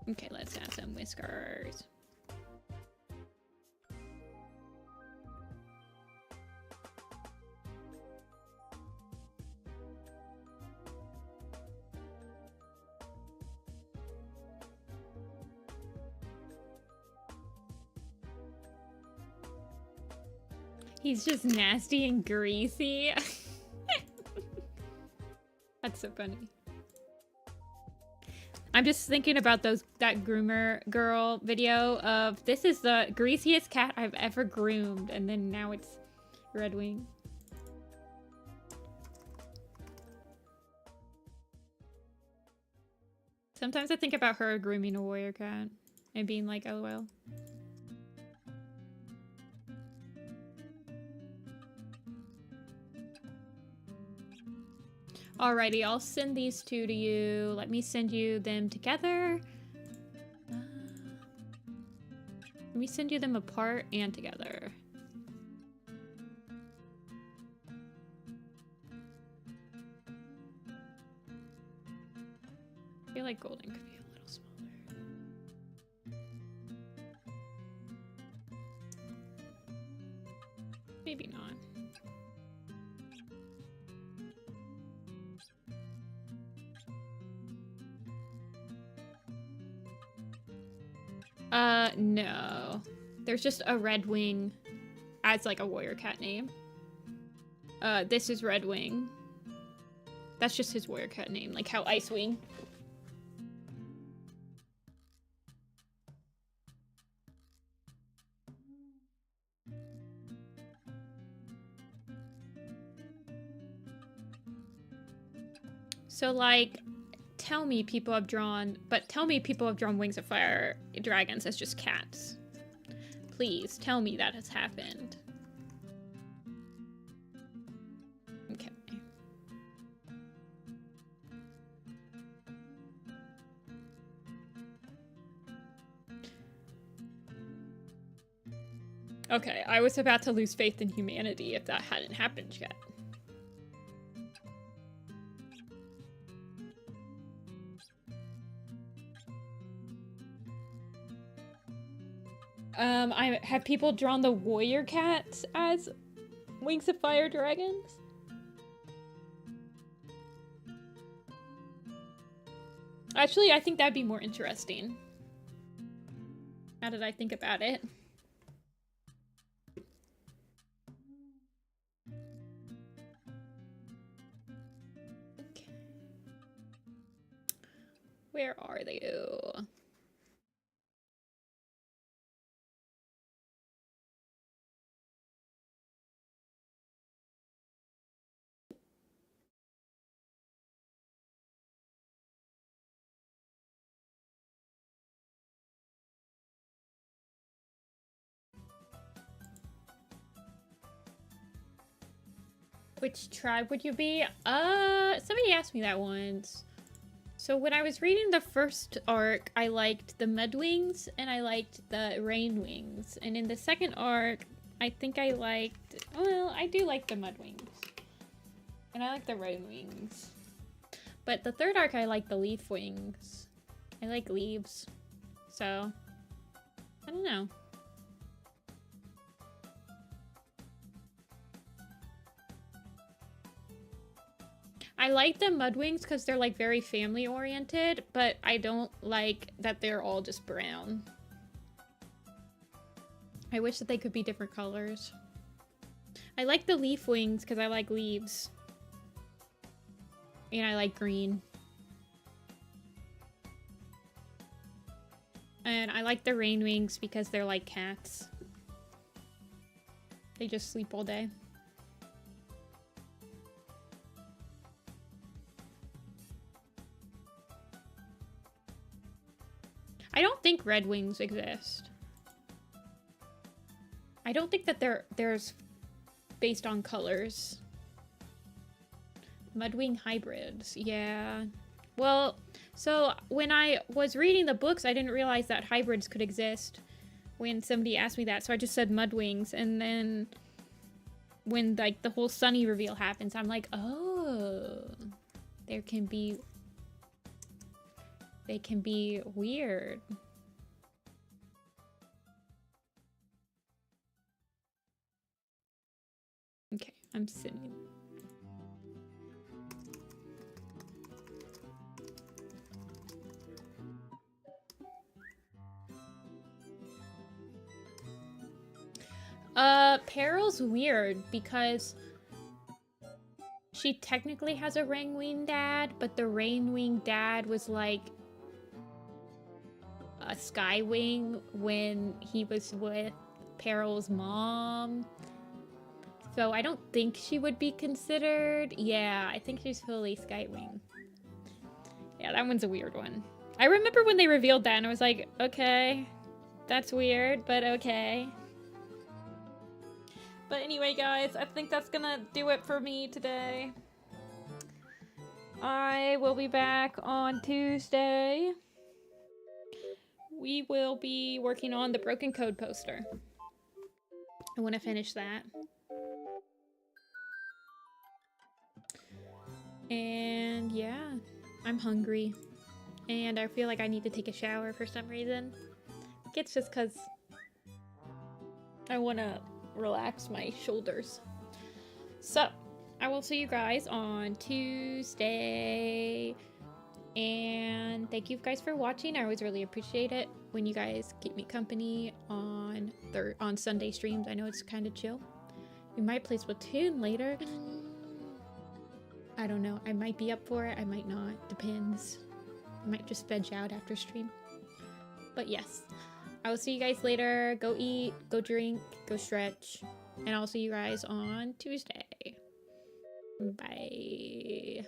Okay, let's have some whiskers. He's just nasty and greasy. That's so funny. I'm just thinking about that groomer girl video of this is the greasiest cat I've ever groomed, and then now it's Red Wing. Sometimes I think about her grooming a warrior cat and being like, LOL. Alrighty, I'll send these two to you. Let me send you them together. Let me send you them apart and together. I feel like golden could be a little smaller. Maybe not. No. There's just a Red Wing as like a warrior cat name. This is Red Wing. That's just his warrior cat name, like how Icewing. So like, tell me people have drawn Wings of Fire dragons as just cats. Please, tell me that has happened. Okay. Okay, I was about to lose faith in humanity if that hadn't happened yet. Have people drawn the warrior cats as Wings of Fire dragons? Actually, I think that'd be more interesting. Now that I think about it. Okay. Where are they? Which tribe would you be? Somebody asked me that once. So when I was reading the first arc, I liked the Mudwings and I liked the Rainwings. And in the second arc, I think I liked... Well, I do like the Mudwings. And I like the Rainwings. But the third arc, I like the Leafwings. I like leaves. So, I don't know. I like the Mudwings because they're like very family oriented, but I don't like that they're all just brown. I wish that they could be different colors. I like the Leafwings because I like leaves. And I like green. And I like the Rainwings because they're like cats. They just sleep all day. I don't think Red Wings exist. I don't think that there's based on colors. Mudwing hybrids, yeah. Well, so when I was reading the books, I didn't realize that hybrids could exist when somebody asked me that, so I just said Mudwings, and then when like the whole Sunny reveal happens, I'm like, oh, they can be weird. Okay, I'm sitting. Peril's weird because she technically has a Rainwing dad, but the Rainwing dad was like a Skywing when he was with Peril's mom. So I don't think she would be considered. Yeah, I think she's fully Skywing. Yeah, that one's a weird one. I remember when they revealed that and I was like, okay, that's weird, but okay. But anyway, guys, I think that's gonna do it for me today. I will be back on Tuesday we will be working on the broken code poster. I want to finish that. And yeah, I'm hungry. And I feel like I need to take a shower for some reason. I think it's just because I want to relax my shoulders. So, I will see you guys on Tuesday. And thank you guys for watching. I always really appreciate it when you guys keep me company on Sunday streams. I know it's kind of chill. We might play Splatoon later. I don't know. I might be up for it. I might not. Depends. I might just veg out after stream. But yes, I will see you guys later. Go eat, go drink, go stretch. And I'll see you guys on Tuesday. Bye.